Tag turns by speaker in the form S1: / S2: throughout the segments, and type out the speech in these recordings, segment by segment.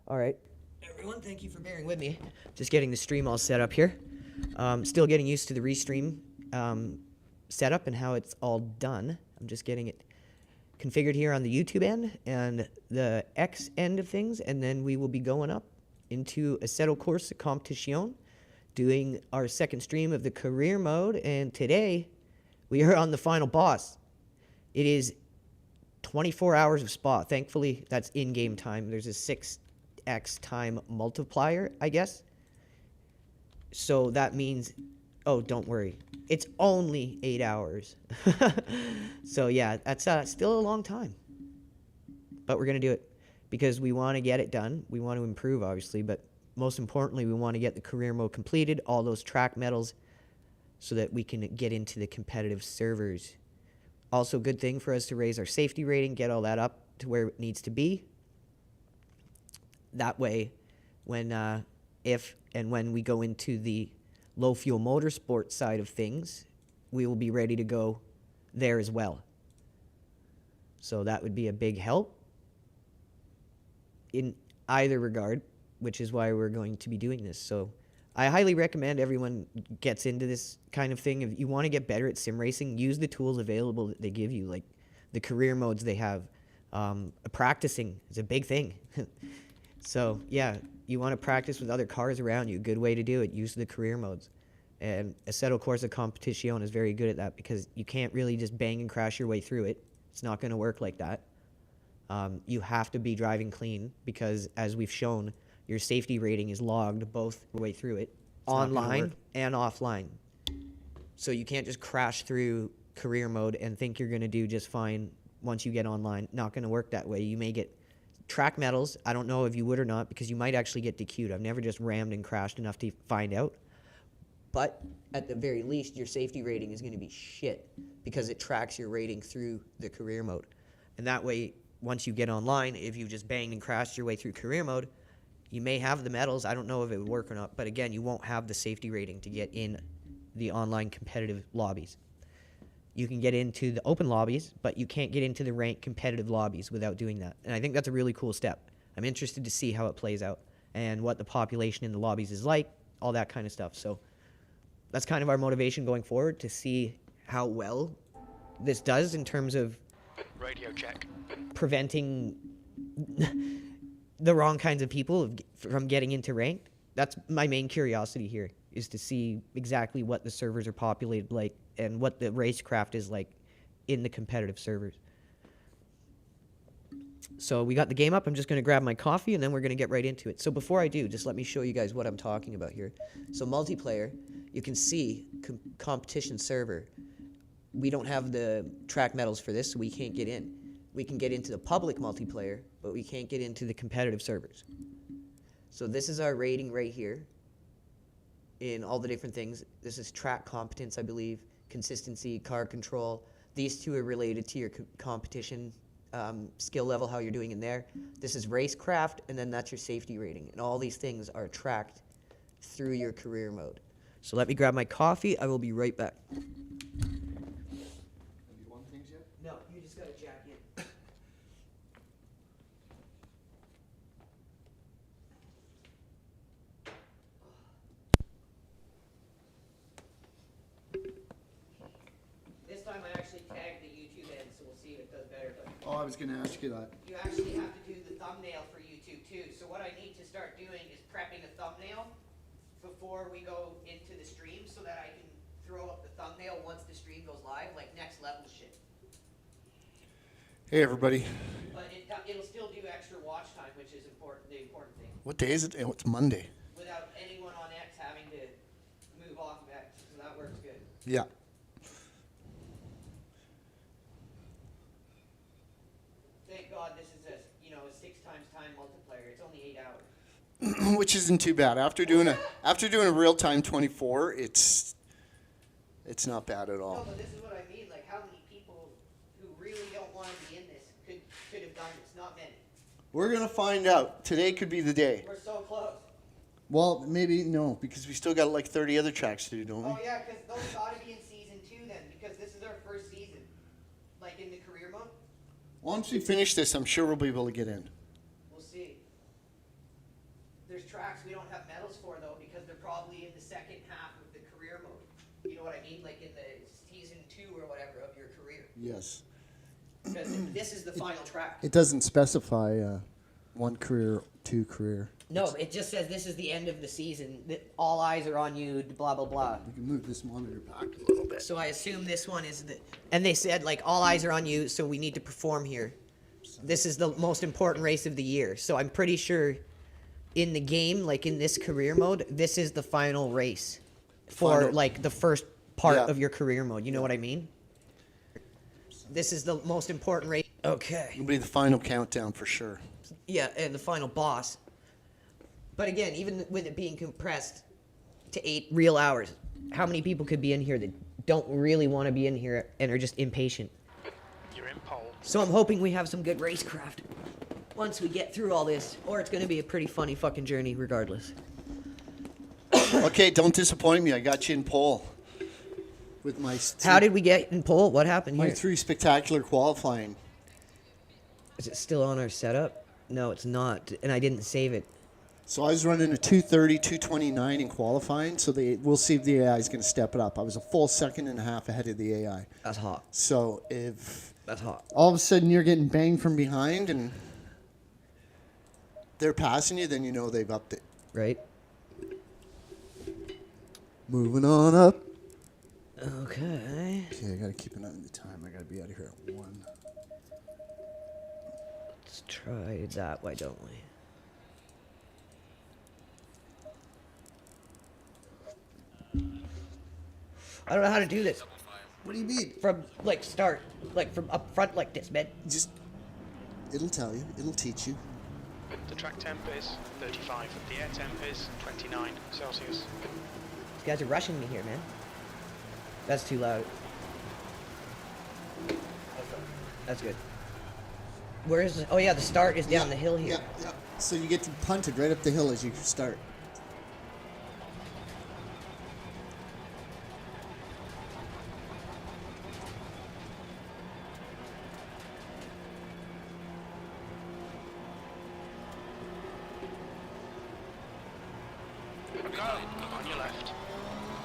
S1: All right, everyone, thank you for bearing with me. Just getting the stream all set up here. Still getting used to the restream setup and how it's all done. I'm just getting it configured here on the YouTube end and the X end of things, and then we will be going up into Assetto Corsa Competizione, doing our second stream of the career mode, and today we are on the final boss. It is 24 hours of spa. Thankfully, that's in-game time. There's a 6x time multiplier, I guess. So that means, oh, don't worry. It's only 8 hours. So yeah, that's still a long time. But we're going to do it because we want to get it done. We want to improve, obviously, but most importantly, we want to get the career mode completed, all those track medals, so that we can get into the competitive servers. Also, good thing for us to raise our safety rating, get all that up to where it needs to be. That way, when if and when we go into the low fuel motorsport side of things, we will be ready to go there as well. So that would be a big help in either regard, which is why we're going to be doing this. So I highly recommend everyone gets into this kind of thing. If you want to get better at sim racing, use the tools available that they give you, like the career modes they have. Practicing is a big thing. So yeah, you want to practice with other cars around you. Good way to do it. Use the career modes. And Assetto Corsa Competizione is very good at that because you can't really just bang and crash your way through it. It's not going to work like that. You have to be driving clean because, as we've shown, your safety rating is logged both the way through it, online and offline. So you can't just crash through career mode and think you're going to do just fine once you get online. Not going to work that way. You may get track medals. I don't know if you would or not because you might actually get DQ'd. I've never just rammed and crashed enough to find out. But at the very least, your safety rating is going to be shit because it tracks your rating through the career mode. And that way, once you get online, if you just banged and crashed your way through career mode, you may have the medals. I don't know if it would work or not. But again, you won't have the safety rating to get in the online competitive lobbies. You can get into the open lobbies, but you can't get into the ranked competitive lobbies without doing that. And I think that's a really cool step. I'm interested to see how it plays out and what the population in the lobbies is like, all that kind of stuff. So that's kind of our motivation going forward, to see how well this does in terms of
S2: radio check,
S1: preventing the wrong kinds of people from getting into ranked. That's my main curiosity here, is to see exactly what the servers are populated like and what the racecraft is like in the competitive servers. So we got the game up. I'm just going to grab my coffee, and then we're going to get right into it. So before I do, just let me show you guys what I'm talking about here. So multiplayer, you can see competition server. We don't have the track medals for this, so we can't get in. We can get into the public multiplayer, but we can't get into the competitive servers. So this is our rating right here in all the different things. This is track competence, I believe, consistency, car control. These two are related to your competition skill level, how you're doing in there. This is racecraft, and then that's your safety rating. And all these things are tracked through your career mode. So let me grab my coffee. I will be right back.
S2: Have you won things yet?
S1: No, you just got to jack in. This time I actually tagged the YouTube end, so we'll see if it does better. But
S2: Oh, I was going to ask you that.
S1: you actually have to do the thumbnail for YouTube too. So what I need to start doing is prepping a thumbnail before we go into the stream so that I can throw up the thumbnail once the stream goes live, like next level shit.
S2: Hey, everybody.
S1: But it'll still do extra watch time, which is important. The important thing,
S2: What day is it? Oh, it's Monday.
S1: without anyone on X having to move off of X. So that works good.
S2: Yeah.
S1: Thank God this is a 6 times time multiplier. It's only 8 hours.
S2: Which isn't too bad. After doing a real time 24, it's not bad at
S1: No,
S2: all.
S1: but this is what I mean. Like, how many people who really don't want to be in this could have done this? Not many.
S2: We're going to find out. Today could be the day.
S1: We're so close.
S2: Well, maybe no, because we still got like 30 other tracks to do, don't we?
S1: Oh yeah, because those got to be in season 2 then, because this is our first season, like in the career mode.
S2: Once we finish this, I'm sure we'll be able to get in.
S1: We'll see. mean? Like in the season 2 or whatever of your career.
S2: Yes.
S1: Because this is the final track.
S3: It doesn't specify 1 career, 2 career.
S1: No, it just says this is the end of the season. That all eyes are on you. Blah blah blah.
S3: You can move this monitor back a little bit.
S1: So I assume this one is the. And they said like all eyes are on you, so we need to perform here. This is the most important race of the year. So I'm pretty sure, in the game, like in this career mode, this is the final race, for
S2: Final.
S1: like the first part
S2: Yeah.
S1: of your career mode. You know what I mean? This is the most important race. Okay.
S2: It'll be the final countdown for sure.
S1: Yeah, and the final boss. But again, even with it being compressed to 8 real hours, how many people could be in here that don't really want to be in here and are just impatient?
S4: You're in pole.
S1: So I'm hoping we have some good racecraft once we get through all this, or it's going to be a pretty funny fucking journey regardless.
S2: Okay, don't disappoint me. I got you in pole.
S3: With my
S1: How did we get in pole? What happened
S2: My
S1: here?
S2: 3 spectacular qualifying.
S1: Is it still on our setup? No, it's not, and I didn't save it.
S2: So I was running a 2:30, 2:29 in qualifying. So we'll see if the AI is going to step it up. I was a full second and a half ahead of the AI.
S1: That's hot.
S2: So if
S1: That's hot.
S2: all of a sudden you're getting banged from behind and they're passing you, then you know they've upped it.
S1: Right?
S2: Moving on up.
S1: Okay.
S2: Okay, I got to keep an eye on the time. I got to be out of here at 1.
S1: Let's try that. Why don't we? I don't know how to do this.
S2: What do you mean?
S1: From, like, start. Like, from up front like this, man.
S2: Just, it'll tell you. It'll teach you.
S4: The track temp is 35. The air temp is 29 Celsius.
S1: These guys are rushing me here, man. That's too loud. That's good. Where is oh yeah, the start is down the hill here.
S2: Yeah. So you get punted right up the hill as you start.
S4: Go on your left.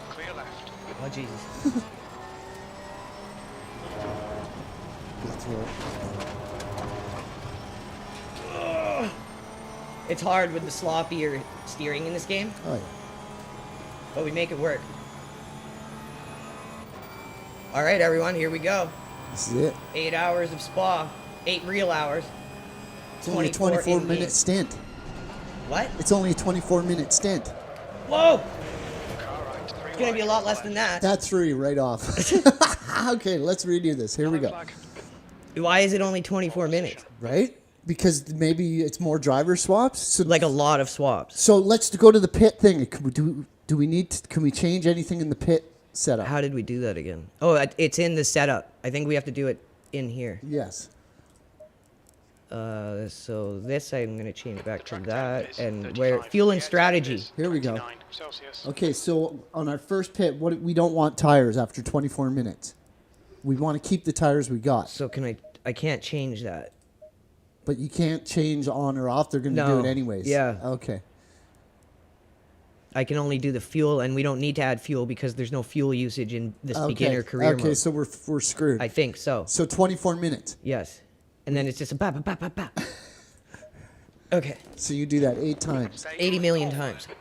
S4: Clear left.
S1: Oh Jesus. It's hard with the sloppier steering in this game,
S2: Oh yeah.
S1: but we make it work. All right, everyone, here we go.
S2: This is it.
S1: 8 hours of spa, 8 real hours.
S2: It's only a
S1: 24 in-game.
S2: 24-minute stint.
S1: What?
S2: It's only a 24-minute stint.
S1: Whoa!
S4: Car right. 3
S1: It's gonna be a lot less than that.
S2: That threw you right off. Okay, let's redo this. Here we go.
S4: Flag.
S1: Why is it only 24 minutes?
S2: Right? Because maybe it's more driver swaps. So
S1: Like a lot of swaps.
S2: So let's go to the pit thing. Do we need? Can we change anything in the pit setup?
S1: How did we do that again? Oh, it's in the setup. I think we have to do it in here.
S2: Yes.
S1: So this I'm gonna change back to
S4: Track temp
S1: that,
S4: is
S1: and
S4: 35.
S1: where fuel
S4: The
S1: and
S4: air temp
S1: strategy.
S4: is
S2: Here we go.
S4: 29 Celsius.
S2: Okay, so on our first pit, we don't want tires after 24 minutes. We want to keep the tires we got,
S1: So can I can't change that.
S2: but you can't change on or off. They're going to
S1: No.
S2: do it anyways.
S1: Yeah.
S2: Okay.
S1: I can only do the fuel, and we don't need to add fuel because there's no fuel usage in this
S2: Okay.
S1: beginner career
S2: Okay,
S1: mode.
S2: so we're screwed.
S1: I think so.
S2: So 24 minutes.
S1: Yes. And then it's just a ba ba ba ba ba. Okay.
S2: So you do that 8 times.
S4: Stay
S1: 80
S4: with
S1: million
S4: pole
S1: times.
S4: flag.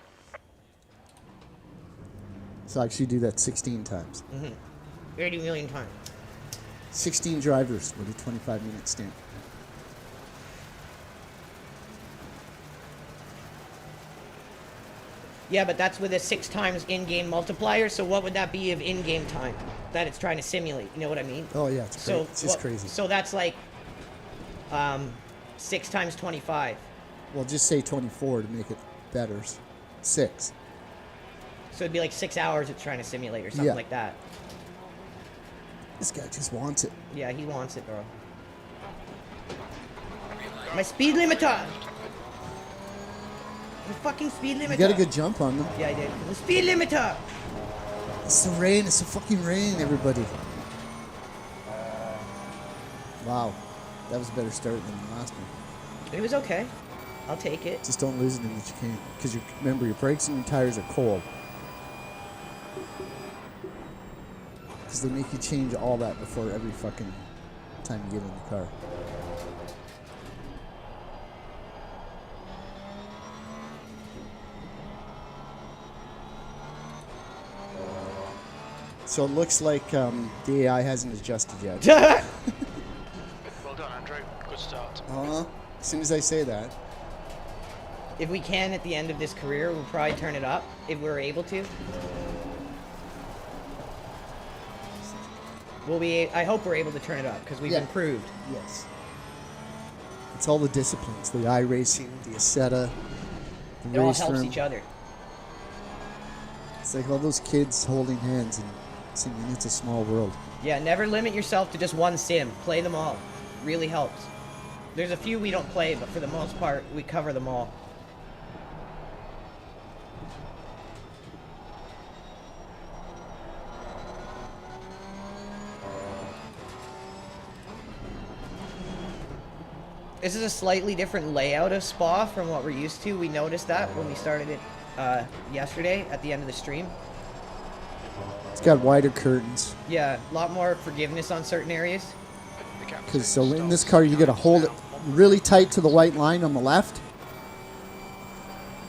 S2: So actually do that 16 times.
S1: 80 million times.
S2: 16 drivers with a 25-minute stint.
S1: Yeah, but that's with a 6 times in-game multiplier. So what would that be of in-game time that it's trying to simulate? You know what I mean?
S2: Oh yeah, it's
S1: So
S2: great. It's just
S1: what-
S2: crazy.
S1: So that's like 6 times 25.
S2: Well, just say 24 to make it better. 6.
S1: So it'd be like 6 hours it's trying to simulate or something
S2: Yeah.
S1: like that.
S2: This guy just wants it.
S1: Yeah, he wants it, bro. My speed limiter! The fucking speed limiter!
S2: You got a good jump on them.
S1: Yeah, I did. The speed limiter!
S2: It's the rain. It's the fucking rain, everybody. Wow. That was a better start than the last one.
S1: It was okay. I'll take it.
S2: Just don't lose anything that you can. Because remember, your brakes and your tires are cold.
S3: Because they make you change all that before every fucking time you get in the car. So it looks like the AI hasn't adjusted yet.
S4: Well done, Andrew. Good start.
S2: As soon as I say that.
S1: If we can, at the end of this career, we'll probably turn it up if we're able to. I hope we're able to turn it up because we've
S2: Yeah.
S1: improved.
S2: Yes.
S3: It's all the disciplines. The iRacing, the Assetto, the
S1: It all
S3: race
S1: helps
S3: room.
S1: each other.
S3: It's like all those kids holding hands and singing It's a Small World.
S1: Yeah, never limit yourself to just one sim. Play them all. Really helps. There's a few we don't play, but for the most part, we cover them all. This is a slightly different layout of Spa from what we're used to. We noticed that when we started it yesterday at the end of the stream.
S3: It's got wider curtains.
S1: Yeah, a lot more forgiveness on certain areas.
S4: The captain
S3: Because so in this
S4: starts
S3: car, you got to
S4: behind
S3: hold it
S4: now.
S3: really tight to the white line on the left.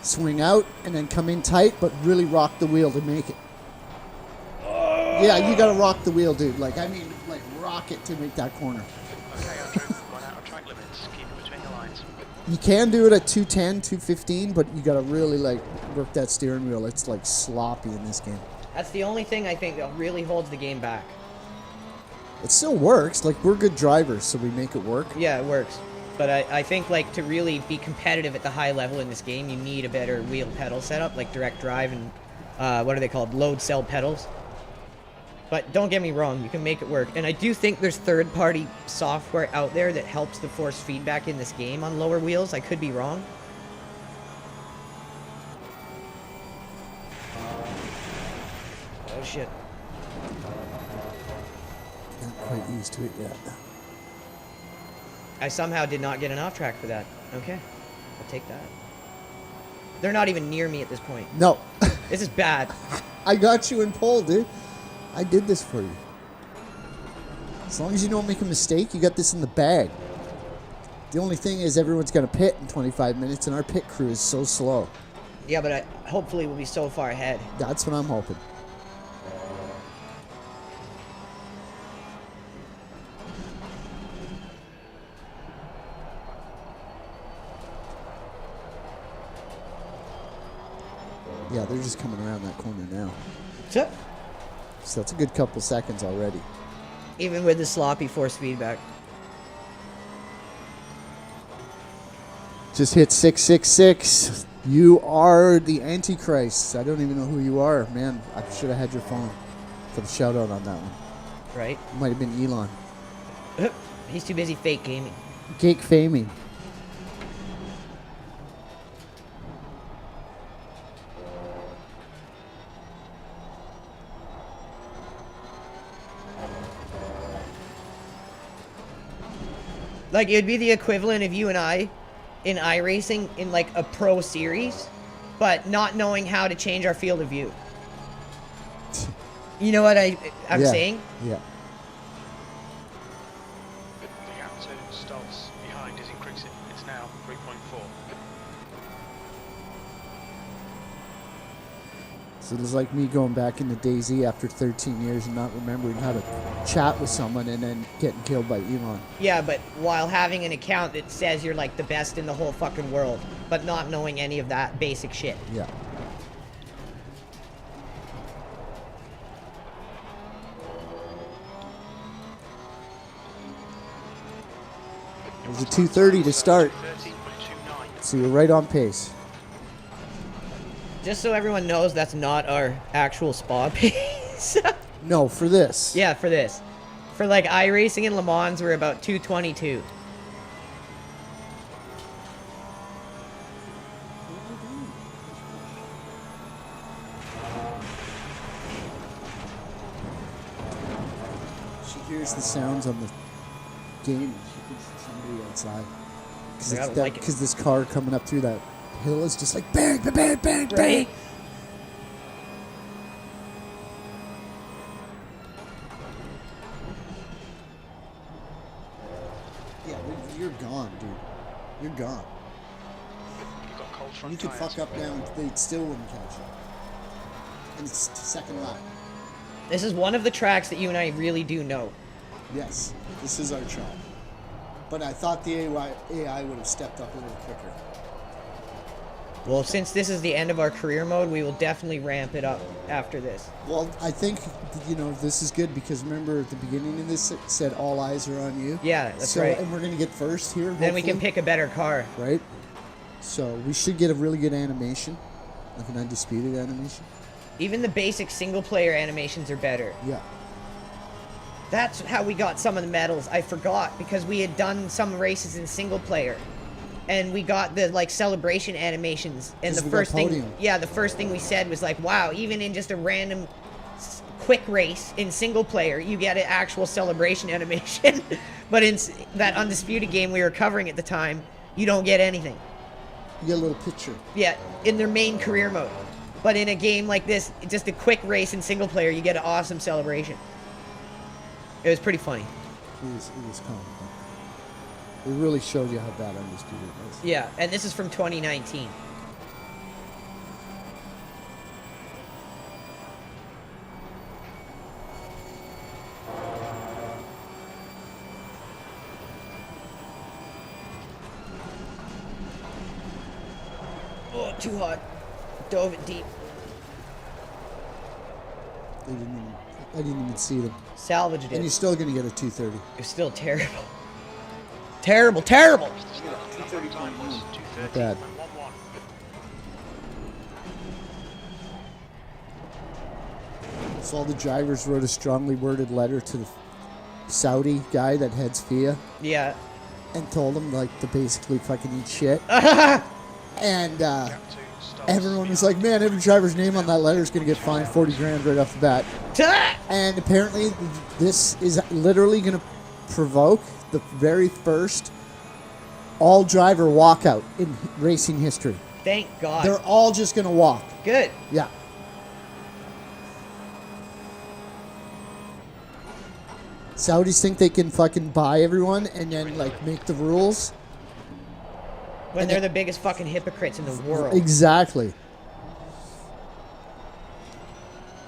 S3: Swing out and then come in tight, but really rock the wheel to make it. Yeah, you got to rock the wheel, dude. Like rock it to make that corner.
S4: Okay, Andrew, gone out of track limits. Keep it between the lines.
S3: You can do it at 210, 215, but you got to really work that steering wheel. It's sloppy in this game.
S1: That's the only thing I think that really holds the game back.
S3: It still works. We're good drivers, so we make it work.
S1: Yeah, it works. But I think to really be competitive at the high level in this game, you need a better wheel pedal setup, like direct drive and what are they called? Load cell pedals. But don't get me wrong, you can make it work. And I do think there's third-party software out there that helps the force feedback in this game on lower wheels. I could be wrong. Oh shit.
S3: Not quite used to it yet.
S1: I somehow did not get an off track for that. Okay, I'll take that. They're not even near me at this point.
S3: No,
S1: This is bad.
S3: I got you in pole, dude. I did this for you. As long as you don't make a mistake, you got this in the bag. The only thing is everyone's going to pit in 25 minutes, and our pit crew is so slow.
S1: Yeah, but hopefully we'll be so far ahead.
S3: That's what I'm hoping. Yeah, they're just coming around that corner now.
S1: So,
S3: So that's a good couple seconds already.
S1: even with the sloppy force feedback.
S3: Just hit 666. You are the Antichrist. I don't even know who you are. Man, I should have had your phone for the shout out on that one.
S1: Right?
S3: Might have been Elon.
S1: He's too busy fake gaming.
S3: Geek faming.
S1: Like, it'd be the equivalent of you and I in iRacing in, like, a pro series, but not knowing how to change our field of view. You know what I'm
S3: Yeah.
S1: saying?
S3: Yeah.
S4: The gap to Stoltz behind is increasing. It's now 3.4.
S3: So it was like me going back into DayZ after 13 years and not remembering how to chat with someone and then getting killed by Elon.
S1: Yeah, but while having an account that says you're, like, the best in the whole fucking world, but not knowing any of that basic shit.
S3: Yeah. It was a 2:30 to start,
S4: 13.29.
S3: so you're right on pace.
S1: Just so everyone knows, that's not our actual spa pace.
S3: No, for this.
S1: Yeah, for this. For, like, iRacing and Le Mans, we're about 222.
S3: She hears the sounds on the game and she thinks it's somebody outside.
S1: I don't like it.
S3: Because this car coming up through that hill is just like bang, bang, bang, bang, bang.
S1: Right?
S3: You're gone, dude. You're gone.
S4: You've got cold front
S3: You could
S4: tyres.
S3: fuck up now and they still wouldn't catch you. And it's second lap.
S1: This is one of the tracks that you and I really do know.
S3: Yes, this is our track. But I thought the AI would have stepped up a little quicker.
S1: Well, since this is the end of our career mode, we will definitely ramp it up after this.
S3: Well, I think, this is good because remember at the beginning of this it said all eyes are on you.
S1: Yeah, that's
S3: so,
S1: right.
S3: And we're going to get first here.
S1: Then we can
S3: hopefully,
S1: pick a better car.
S3: right? So we should get a really good animation, like an undisputed animation.
S1: Even the basic single-player animations are better.
S3: Yeah.
S1: That's how we got some of the medals. I forgot because we had done some races in single-player. And we got the celebration animations, and
S3: 'Cause
S1: the
S3: we got
S1: first thing,
S3: podium.
S1: the first thing we said was like, "Wow!" Even in just a random, quick race in single player, you get an actual celebration animation. But in that undisputed game we were covering at the time, you don't get anything.
S3: You get a little picture.
S1: Yeah, in their main career mode. But in a game like this, just a quick race in single player, you get an awesome celebration. It was pretty funny.
S3: It was comical. It really showed you how bad undisputed was.
S1: Yeah, and this is from 2019. Oh, too hot. Dove it deep.
S3: I didn't even see them.
S1: Salvaged it.
S3: And you're still gonna get a 230.
S1: It's still terrible. Terrible, terrible.
S4: Lap time was 2:30.11.
S3: Bad. So all the drivers wrote a strongly worded letter to the Saudi guy that heads FIA
S1: Yeah.
S3: and told him to basically fucking eat shit. And everyone was like, man, every driver's name on that letter is going to get fined 40 grand right off the bat. And apparently this is literally going to provoke the very first all-driver walkout in racing history.
S1: Thank God.
S3: They're all just going to walk.
S1: Good.
S3: Yeah. Saudis think they can fucking buy everyone and then make the rules.
S1: When they're the biggest fucking hypocrites in the world.
S3: Exactly.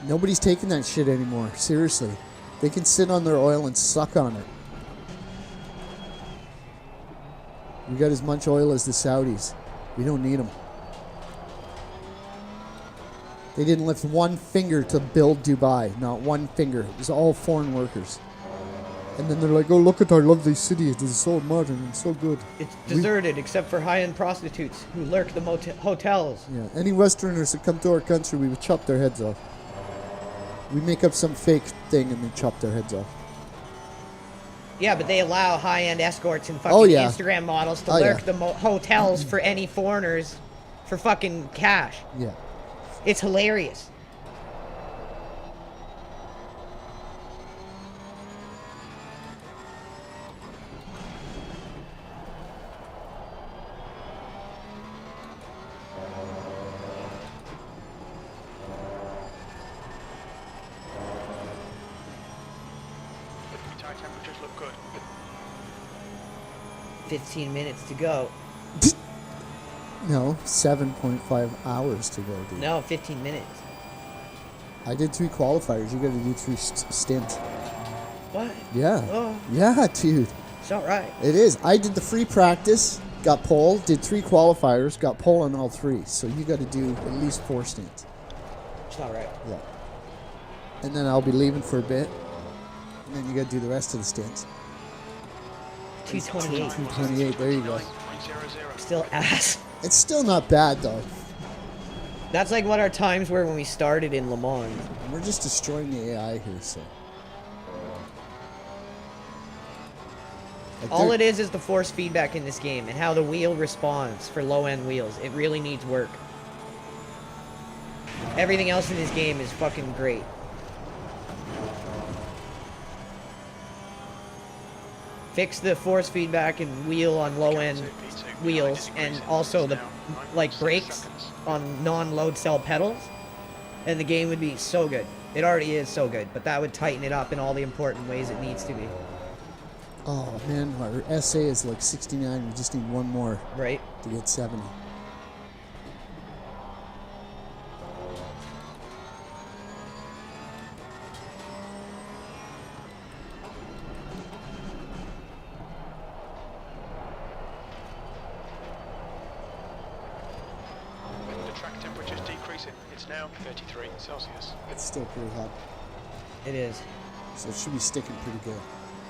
S3: Nobody's taking that shit anymore. Seriously. They can sit on their oil and suck on it. We got as much oil as the Saudis. We don't need them. They didn't lift one finger to build Dubai. Not one finger. It was all foreign workers. And then they're like, oh, look at our lovely city. It is so modern and so good.
S1: It's deserted except for high-end prostitutes who lurk the hotels.
S3: Yeah, any Westerners that come to our country, we would chop their heads off. We make up some fake thing and then chop their heads off.
S1: Yeah, but they allow high-end escorts and fucking
S3: yeah.
S1: Instagram models to
S3: Oh,
S1: lurk
S3: yeah.
S1: the hotels for any foreigners for fucking cash.
S3: Yeah.
S1: It's hilarious.
S4: Tyre temperatures look good.
S1: 15 minutes to go.
S3: No, 7.5 hours to go, dude.
S1: No, 15 minutes.
S3: I did 3 qualifiers. You got to do 3 stints.
S1: What?
S3: Yeah.
S1: Oh.
S3: Yeah, dude.
S1: It's all right.
S3: It is. I did the free practice, got pole, did 3 qualifiers, got pole on all 3. So you got to do at least 4 stints.
S1: It's all right.
S3: Yeah. And then I'll be leaving for a bit. And then you got to do the rest of the stints.
S1: 228.
S3: 228, there you go.
S4: 0.00.
S1: Still ass.
S3: It's still not bad, though.
S1: That's like what our times were when we started in Le Mans.
S3: We're just destroying the AI here, so.
S1: All it is the force feedback in this game and how the wheel responds for low-end wheels. It really needs work. Everything else in this game is fucking great. Fix the force feedback and wheel on low-end wheels and also the brakes on non-load cell pedals, and the game would be so good. It already is so good, but that would tighten it up in all the important ways it needs to be.
S3: Oh man, our SA is like 69. We just need one more
S1: Right.
S3: to get 70.
S4: With the track temperatures decreasing, it's now 33 Celsius.
S3: It's still pretty hot,
S1: It is.
S3: so it should be sticking pretty good.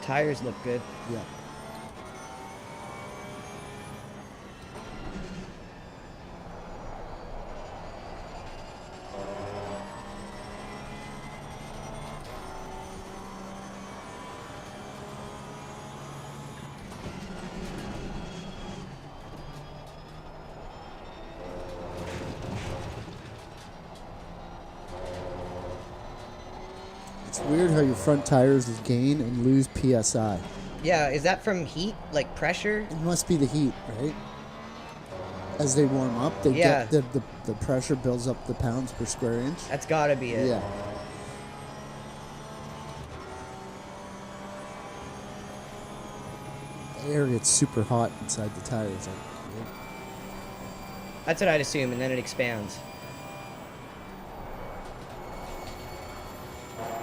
S1: Tires look good.
S3: Yeah. It's weird how your front tires gain and lose PSI.
S1: Yeah, is that from heat, like pressure?
S3: It must be the heat, right? As they warm up, they
S1: Yeah.
S3: get the pressure builds up the pounds per square inch.
S1: That's gotta be it.
S3: Yeah. The air gets super hot inside the tires.
S1: That's what I'd assume, and then it expands.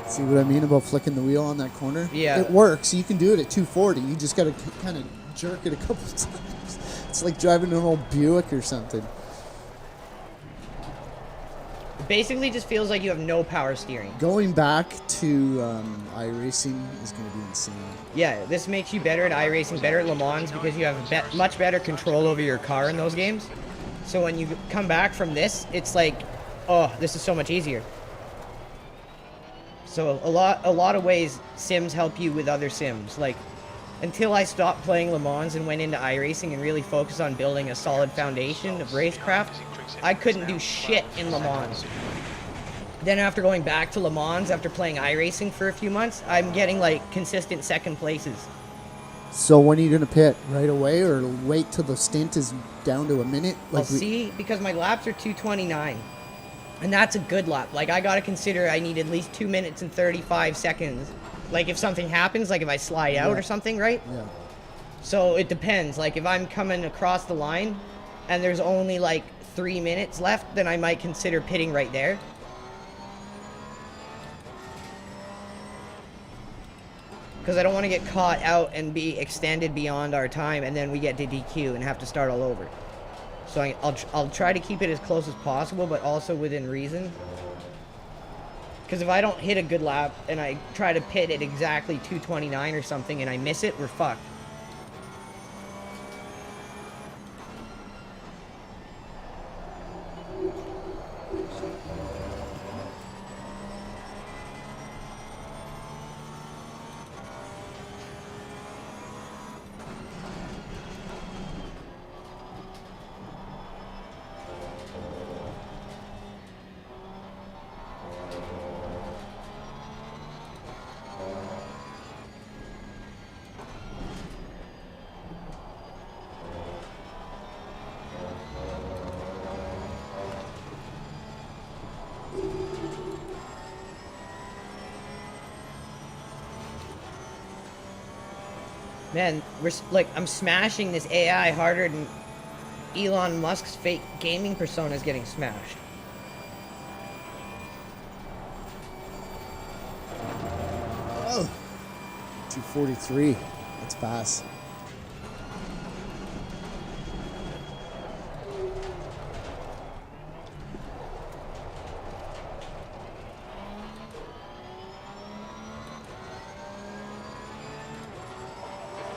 S3: See what I mean about flicking the wheel on that corner?
S1: Yeah.
S3: It works. You can do it at 240. You just got to kind of jerk it a couple of times. It's like driving an old Buick or something.
S1: It basically just feels like you have no power steering.
S3: Going back to iRacing is going to be insane.
S1: Yeah, this makes you better at iRacing, better at Le Mans, because you have much better control over your car in those games. So when you come back from this, it's like, oh, this is so much easier. So a lot of ways sims help you with other sims. Like, until I stopped playing Le Mans and went into iRacing and really focused on building a solid foundation of racecraft, I couldn't do shit in Le Mans. Then after going back to Le Mans, after playing iRacing for a few months, I'm getting like consistent second places.
S3: So when are you going to pit? Right away or wait till the stint is down to a minute?
S1: I'll see, because my laps are 2:29. And that's a good lap. Like, I gotta consider I need at least 2 minutes and 35 seconds. Like, if something happens, like if I slide out or something, right?
S3: Yeah.
S1: So it depends. Like, if I'm coming across the line and there's only like 3 minutes left, then I might consider pitting right there. Because I don't want to get caught out and be extended beyond our time, and then we get to DQ and have to start all over. So I'll try to keep it as close as possible, but also within reason. Because if I don't hit a good lap and I try to pit at exactly 2:29 or something and I miss it, we're fucked. Man, I'm smashing this AI harder than Elon Musk's fake gaming persona is getting smashed.
S3: Oh, 243. That's fast.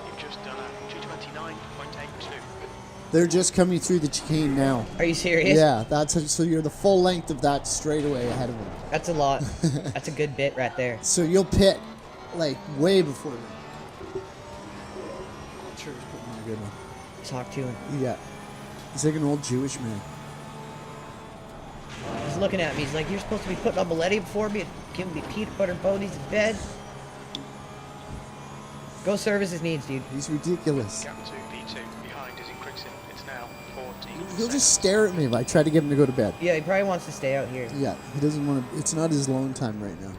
S4: You've just done a 229.82.
S3: They're just coming through the chicane now.
S1: Are you serious?
S3: Yeah, so you're the full length of that straightaway ahead of them.
S1: That's a lot. That's a good bit right there.
S3: So you'll pit like way before them. Sure, he's putting on a good one.
S1: Talk to him.
S3: Yeah, he's like an old Jewish man.
S1: He's looking at me. He's like, "You're supposed to be putting a balletti before me, giving me peanut butter boaties in bed." Go service his needs, dude.
S3: He's ridiculous.
S4: Gap to P2 behind is increasing. It's now 14.
S3: He'll just stare at me if I try to get him to go to bed.
S1: Yeah, he probably wants to stay out here.
S3: Yeah, he doesn't want to. It's not his alone time right now.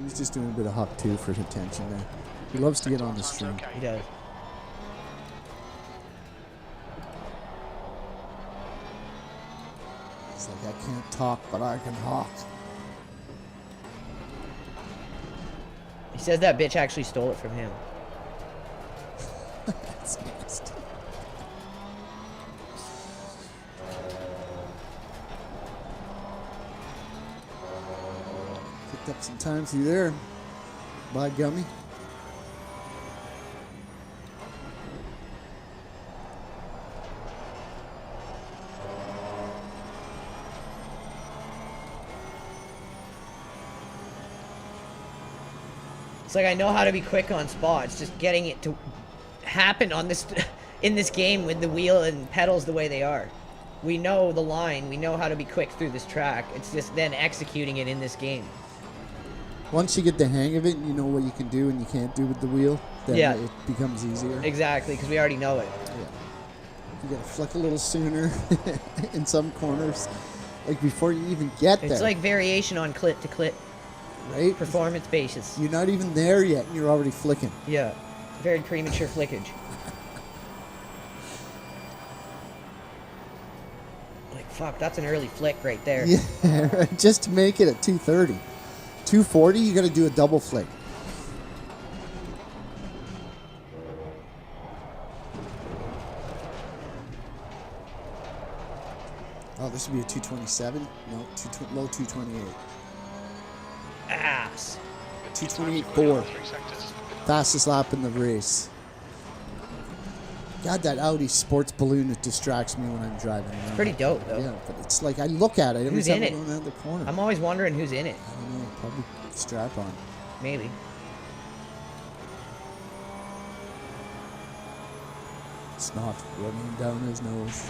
S3: He's just doing a bit of Huck too for attention there. He loves to get on the stream.
S4: Okay.
S1: He does.
S3: He's like, I can't talk, but I can hawk.
S1: He says that bitch actually stole it from him.
S3: That's nasty. Picked up some time through there. Bye, Gummy.
S1: It's like I know how to be quick on spots, just getting it to happen on this in this game with the wheel and pedals the way they are. We know the line, we know how to be quick through this track. It's just then executing it in this game.
S3: Once you get the hang of it, and you know what you can do and you can't do with the wheel, then
S1: Yeah.
S3: it becomes easier.
S1: Exactly, because we already know it.
S3: Yeah. You gotta flick a little sooner in some corners, like before you even get there.
S1: It's like variation on clit to clit,
S3: right?
S1: performance basis.
S3: You're not even there yet, and you're already flicking.
S1: Yeah, very premature flickage. Like fuck, that's an early flick right there.
S3: Yeah, right, just to make it at 230. 240, you gotta do a double flick. Oh, this would be a 227? No, low 228.
S1: Ass.
S3: 228.4.
S4: 3 sectors.
S3: Fastest lap in the race. God, that Audi sports balloon, it distracts me when I'm driving around.
S1: Pretty dope though.
S3: Yeah, but it's like I look at it every
S1: Who's
S3: time
S1: in
S3: I'm
S1: it?
S3: going out the corner.
S1: I'm always wondering who's in it.
S3: I don't know, probably strap on.
S1: Maybe.
S3: It's not running down his nose.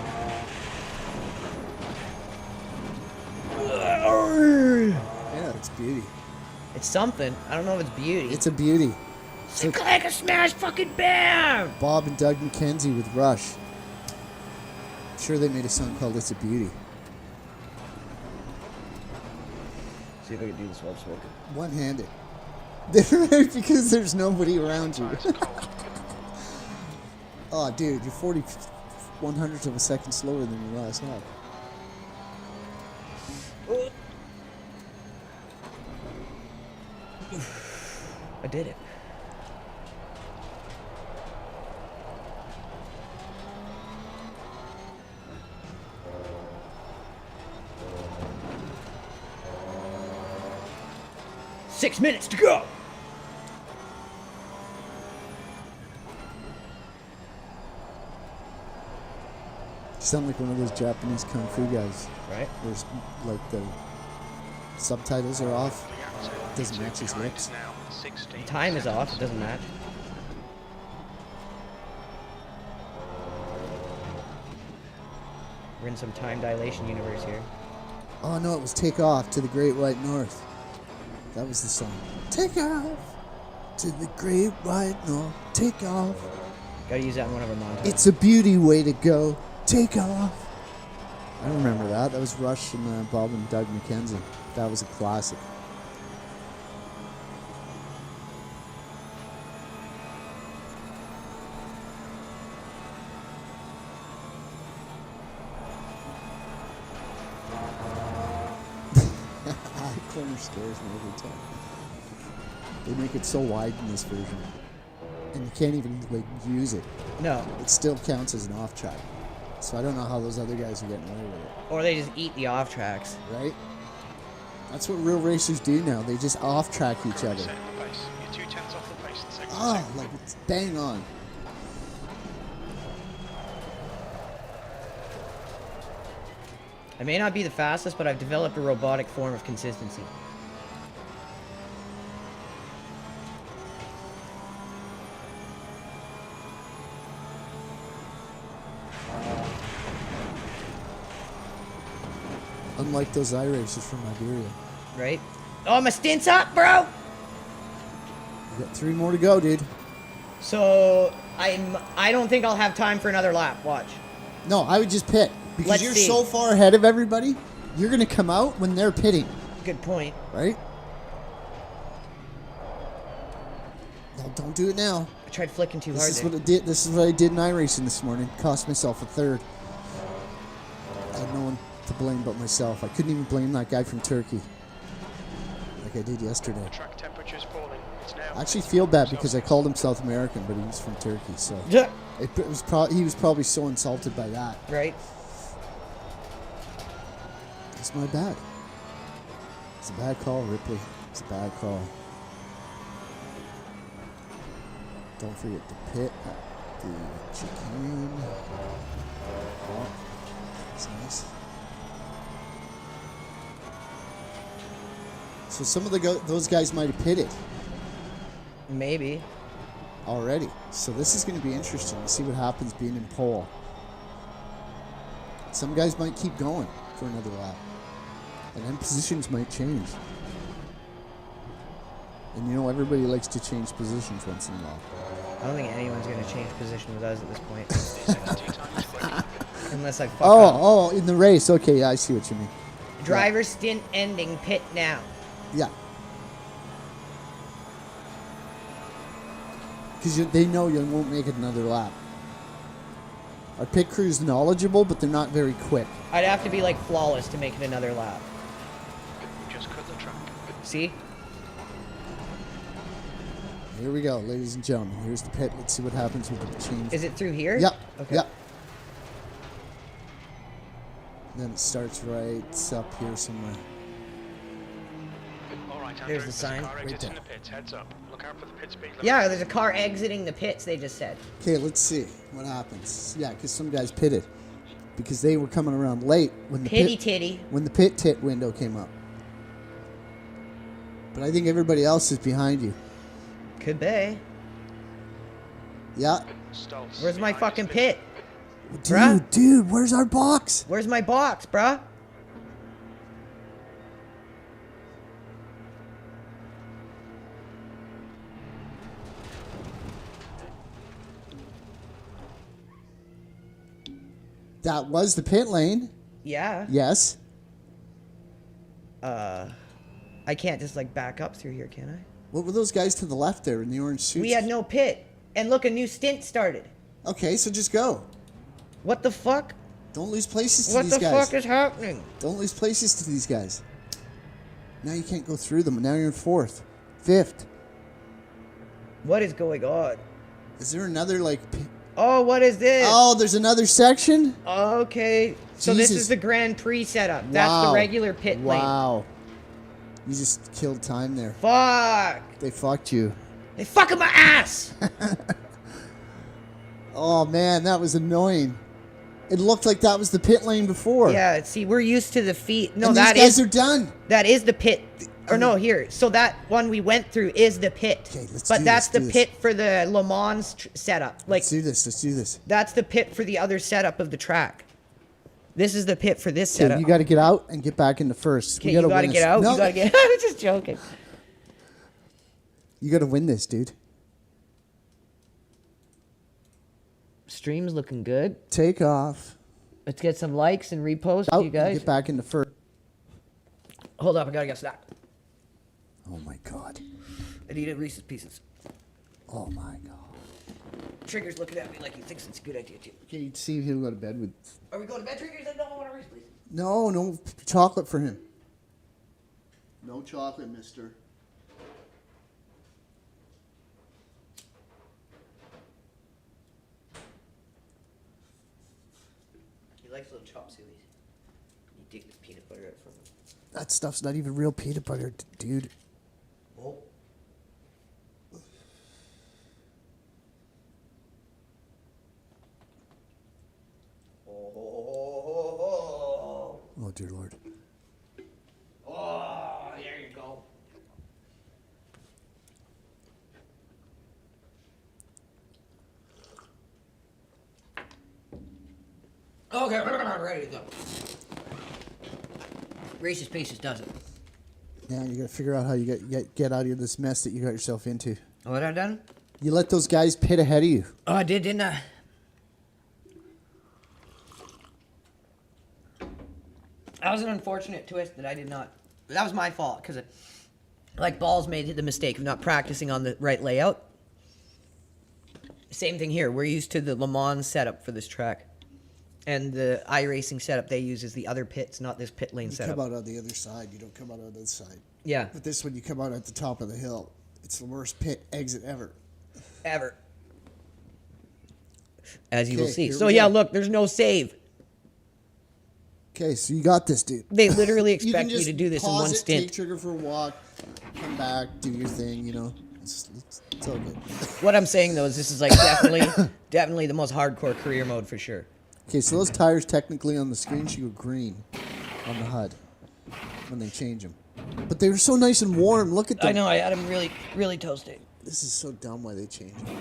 S3: Yeah, it's beauty.
S1: It's something. I don't know if it's beauty.
S3: It's a beauty.
S1: It's like a smash fucking bam!
S3: Bob and Doug McKenzie with Rush. I'm sure they made a song called It's a Beauty.
S1: See if I can do this while I'm smoking.
S3: One-handed. Because there's nobody around you. Oh, dude, you're 40 100ths of a second slower than your last lap.
S1: I did it. Six minutes to go.
S3: You sound like one of those Japanese kung fu guys.
S1: Right?
S3: There's like the subtitles are off. Doesn't match his lips.
S4: Now 16.
S1: Time is off. It doesn't match. We're in some time dilation universe here.
S3: Oh no, it was Take Off to the Great White North. That was the song. Take off to the Great White North. Take off.
S1: Gotta use that in one of our montages.
S3: It's a beauty way to go. Take off. I remember that. That was Rush and Bob and Doug McKenzie. That was a classic. Corner scares me every time. They make it so wide in this version, and you can't even like use it.
S1: No.
S3: It still counts as an off track. So I don't know how those other guys are getting away with it,
S1: Or they just eat the off tracks.
S3: right? That's what real racers do now. They just off track each other.
S4: Set the pace. You're 2 tenths off the pace in second.
S3: Ah, like it's bang on.
S1: I may not be the fastest, but I've developed a robotic form of consistency.
S3: Unlike those iRacers from Iberia.
S1: Right? Oh, my stint's up, bro!
S3: You got 3 more to go, dude.
S1: So, I don't think I'll have time for another lap. Watch.
S3: No, I would just pit. Because
S1: Let's
S3: you're
S1: see.
S3: so far ahead of everybody, you're going to come out when they're pitting,
S1: Good point.
S3: right? No, don't do it now.
S1: I tried flicking too hard.
S3: This is what I did in iRacing this morning. Cost myself a third. I had no one to blame but myself. I couldn't even blame that guy from Turkey, like I did yesterday.
S4: Track temperature's falling. It's now.
S3: I actually feel bad because I called him South American, but he was from Turkey, so
S1: Yeah.
S3: he was probably so insulted by that.
S1: Right.
S3: It's my bad. It's a bad call, Ripley. It's a bad call. Don't forget the pit at the chicane. Oh, that's nice. So some of those guys might have pitted
S1: Maybe.
S3: already. So this is going to be interesting to see what happens being in pole. Some guys might keep going for another lap. And then positions might change. And you know, everybody likes to change positions once in a while.
S1: I don't think anyone's going to change position with us at this point.
S4: 2 times quick.
S1: Unless I fuck up.
S3: Oh, in the race. Okay, yeah, I see what you mean.
S1: Driver stint ending, pit now.
S3: Yeah. Because they know you won't make it another lap. Our pit crew's knowledgeable, but they're not very quick.
S1: I'd have to be like flawless to make it another lap.
S4: Just cut the track.
S1: See?
S3: Here we go, ladies and gentlemen. Here's the pit. Let's see what happens with the change.
S1: Is it through here?
S3: Yep.
S1: Okay.
S3: Yep. Then it starts right up here somewhere.
S4: All right, Andrew.
S1: There's the sign.
S4: Car
S3: Right
S4: exiting
S3: there.
S4: the pits. Heads up. Look out for the pit speed limit.
S1: Yeah, there's a car exiting the pits, they just said.
S3: Okay, let's see what happens. Yeah, because some guys pitted because they were coming around late when the
S1: Pitty titty.
S3: when the pit tit window came up. But I think everybody else is behind you.
S1: Could be.
S3: Yeah.
S4: Stolz.
S1: Where's my
S4: behind
S1: fucking
S4: us,
S1: pit?
S3: Dude,
S1: Bruh?
S3: where's our box?
S1: Where's my box, bruh?
S3: That was the pit lane.
S1: Yeah.
S3: Yes.
S1: I can't just like back up through here, can I?
S3: What were those guys to the left there in the orange suits?
S1: We had no pit. And look, a new stint started.
S3: Okay, so just go.
S1: What the fuck?
S3: Don't lose places to
S1: What
S3: these
S1: the
S3: guys.
S1: fuck is happening?
S3: Don't lose places to these guys. Now you can't go through them. Now you're in fourth, fifth.
S1: What is going on?
S3: Is there another like?
S1: Oh, what is this?
S3: Oh, there's another section.
S1: Okay. So this
S3: Jesus.
S1: is the Grand Prix setup. That's
S3: Wow.
S1: the regular pit lane.
S3: Wow. You just killed time there.
S1: Fuck.
S3: They fucked you.
S1: They fucking my ass.
S3: Oh man, that was annoying. It looked like that was the pit lane before.
S1: Yeah, see, we're used to the feet. No,
S3: and
S1: that
S3: these guys
S1: is
S3: are done.
S1: that is the pit. Or no, here. So that one we went through is the pit.
S3: Okay, let's
S1: but
S3: do
S1: that's
S3: this,
S1: the
S3: do this.
S1: pit for the Le Mans setup. Like
S3: Let's do this. Let's do this.
S1: that's the pit for the other setup of the track. This is the pit for this
S3: Okay,
S1: setup.
S3: you got to get out and get back into first.
S1: Okay,
S3: We
S1: you
S3: gotta
S1: gotta
S3: win
S1: get
S3: this.
S1: out.
S3: No,
S1: You gotta get. I'm just joking.
S3: You got to win this, dude.
S1: Stream's looking good.
S3: Take off.
S1: Let's get some likes and reposts,
S3: Out
S1: you
S3: and
S1: guys.
S3: get back into first.
S1: Hold up, I gotta get snack.
S3: Oh my god.
S1: I need a Reese's Pieces.
S3: Oh my god.
S1: Trigger's looking at me like he thinks it's a good idea too.
S3: Okay, you'd see if he'll go to bed with.
S1: Are we going to bed, Trigger? He said, no, I want a Reese's Pieces.
S3: No chocolate for him. No chocolate, mister.
S1: He likes little chop sueys. You dig the peanut butter out from him.
S3: That stuff's not even real peanut butter, dude.
S1: Oh.
S3: Oh dear lord.
S1: Oh, there you go. Okay, ready to go. Reese's Pieces does it.
S3: Now you gotta figure out how you get out of this mess that you got yourself into.
S1: What I done?
S3: You let those guys pit ahead of you.
S1: Oh, I did, didn't I? That was an unfortunate twist that I did not. That was my fault because, like, Balls made the mistake of not practicing on the right layout. Same thing here. We're used to the Le Mans setup for this track. And the iRacing setup they use is the other pits, not this pit lane
S3: You
S1: setup.
S3: come out on the other side. You don't come out on the other side.
S1: Yeah,
S3: But this one, you come out at the top of the hill. It's the worst pit exit ever.
S1: ever. As you will
S3: Okay,
S1: see.
S3: here
S1: So
S3: we
S1: yeah,
S3: go.
S1: look, there's no save.
S3: Okay, so you got this, dude.
S1: They literally
S3: You can
S1: expect you
S3: just
S1: to do this in
S3: pause
S1: one
S3: it,
S1: stint.
S3: Take trigger for a walk, come back, do your thing. You know, it's all good.
S1: What I'm saying though is this is like definitely the most hardcore career mode for sure.
S3: Okay, so those tires technically on the screen should go green on the HUD when they change them. But they were so nice and warm. Look at them.
S1: I know I had them really, really toasted.
S3: This is so dumb why they changed them.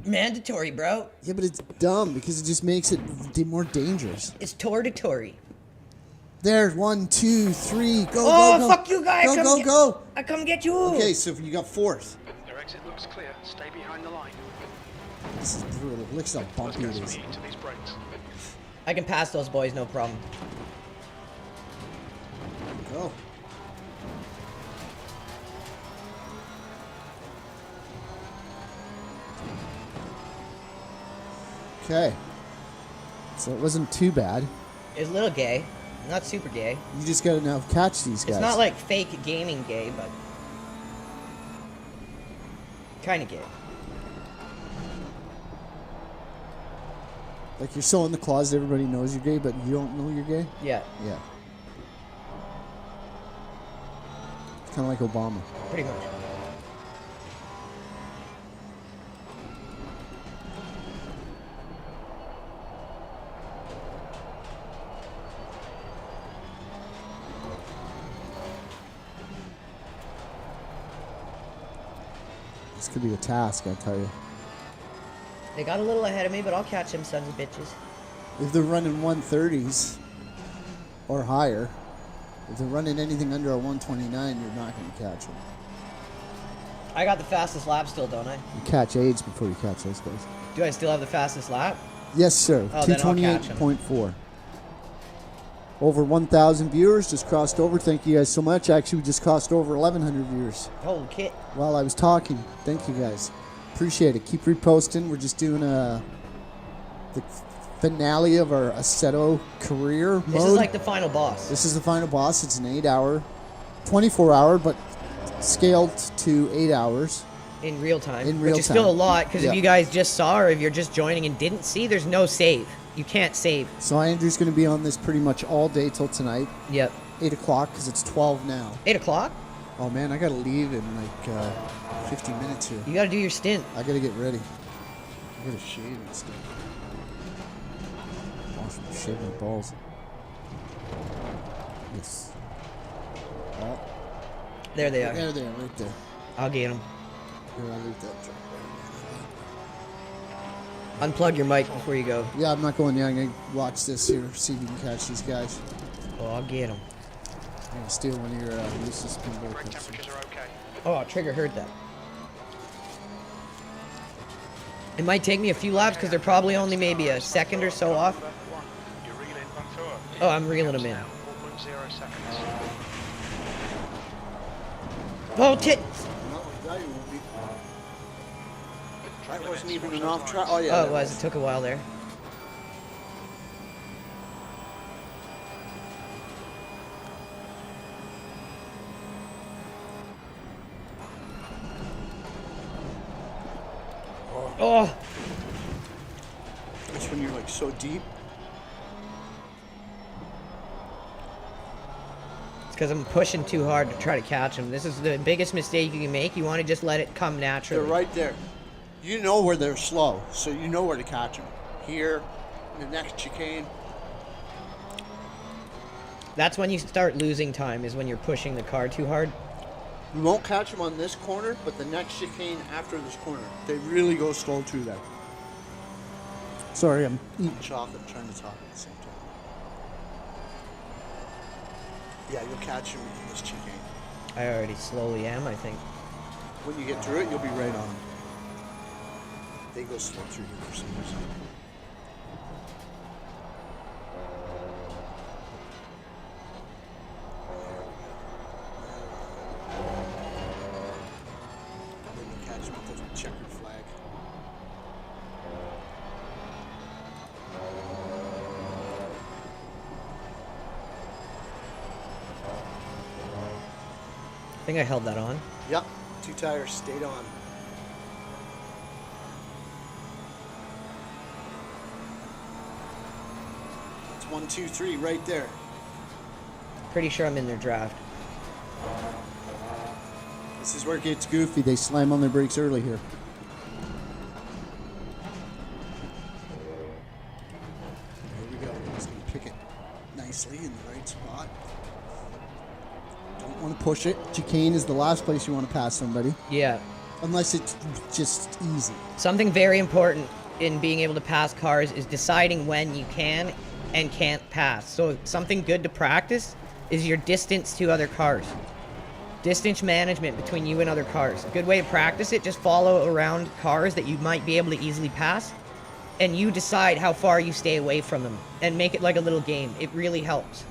S1: Mandatory, bro.
S3: Yeah, but it's dumb because it just makes it more dangerous.
S1: It's tortatory.
S3: There's 1, 2, 3. Go,
S1: Oh,
S3: go, go.
S1: fuck you, guy.
S3: Go,
S1: Come
S3: go,
S1: get-
S3: go.
S1: I come get you.
S3: Okay, so you got fourth.
S4: Their exit looks clear. Stay behind the line.
S3: This is brutal. Look at how
S4: Let's
S3: bumpy
S4: get
S3: it
S4: some
S3: is.
S4: heat into these brakes.
S1: I can pass those boys, no problem.
S3: Go. Okay. So it wasn't too bad.
S1: It's a little gay, not super gay.
S3: You just gotta now catch these guys.
S1: It's not like fake gaming gay, but kind of gay.
S3: Like you're so in the closet, everybody knows you're gay, but you don't know you're gay.
S1: Yeah,
S3: Yeah. Kind of like Obama.
S1: pretty much.
S3: This could be a task, I tell you.
S1: They got a little ahead of me, but I'll catch them sons of bitches.
S3: If they're running 130s or higher, if they're running anything under a 129, you're not going to catch them.
S1: I got the fastest lap still, don't I?
S3: You catch AIDS before you catch those guys.
S1: Do I still have the fastest lap?
S3: Yes, sir.
S1: Oh, then I'll catch 'em.
S3: 228.4. Over 1,000 viewers just crossed over. Thank you guys so much. Actually, we just crossed over 1,100 viewers
S1: Holy kit.
S3: while I was talking. Thank you guys. Appreciate it. Keep reposting. We're just doing the finale of our Assetto Career
S1: This
S3: mode.
S1: is like the final boss.
S3: This is the final boss. It's an 8-hour, 24-hour, but scaled to 8 hours.
S1: In real time.
S3: In real
S1: which is still a
S3: time.
S1: lot, because
S3: Yeah.
S1: if you guys just saw or if you're just joining and didn't see, there's no save. You can't save.
S3: So Andrew's going to be on this pretty much all day till tonight,
S1: Yep.
S3: 8 o'clock, because it's 12 now.
S1: 8 o'clock?
S3: Oh man, I got to leave in like 50 minutes here.
S1: You gotta do your stint.
S3: I got to get ready. I got to shave and stuff. Shave my balls. Yes. Oh,
S1: There they are.
S3: there they are, right there.
S1: I'll get them.
S3: Here, I'll leave that.
S1: Unplug your mic before you go.
S3: Yeah, I'm not going down. I'm going to watch this here, see if you can catch these guys.
S1: Oh, I'll get them.
S3: I'm going to steal one of your Lucis pinball
S4: Brake
S3: clips.
S4: temperatures are okay.
S1: Oh, Trigger heard that. It might take me a few laps because they're probably only maybe a second or so off.
S4: One. You're reeling on four.
S1: Oh, I'm reeling them in.
S4: Now, 4.0 seconds.
S1: Oh, tit!
S2: That wasn't even an off track. Oh, yeah.
S1: Oh,
S2: that
S1: it was. It took a while there. Oh!
S2: That's when you're like so deep.
S1: It's because I'm pushing too hard to try to catch them. This is the biggest mistake you can make. You want to just let it come
S2: They're
S1: naturally.
S2: right there. You know where they're slow, so you know where to catch them. Here, the next chicane.
S1: That's when you start losing time, is when you're pushing the car too hard.
S2: You won't catch them on this corner, but the next chicane after this corner, they really go slow through there.
S3: Sorry, I'm eating.
S2: Chocolate, trying to talk at the same time. Yeah, you'll catch them in this chicane.
S1: I already slowly am, I think.
S2: When you get through it, you'll be right on them. They go slow through here for some reason. Then you'll catch them with the checkered flag.
S1: think I held that on.
S2: Yep. 2 tires stayed on. It's 1, 2, 3 right there.
S1: Pretty sure I'm in their draft.
S3: This is where it gets goofy. They slam on their brakes early here. There we go. Just gonna pick it nicely in the right spot. Don't want to push it. Chicane is the last place you want to pass somebody,
S1: Yeah.
S3: unless it's just easy.
S1: Something very important in being able to pass cars is deciding when you can and can't pass. So something good to practice is your distance to other cars. Distance management between you and other cars. A good way to practice it, just follow around cars that you might be able to easily pass, and you decide how far you stay away from them, and make it like a little game. It really helps.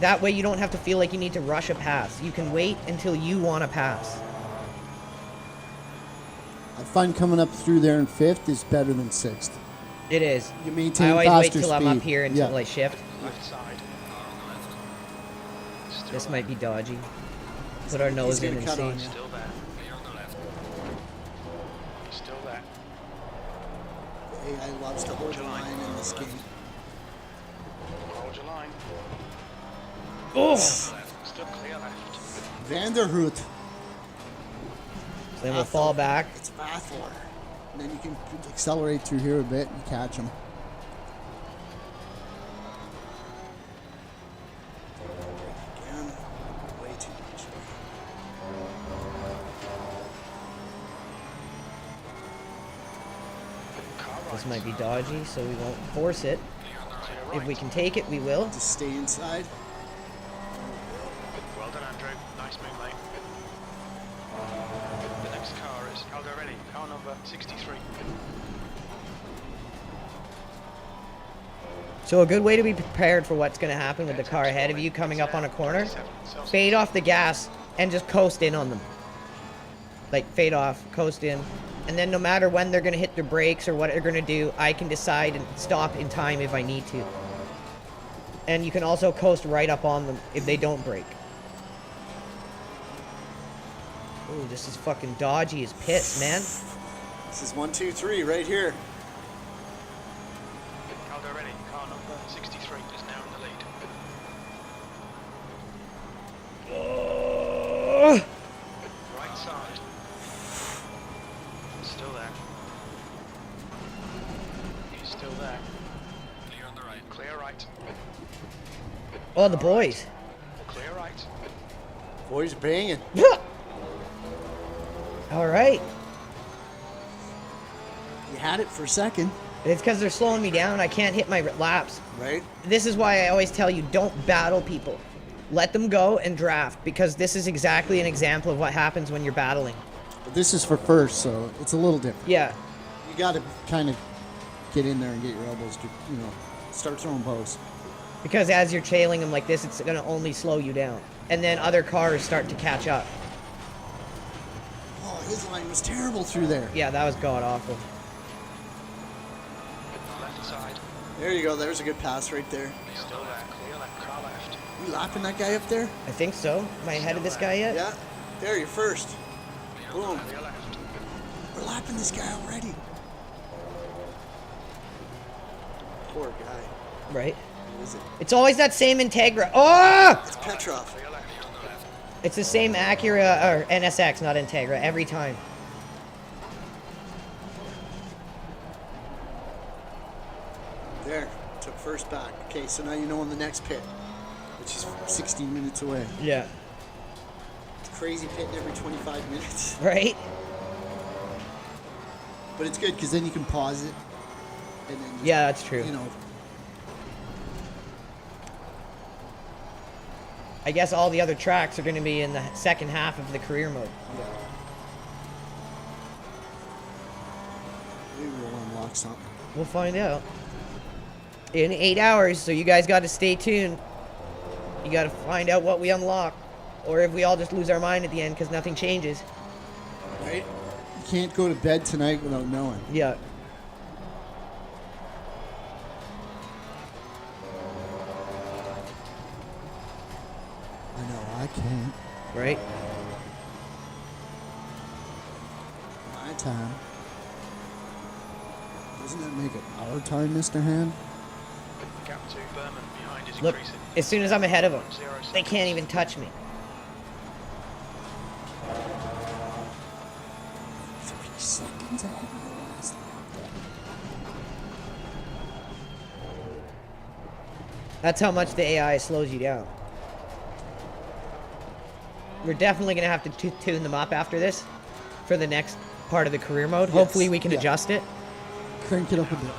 S1: That way you don't have to feel like you need to rush a pass. You can wait until you want to pass.
S3: I find coming up through there in 5th is better than 6th.
S1: It is.
S3: You maintain
S1: I always wait
S3: faster
S1: till I'm up
S3: speed.
S1: here until
S3: Yeah.
S1: I shift.
S4: Left side. Still
S1: This
S4: there.
S1: might be dodgy. Put our nose
S2: gonna
S1: in and
S2: cut
S1: see.
S2: on you.
S4: Still there. He's still there.
S2: AI loves to hold the line in this game.
S4: Hold your line.
S1: Oh!
S4: Still clear left.
S2: Vanderhoot.
S1: So then we'll fall back.
S2: It's Vathor.
S3: And then you can accelerate through here a bit and catch them.
S2: Again, way too much.
S4: Car right.
S1: This might be dodgy, so we won't force it.
S4: To your
S1: If
S4: right.
S1: we can take it, we will.
S2: Just stay inside.
S4: Well done, Andrew. Nice move, mate. The next car is Aldo-Ready, car number 63.
S1: So a good way to be prepared for what's going to happen with the car ahead of you coming up on a corner, fade off the gas and just coast in on them. Like fade off, coast in. And then no matter when they're going to hit their brakes or what they're going to do, I can decide and stop in time if I need to. And you can also coast right up on them if they don't brake. Ooh, this is fucking dodgy as piss, man.
S2: This is 1, 2, 3 right here.
S4: Aldo-Ready, car number 63 is now in the lead. Right side. Still there. He's still there. Clear on the right. Clear right.
S1: Oh, the boys.
S4: Clear right.
S2: Boys banging.
S1: All right.
S2: You had it for a second,
S1: It's because they're slowing me down. I can't hit my laps.
S2: right?
S1: This is why I always tell you, don't battle people. Let them go and draft, because this is exactly an example of what happens when you're battling.
S3: But this is for first, so it's a little different.
S1: Yeah.
S3: You got to kind of get in there and get your elbows to, start throwing bows.
S1: Because as you're trailing them like this, it's going to only slow you down. And then other cars start to catch up.
S3: Oh, his line was terrible through there.
S1: Yeah, that was god-awful.
S4: Left side.
S2: There you go. There's a good pass right there.
S4: Still there. Clear left. Car left.
S3: You laughing that guy up there?
S1: I think so. Am I ahead of this guy yet?
S2: Yeah. There, you're first. Boom.
S4: Clear left.
S3: We're lapping this guy already.
S2: Poor guy.
S1: Right.
S2: Who is it?
S1: It's always that same Integra. Oh!
S2: It's Petrov.
S4: Clear left.
S1: It's the same Acura, or NSX, not Integra, every time.
S2: There. Took first back. Okay, so now you know on the next pit, which is 16 minutes away.
S1: Yeah.
S2: It's crazy pitting every 25 minutes.
S1: Right?
S3: But it's good because then you can pause it. And then just,
S1: Yeah, that's true. I guess all the other tracks are going to be in the second half of the career mode.
S2: Yeah.
S3: Maybe we'll unlock something.
S1: We'll find out. In 8 hours, so you guys got to stay tuned. You got to find out what we unlock. Or if we all just lose our mind at the end because nothing changes.
S2: Right?
S3: You can't go to bed tonight without knowing.
S1: Yeah.
S3: I know, I can.
S1: right?
S3: My time. Doesn't that make it our time, Mr. Hand?
S4: Gap to Berman behind is
S1: Look,
S4: increasing.
S1: as soon as I'm ahead of them,
S4: 0
S1: they can't even touch me.
S3: 3 seconds ahead of the last lap.
S1: That's how much the AI slows you down. We're definitely going to have to tune them up after this for the next part of the career mode.
S3: Yes,
S1: Hopefully we can
S3: yeah.
S1: adjust it.
S3: Crank it up a bit.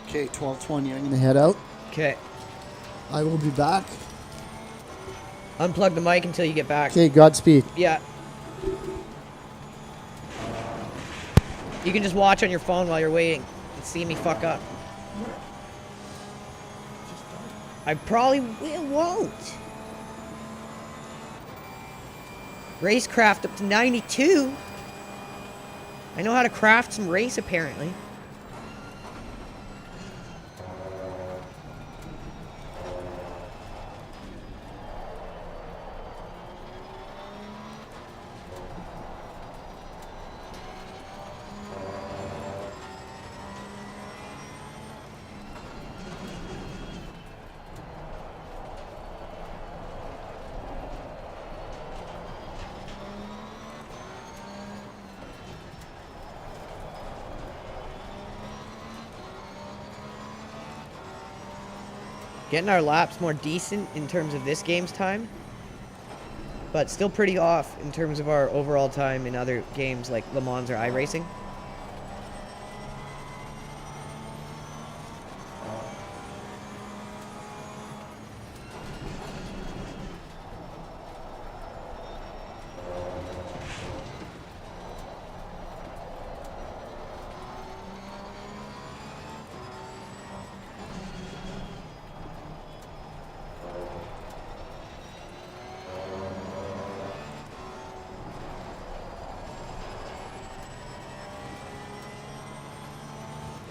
S3: Okay, 12:20. I'm gonna head out.
S1: Okay.
S3: I will be back.
S1: Unplug the mic until you get back.
S3: Okay, Godspeed.
S1: Yeah. You can just watch on your phone while you're waiting and see me fuck up. I probably won't. Racecraft up to 92. I know how to craft some race, apparently. Getting our laps more decent in terms of this game's time, but still pretty off in terms of our overall time in other games like Le Mans or iRacing.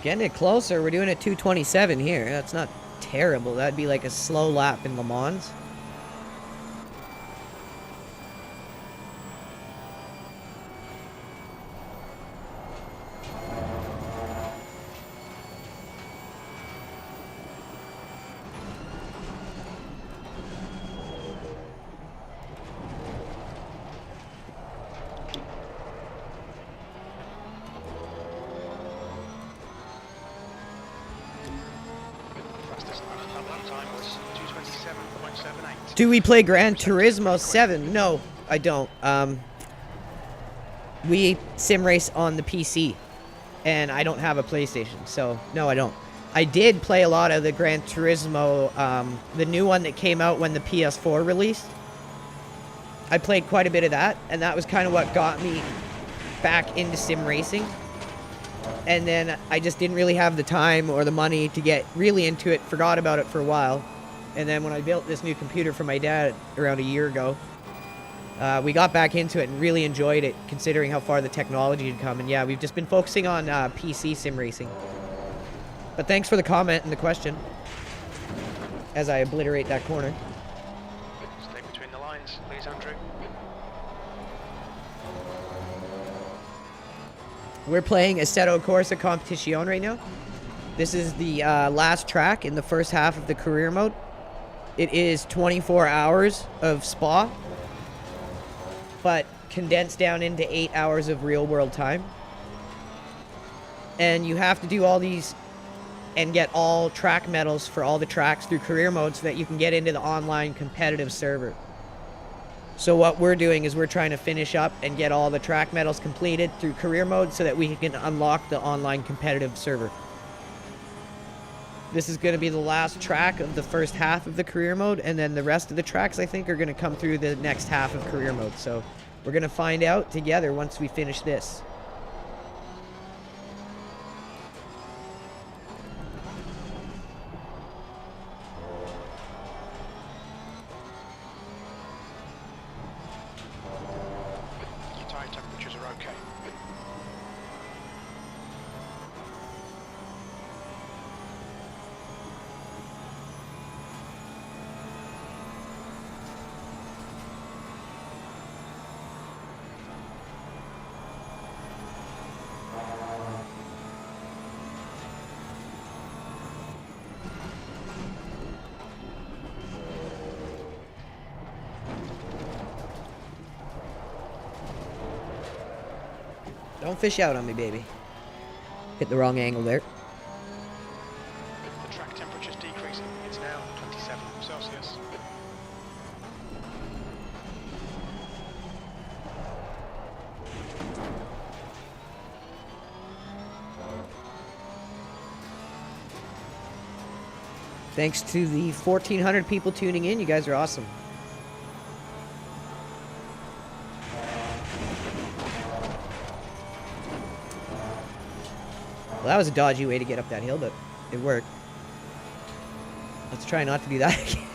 S1: Getting it closer. We're doing a 2:27 here. That's not terrible. That'd be like a slow lap in Le Mans.
S4: Fastest lap time was 2:27.78.
S1: Do we play Gran Turismo 7? No, I don't. We sim race on the PC, and I don't have a PlayStation, so no, I don't. I did play a lot of the Gran Turismo, the new one that came out when the PS4 released. I played quite a bit of that, and that was kind of what got me back into sim racing. And then I just didn't really have the time or the money to get really into it, forgot about it for a while. And then when I built this new computer for my dad around a year ago, we got back into it and really enjoyed it, considering how far the technology had come. And yeah, we've just been focusing on PC sim racing. But thanks for the comment and the question as I obliterate that corner.
S4: Stay between the lines, please, Andrew.
S1: We're playing Assetto Corsa Competizione right now. This is the last track in the first half of the career mode. It is 24 hours of Spa, but condensed down into 8 hours of real world time. And you have to do all these and get all track medals for all the tracks through career mode so that you can get into the online competitive server. So what we're doing is we're trying to finish up and get all the track medals completed through career mode so that we can unlock the online competitive server. This is going to be the last track of the first half of the career mode, and then the rest of the tracks I think are going to come through the next half of career mode. So we're going to find out together once we finish this.
S4: Your tyre temperatures are okay.
S1: Don't fish out on me, baby. Hit the wrong angle there.
S4: The track temperature's decreasing. It's now 27 Celsius.
S1: Thanks to the 1,400 people tuning in. You guys are awesome. Well, that was a dodgy way to get up that hill, but it worked. Let's try not to do that again.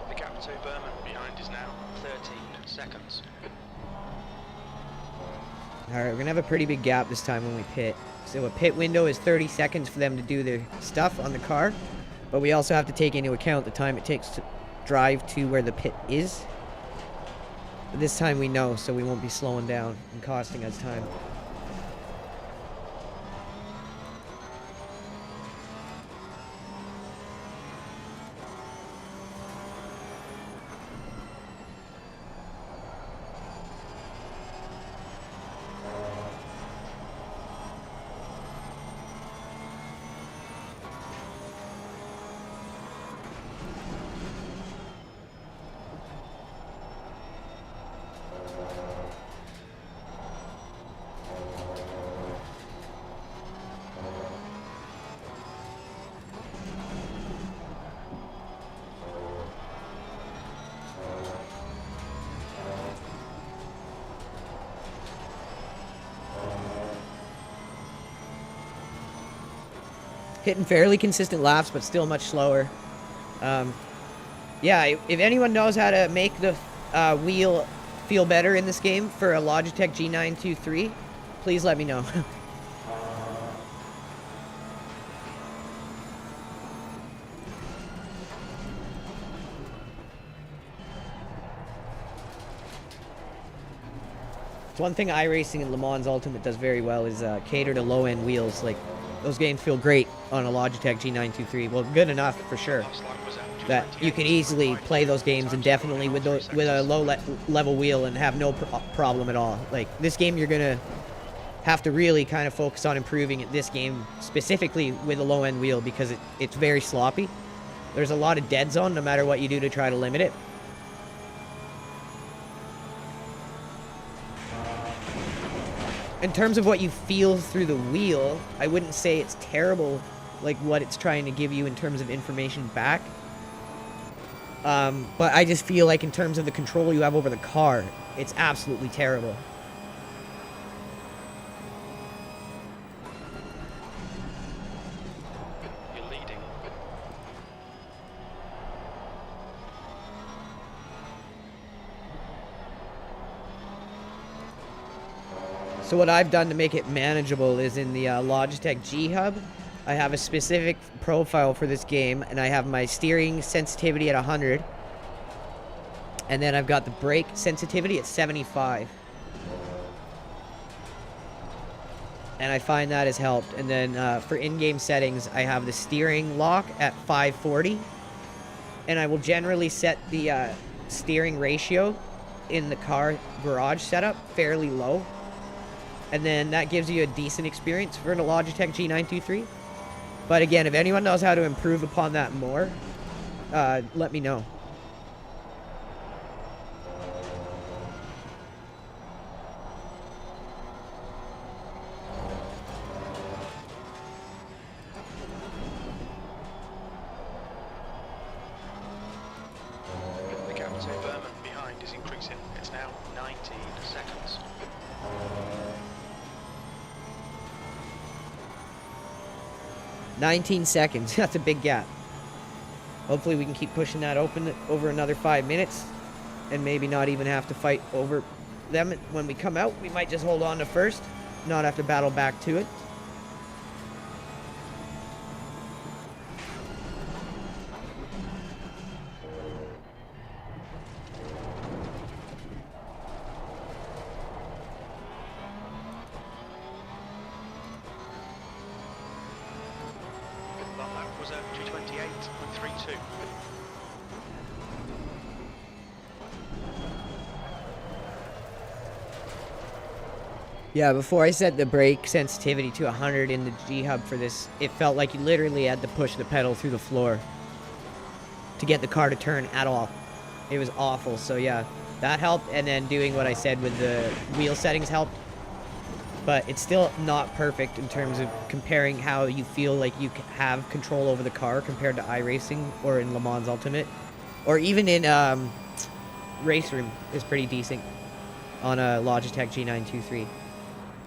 S4: The gap to Berman behind is now 13 seconds.
S1: Alright, we're going to have a pretty big gap this time when we pit. So a pit window is 30 seconds for them to do their stuff on the car. But we also have to take into account the time it takes to drive to where the pit is. But this time we know, so we won't be slowing down and costing us time. Hitting fairly consistent laps, but still much slower. Yeah, if anyone knows how to make the wheel feel better in this game for a Logitech G923, please let me know. It's one thing iRacing and Le Mans Ultimate does very well is cater to low-end wheels. Like, those games feel great on a Logitech G923. Well, good enough for sure that you can easily play those games indefinitely with a low-level wheel and have no problem at all. Like, this game, you're gonna have to really kind of focus on improving at this game specifically with a low-end wheel because it's very sloppy. There's a lot of dead zone no matter what you do to try to limit it. In terms of what you feel through the wheel, I wouldn't say it's terrible, like what it's trying to give you in terms of information back. But I just feel like in terms of the control you have over the car, it's absolutely terrible.
S4: You're leading.
S1: So what I've done to make it manageable is in the Logitech G Hub, I have a specific profile for this game, and I have my steering sensitivity at 100, and then I've got the brake sensitivity at 75. And I find that has helped. And then for in-game settings, I have the steering lock at 540, and I will generally set the steering ratio in the car garage setup fairly low. And then that gives you a decent experience for the Logitech G923. But again, if anyone knows how to improve upon that more, let me know.
S4: The gap to Berman behind is increasing. It's now 19 seconds.
S1: 19 seconds. That's a big gap. Hopefully we can keep pushing that open over another 5 minutes and maybe not even have to fight over them when we come out. We might just hold on to first, not have to battle back to it.
S4: 228.32.
S1: Yeah, before I set the brake sensitivity to 100 in the G-Hub for this, it felt like you literally had to push the pedal through the floor to get the car to turn at all. It was awful, so yeah, that helped, and then doing what I said with the wheel settings helped. But it's still not perfect in terms of comparing how you feel like you have control over the car compared to iRacing or in Le Mans Ultimate. Or even in Race Room is pretty decent on a Logitech G923.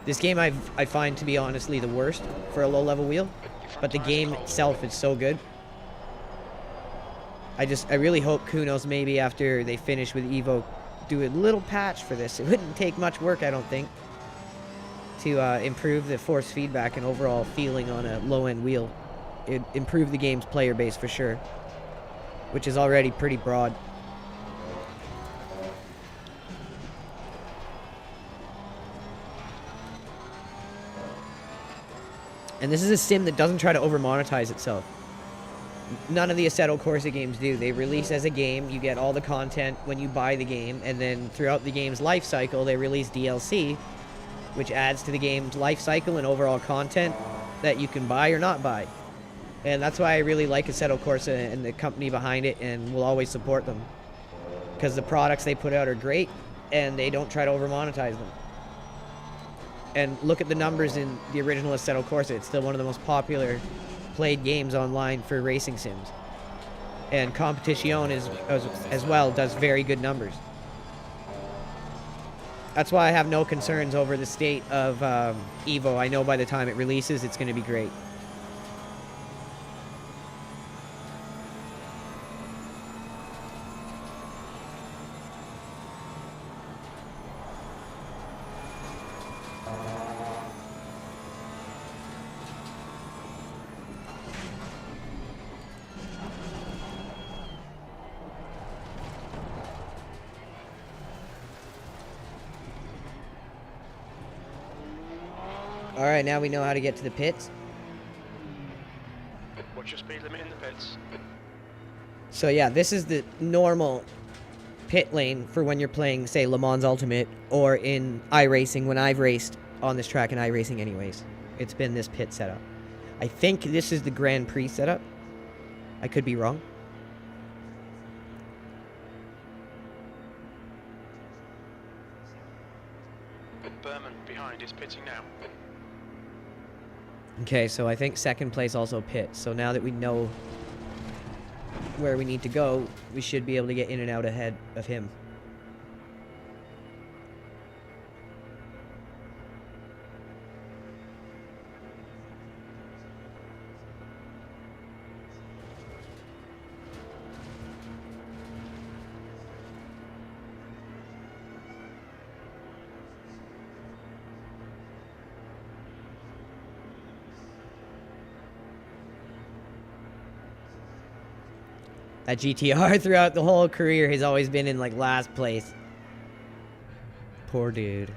S1: This game I find to be honestly the worst for a low-level wheel, but the game itself is so good. I really hope Kunos maybe after they finish with Evo do a little patch for this. It wouldn't take much work, I don't think, to improve the force feedback and overall feeling on a low-end wheel. It'd improve the game's player base for sure, which is already pretty broad. And this is a sim that doesn't try to over-monetize itself. None of the Assetto Corsa games do. They release as a game, you get all the content when you buy the game, and then throughout the game's life cycle, they release DLC, which adds to the game's life cycle and overall content that you can buy or not buy. And that's why I really like Assetto Corsa and the company behind it, and will always support them. Because the products they put out are great, and they don't try to over-monetize them. And look at the numbers in the original Assetto Corsa. It's still one of the most popular played games online for racing sims. And Competizione as well does very good numbers. That's why I have no concerns over the state of Evo. I know by the time it releases, it's going to be great. All right, now we know how to get to the pits.
S4: What's your speed limit in the pits?
S1: So yeah, this is the normal pit lane for when you're playing, say, Le Mans Ultimate or in iRacing when I've raced on this track in iRacing anyways. It's been this pit setup. I think this is the Grand Prix setup. I could be wrong.
S4: Berman behind is pitting now.
S1: Okay, so I think second place also pit. So now that we know where we need to go, we should be able to get in and out ahead of him. That GTR throughout the whole career has always been in like last place. Poor dude.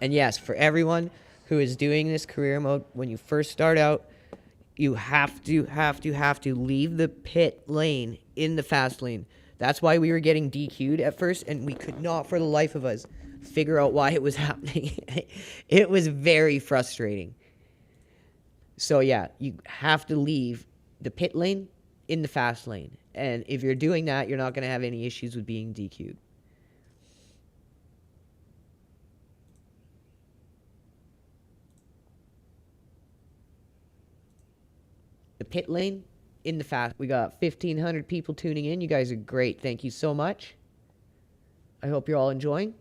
S1: And yes, for everyone who is doing this career mode, when you first start out, you have to leave the pit lane in the fast lane. That's why we were getting DQ'd at first, and we could not for the life of us figure out why it was happening. It was very frustrating. So yeah, you have to leave the pit lane in the fast lane. And if you're doing that, you're not going to have any issues with being DQ'd. The pit lane in the fast. We got 1,500 people tuning in. You guys are great. Thank you so much. I hope you're all enjoying.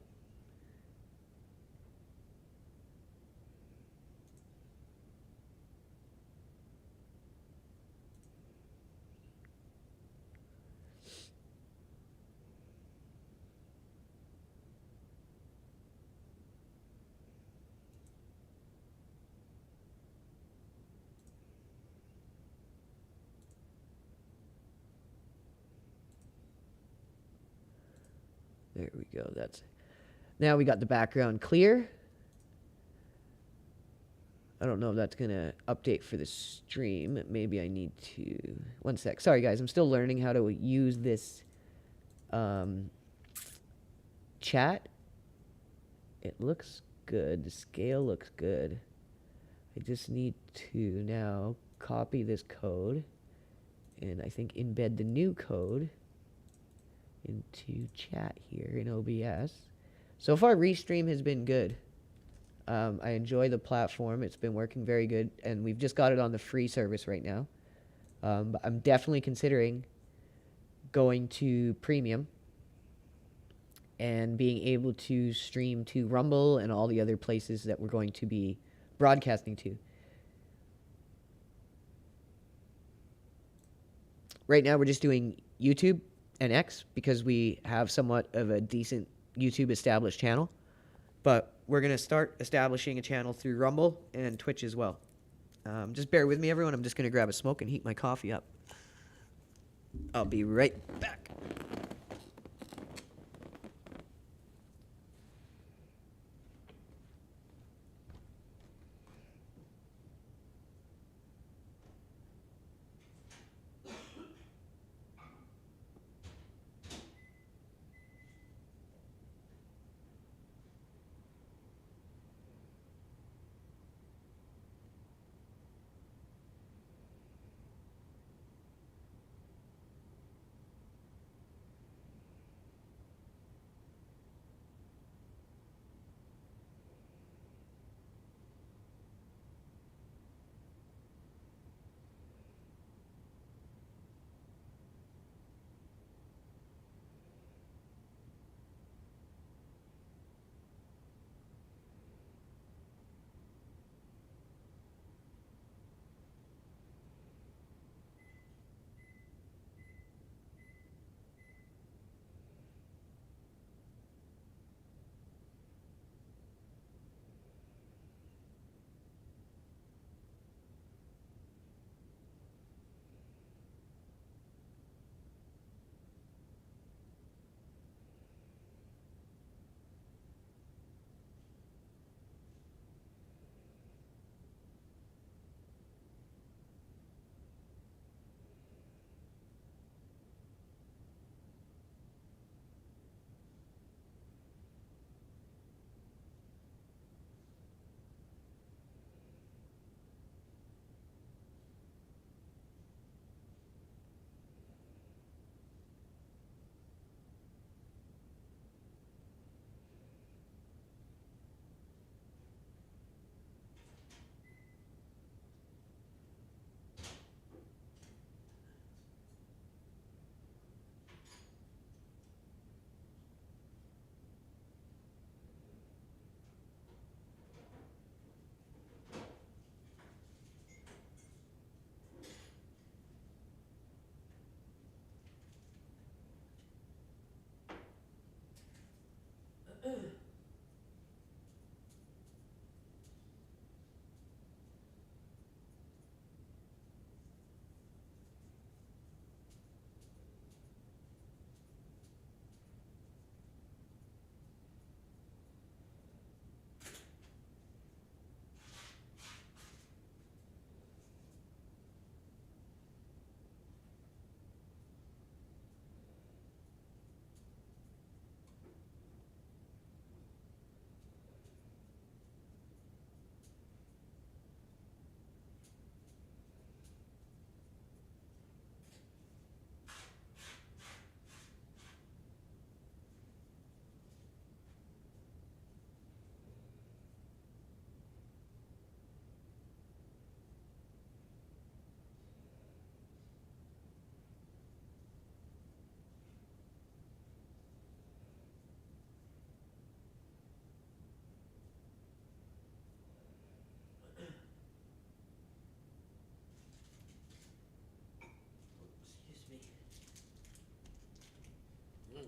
S1: There we go. Now we got the background clear. I don't know if that's going to update for the stream. Maybe I need to... One sec. Sorry, guys. I'm still learning how to use this chat. It looks good. The scale looks good. I just need to now copy this code and I think embed the new code into chat here in OBS. So far, Restream has been good. I enjoy the platform. It's been working very good, and we've just got it on the free service right now. But I'm definitely considering going to premium and being able to stream to Rumble and all the other places that we're going to be broadcasting to. Right now, we're just doing YouTube and X because we have somewhat of a decent YouTube established channel. But we're going to start establishing a channel through Rumble and Twitch as well. Just bear with me, everyone. I'm just going to grab a smoke and heat my coffee up. I'll be right back.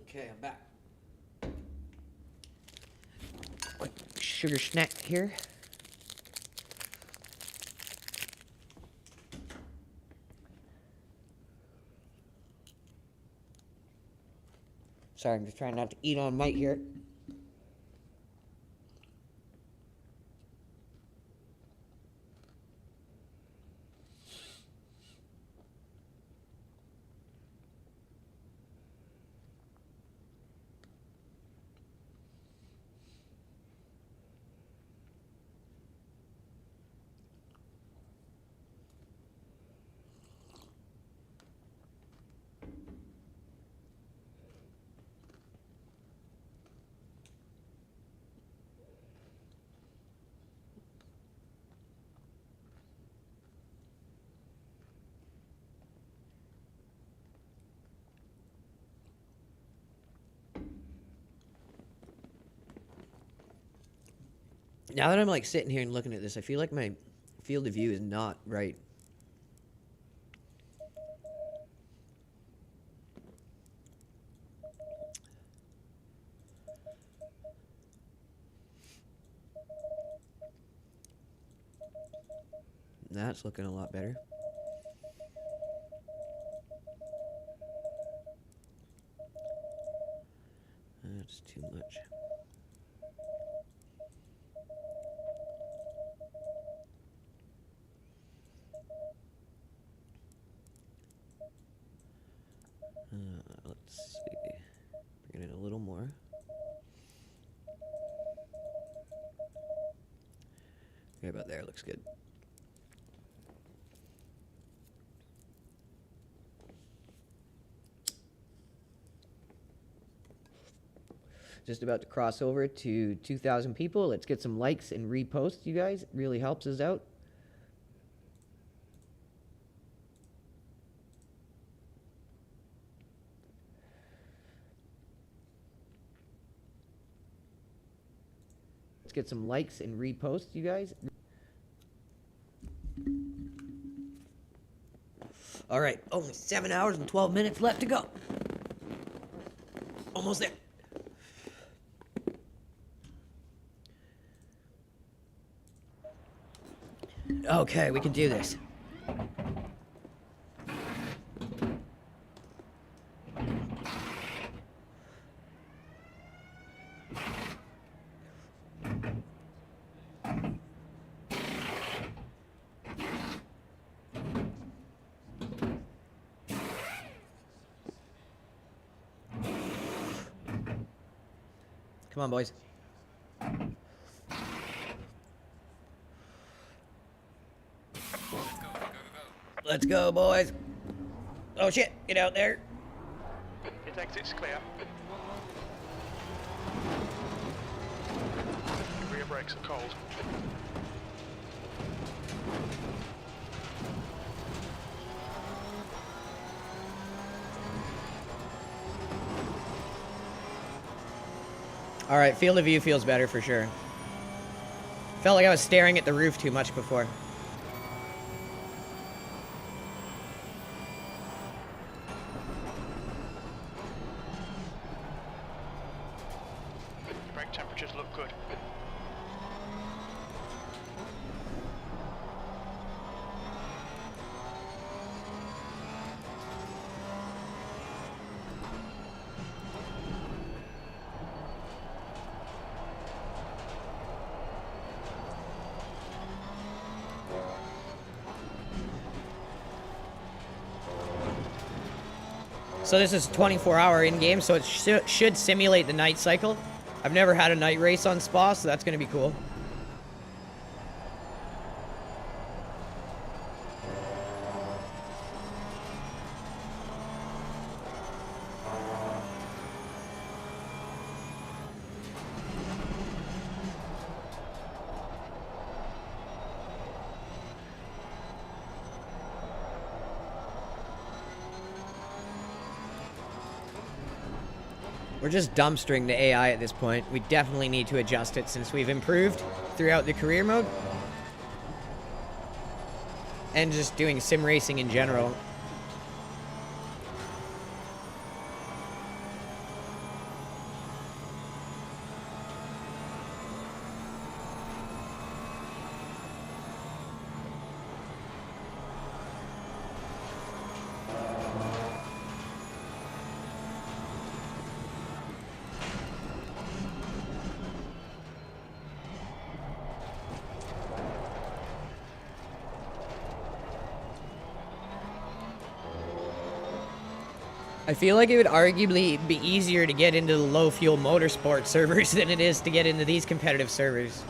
S1: Okay, I'm back. Quick sugar snack here. Sorry, I'm just trying not to eat on mic here. Now that I'm like sitting here and looking at this, I feel like my field of view is not right. That's looking a lot better. That's too much. Let's see. Bring it in a little more. Okay, about there. Looks good. Just about to cross over to 2,000 people. Let's get some likes and reposts, you guys. It really helps us out. Let's get some likes and reposts, you guys. All right, only 7 hours and 12 minutes left to go. Almost there. Okay, we can do this. Come on, boys. Let's go, boys. Oh, shit. Get out there.
S4: His exit's clear. Rear brakes are cold.
S1: All right, field of view feels better for sure. Felt like I was staring at the roof too much before.
S4: Brake temperatures look good.
S1: So this is 24-hour in-game, so it should simulate the night cycle. I've never had a night race on Spa, so that's going to be cool. We're just dumpstering the AI at this point. We definitely need to adjust it since we've improved throughout the career mode. And just doing sim racing in general. I feel like it would arguably be easier to get into the low fuel motorsport servers than it is to get into these competitive servers.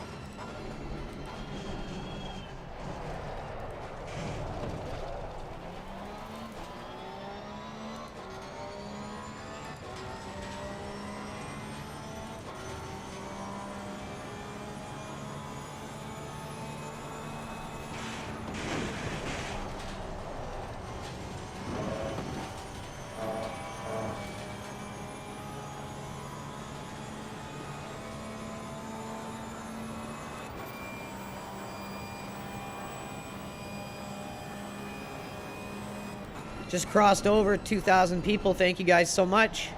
S1: Just crossed over 2,000 people. Thank you guys so much.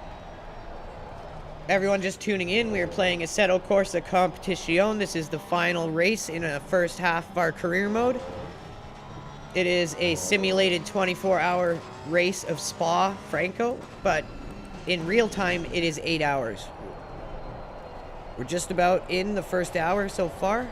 S1: Everyone just tuning in, we are playing Assetto Corsa Competizione. This is the final race in a first half of our career mode. It is a simulated 24-hour race of Spa Franco, but in real time it is 8 hours. We're just about in the first hour so far.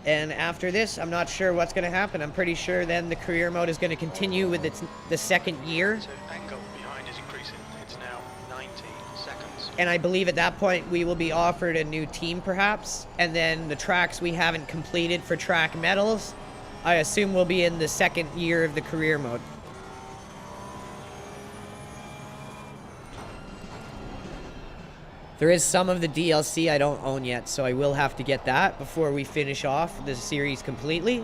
S1: And after this, I'm not sure what's going to happen. I'm pretty sure then the career mode is going to continue with the second year.
S4: So angle behind is increasing. It's now 90 seconds.
S1: And I believe at that point we will be offered a new team perhaps. And then the tracks we haven't completed for track medals, I assume will be in the second year of the career mode. There is some of the DLC I don't own yet, so I will have to get that before we finish off the series completely.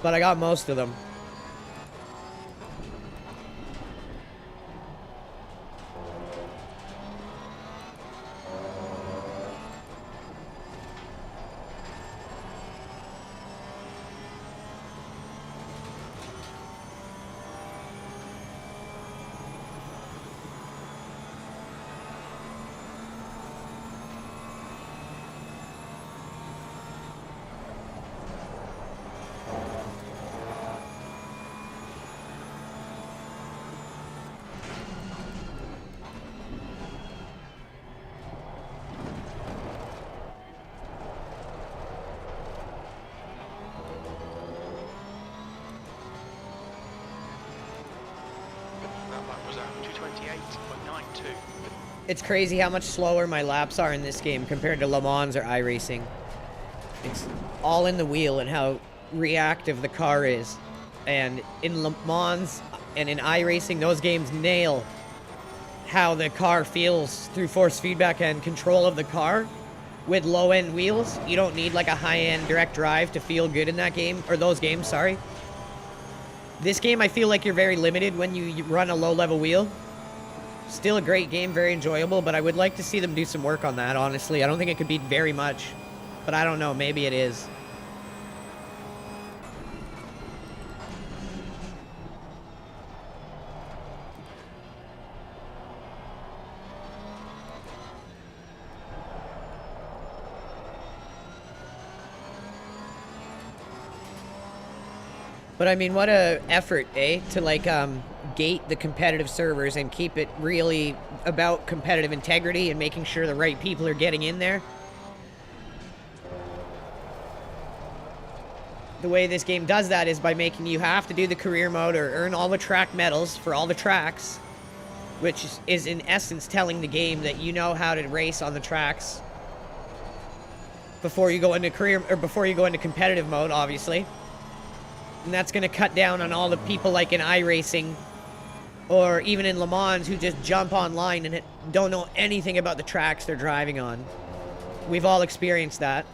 S1: But I got most of them.
S4: That was at 228.92.
S1: It's crazy how much slower my laps are in this game compared to Le Mans or iRacing. It's all in the wheel and how reactive the car is. And in Le Mans and in iRacing, those games nail how the car feels through force feedback and control of the car. With low-end wheels, you don't need like a high-end direct drive to feel good in that game, or those games, sorry. This game, I feel like you're very limited when you run a low-level wheel. Still a great game, very enjoyable, but I would like to see them do some work on that, honestly. I don't think it could be very much, but I don't know, maybe it is. But I mean, what a effort, eh? To like gate the competitive servers and keep it really about competitive integrity and making sure the right people are getting in there. The way this game does that is by making you have to do the career mode or earn all the track medals for all the tracks, which is in essence telling the game that you know how to race on the tracks before you go into career or before you go into competitive mode, obviously. And that's going to cut down on all the people like in iRacing or even in Le Mans who just jump online and don't know anything about the tracks they're driving on. We've all experienced that.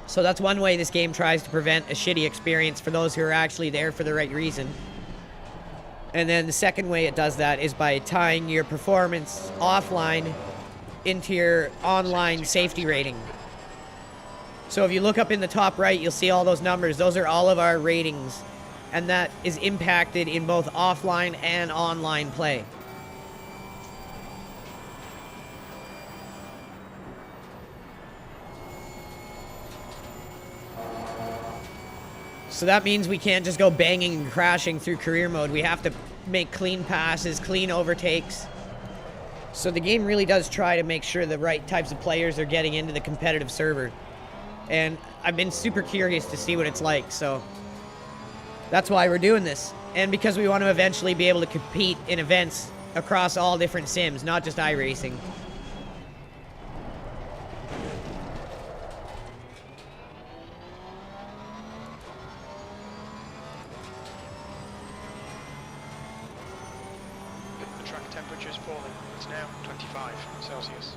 S1: So that's one way this game tries to prevent a shitty experience for those who are actually there for the right reason. And then the second way it does that is by tying your performance offline into your online safety rating. So if you look up in the top right, you'll see all those numbers. Those are all of our ratings. And that is impacted in both offline and online play. So that means we can't just go banging and crashing through career mode. We have to make clean passes, clean overtakes. So the game really does try to make sure the right types of players are getting into the competitive server. And I've been super curious to see what it's like, so that's why we're doing this. And because we want to eventually be able to compete in events across all different sims, not just iRacing.
S4: The track temperature is falling. It's now 25 Celsius.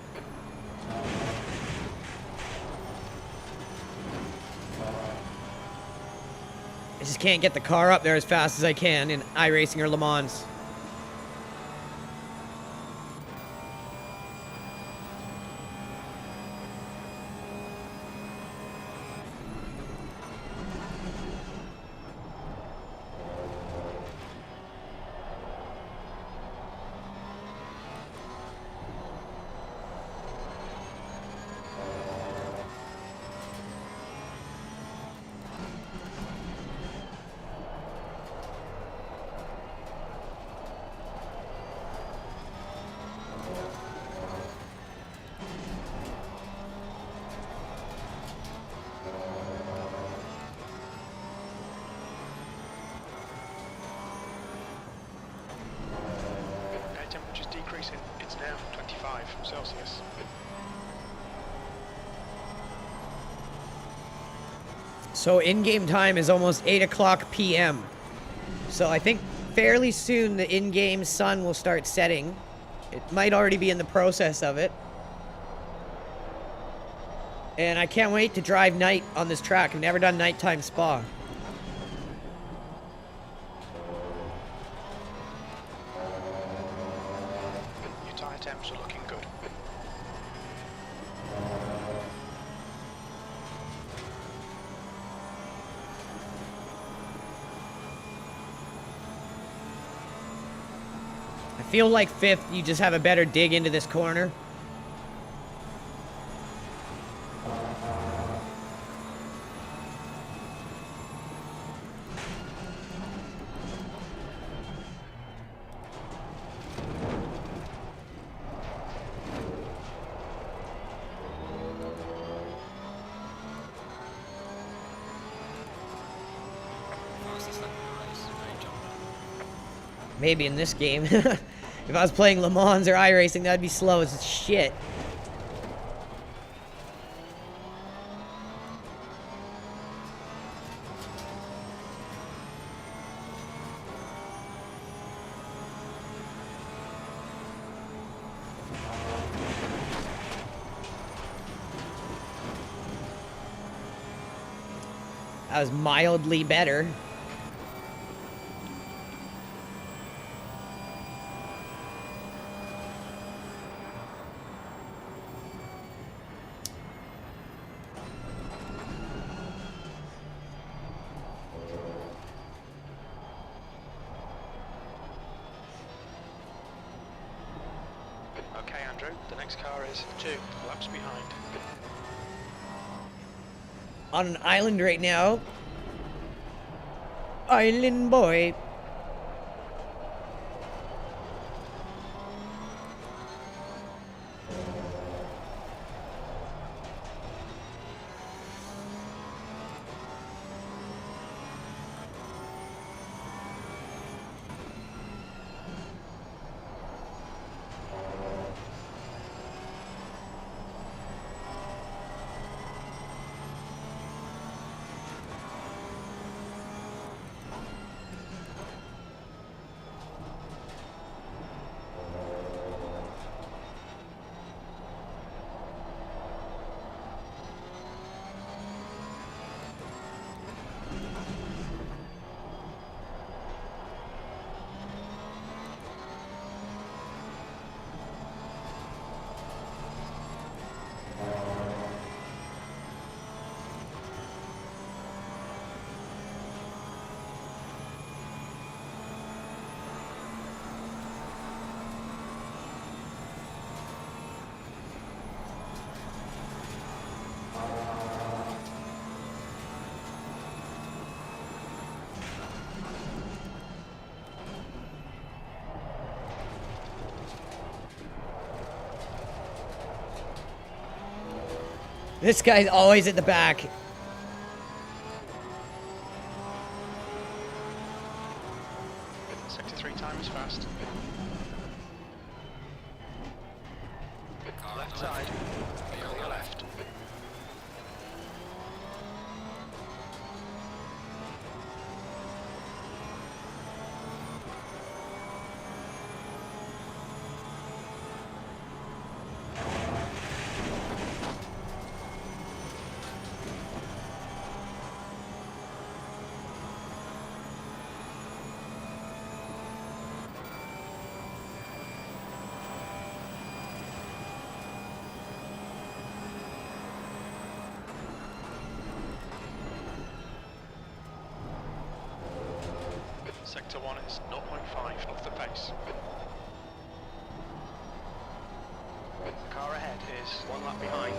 S1: I just can't get the car up there as fast as I can in iRacing or Le Mans.
S4: now, 25 Celsius.
S1: So in-game time is almost 8 o'clock p.m. So I think fairly soon the in-game sun will start setting. It might already be in the process of it. And I can't wait to drive night on this track. I've never done nighttime Spa.
S4: Your tyre temps are looking good.
S1: I feel like fifth, you just have a better dig into this corner. Maybe in this game. If I was playing Le Mans or iRacing, that'd be slow as shit. That was mildly better.
S4: Okay, Andrew, the next car is 2 laps behind.
S1: On an island right now. Island boy. This guy's always at the back.
S4: Sector 3 time is fast. Left side, go your left. Sector 1 is 0.5 off the pace. The car ahead is 1 lap behind.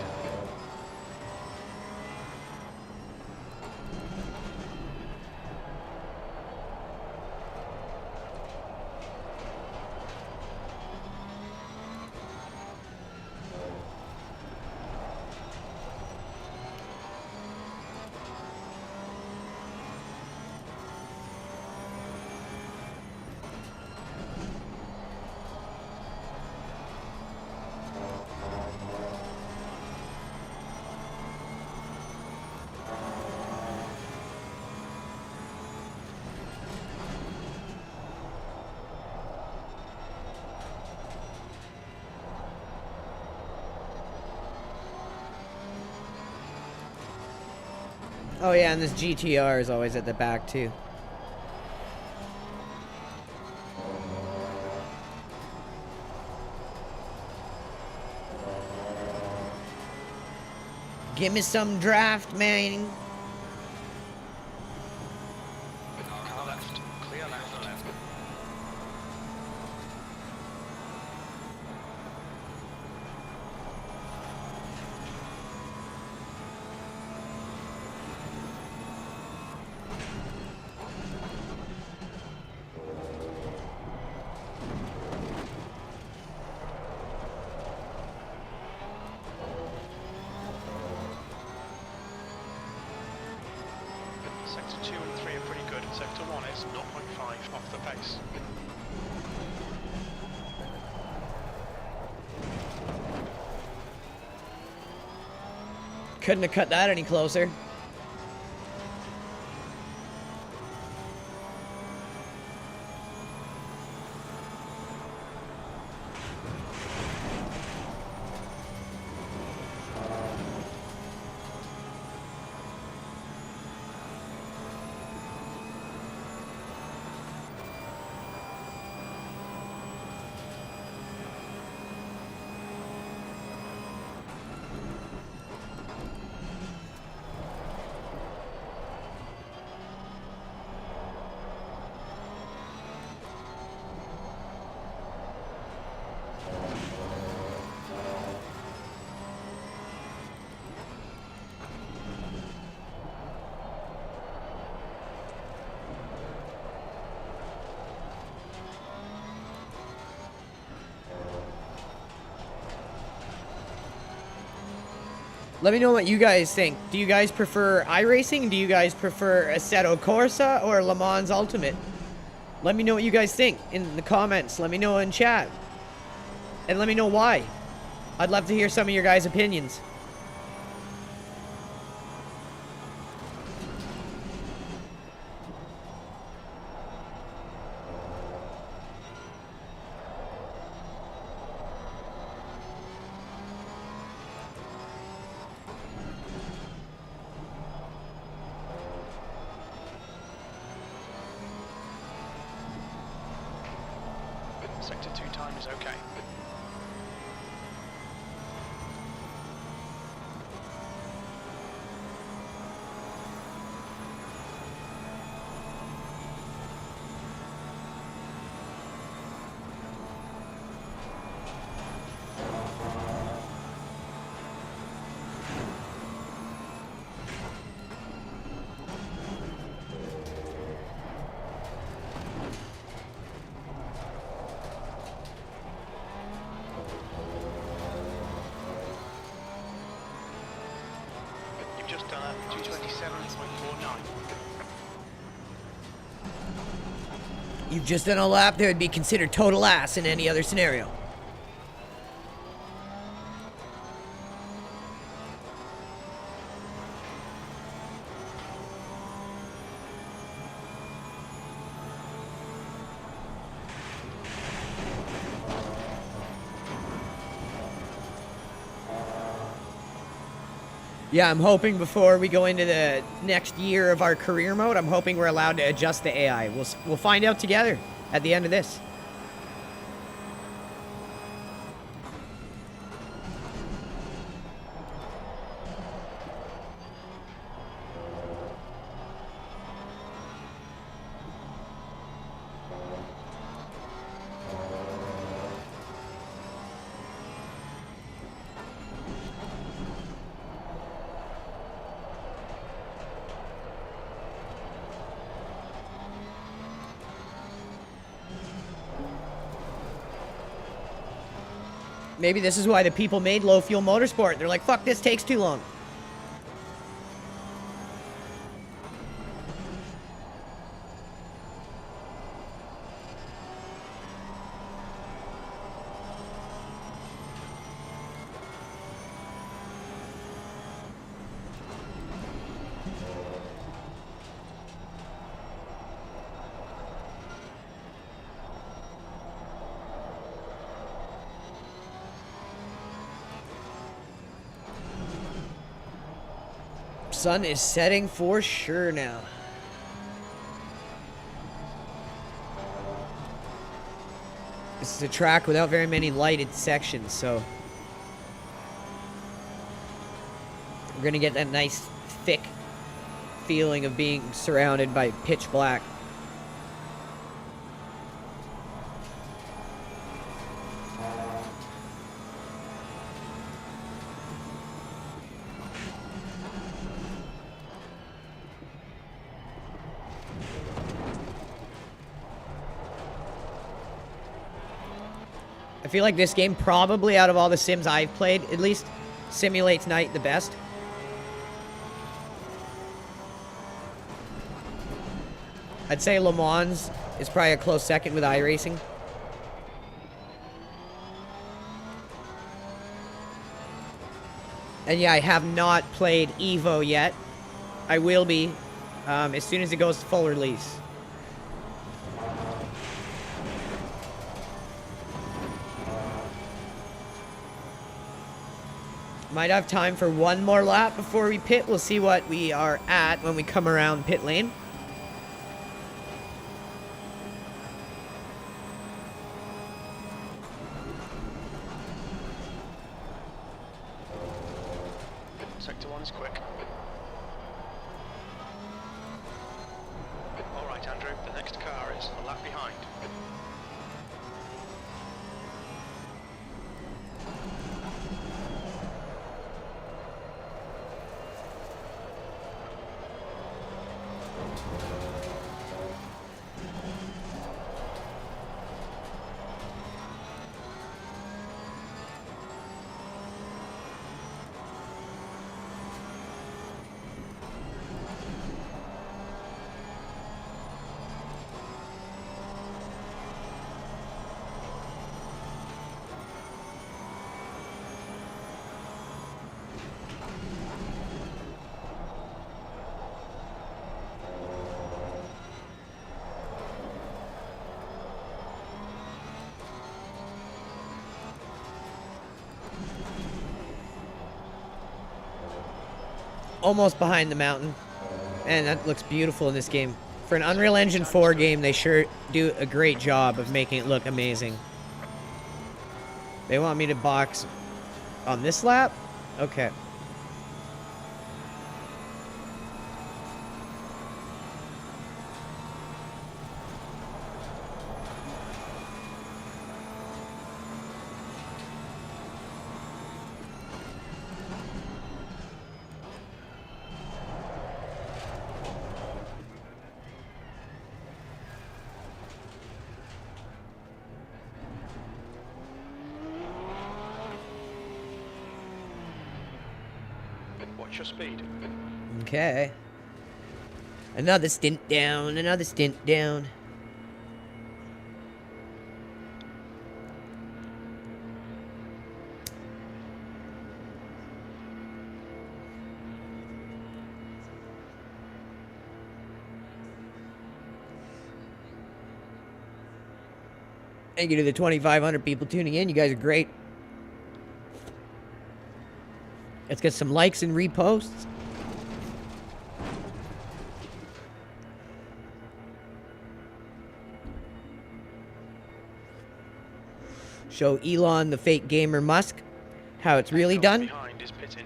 S1: Oh yeah, and this GTR is always at the back too. Give me some draft, man.
S4: Car left, clear left. Sector 2 and 3 are pretty good. Sector 1 is 0.5 off the pace.
S1: Couldn't have cut that any closer. Let me know what you guys think. Do you guys prefer iRacing? Do you guys prefer Assetto Corsa or Le Mans Ultimate? Let me know what you guys think in the comments. Let me know in chat. And let me know why. I'd love to hear some of your guys' opinions.
S4: Sector 2 time is okay. You've just done a 227.49.
S1: You've just done a lap that would be considered total ass in any other scenario. Yeah, I'm hoping before we go into the next year of our career mode, I'm hoping we're allowed to adjust the AI. We'll find out together at the end of this. Maybe this is why the people made low fuel motorsport. They're like, fuck, this takes too long. Sun is setting for sure now. This is a track without very many lighted sections, so we're gonna get that nice, thick feeling of being surrounded by pitch black. I feel like this game, probably out of all the sims I've played, at least simulates night the best. I'd say Le Mans is probably a close second with iRacing. And yeah, I have not played Evo yet. I will be as soon as it goes to full release. Might have time for one more lap before we pit. We'll see what we are at when we come around pit lane.
S4: Sector 1's quick. Alright, Andrew, the next car is a lap behind.
S1: Almost behind the mountain. And that looks beautiful in this game. For an Unreal Engine 4 game, they sure do a great job of making it look amazing. They want me to box on this lap? Okay.
S4: Watch your speed.
S1: Okay. Another stint down, another stint down. Thank you to the 2,500 people tuning in. You guys are great. Let's get some likes and reposts. Show Elon the fake gamer Musk how it's really done.
S4: Behind is pitting.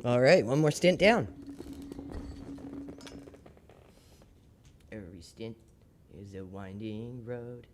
S1: All right, one more stint down. Every stint is a winding road.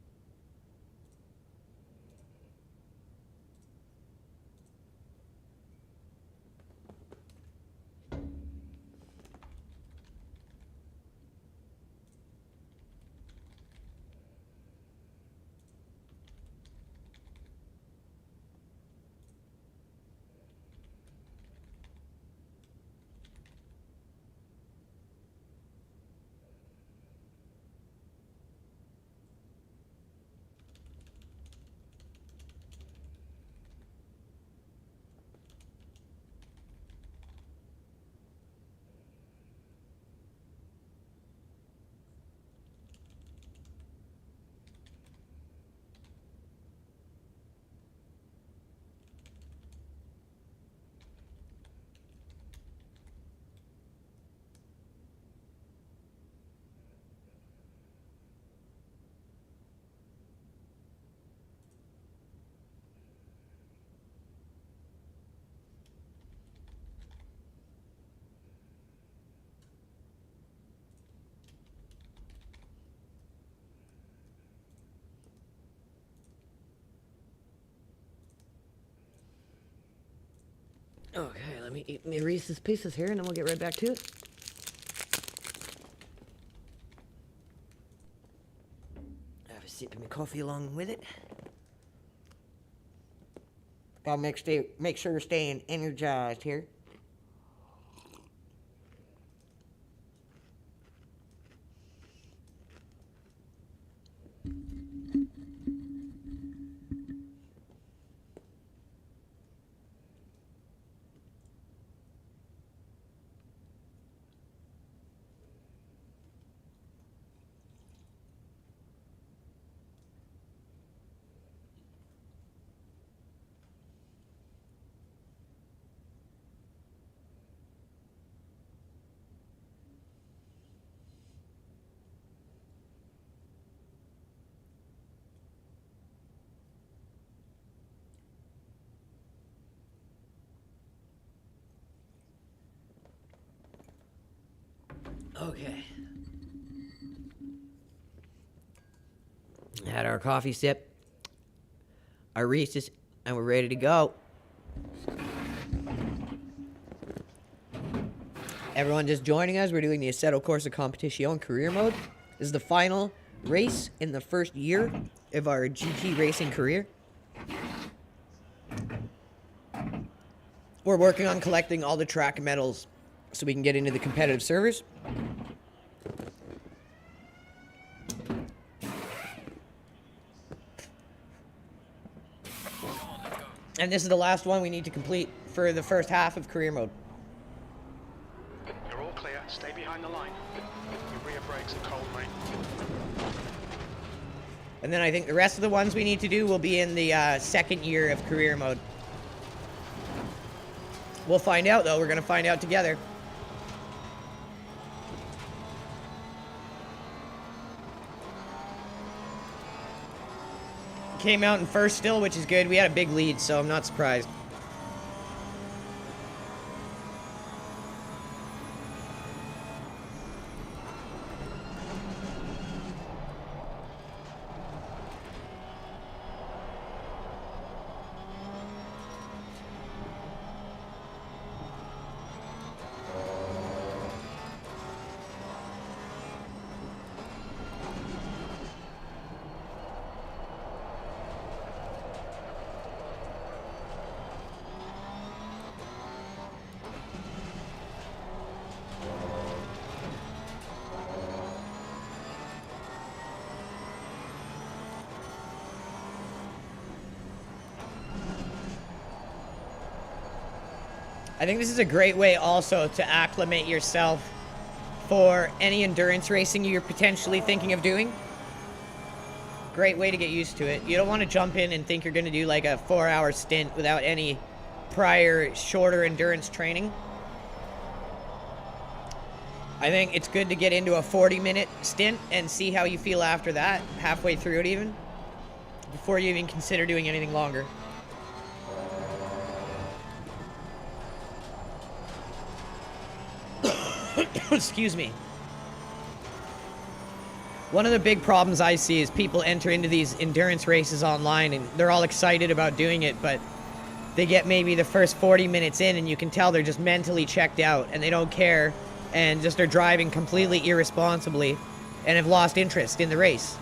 S1: Okay, let me eat my Reese's Pieces here, and then we'll get right back to it. Have a sip of my coffee along with it. Gotta make sure you're staying energized here. Okay. Had our coffee sip, our Reese's, and we're ready to go. Everyone just joining us, we're doing the Assetto Corsa Competizione career mode. This is the final race in the first year of our GT racing career. We're working on collecting all the track medals so we can get into the competitive servers. And this is the last one we need to complete for the first half of career mode.
S4: You're all clear. Stay behind the line. Your rear brakes are cold, mate.
S1: And then I think the rest of the ones we need to do will be in the second year of career mode. We'll find out, though. We're going to find out together. Came out in first still, which is good. We had a big lead, so I'm not surprised. I think this is a great way also to acclimate yourself for any endurance racing you're potentially thinking of doing. Great way to get used to it. You don't want to jump in and think you're going to do like a 4-hour stint without any prior shorter endurance training. I think it's good to get into a 40-minute stint and see how you feel after that, halfway through it even, before you even consider doing anything longer. Excuse me. One of the big problems I see is people enter into these endurance races online and they're all excited about doing it, but they get maybe the first 40 minutes in and you can tell they're just mentally checked out and they don't care and just are driving completely irresponsibly and have lost interest in the race.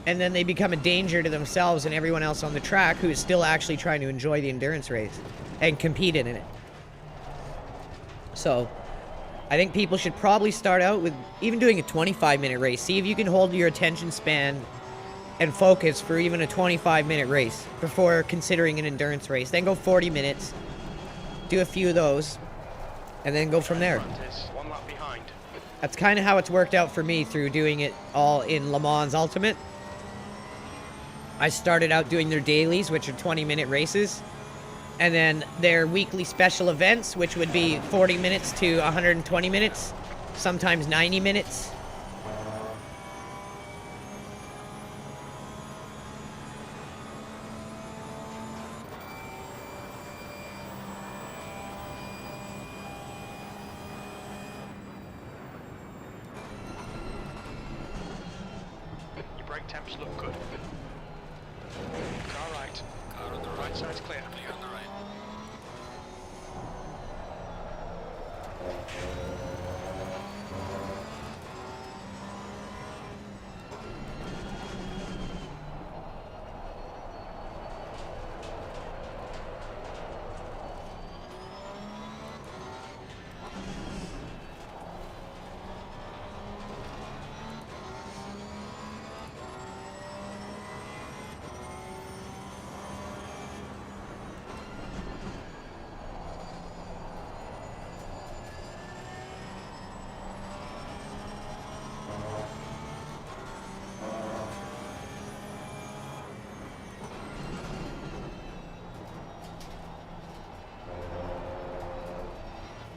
S1: And then they become a danger to themselves and everyone else on the track who is still actually trying to enjoy the endurance race and compete in it. So I think people should probably start out with even doing a 25-minute race. See if you can hold your attention span and focus for even a 25-minute race before considering an endurance race. Then go 40 minutes, do a few of those, and then go from there.
S4: One lap behind.
S1: That's kind of how it's worked out for me through doing it all in Le Mans Ultimate. I started out doing their dailies, which are 20-minute races, and then their weekly special events, which would be 40 minutes to 120 minutes, sometimes 90 minutes.
S4: Your brake temps look good. Car right. Car on the right side's clear. Clear on the right.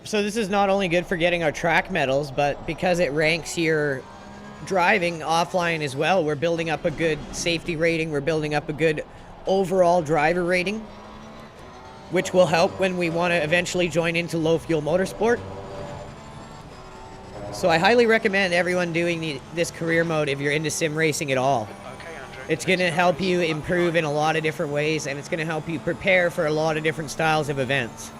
S1: So this is not only good for getting our track medals, but because it ranks your driving offline as well, we're building up a good safety rating, we're building up a good overall driver rating, which will help when we want to eventually join into low fuel motorsport. So I highly recommend everyone doing this career mode if you're into sim racing at all.
S4: Okay, Andrew.
S1: It's going to help you improve in a lot of different ways, and it's going to help you prepare for a lot of different styles of events.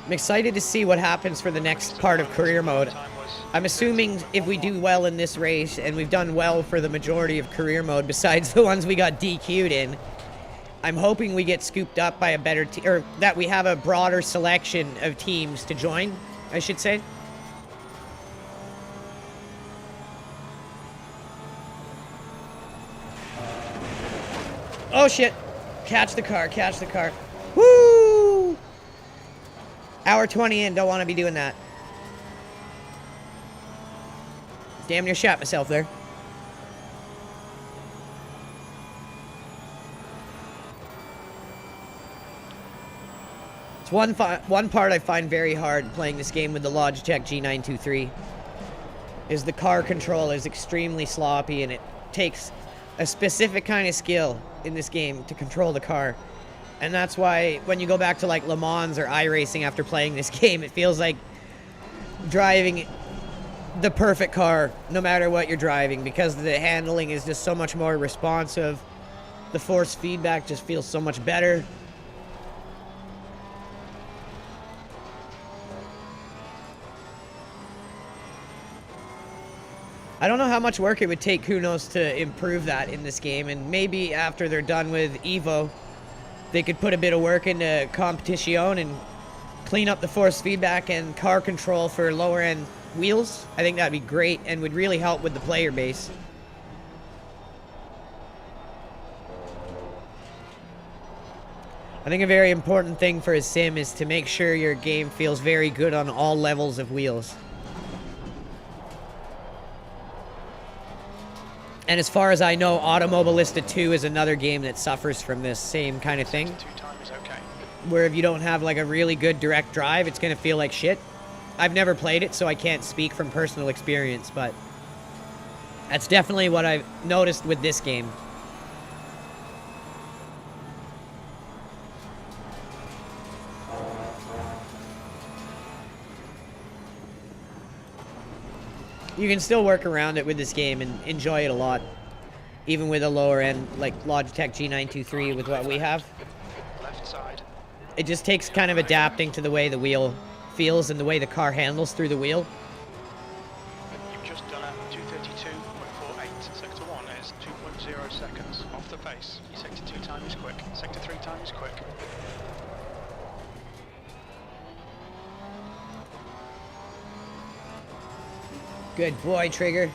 S1: I'm excited to see what happens for the next part of career mode. I'm assuming if we do well in this race, and we've done well for the majority of career mode besides the ones we got DQ'd in, I'm hoping we get scooped up by a better team, or that we have a broader selection of teams to join, I should say. Oh shit. Catch the car, catch the car. Woo! Hour 20 in, don't want to be doing that. Damn near shot myself there. It's one part I find very hard playing this game with the Logitech G923 is the car control is extremely sloppy, and it takes a specific kind of skill in this game to control the car. And that's why when you go back to like Le Mans or iRacing after playing this game, it feels like driving the perfect car no matter what you're driving, because the handling is just so much more responsive. The force feedback just feels so much better. I don't know how much work it would take Kunos to improve that in this game, and maybe after they're done with Evo, they could put a bit of work into Competizione and clean up the force feedback and car control for lower end wheels. I think that'd be great and would really help with the player base. I think a very important thing for a sim is to make sure your game feels very good on all levels of wheels. And as far as I know, Automobilista 2 is another game that suffers from this same kind of thing.
S4: 2 time is okay.
S1: Where if you don't have like a really good direct drive, it's going to feel like shit. I've never played it, so I can't speak from personal experience, but that's definitely what I've noticed with this game. You can still work around it with this game and enjoy it a lot, even with a lower end like Logitech G923 with what we have.
S4: Left side.
S1: It just takes kind of adapting to the way the wheel feels and the way the car handles through the wheel.
S4: You've just done a 232.48. Sector 1 is 2.0 seconds off the pace. Your sector 2 time is quick. Sector 3 time is quick.
S1: Good boy, Trigger.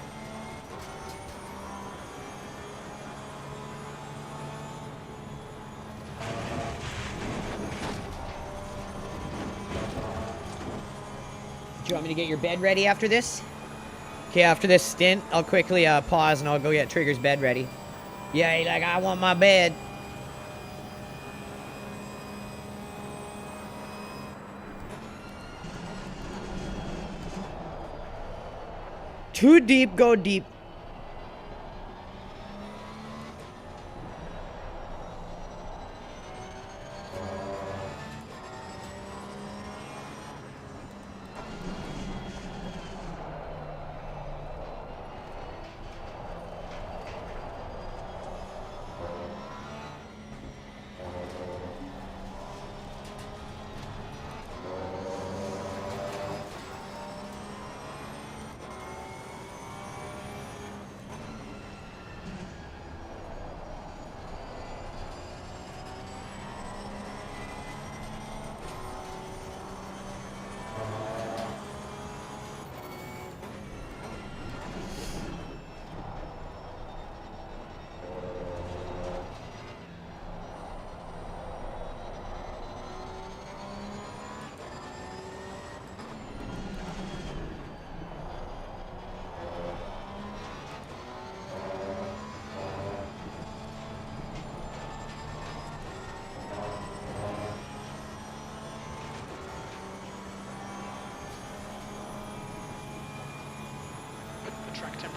S1: Do you want me to get your bed ready after this? Okay, after this stint, I'll quickly pause and I'll go get Trigger's bed ready. Yeah, he's like, I want my bed. Too deep, go deep.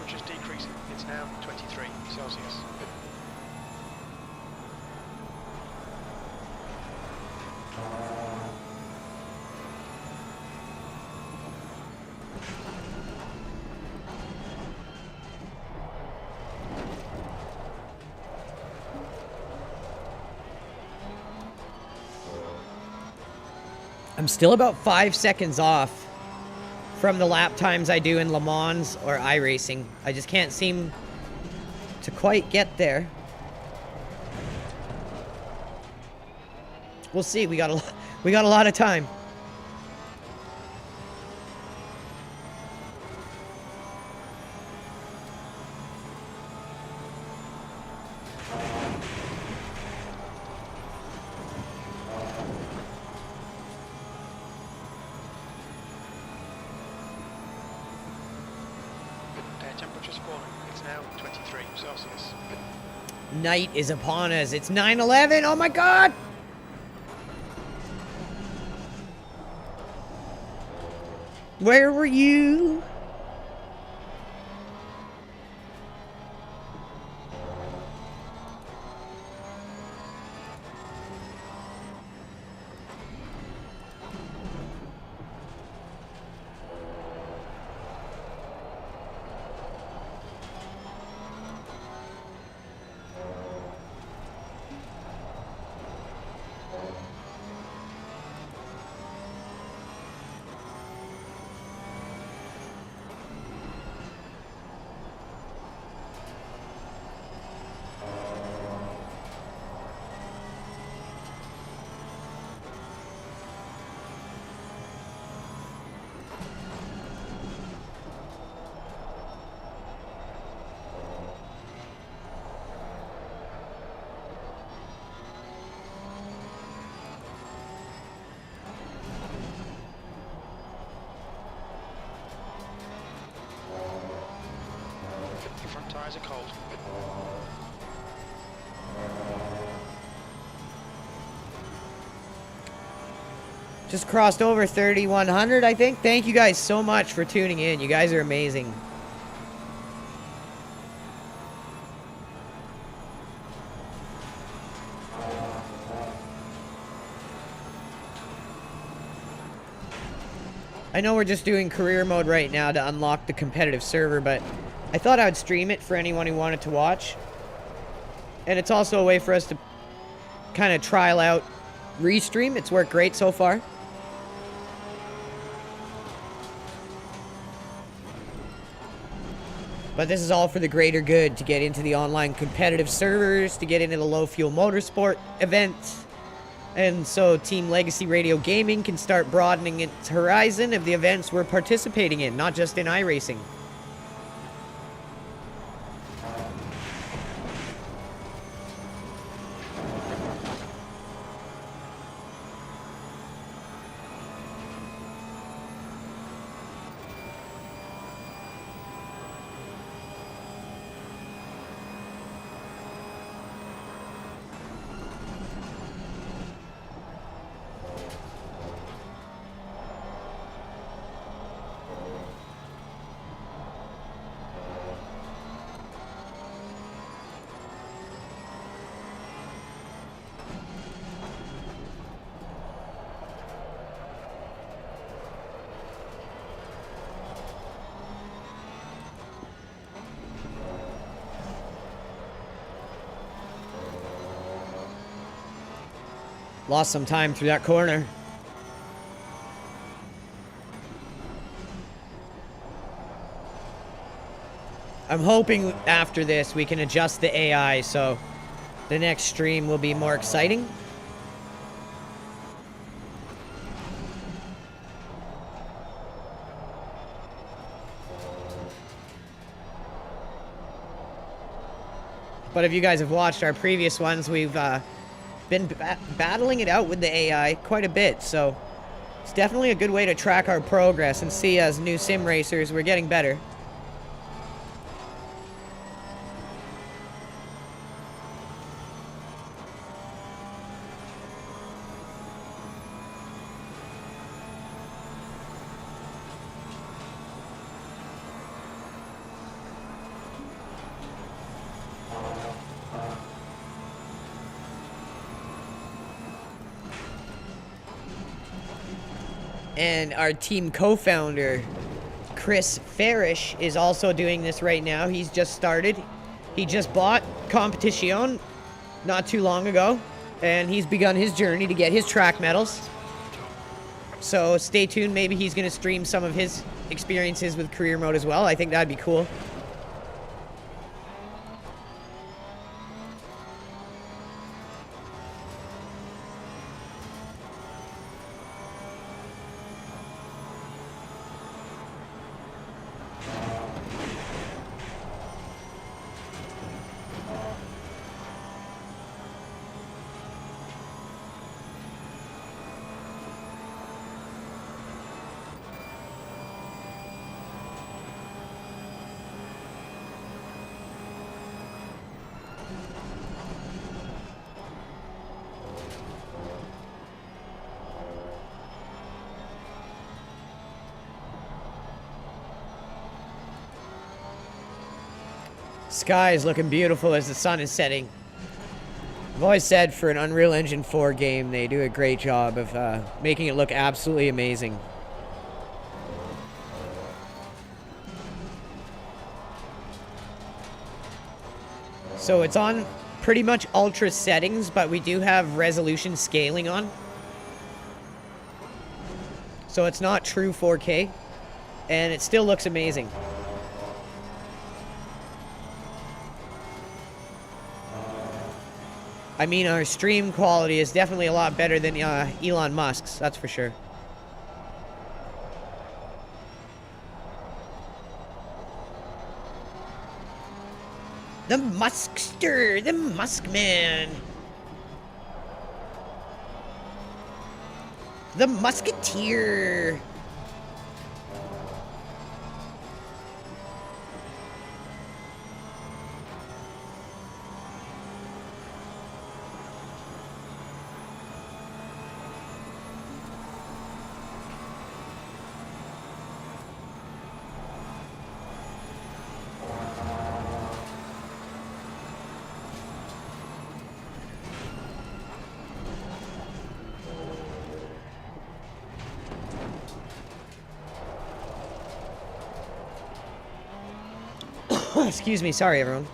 S4: temperature's decreasing. It's now 23 Celsius.
S1: I'm still about 5 seconds off from the lap times I do in Le Mans or iRacing. I just can't seem to quite get there. We'll see. We got a lot of time.
S4: Temperature's falling. It's now 23 Celsius.
S1: Night is upon us. It's 9/11. Oh my God! Where were you?
S4: Your front tyres are cold.
S1: Just crossed over 3,100, I think. Thank you guys so much for tuning in. You guys are amazing. I know we're just doing career mode right now to unlock the competitive server, but I thought I would stream it for anyone who wanted to watch. And it's also a way for us to kind of trial out Restream. It's worked great so far. But this is all for the greater good, to get into the online competitive servers, to get into the low fuel motorsport events. And so Team Legacy Radio Gaming can start broadening its horizon of the events we're participating in, not just in iRacing. Lost some time through that corner. I'm hoping after this we can adjust the AI so the next stream will be more exciting. But if you guys have watched our previous ones, we've been battling it out with the AI quite a bit, so it's definitely a good way to track our progress and see as new sim racers we're getting better. And our team co-founder, Chris Farish, is also doing this right now. He's just started. He just bought Competizione not too long ago, and he's begun his journey to get his track medals. So stay tuned. Maybe he's going to stream some of his experiences with career mode as well. I think that'd be cool. Sky is looking beautiful as the sun is setting. I've always said for an Unreal Engine 4 game, they do a great job of making it look absolutely amazing. So it's on pretty much ultra settings, but we do have resolution scaling on. So it's not true 4K, and it still looks amazing. I mean, our stream quality is definitely a lot better than Elon Musk's, that's for sure. The Muskster, the Muskman. The Musketeer. Excuse me, sorry everyone.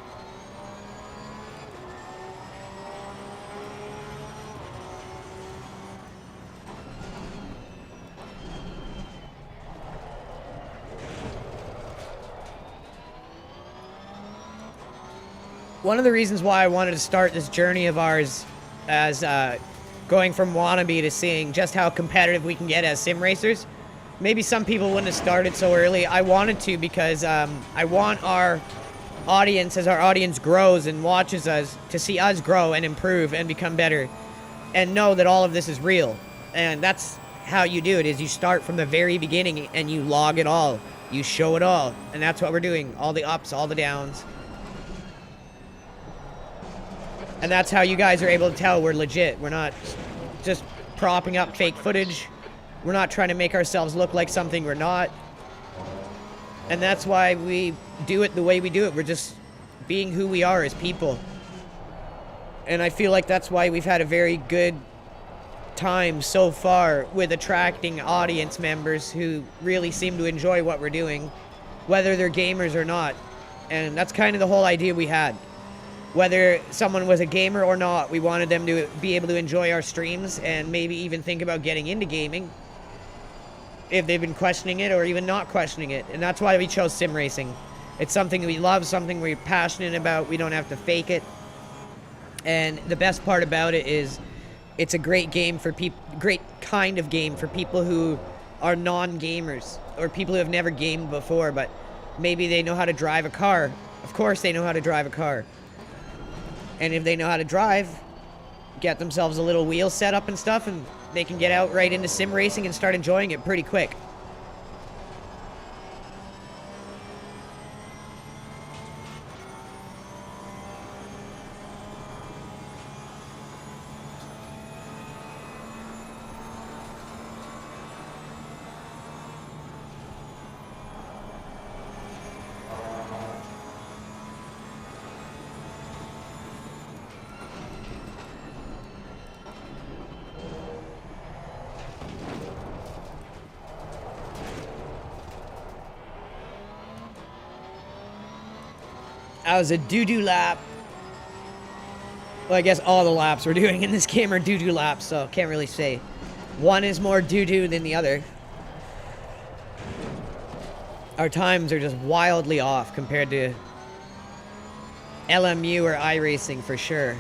S1: One of the reasons why I wanted to start this journey of ours as going from wannabe to seeing just how competitive we can get as sim racers. Maybe some people wouldn't have started so early. I wanted to because I want our audience, as our audience grows and watches us, to see us grow and improve and become better and know that all of this is real. And that's how you do it, is you start from the very beginning and you log it all. You show it all. And that's what we're doing. All the ups, all the downs. And that's how you guys are able to tell we're legit. We're not just propping up fake footage. We're not trying to make ourselves look like something we're not. And that's why we do it the way we do it. We're just being who we are as people. And I feel like that's why we've had a very good time so far with attracting audience members who really seem to enjoy what we're doing, whether they're gamers or not. And that's kind of the whole idea we had. Whether someone was a gamer or not, we wanted them to be able to enjoy our streams and maybe even think about getting into gaming if they've been questioning it or even not questioning it. And that's why we chose sim racing. It's something we love, something we're passionate about. We don't have to fake it. And the best part about it is it's a great game for people, great kind of game for people who are non-gamers or people who have never gamed before, but maybe they know how to drive a car. Of course they know how to drive a car. And if they know how to drive, get themselves a little wheel set up and stuff, and they can get out right into sim racing and start enjoying it pretty quick. That was a doo-doo lap. Well, I guess all the laps we're doing in this game are doo-doo laps, so can't really say one is more doo-doo than the other. Our times are just wildly off compared to LMU or iRacing for sure.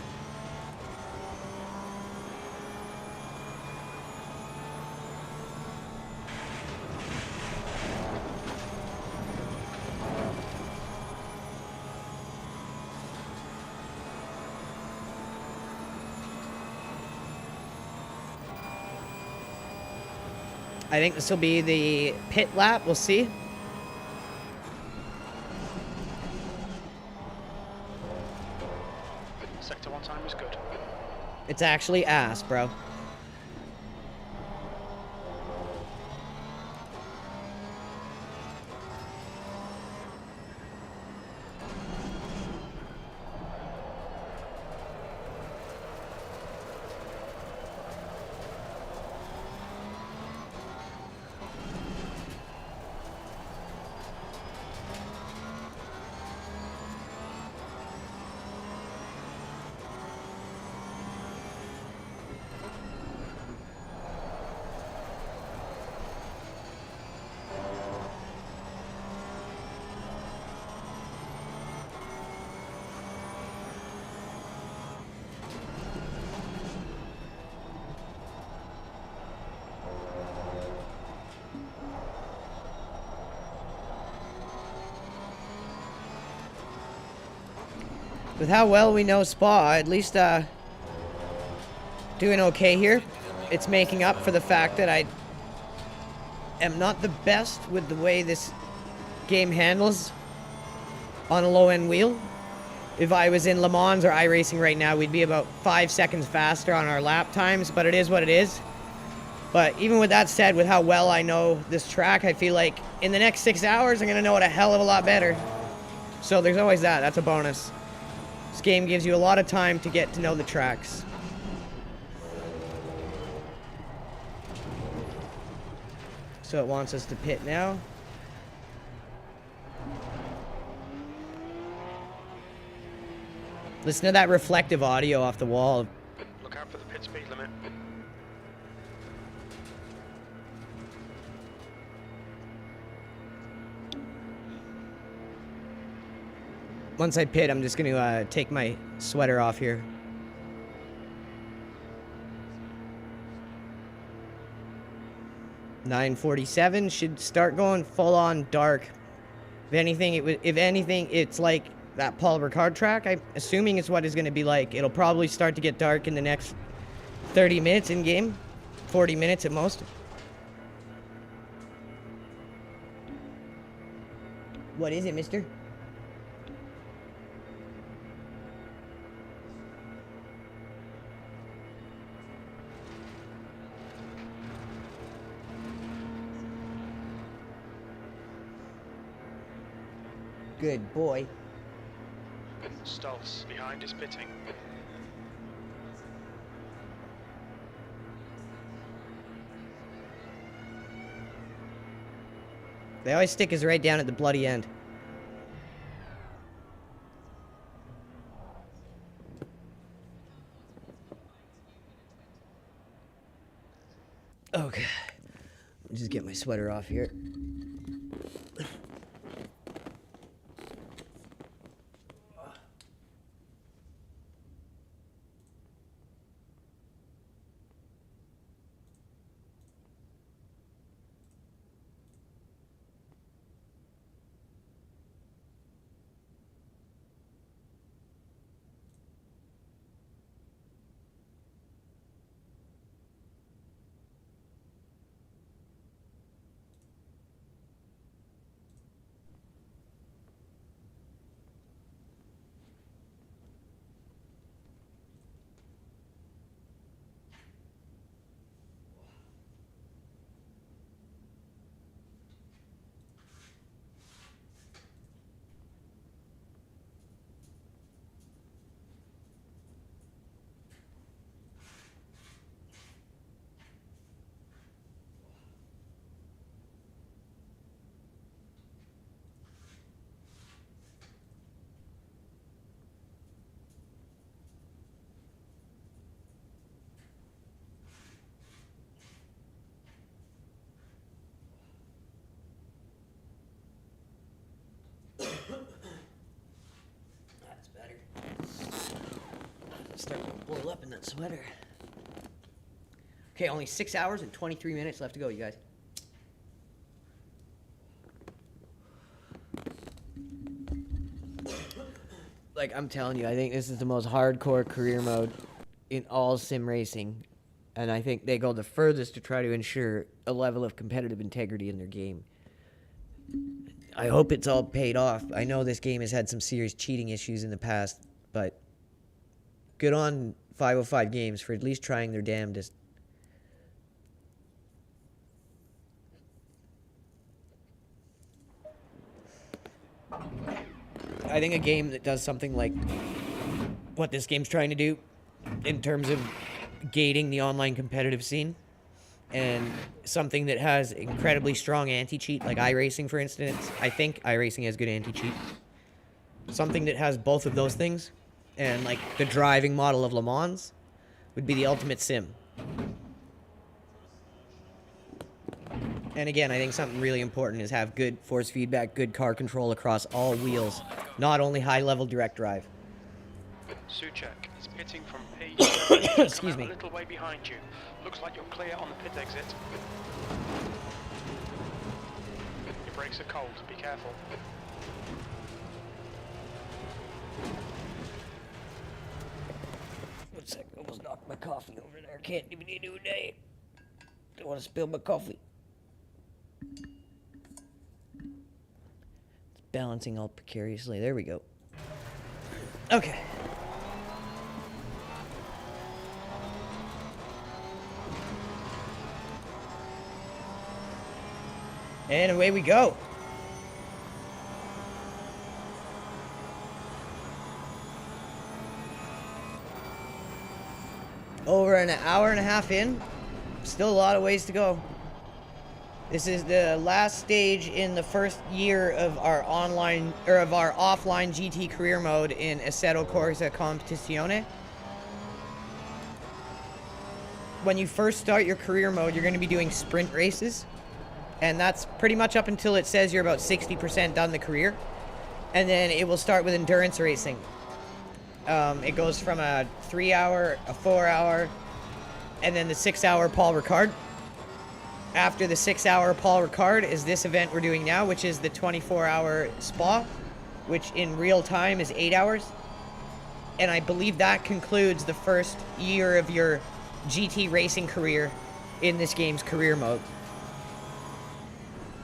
S1: I think this will be the pit lap. We'll see.
S4: Sector 1 time is good.
S1: It's actually ass, bro. With how well we know Spa, at least doing okay here. It's making up for the fact that I am not the best with the way this game handles on a low-end wheel. If I was in Le Mans or iRacing right now, we'd be about 5 seconds faster on our lap times, but it is what it is. But even with that said, with how well I know this track, I feel like in the next 6 hours, I'm going to know it a hell of a lot better. So there's always that. That's a bonus. This game gives you a lot of time to get to know the tracks. So it wants us to pit now. Listen to that reflective audio off the wall.
S4: Look out for the pit speed limit.
S1: Once I pit, I'm just going to take my sweater off here. .947 should start going full on dark. If anything, it's like that Paul Ricard track. I'm assuming it's what it's going to be like. It'll probably start to get dark in the next 30 minutes in game, 40 minutes at most. What is it, mister? Good boy.
S4: Stolz behind is pitting.
S1: They always stick us right down at the bloody end. Okay. I'll just get my sweater off here. bundle up in that sweater. Okay, only 6 hours and 23 minutes left to go, you guys. Like, I'm telling you, I think this is the most hardcore career mode in all sim racing. And I think they go the furthest to try to ensure a level of competitive integrity in their game. I hope it's all paid off. I know this game has had some serious cheating issues in the past, but good on 505 Games for at least trying their damnedest. I think a game that does something like what this game's trying to do in terms of gating the online competitive scene, and something that has incredibly strong anti-cheat, like iRacing, for instance. I think iRacing has good anti-cheat. Something that has both of those things, and like the driving model of Le Mans, would be the ultimate sim. And again, I think something really important is have good force feedback, good car control across all wheels, not only high-level direct drive.
S4: Suchek is pitting from P.
S1: Excuse me.
S4: A little way behind you. Looks like you're clear on the pit exit. Your brakes are cold. Be careful.
S1: One sec, almost knocked my coffee over there. Can't even eat a day. Don't want to spill my coffee. It's balancing all precariously. There we go. Okay. And away we go. Over an hour and a half in. Still a lot of ways to go. This is the last stage in the first year of our online, or of our offline GT career mode in Assetto Corsa Competizione. When you first start your career mode, you're going to be doing sprint races. And that's pretty much up until it says you're about 60% done the career. And then it will start with endurance racing. It goes from a 3-hour, a 4-hour, and then the 6-hour Paul Ricard. After the 6-hour Paul Ricard is this event we're doing now, which is the 24-hour Spa, which in real time is 8 hours. And I believe that concludes the first year of your GT racing career in this game's career mode.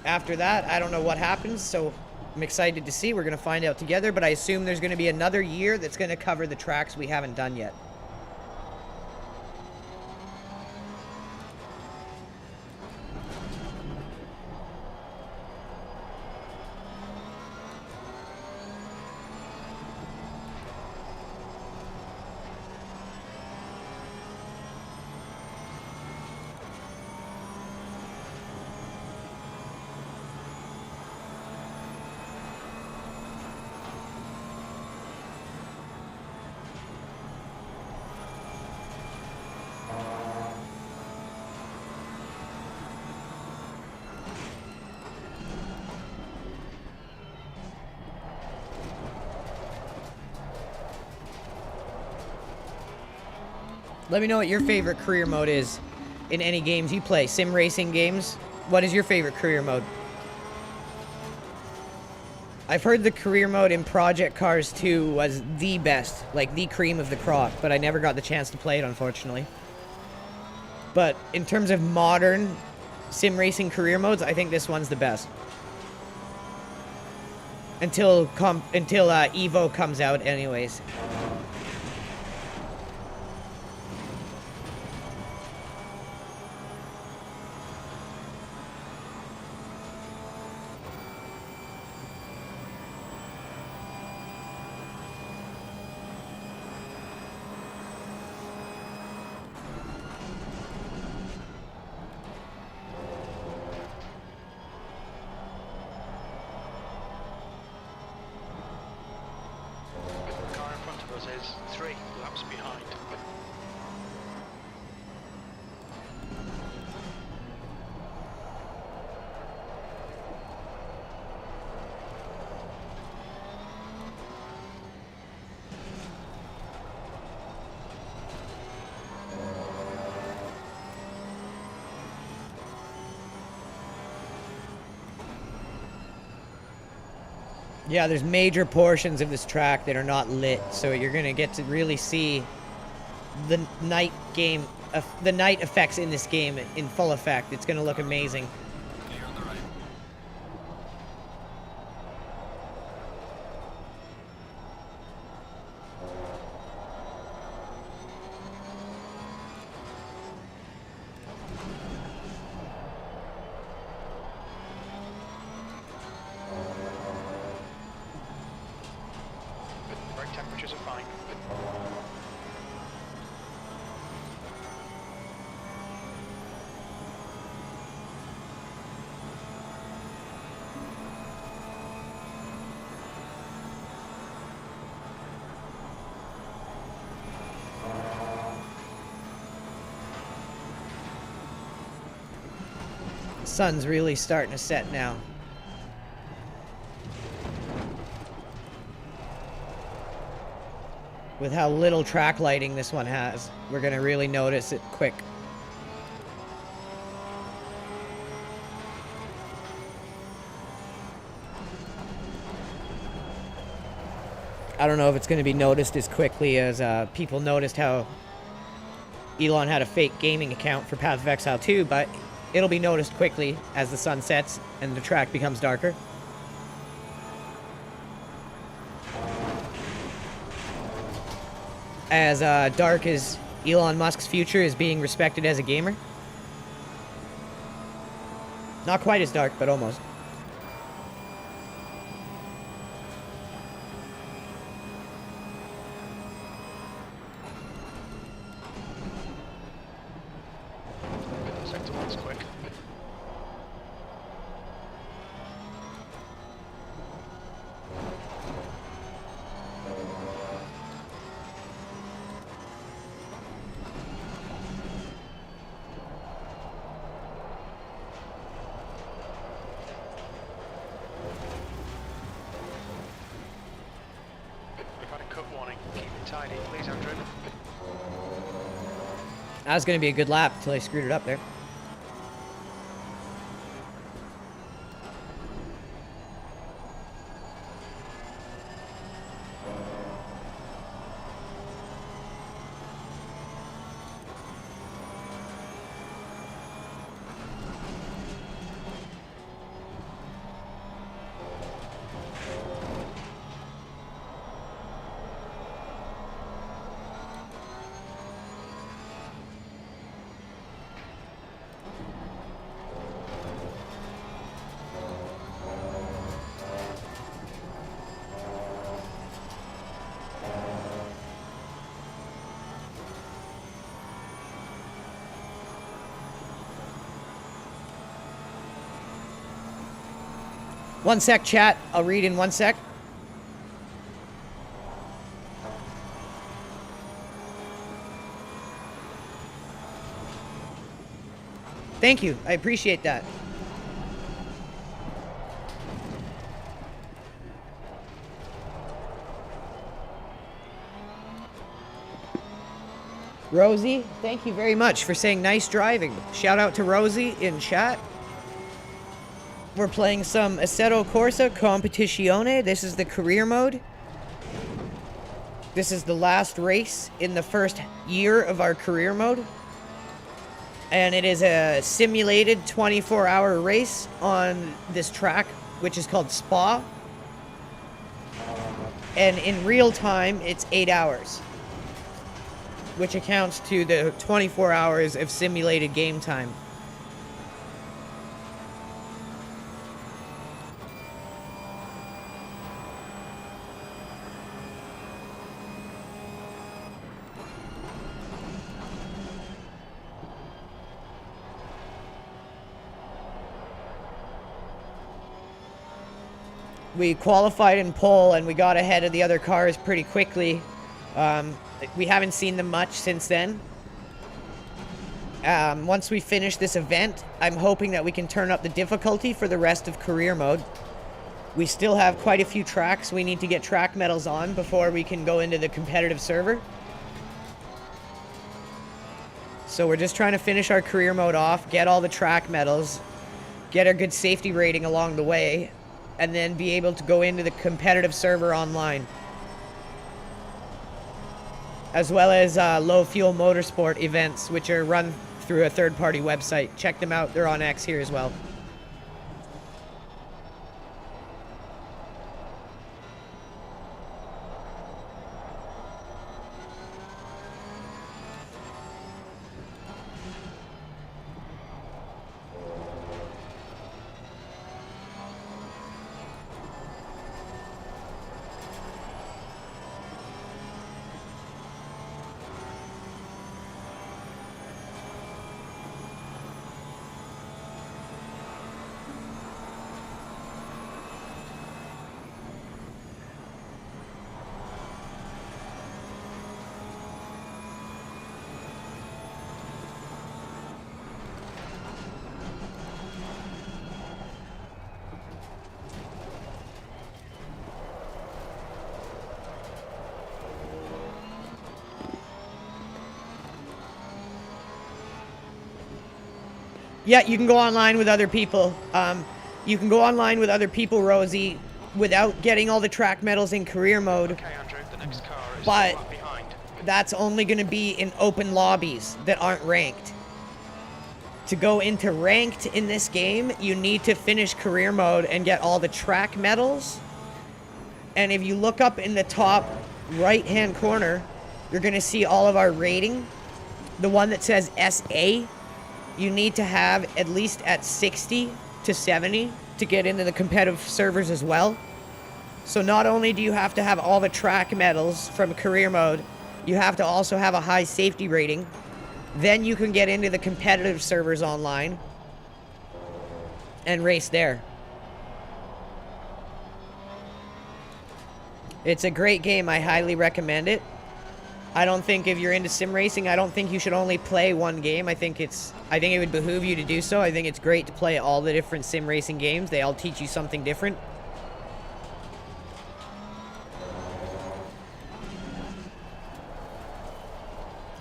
S1: After that, I don't know what happens, so I'm excited to see. We're going to find out together, but I assume there's going to be another year that's going to cover the tracks we haven't done yet. Let me know what your favorite career mode is in any games you play. Sim racing games. What is your favorite career mode? I've heard the career mode in Project Cars 2 was the best, like the cream of the crop, but I never got the chance to play it, unfortunately. But in terms of modern sim racing career modes, I think this one's the best. Until Evo comes out anyways.
S4: The car in front of us is 3 laps behind.
S1: Yeah, there's major portions of this track that are not lit, so you're gonna get to really see the night effects in this game in full effect. It's gonna look amazing.
S4: Brake temperatures are fine.
S1: Sun's really starting to set now. With how little track lighting this one has, we're gonna really notice it quick. I don't know if it's gonna be noticed as quickly as people noticed how Elon had a fake gaming account for Path of Exile 2, but it'll be noticed quickly as the sun sets and the track becomes darker. As dark as Elon Musk's future is being respected as a gamer. Not quite as dark, but almost.
S4: Sector 1's quick. We've had a cut warning. Keep it tidy, please, Andrew.
S1: That was going to be a good lap until I screwed it up there. One sec, chat. I'll read in 1 sec. Thank you. I appreciate that. Rosie, thank you very much for saying nice driving. Shout out to Rosie in chat. We're playing some Assetto Corsa Competizione. This is the career mode. This is the last race in the first year of our career mode. And it is a simulated 24-hour race on this track, which is called Spa. And in real time, it's 8 hours, which accounts to the 24 hours of simulated game time. We qualified in pole and we got ahead of the other cars pretty quickly. We haven't seen them much since then. Once we finish this event, I'm hoping that we can turn up the difficulty for the rest of career mode. We still have quite a few tracks we need to get track medals on before we can go into the competitive server. So we're just trying to finish our career mode off, get all the track medals, get a good safety rating along the way, and then be able to go into the competitive server online, as well as low fuel motorsport events, which are run through a third-party website. Check them out. They're on X here as well. Yeah, you can go online with other people. You can go online with other people, Rosie, without getting all the track medals in career mode.
S4: Okay, Andrew, the next car is
S1: But
S4: right behind.
S1: that's only going to be in open lobbies that aren't ranked. To go into ranked in this game, you need to finish career mode and get all the track medals. And if you look up in the top right-hand corner, you're going to see all of our rating. The one that says SA, you need to have at least at 60 to 70 to get into the competitive servers as well. So not only do you have to have all the track medals from career mode, you have to also have a high safety rating. Then you can get into the competitive servers online and race there. It's a great game. I highly recommend it. I don't think if you're into sim racing, I don't think you should only play one game. I think it would behoove you to do so. I think it's great to play all the different sim racing games. They all teach you something different.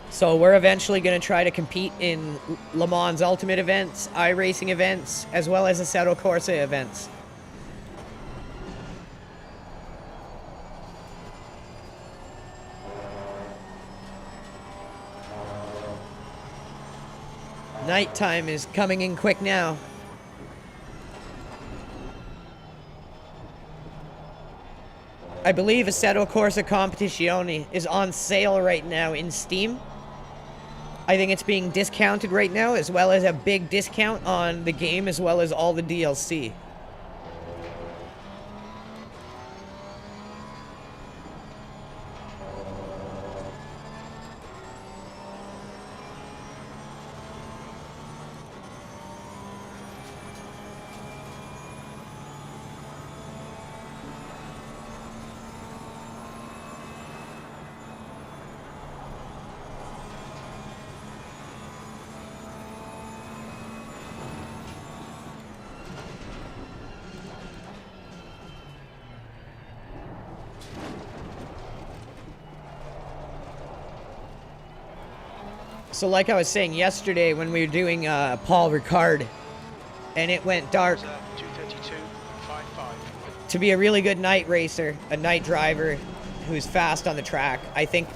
S1: So we're eventually going to try to compete in Le Mans Ultimate events, iRacing events, as well as Assetto Corsa events. Nighttime is coming in quick now. I believe Assetto Corsa Competizione is on sale right now in Steam. I think it's being discounted right now, as well as a big discount on the game, as well as all the DLC. So like I was saying yesterday when we were doing Paul Ricard, and it went dark,
S4: 232.55.
S1: to be a really good night racer, a night driver who's fast on the track, I think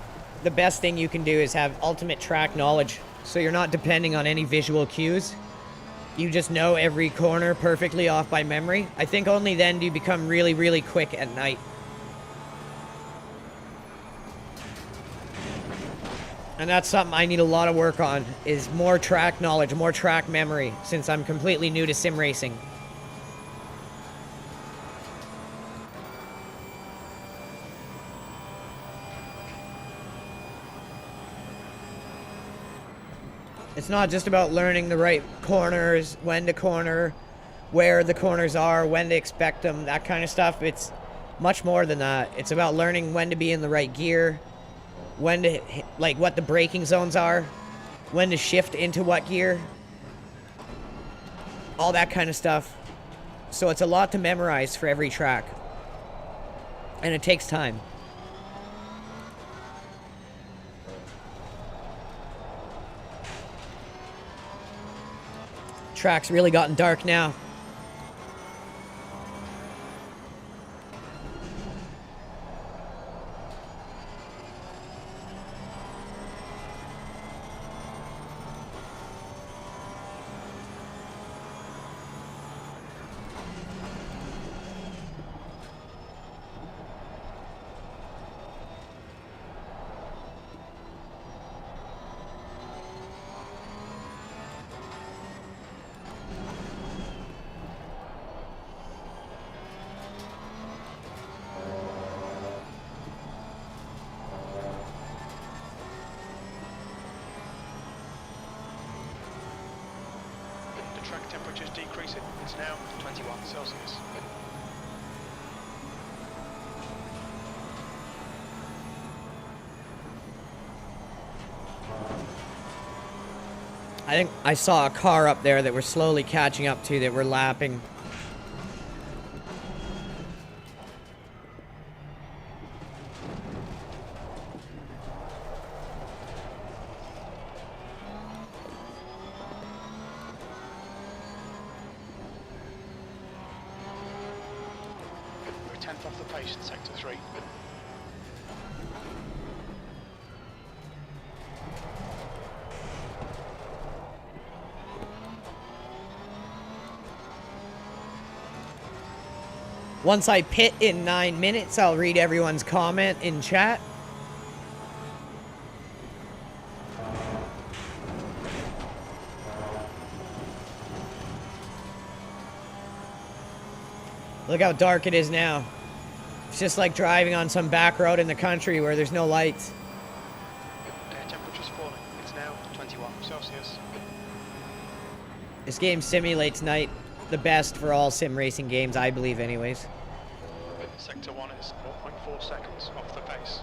S1: the best thing you can do is have ultimate track knowledge. So you're not depending on any visual cues. You just know every corner perfectly off by memory. I think only then do you become really, really quick at night. And that's something I need a lot of work on, is more track knowledge, more track memory, since I'm completely new to sim racing. It's not just about learning the right corners, when to corner, where the corners are, when to expect them, that kind of stuff. It's much more than that. It's about learning when to be in the right gear, when to, like, what the braking zones are, when to shift into what gear, all that kind of stuff. So it's a lot to memorize for every track, and it takes time. Track's really gotten dark now.
S4: track temperature's decreasing. It's now 21 Celsius.
S1: I think I saw a car up there that we're slowly catching up to, that we're lapping.
S4: We're 10th off the pace in sector 3.
S1: Once I pit in 9 minutes, I'll read everyone's comment in chat. Look how dark it is now. It's just like driving on some back road in the country where there's no lights.
S4: Air temperature's falling. It's now 21 Celsius.
S1: This game simulates night the best for all sim racing games, I believe anyways.
S4: Sector 1 is 0.4 seconds off the pace.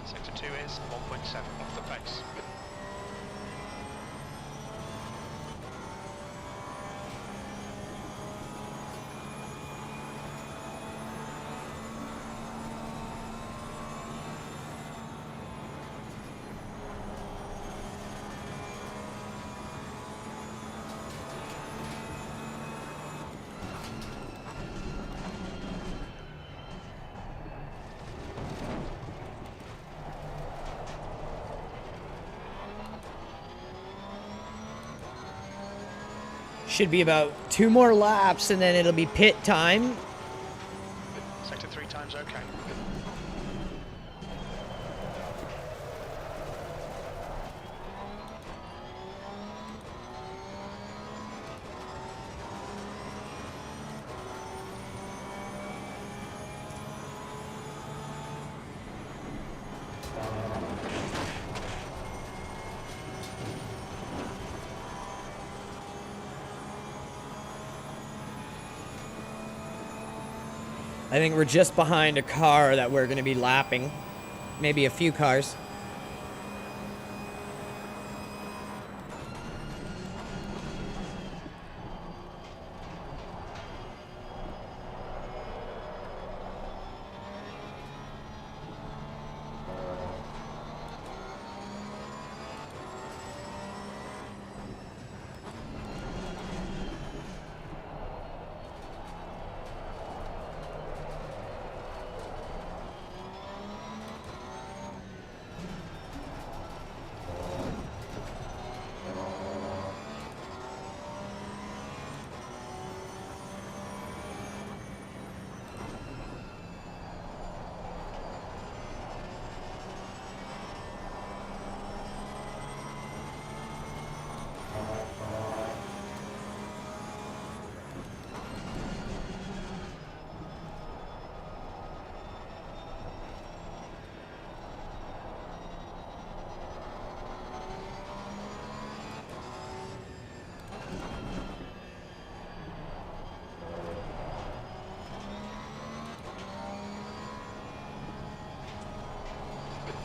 S4: Sector 2 is 1.7 off the pace.
S1: Should be about 2 more laps and then it'll be pit time.
S4: Sector 3 time's okay.
S1: I think we're just behind a car that we're going to be lapping. Maybe a few cars.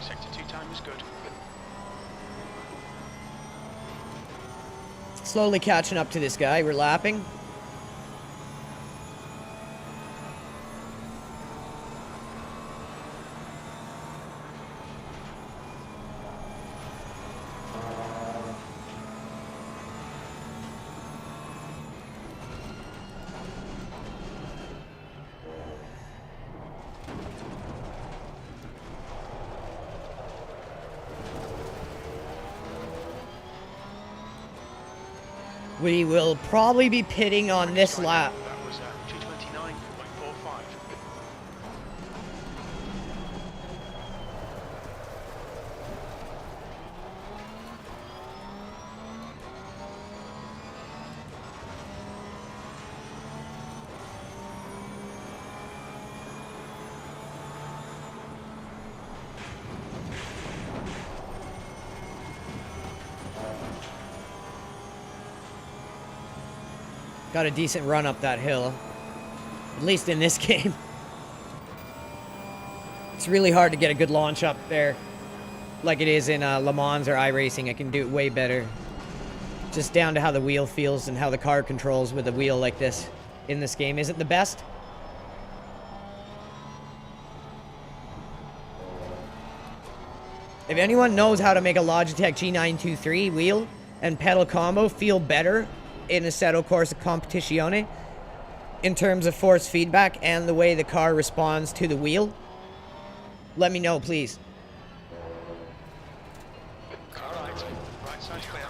S1: Sector 2 time is good. Slowly catching up to this guy. We're lapping. We will probably be pitting on this lap.
S4: That was 229.45.
S1: Got a decent run up that hill. At least in this game. It's really hard to get a good launch up there. Like it is in Le Mans or iRacing. I can do it way better. Just down to how the wheel feels and how the car controls with a wheel like this in this game. Is it the best? If anyone knows how to make a Logitech G923 wheel and pedal combo feel better in Assetto Corsa Competizione in terms of force feedback and the way the car responds to the wheel, let me know, please.
S4: Car right. Right side clear.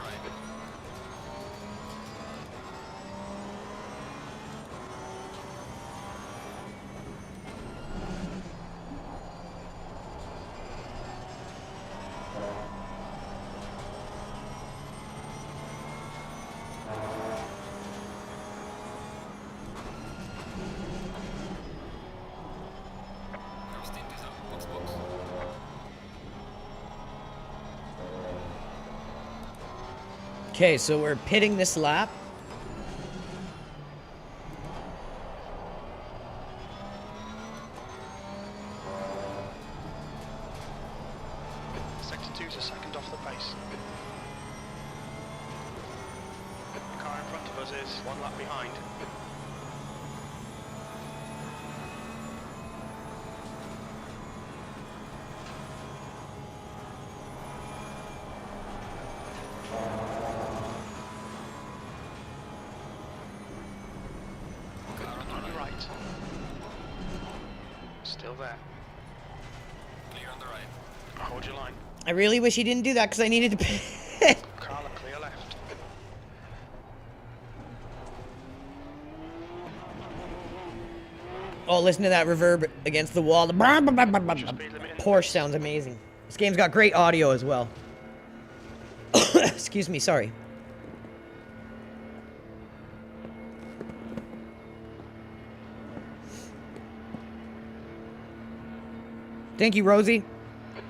S1: Okay, so we're pitting this lap.
S4: Sector 2's a second off the pace. The car in front of us is 1 lap behind. On your right. Still there. Clear on the right. Hold your line.
S1: I really wish he didn't do that because I needed to pit.
S4: Carla, clear left.
S1: Oh, listen to that reverb against the wall. The Porsche sounds amazing. This game's got great audio as well. Excuse me, sorry. Thank you, Rosie.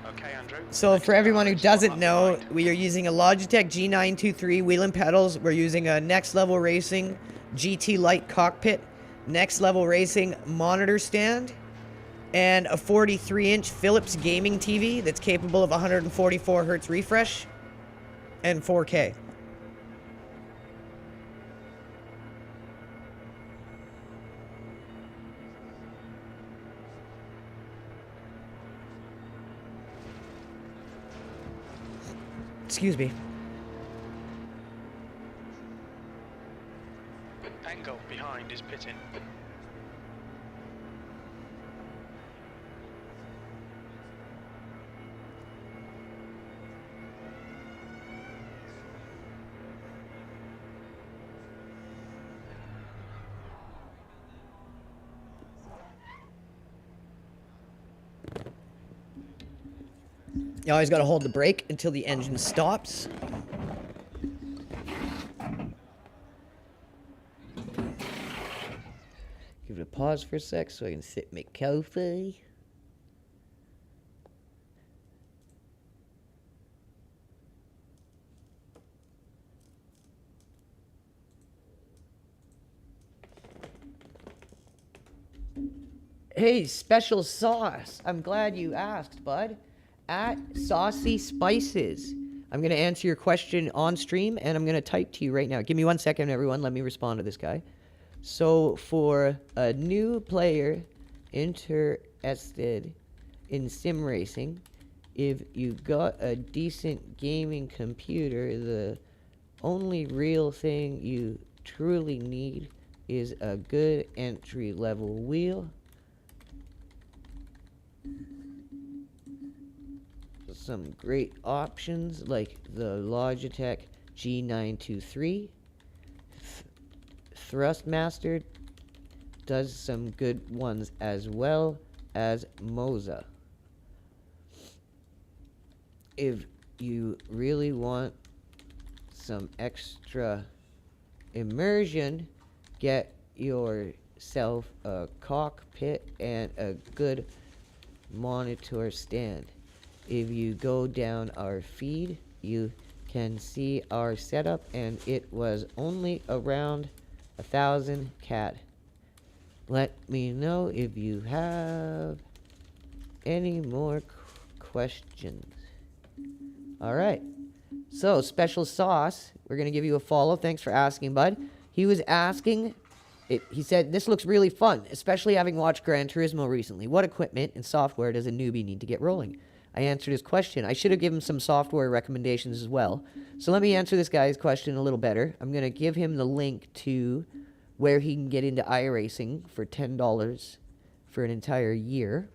S4: Okay, Andrew.
S1: So for everyone who doesn't know, we are using a Logitech G923 wheel and pedals. We're using a Next Level Racing GT Lite cockpit, Next Level Racing monitor stand, and a 43-inch Philips gaming TV that's capable of 144 hertz refresh and 4K. Excuse me.
S4: Engel behind is pitting.
S1: You always got to hold the brake until the engine stops. Give it a pause for a sec so I can sit and make coffee. Hey, special sauce. I'm glad you asked, bud. At Saucy Spices. I'm going to answer your question on stream, and I'm going to type to you right now. Give me 1 second, everyone. Let me respond to this guy. So for a new player interested in sim racing, if you got a decent gaming computer, the only real thing you truly need is a good entry-level wheel, some great options like the Logitech G923. Thrustmaster does some good ones, as well as Moza. If you really want some extra immersion, get yourself a cockpit and a good monitor stand. If you go down our feed, you can see our setup, and it was only around 1,000 CAD. Let me know if you have any more questions. All right. So, Special Sauce, we're going to give you a follow. Thanks for asking, bud. He was asking, he said, this looks really fun, especially having watched Gran Turismo recently. What equipment and software does a newbie need to get rolling? I answered his question. I should have given some software recommendations as well. So let me answer this guy's question a little better. I'm going to give him the link to where he can get into iRacing for $10 for an entire year.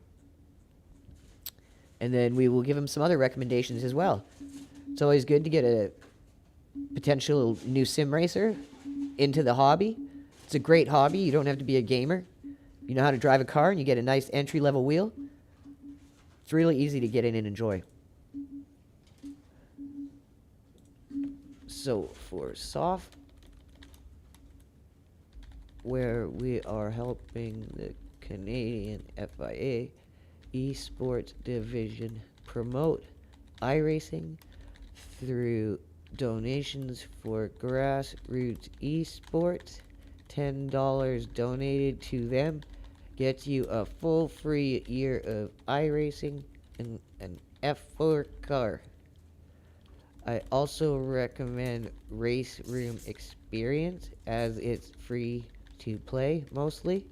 S1: And then we will give him some other recommendations as well. It's always good to get a potential new sim racer into the hobby. It's a great hobby. You don't have to be a gamer. You know how to drive a car, and you get a nice entry-level wheel. It's really easy to get in and enjoy. So for soft, where we are helping the Canadian FIA esports division promote iRacing through donations for grassroots esports. $10 donated to them gets you a full free year of iRacing and an F4 car. I also recommend Race Room Experience, as it's free to play mostly.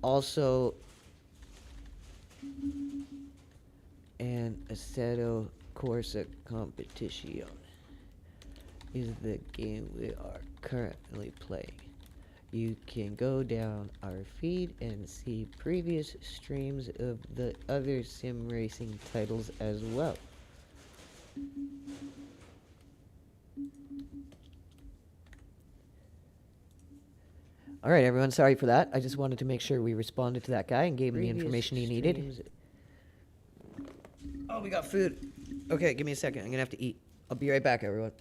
S1: Also, an Assetto Corsa Competizione is the game we are currently playing. You can go down our feed and see previous streams of the other sim racing titles as well. All right, everyone, sorry for that. I just wanted to make sure we responded to that guy and gave him the information he needed. Oh, we got food. Okay, give me a second. I'm going to have to eat. I'll be right back, everyone.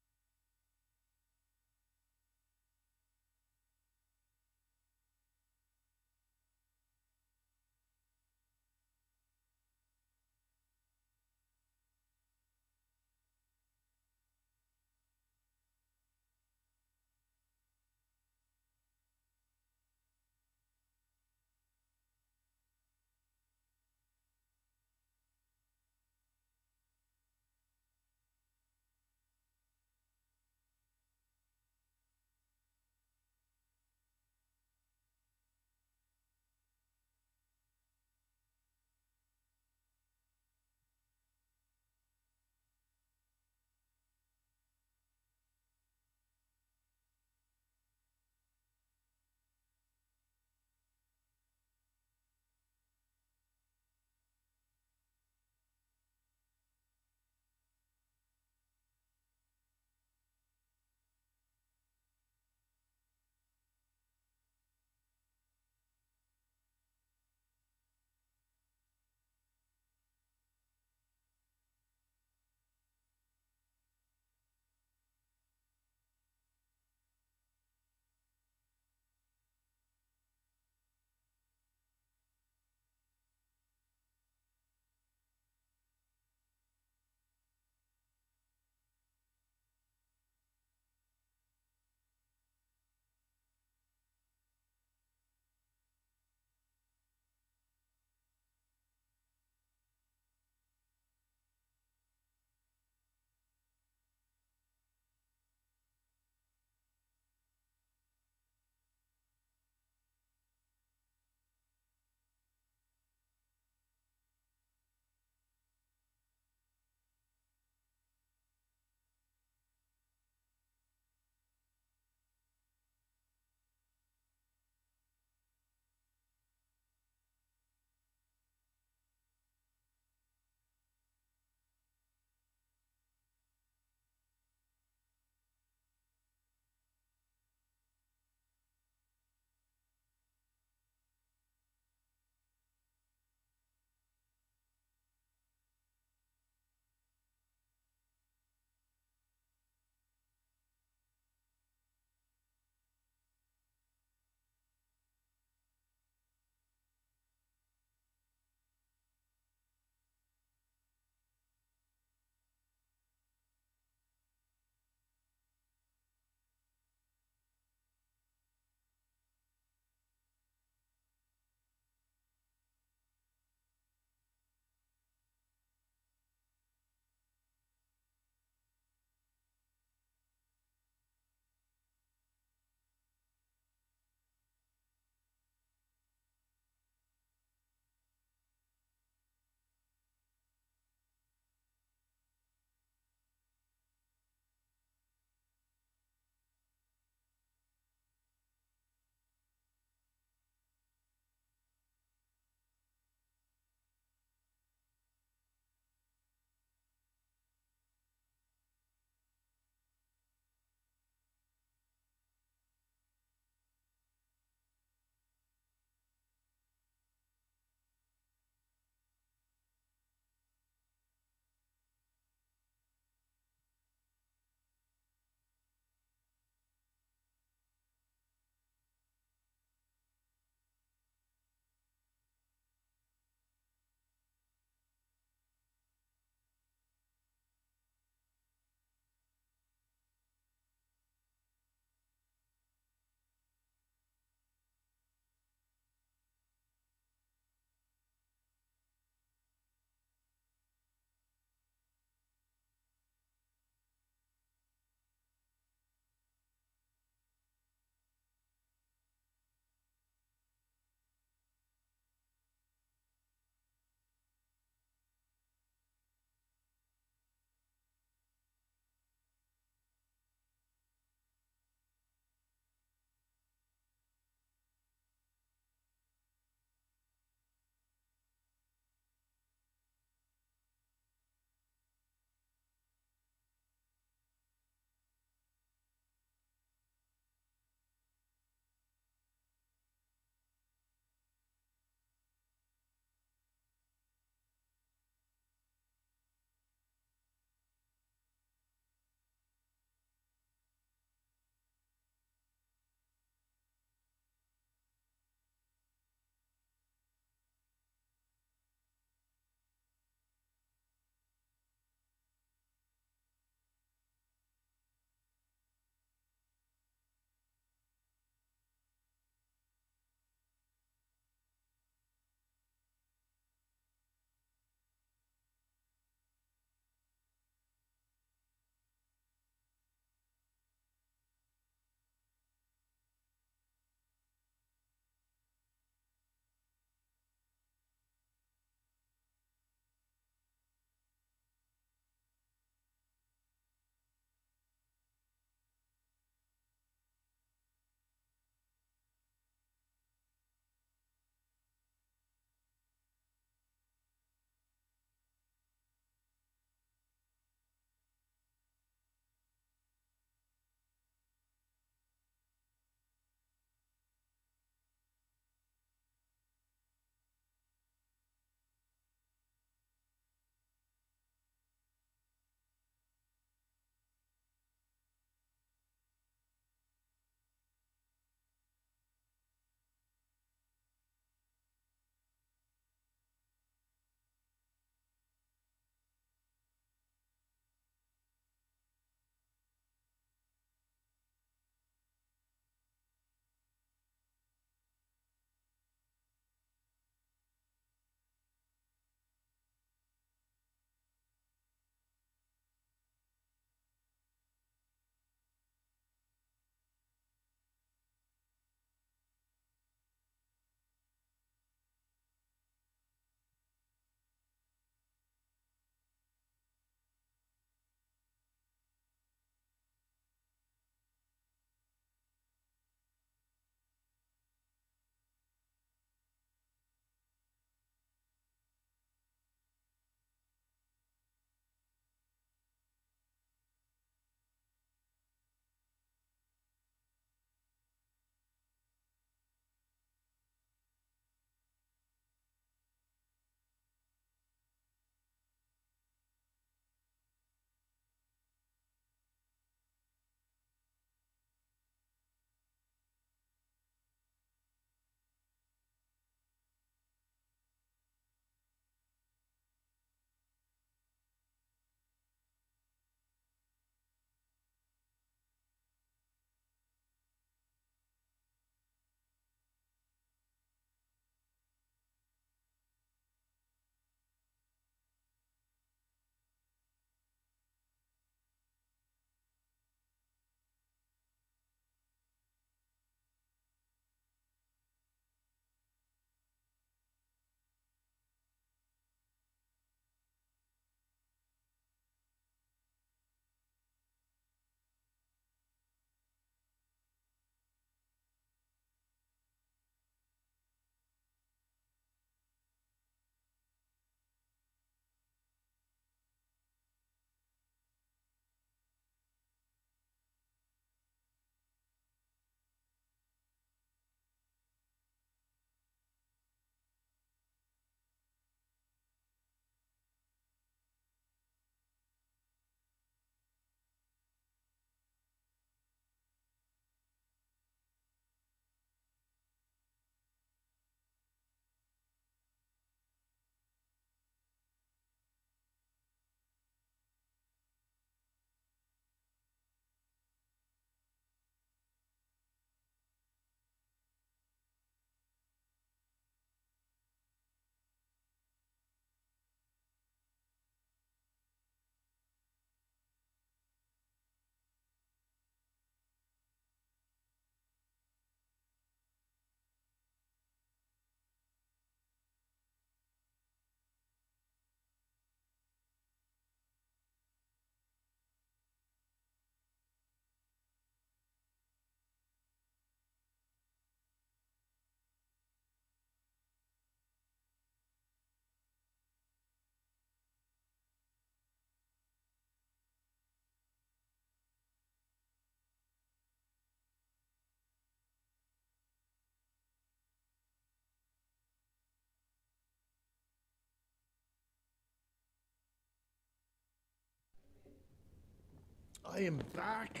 S2: I am back.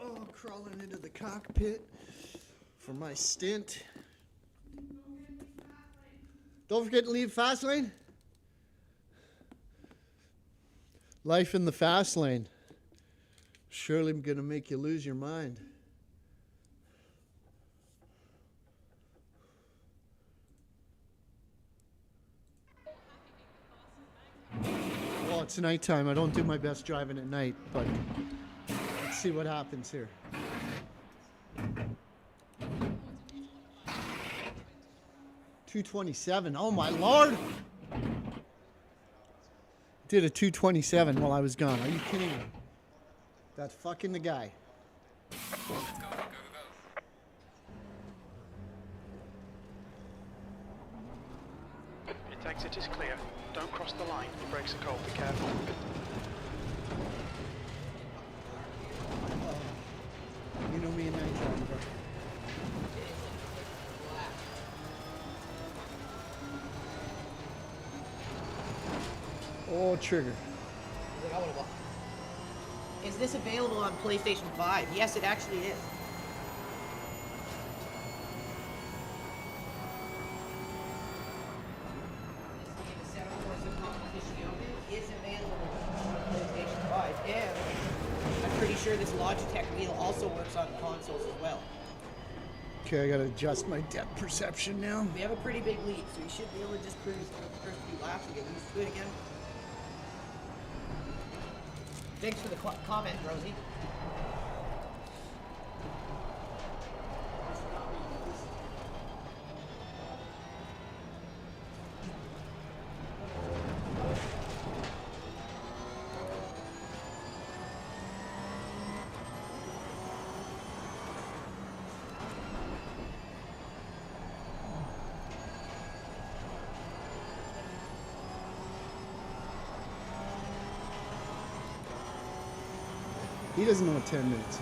S2: Oh, crawling into the cockpit for my stint. Don't forget to leave fast lane. Life in the fast lane. Surely I'm going to make you lose your mind. Well, it's nighttime. I don't do my best driving at night, but let's see what happens here. .227. Oh my lord! Did a 227 while I was gone. Are you kidding me? That's fucking the guy.
S4: It exit is clear. Don't cross the line. The brakes are cold. Be careful.
S2: You know me and night driving, bro. Oh, trigger.
S1: Is this available on PlayStation 5? Yes, it actually is. The Assetto Corsa Competizione is available on PlayStation 5, and I'm pretty sure this Logitech wheel also works on consoles as well.
S2: Okay, I gotta adjust my depth perception now.
S1: We have a pretty big lead, so you should be able to just cruise through the first few laps and get used to it again. Thanks for the comment, Rosie.
S2: He doesn't know what 10 minutes is.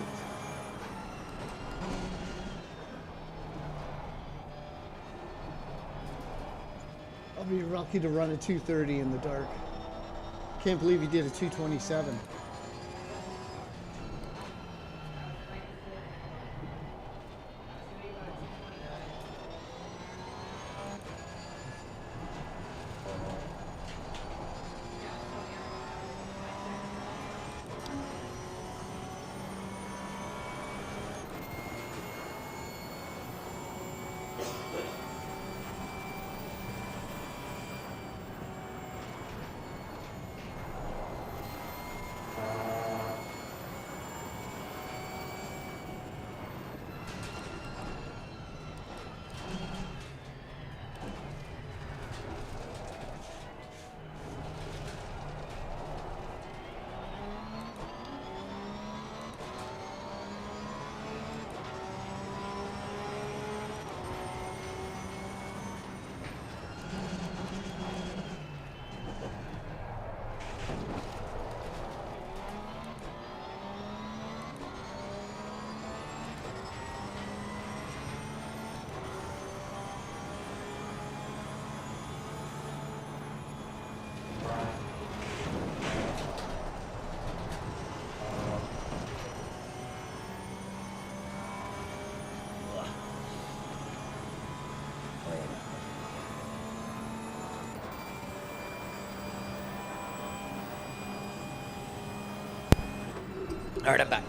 S2: I'll be lucky to run a 230 in the dark. Can't believe he did a 227.
S1: All right, I'm back.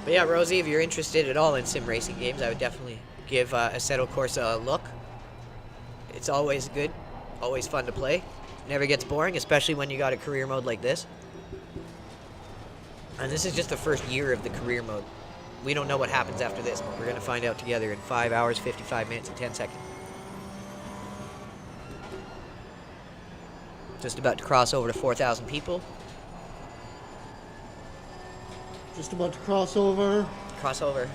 S1: But yeah, Rosie, if you're interested at all in sim racing games, I would definitely give Assetto Corsa a look. It's always good, always fun to play. Never gets boring, especially when you got a career mode like this. And this is just the first year of the career mode. We don't know what happens after this, but we're going to find out together in 5 hours, 55 minutes, and 10 seconds. Just about to cross over to 4,000 people.
S2: Just about to cross over.
S1: Cross over.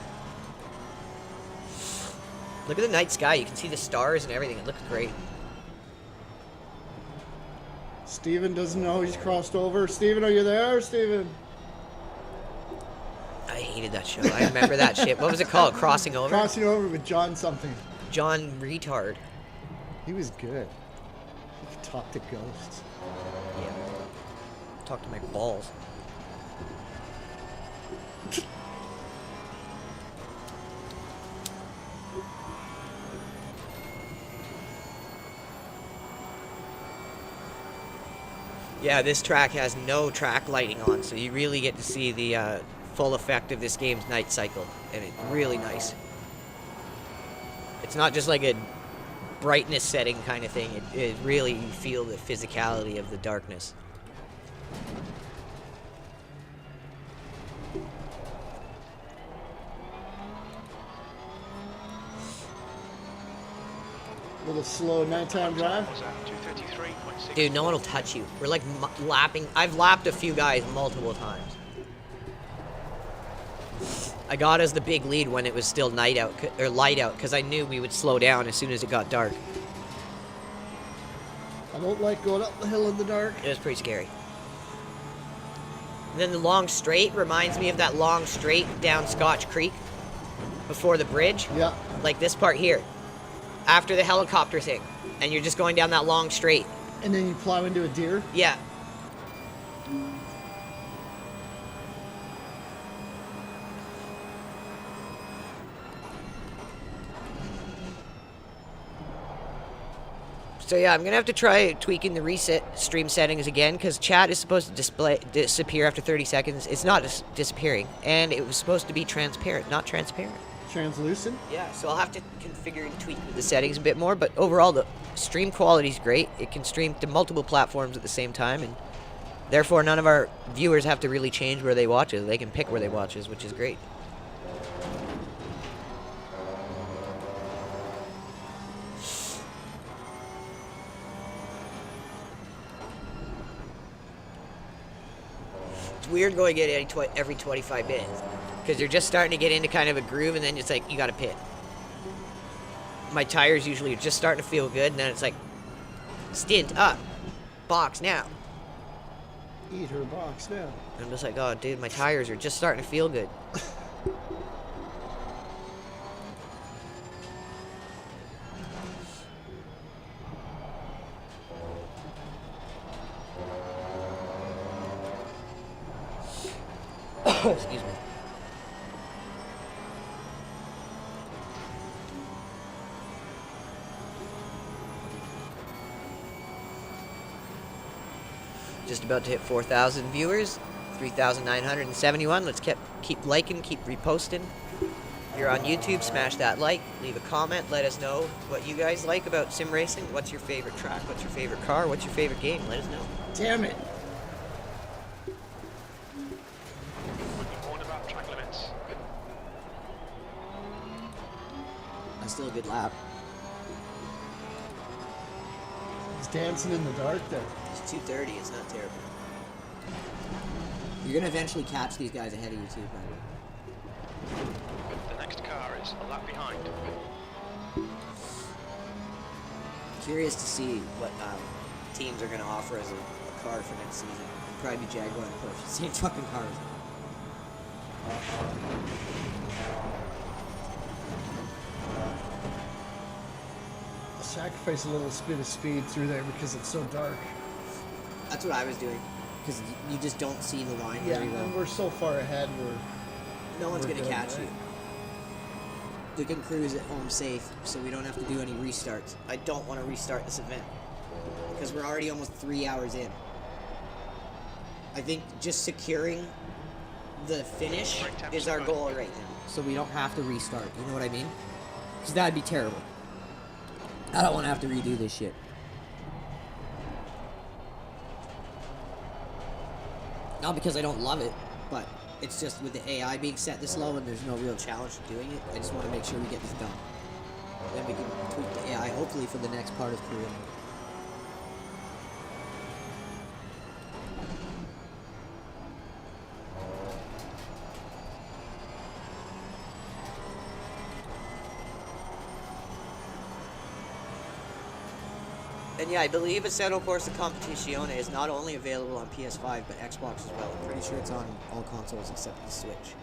S1: Look at the night sky. You can see the stars and everything. It looks great.
S2: Steven doesn't know he's crossed over. Steven, are you there, Steven?
S1: hated that show. I remember that shit. What was it called? Crossing Over?
S3: Crossing Over with John something.
S1: John Retard.
S3: He was good. He could talk to ghosts.
S1: Yeah. Talk to my balls. Yeah, this track has no track lighting on, so you really get to see the full effect of this game's night cycle, and it's really nice. It's not just like a brightness setting kind of thing. It really, you feel the physicality of the darkness.
S3: A little slow nighttime drive.
S4: Was at 233.6.
S1: Dude, no one will touch you. We're like lapping. I've lapped a few guys multiple times. I got us the big lead when it was still night out or light out because I knew we would slow down as soon as it got dark.
S3: I don't like going up the hill in the dark.
S1: It was pretty scary. And then the long straight reminds me of that long straight down Scotch Creek before the bridge.
S3: Yeah.
S1: Like this part here. After the helicopter thing. And you're just going down that long straight.
S3: And then you plow into a deer.
S1: Yeah. So yeah, I'm going to have to try tweaking the reset stream settings again because chat is supposed to disappear after 30 seconds. It's not disappearing. And it was supposed to be transparent, not transparent.
S3: Translucent.
S1: Yeah, so I'll have to configure and tweak the settings a bit more, but overall the stream quality is great. It can stream to multiple platforms at the same time, and therefore none of our viewers have to really change where they watch it. They can pick where they watch it, which is great. It's weird going in every 25 minutes. Because you're just starting to get into kind of a groove, and then it's like, you got to pit. My tires usually are just starting to feel good, and then it's like, stint up, box now.
S3: Eat her box now.
S1: And I'm just like, oh, dude, my tires are just starting to feel good. Excuse me. Just about to hit 4,000 viewers, 3,971. Let's keep liking, keep reposting. If you're on YouTube, smash that like, leave a comment, let us know what you guys like about sim racing. What's your favorite track? What's your favorite car? What's your favorite game? Let us know.
S3: Damn it.
S4: Warned about track limits.
S1: That's still a good lap.
S3: He's dancing in the dark there.
S1: It's 2:30. It's not terrible. You're gonna eventually catch these guys ahead of you too, probably.
S4: The next car is a lap behind.
S1: Curious to see what teams are gonna offer as a car for next season. It'll probably be Jaguar and Porsche. Same fucking cars.
S3: I'll sacrifice a little bit of speed through there because it's so dark.
S1: That's what I was doing, because you just don't see the line
S3: Yeah,
S1: very well.
S3: and we're so far ahead.
S1: No one's
S3: we're
S1: gonna
S3: good,
S1: catch
S3: right?
S1: you. We can cruise at home safe, so we don't have to do any restarts. I don't want to restart this event because we're already almost 3 hours in. I think just securing the finish is our goal right now, so we don't have to restart. You know what I mean? Because that'd be terrible. I don't want to have to redo this shit. Not because I don't love it, but it's just with the AI being set this low and there's no real challenge to doing it, I just want to make sure we get this done. Then we can tweak the AI, hopefully, for the next part of Career. And yeah, I believe Assetto Corsa Competizione is not only available on PS5, but Xbox as well. I'm pretty sure it's on all consoles except the Switch.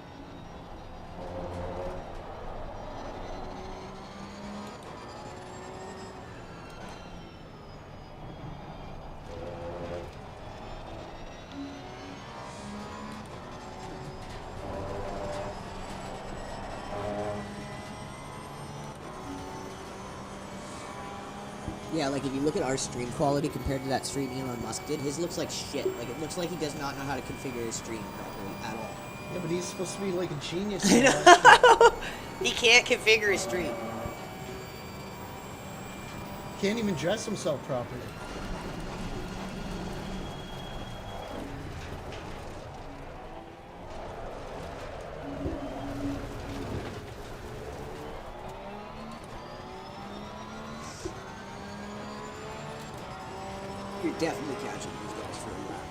S5: Yeah, like if you look at our stream quality compared to that stream Elon Musk did, his looks like shit. Like it looks like he does not know how to configure his stream properly at all.
S2: Yeah, but he's supposed to be like a genius.
S5: I know. He can't configure his stream.
S2: Can't even dress himself properly.
S5: You're definitely catching these guys for a lap.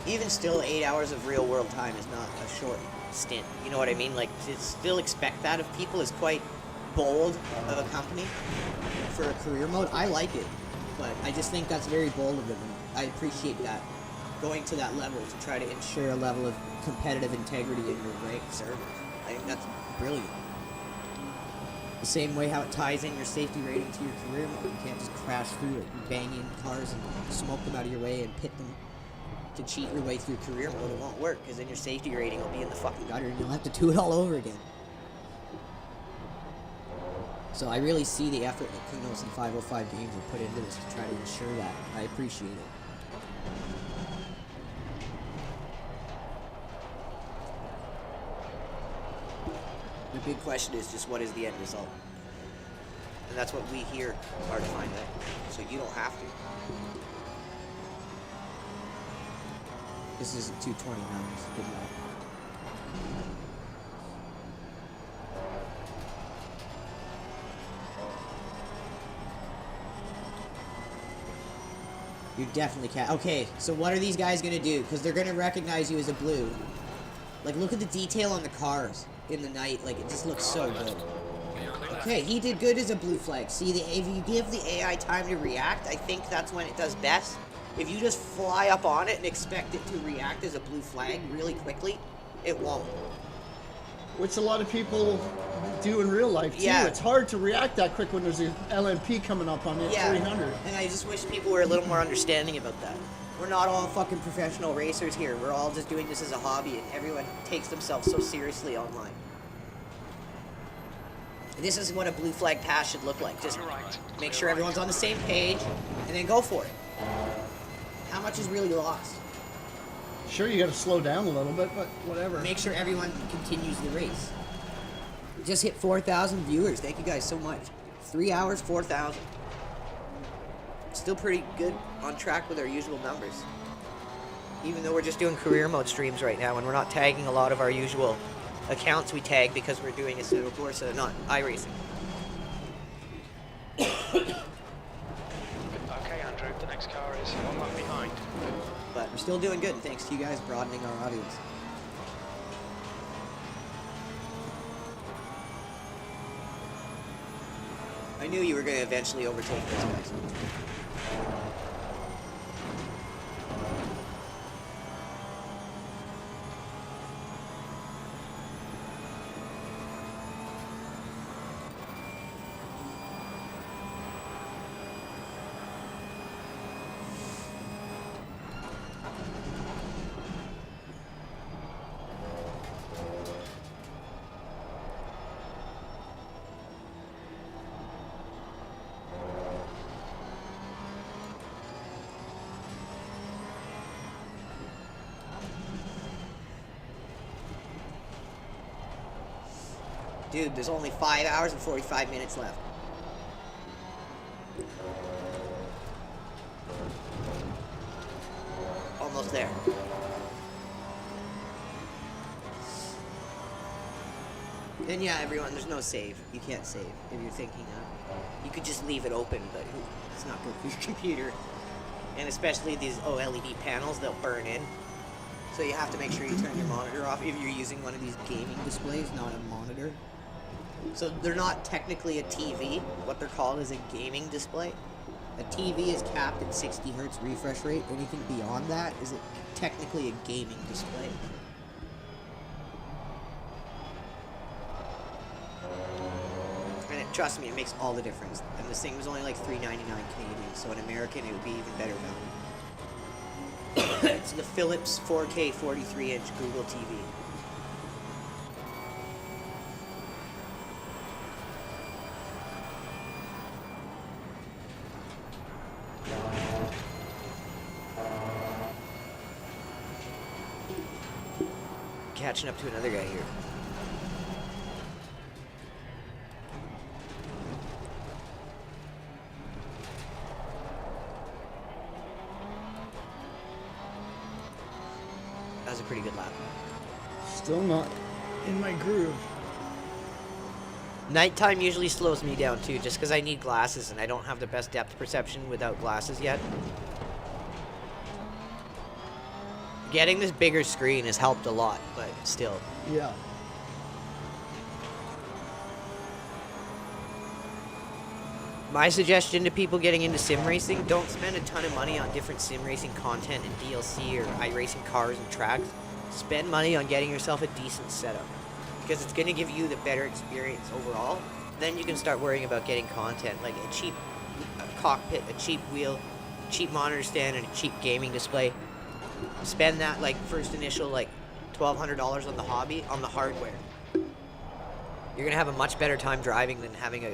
S5: Even still, 8 hours of real world time is not a short stint. You know what I mean? Like, to still expect that of people is quite bold of a company for a career mode. I like it, but I just think that's very bold of them. I appreciate that. Going to that level to try to ensure a level of competitive integrity in your ranked servers. I think that's brilliant. The same way how it ties in your safety rating to your career mode. You can't just crash through it and bang in cars and smoke them out of your way and pit them to cheat your way through career mode. It won't work because then your safety rating will be in the fucking gutter and you'll have to do it all over again. So I really see the effort that Kunos and 505 Games have put into this to try to ensure that. I appreciate it. The big question is just what is the end result? And that's what we here are to find out. So you don't have to. This isn't 229, so good luck. You definitely can't. Okay, so what are these guys gonna do? Because they're gonna recognize you as a blue. Like, look at the detail on the cars in the night. Like, it just looks so good. Okay, he did good as a blue flag. See, if you give the AI time to react, I think that's when it does best. If you just fly up on it and expect it to react as a blue flag really quickly, it won't.
S2: Which a lot of people do in real life, too.
S5: Yeah.
S2: It's hard to react that quick when there's an LMP coming up on the 300.
S5: And I just wish people were a little more understanding about that. We're not all fucking professional racers here. We're all just doing this as a hobby, and everyone takes themselves so seriously online. This is what a blue flag pass should look like. Just make sure everyone's on the same page, and then go for it. How much is really lost?
S2: Sure, you got to slow down a little bit, but whatever.
S5: Make sure everyone continues the race. Just hit 4,000 viewers. Thank you guys so much. 3 hours, 4,000. Still pretty good, on track with our usual numbers. Even though we're just doing career mode streams right now, and we're not tagging a lot of our usual accounts we tag because we're doing Assetto Corsa, not iRacing.
S4: Okay, Andrew, the next car is 1 lap behind.
S5: But we're still doing good, thanks to you guys broadening our audience. I knew you were going to eventually overtake those guys. Dude, there's only 5 hours and 45 minutes left. Almost there. And yeah, everyone, there's no save. You can't save if you're thinking you could just leave it open, but it's not good for your computer. And especially these OLED panels, they'll burn in. So you have to make sure you turn your monitor off if you're using one of these gaming displays, not a monitor. So they're not technically a TV. What they're called is a gaming display. A TV is capped at 60 hertz refresh rate. Anything beyond that is technically a gaming display. And trust me, it makes all the difference. And this thing was only like $3.99 Canadian, so in American it would be even better value. It's the Philips 4K 43-inch Google TV. Catching up to another guy here. That was a pretty good lap.
S3: Still not in my groove.
S5: Nighttime usually slows me down too, just because I need glasses and I don't have the best depth perception without glasses yet. Getting this bigger screen has helped a lot, but still.
S3: Yeah.
S5: My suggestion to people getting into sim racing, don't spend a ton of money on different sim racing content and DLC or iRacing cars and tracks. Spend money on getting yourself a decent setup, because it's going to give you the better experience overall. Then you can start worrying about getting content, like a cheap cockpit, a cheap wheel, cheap monitor stand, and a cheap gaming display. Spend that like first initial like $1,200 on the hobby, on the hardware. You're gonna have a much better time driving than having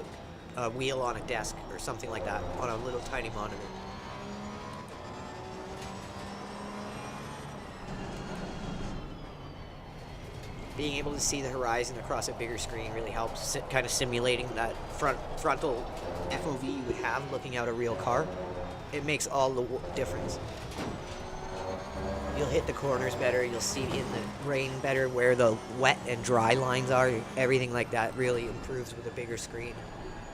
S5: a wheel on a desk or something like that on a little tiny monitor. Being able to see the horizon across a bigger screen really helps, kind of simulating that frontal FOV you would have looking out a real car. It makes all the difference. You'll hit the corners better, you'll see in the rain better where the wet and dry lines are. Everything like that really improves with a bigger screen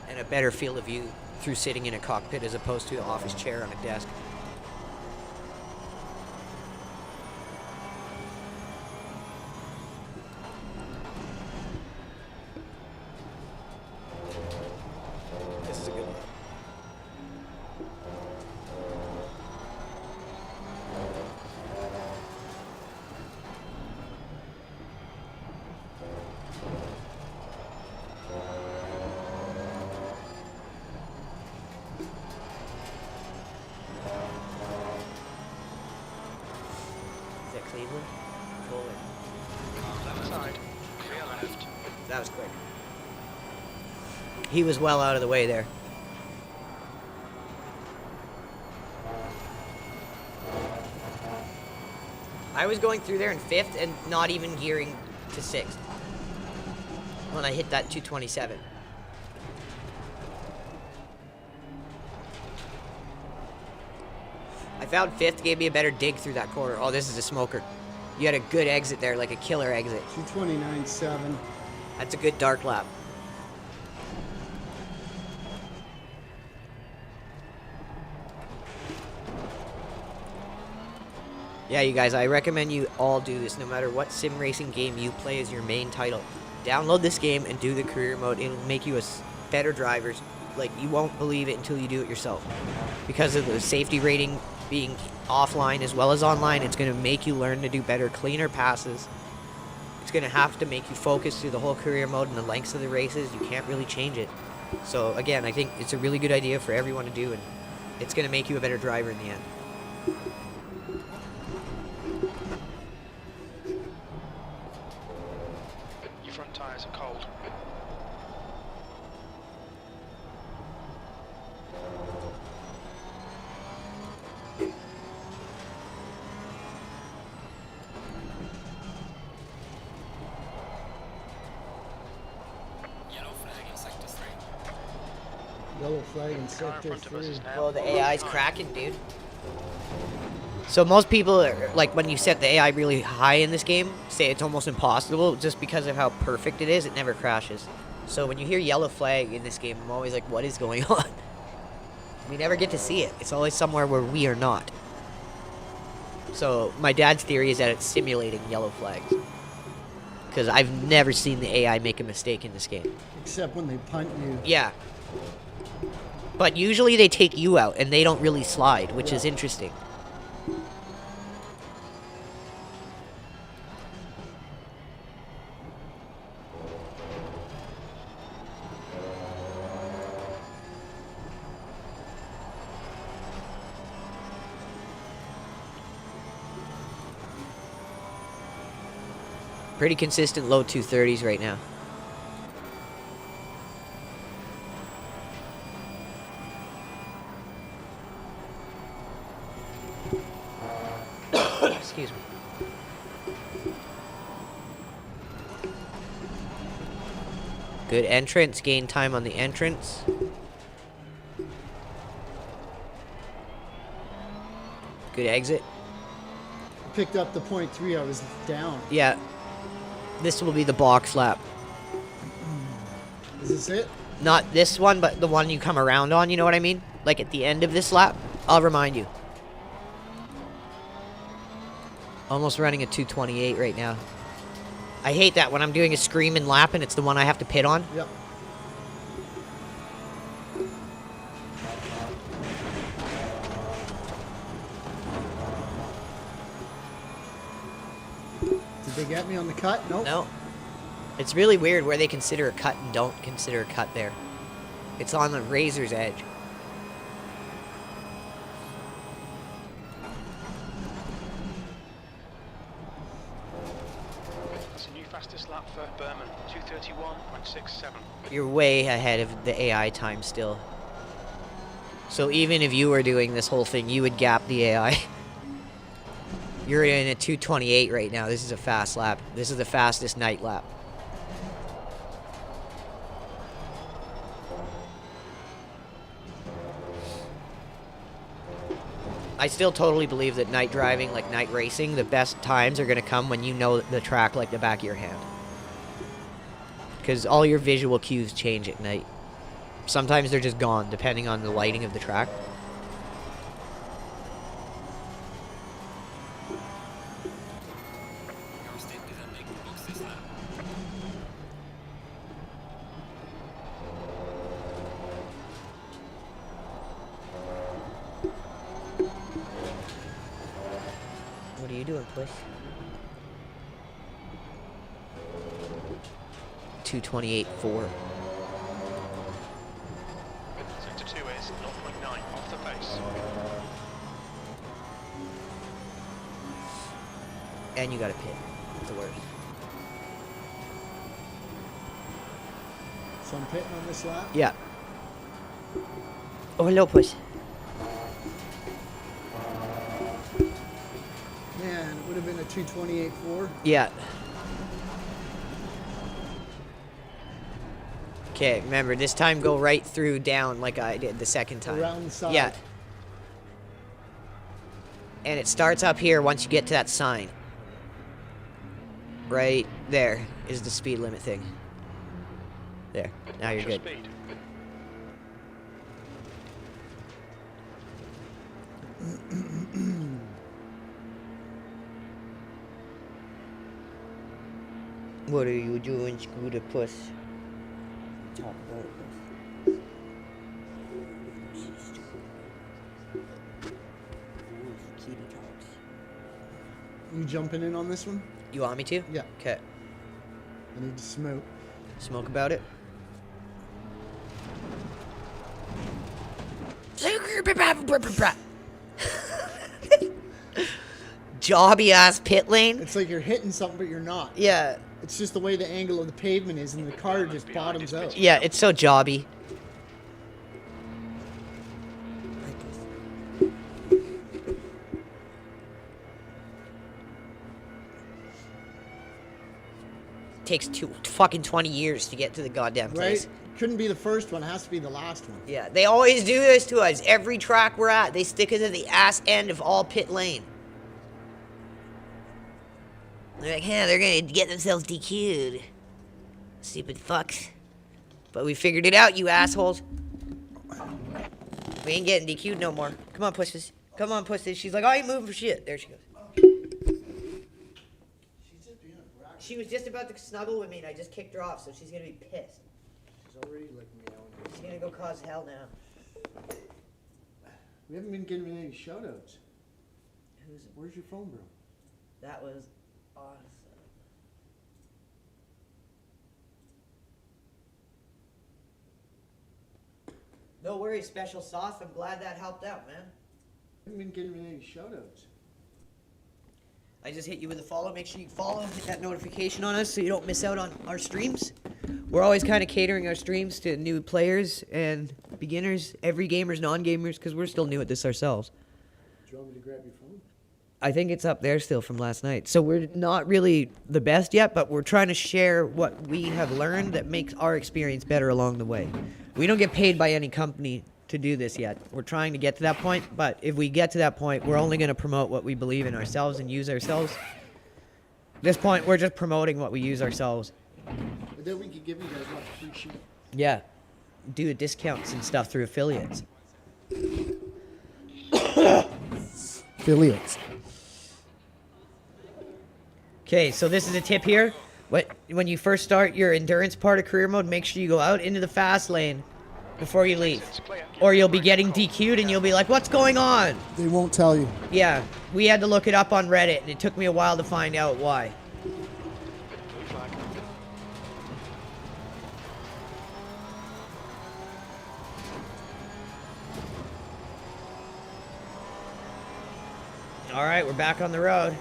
S5: and a better field of view through sitting in a cockpit as opposed to an office chair on a desk. This is a good one. Is that Cleveland? Forward.
S4: Left side, clear left.
S5: That was quick. He was well out of the way there. I was going through there in 5th and not even gearing to 6th when I hit that 227. I found 5th gave me a better dig through that corner. Oh, this is a smoker. You had a good exit there, like a killer exit.
S3: 229.7.
S5: That's a good dark lap. Yeah, you guys, I recommend you all do this, no matter what sim racing game you play as your main title. Download this game and do the career mode. It'll make you a better driver. Like, you won't believe it until you do it yourself. Because of the safety rating being offline as well as online, it's going to make you learn to do better, cleaner passes. It's going to have to make you focus through the whole career mode and the lengths of the races. You can't really change it. So, again, I think it's a really good idea for everyone to do, and it's going to make you a better driver in the end.
S4: Your front tyres are cold.
S3: Yellow flag in
S4: The car in
S3: sector
S4: front of us
S3: 3.
S4: is now.
S5: Well, the AI's cracking, dude. So most people, like when you set the AI really high in this game, say it's almost impossible just because of how perfect it is. It never crashes. So when you hear yellow flag in this game, I'm always like, what is going on? We never get to see it. It's always somewhere where we are not. So my dad's theory is that it's simulating yellow flags. Because I've never seen the AI make a mistake in this game.
S3: Except when they punt you.
S5: Yeah. But usually they take you out and they don't really slide, which is interesting.
S1: Pretty consistent low 230s right now. Excuse me. Good entrance, gain time on the entrance. Good exit.
S3: Picked up the 0.3. I was down.
S1: Yeah. This will be the box lap.
S3: Is this it?
S1: Not this one, but the one you come around on, you know what I mean? Like at the end of this lap. I'll remind you. Almost running a 228 right now. I hate that when I'm doing a screaming lap and it's the one I have to pit on.
S3: Yep. Did they get me on the cut? Nope.
S1: No. It's really weird where they consider a cut and don't consider a cut there. It's on the razor's edge.
S4: That's a new fastest lap for Berman, 2:31.67.
S1: You're way ahead of the AI time still. So even if you were doing this whole thing, you would gap the AI. You're in a 228 right now. This is a fast lap. This is the fastest night lap. I still totally believe that night driving, like night racing, the best times are going to come when you know the track like the back of your hand. Because all your visual cues change at night. Sometimes they're just gone, depending on the lighting of the track. What are you doing, push? 228.4.
S4: Sector 2 is 0.9 off the pace.
S1: And you got a pit. It's the worst.
S3: So I'm pitting on this lap.
S1: Yeah. Oh, hello, push.
S3: Man, it would have been a 228.4.
S1: Yeah. Okay, remember, this time go right through down like I did the second time.
S3: Around the side.
S1: Yeah. And it starts up here once you get to that sign. Right there is the speed limit thing. There. Now you're good.
S4: Speed.
S1: What are you doing, Scooter Puss?
S3: You jumping in on this one?
S1: You want me to?
S3: Yeah.
S1: Okay.
S3: I need to smoke.
S1: Smoke about it. Jobby ass pit lane.
S3: It's like you're hitting something, but you're not.
S1: Yeah.
S3: It's just the way the angle of the pavement is, and the car just bottoms out.
S1: Yeah, it's so jobby. Takes fucking 20 years to get to the goddamn place.
S3: Right? Couldn't be the first one. It has to be the last one.
S1: Yeah, they always do this to us. Every track we're at, they stick us at the ass end of all pit lane. They're like, yeah, they're gonna get themselves DQ'd. Stupid fucks. But we figured it out, you assholes. We ain't getting DQ'd no more. Come on, pussies. Come on, pussies. She's like, I ain't moving for shit. There she goes. She was just about to snuggle with me, and I just kicked her off, so she's gonna be pissed.
S3: She's already like meowing.
S1: She's gonna go cause hell now.
S3: We haven't been giving any shoutouts.
S1: Who's it?
S3: Where's your phone, bro?
S1: That was awesome. No worries, special sauce. I'm glad that helped out, man.
S3: We haven't been giving any shoutouts.
S5: I just hit you with a follow. Make sure you follow, hit that notification on us so you don't miss out on our streams. We're always kind of catering our streams to new players and beginners, every gamers, non-gamers, because we're still new at this ourselves.
S3: Do you want me to grab your phone?
S5: I think it's up there still from last night. So we're not really the best yet, but we're trying to share what we have learned that makes our experience better along the way. We don't get paid by any company to do this yet. We're trying to get to that point, but if we get to that point, we're only going to promote what we believe in ourselves and use ourselves. At this point, we're just promoting what we use ourselves.
S3: But then we could give you guys lots of free shit.
S5: Yeah. Do discounts and stuff through affiliates.
S3: Affiliates.
S5: Okay, so this is a tip here. When you first start your endurance part of career mode, make sure you go out into the fast lane before you leave. Or you'll be getting DQ'd and you'll be like, what's going on?
S3: They won't tell you.
S5: Yeah, we had to look it up on Reddit and it took me a while to find out why.
S4: Blue flag.
S5: All right, we're back on the road.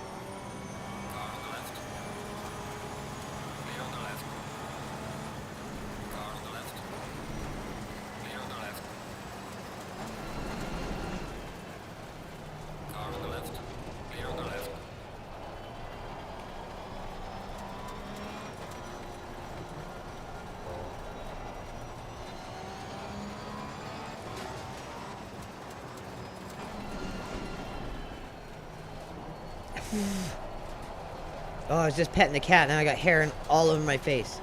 S5: Oh, I was just petting the cat, now I got hair all over my face.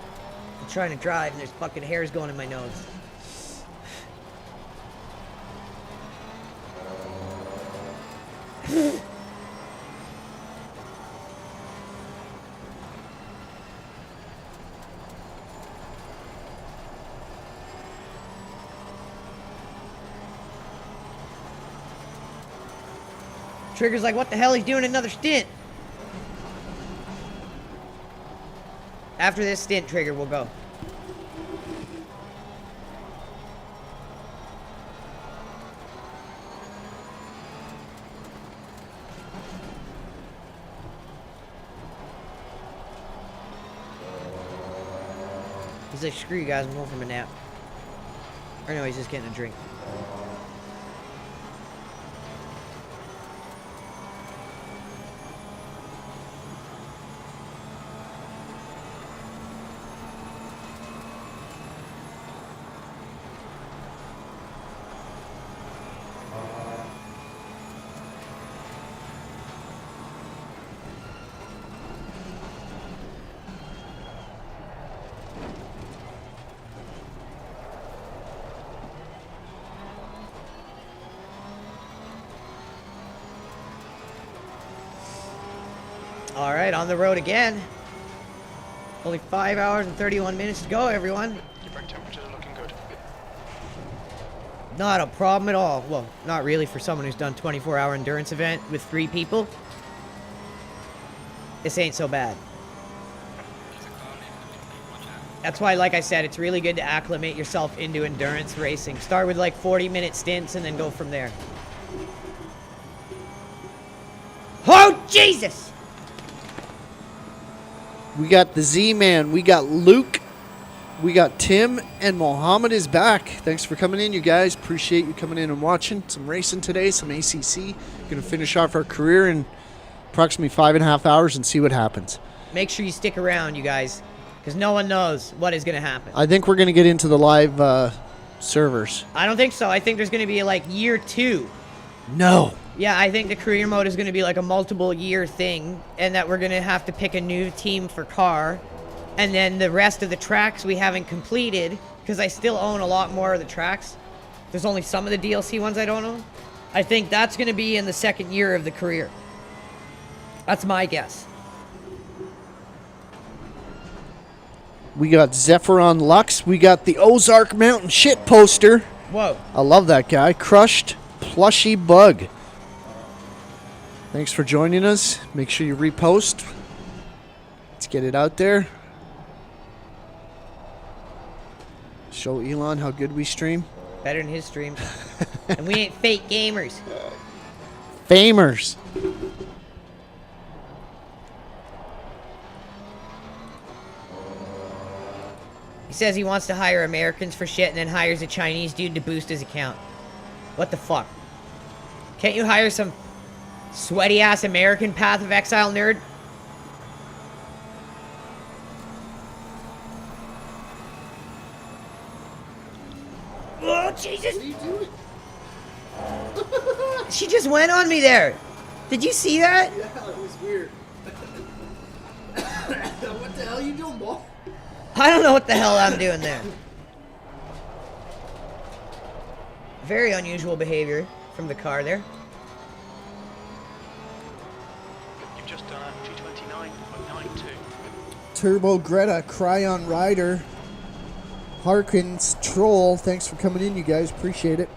S5: I'm trying to drive, and there's fucking hairs going in my nose. Trigger's like, what the hell? He's doing another stint. After this stint, Trigger, we'll go. He's like, screw you guys, I'm going from a nap. Or no, he's just getting a drink. All right, on the road again. Only 5 hours and 31 minutes to go, everyone.
S4: Your brake temperatures are looking good.
S5: Not a problem at all. Well, not really for someone who's done 24-hour endurance event with 3 people. This ain't so bad. That's why, like I said, it's really good to acclimate yourself into endurance racing. Start with like 40-minute stints and then go from there. Oh, Jesus!
S2: We got the Z-Man. We got Luke. We got Tim. And Mohammed is back. Thanks for coming in, you guys. Appreciate you coming in and watching. Some racing today, some ACC. Going to finish off our career in approximately 5.5 hours and see what happens.
S5: Make sure you stick around, you guys, because no one knows what is going to happen.
S2: I think we're going to get into the live servers.
S5: I don't think so. I think there's going to be like year 2.
S2: No.
S5: Yeah, I think the career mode is going to be like a multiple year thing, and that we're going to have to pick a new team for car. And then the rest of the tracks we haven't completed, because I still own a lot more of the tracks. There's only some of the DLC ones I don't own. I think that's going to be in the second year of the career. That's my guess.
S2: We got Zephyron Lux. We got the Ozark Mountain shit poster.
S5: Whoa.
S2: I love that guy. Crushed Plushy Bug. Thanks for joining us. Make sure you repost. Let's get it out there. Show Elon how good we stream.
S5: Better than his streams. And we ain't fake gamers.
S2: Famers.
S1: says he wants to hire Americans for shit and then hires a Chinese dude to boost his account. What the fuck? Can't you hire some sweaty-ass American Path of Exile nerd? Oh, Jesus!
S3: What are you doing?
S1: She just went on me there. Did you see that?
S3: Yeah, it was weird. What the hell are you doing, boy?
S1: I don't know what the hell I'm doing there. Very unusual behavior from the car there.
S4: You've just done a 229.92.
S3: Turbo Greta, Cryon Rider, Harkins, Troll. Thanks for coming in, you guys. Appreciate it.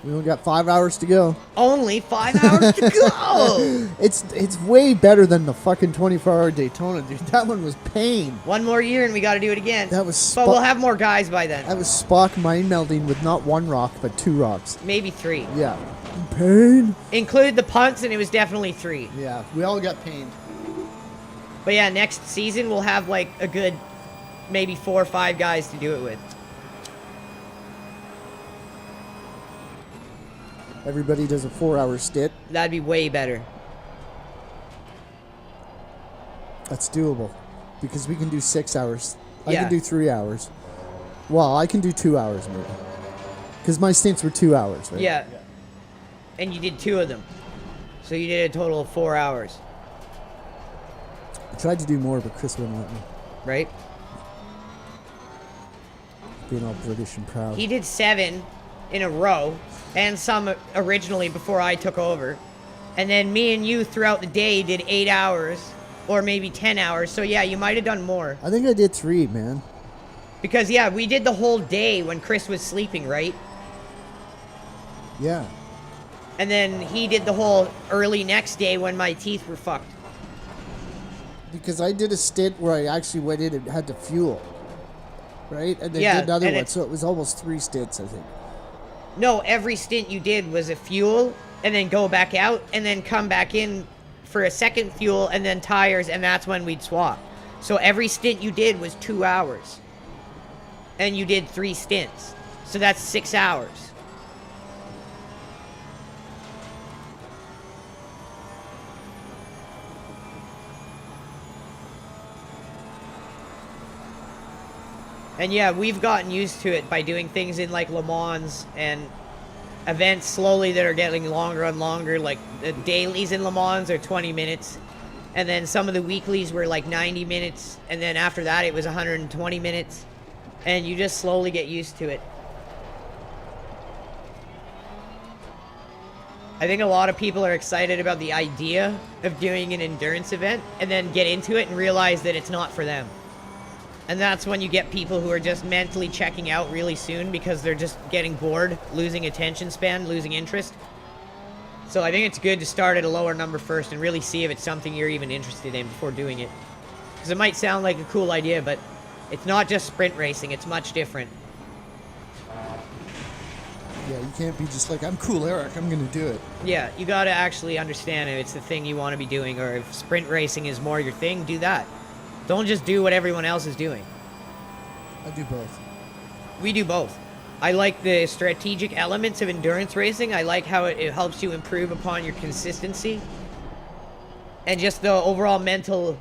S3: We only got 5 hours to go.
S1: Only 5 hours to go.
S3: It's way better than the fucking 24-hour Daytona, dude. That one was pain.
S1: One more year and we got to do it again.
S3: That was
S1: But we'll have more guys by then.
S3: That was Spock mind melding with not one rock but 2 rocks.
S1: Maybe 3.
S3: Yeah. Pain.
S1: Included the punts and it was definitely 3.
S3: Yeah, we all got pain.
S1: But yeah, next season we'll have like a good maybe 4 or 5 guys to do it with.
S3: Everybody does a 4-hour stint.
S1: That'd be way better.
S3: That's doable. Because we can do 6 hours. I
S1: Yeah.
S3: can do 3 hours. Well, I can do 2 hours maybe. Because my stints were 2 hours, right?
S1: Yeah. And you did 2 of them. So you did a total of 4 hours.
S3: I tried to do more, but Chris wouldn't let me.
S1: Right?
S3: Being all British and proud.
S1: He did 7 in a row, and some originally before I took over. And then me and you throughout the day did 8 hours, or maybe 10 hours. So yeah, you might have done more.
S3: I think I did 3, man.
S1: Because yeah, we did the whole day when Chris was sleeping, right?
S3: Yeah.
S1: And then he did the whole early next day when my teeth were fucked.
S3: Because I did a stint where I actually went in and had to fuel. Right? And then
S1: Yeah,
S3: did another
S1: and
S3: one.
S1: it's-
S3: So it was almost 3 stints, I think.
S1: No, every stint you did was a fuel, and then go back out, and then come back in for a second fuel, and then tires, and that's when we'd swap. So every stint you did was 2 hours. And you did 3 stints. So that's 6 hours. And yeah, we've gotten used to it by doing things in like Le Mans and events slowly that are getting longer and longer. Like the dailies in Le Mans are 20 minutes. And then some of the weeklies were like 90 minutes. And then after that, it was 120 minutes. And you just slowly get used to it. I think a lot of people are excited about the idea of doing an endurance event and then get into it and realize that it's not for them. And that's when you get people who are just mentally checking out really soon because they're just getting bored, losing attention span, losing interest. So I think it's good to start at a lower number first and really see if it's something you're even interested in before doing it. Because it might sound like a cool idea, but it's not just sprint racing, it's much different.
S3: Yeah, you can't be just like, I'm cool, Eric, I'm going to do it.
S1: Yeah, you gotta actually understand if it's the thing you want to be doing, or if sprint racing is more your thing, do that. Don't just do what everyone else is doing.
S3: I do both.
S1: We do both. I like the strategic elements of endurance racing. I like how it helps you improve upon your consistency. And just the overall mental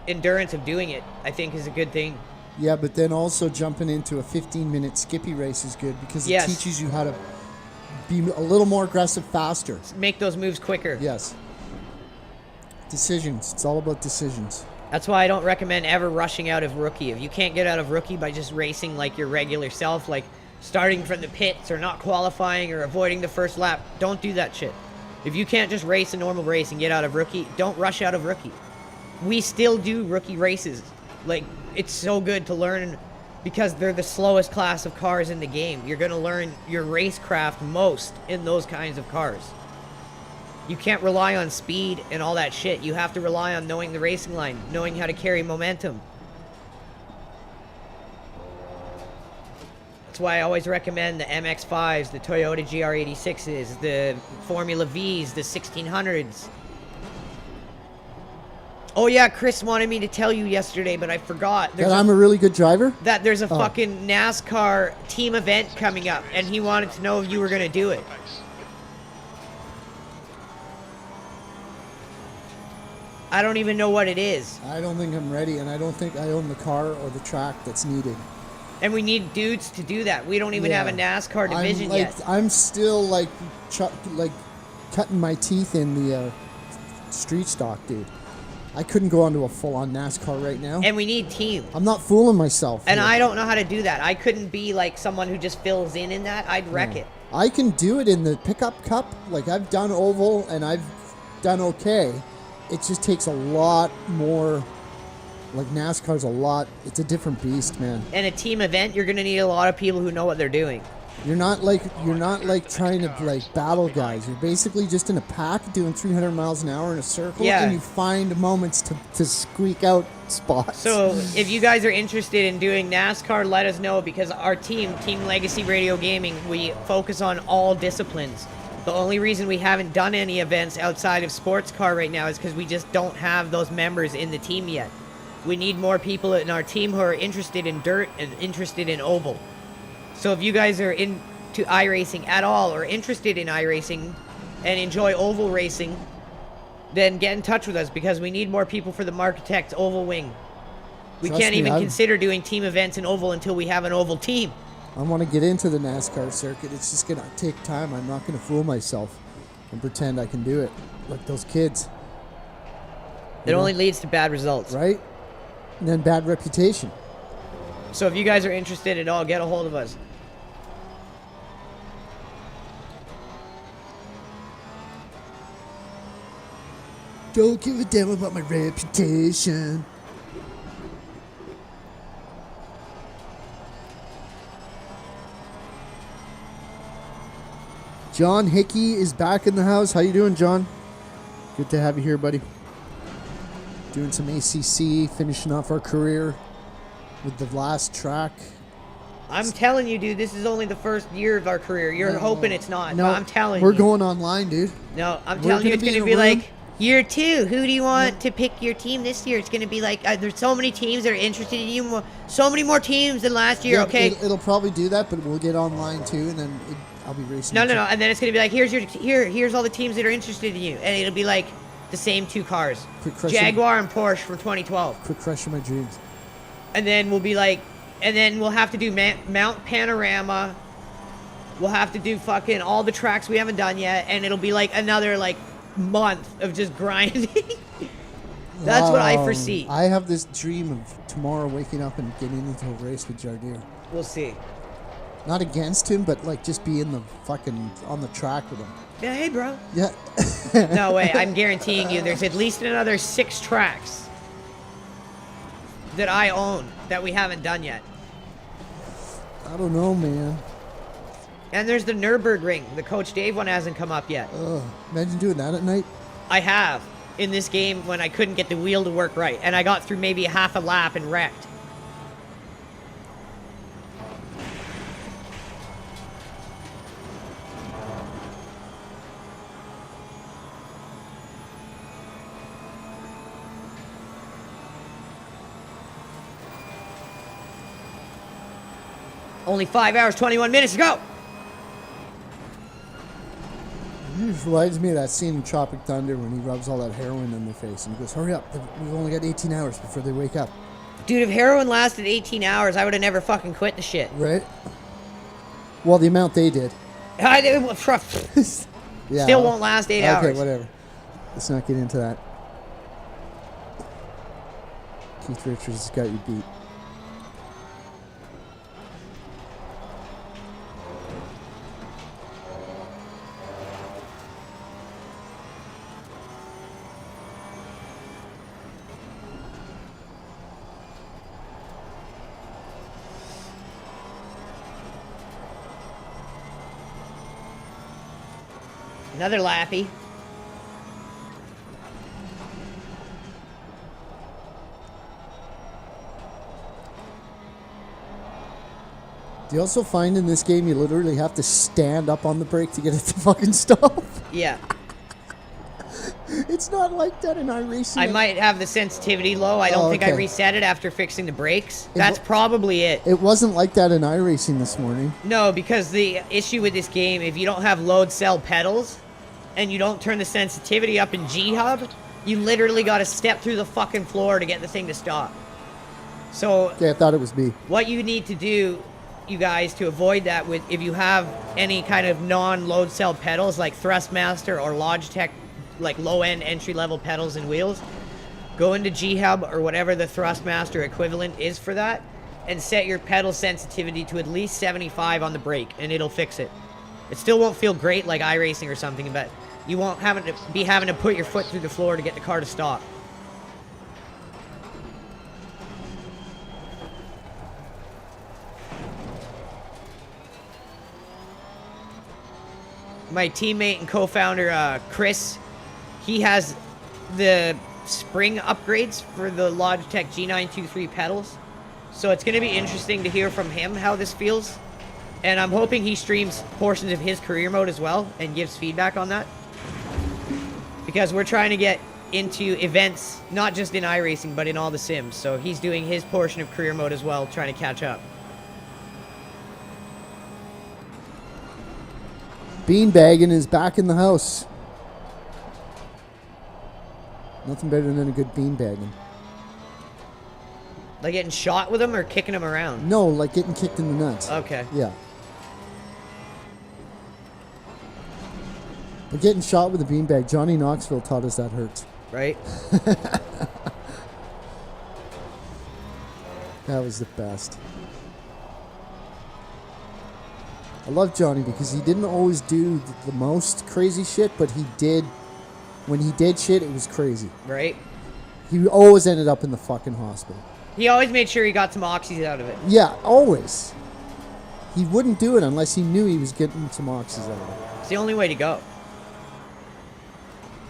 S1: endurance of doing it, I think, is a good thing.
S3: Yeah, but then also jumping into a 15-minute Skippy race is good because it
S1: Yes.
S3: teaches you how to be a little more aggressive faster.
S1: Make those moves quicker.
S3: Yes. Decisions. It's all about decisions.
S1: That's why I don't recommend ever rushing out of rookie. If you can't get out of rookie by just racing like your regular self, like starting from the pits or not qualifying or avoiding the first lap, don't do that shit. If you can't just race a normal race and get out of rookie, don't rush out of rookie. We still do rookie races. Like, it's so good to learn because they're the slowest class of cars in the game. You're going to learn your racecraft most in those kinds of cars. You can't rely on speed and all that shit. You have to rely on knowing the racing line, knowing how to carry momentum. That's why I always recommend the MX-5s, the Toyota GR86s, the Formula Vs, the 1600s. Oh yeah, Chris wanted me to tell you yesterday, but I forgot.
S3: That I'm a really good driver?
S1: That there's a fucking NASCAR team event coming up, and he wanted to know if you were gonna do it. I don't even know what it is.
S3: I don't think I'm ready, and I don't think I own the car or the track that's needed.
S1: And we need dudes to do that. We don't even have a NASCAR division yet.
S3: I'm still like cutting my teeth in the street stock, dude. I couldn't go onto a full-on NASCAR right now.
S1: And we need team.
S3: I'm not fooling myself.
S1: And
S3: here.
S1: I don't know how to do that. I couldn't be like someone who just fills in that. I'd wreck it.
S3: I can do it in the pickup cup. Like, I've done oval, and I've done okay. It just takes a lot more. Like, NASCAR's a lot. It's a different beast, man.
S1: And a team event, you're gonna need a lot of people who know what they're doing.
S3: You're not like trying to like battle guys. You're basically just in a pack doing 300 miles an hour in a circle, and you find moments to squeak out spots.
S1: So if you guys are interested in doing NASCAR, let us know, because our Team Legacy Radio Gaming, we focus on all disciplines. The only reason we haven't done any events outside of sports car right now is because we just don't have those members in the team yet. We need more people in our team who are interested in dirt and interested in oval. So if you guys are into iRacing at all, or interested in iRacing and enjoy oval racing, then get in touch with us, because we need more people for the Markitect oval wing. We can't even consider doing team events in oval until we have an oval team.
S3: I want to get into the NASCAR circuit. It's just going to take time. I'm not going to fool myself and pretend I can do it like those kids.
S1: It only leads to bad results.
S3: Right? And then bad reputation.
S1: So if you guys are interested at all, get a hold of us.
S3: Don't give a damn about my reputation. John Hickey is back in the house. How you doing, John? Good to have you here, buddy. Doing some ACC, finishing off our career with the last track.
S1: I'm telling you, dude, this is only the first year of our career. You're hoping it's not. No, I'm telling you.
S3: We're going online, dude.
S1: No, I'm telling you, it's going to be like year 2. Who do you want to pick your team this year? It's going to be like, there's so many teams that are interested in you. So many more teams than last year, okay?
S3: It'll probably do that, but we'll get online too, and then I'll be racing.
S1: No. And then it's going to be like, here's all the teams that are interested in you. And it'll be like the same 2 cars. Jaguar and Porsche from 2012.
S3: Quit crushing my dreams.
S1: And then we'll be like, and then we'll have to do Mount Panorama. We'll have to do fucking all the tracks we haven't done yet. And it'll be like another like month of just grinding. That's what I foresee.
S3: I have this dream of tomorrow waking up and getting into a race with Jardier.
S1: We'll see.
S3: Not against him, but like just be in the fucking on the track with him.
S1: Yeah, hey, bro.
S3: Yeah.
S1: No way. I'm guaranteeing you there's at least another 6 tracks that I own that we haven't done yet.
S3: I don't know, man.
S1: And there's the Nürburgring. The Coach Dave one hasn't come up yet.
S3: Imagine doing that at night.
S1: I have in this game when I couldn't get the wheel to work right. And I got through maybe half a lap and wrecked. Only 5 hours, 21 minutes to go.
S3: It reminds me of that scene in Tropic Thunder when he rubs all that heroin in their face and he goes, hurry up, we've only got 18 hours before they wake up.
S1: Dude, if heroin lasted 18 hours, I would have never fucking quit the shit.
S3: Right? Well, the amount they did.
S1: Still won't last 8 hours.
S3: Okay, whatever. Let's not get into that. Keith Richards has got you beat.
S1: Another lappy.
S3: Do you also find in this game you literally have to stand up on the brake to get it to fucking stop?
S1: Yeah.
S3: It's not like that in iRacing.
S1: I might have the sensitivity low. I don't
S3: Oh,
S1: think I
S3: okay.
S1: reset it after fixing the brakes. That's probably it.
S3: It wasn't like that in iRacing this morning.
S1: No, because the issue with this game, if you don't have load cell pedals and you don't turn the sensitivity up in G-Hub, you literally got to step through the fucking floor to get the thing to stop. So
S3: Okay, I thought it was me.
S1: what you need to do, you guys, to avoid that, with if you have any kind of non-load cell pedals like Thrustmaster or Logitech, like low-end entry-level pedals and wheels, go into G-Hub or whatever the Thrustmaster equivalent is for that, and set your pedal sensitivity to at least 75 on the brake, and it'll fix it. It still won't feel great like iRacing or something, but you won't having to put your foot through the floor to get the car to stop. My teammate and co-founder, Chris, he has the spring upgrades for the Logitech G923 pedals. So it's going to be interesting to hear from him how this feels. And I'm hoping he streams portions of his career mode as well and gives feedback on that. Because we're trying to get into events, not just in iRacing, but in all the sims. So he's doing his portion of career mode as well, trying to catch up.
S3: Beanbagging is back in the house. Nothing better than a good beanbagging.
S1: Like getting shot with him or kicking him around?
S3: No, like getting kicked in the nuts.
S1: Okay.
S3: Yeah. But getting shot with a beanbag, Johnny Knoxville taught us that hurts.
S1: Right?
S3: That was the best. I love Johnny because he didn't always do the most crazy shit, but he did. When he did shit, it was crazy.
S1: Right?
S3: He always ended up in the fucking hospital.
S1: He always made sure he got some oxys out of it.
S3: Yeah, always. He wouldn't do it unless he knew he was getting some oxys out of it.
S1: It's the only way to go.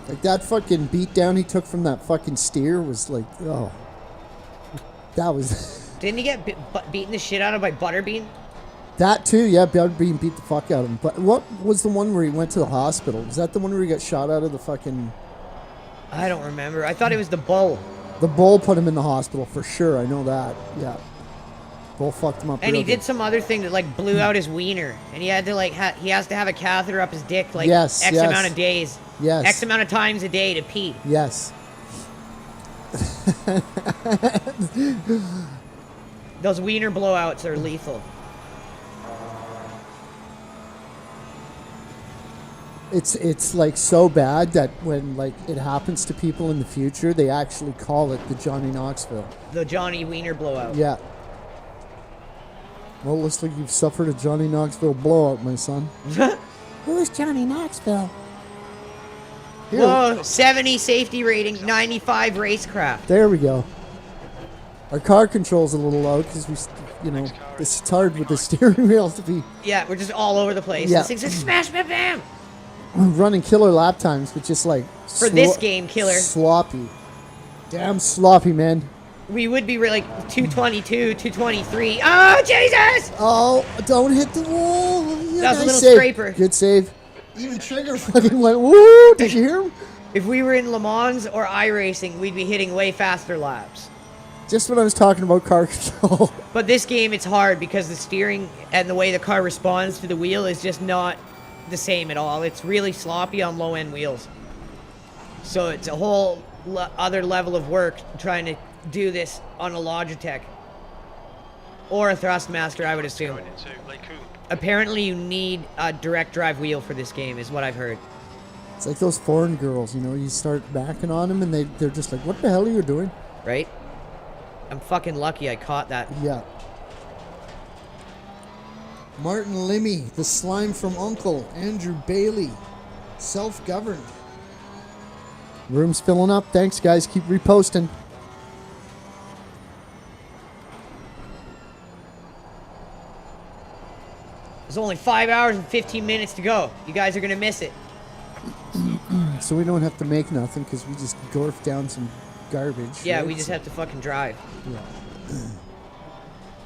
S3: Like that fucking beatdown he took from that fucking steer was like, oh. That was...
S1: Didn't he get beaten the shit out of by Butterbean?
S3: That too, yeah, Butterbean beat the fuck out of him. But what was the one where he went to the hospital? Was that the one where he got shot out of the fucking...
S1: I don't remember. I thought it was the bull.
S3: The bull put him in the hospital for sure. I know that. Yeah. Bull fucked him up.
S1: And
S3: real
S1: he did
S3: good.
S1: some other thing that like blew out his wiener, and he had to like he has to have a cathedter up his dick like
S3: Yes,
S1: X
S3: yes.
S1: amount of days,
S3: Yes.
S1: X amount of times a day to pee.
S3: Yes.
S1: Those wiener blowouts are lethal.
S3: It's like so bad that when like it happens to people in the future, they actually call it the Johnny Knoxville.
S1: The Johnny Wiener blowout.
S3: Yeah. Well, looks like you've suffered a Johnny Knoxville blowout, my son. Who's Johnny Knoxville? Here.
S1: Whoa, 70 safety rating, 95 racecraft.
S3: There we go. Our car control's a little loud because we, you know, it's hard with the steering wheel to be
S1: Yeah, we're just all over the place.
S3: Yeah.
S1: This thing's like smash, bam, bam.
S3: running killer lap times, but just like
S1: For this game, killer.
S3: sloppy, damn sloppy, man.
S1: We would be like 222, 223. Oh, Jesus!
S3: Oh, don't hit the wall. Yeah,
S1: That was a
S3: nice
S1: little
S3: save.
S1: scraper.
S3: Good save. Even Trigger fucking went, woo! Did you hear him?
S1: If we were in Le Mans or iRacing, we'd be hitting way faster laps.
S3: Just when I was talking about car control.
S1: But this game, it's hard because the steering and the way the car responds to the wheel is just not the same at all. It's really sloppy on low-end wheels. So it's a whole other level of work trying to do this on a Logitech. Or a Thrustmaster, I would assume.
S4: Going into Lake Coon.
S1: Apparently you need a direct drive wheel for this game, is what I've heard.
S3: It's like those foreign girls, you know, you start backing on them and they're just like, what the hell are you doing?
S1: Right? I'm fucking lucky I caught that.
S3: Yeah. Martin Limmy, the slime from Uncle, Andrew Bailey, self-governed. Room's filling up. Thanks, guys. Keep reposting.
S1: There's only 5 hours and 15 minutes to go. You guys are going to miss it.
S3: So we don't have to make nothing because we just gorf down some garbage.
S1: Yeah,
S3: right?
S1: we just have to fucking drive.
S3: Yeah.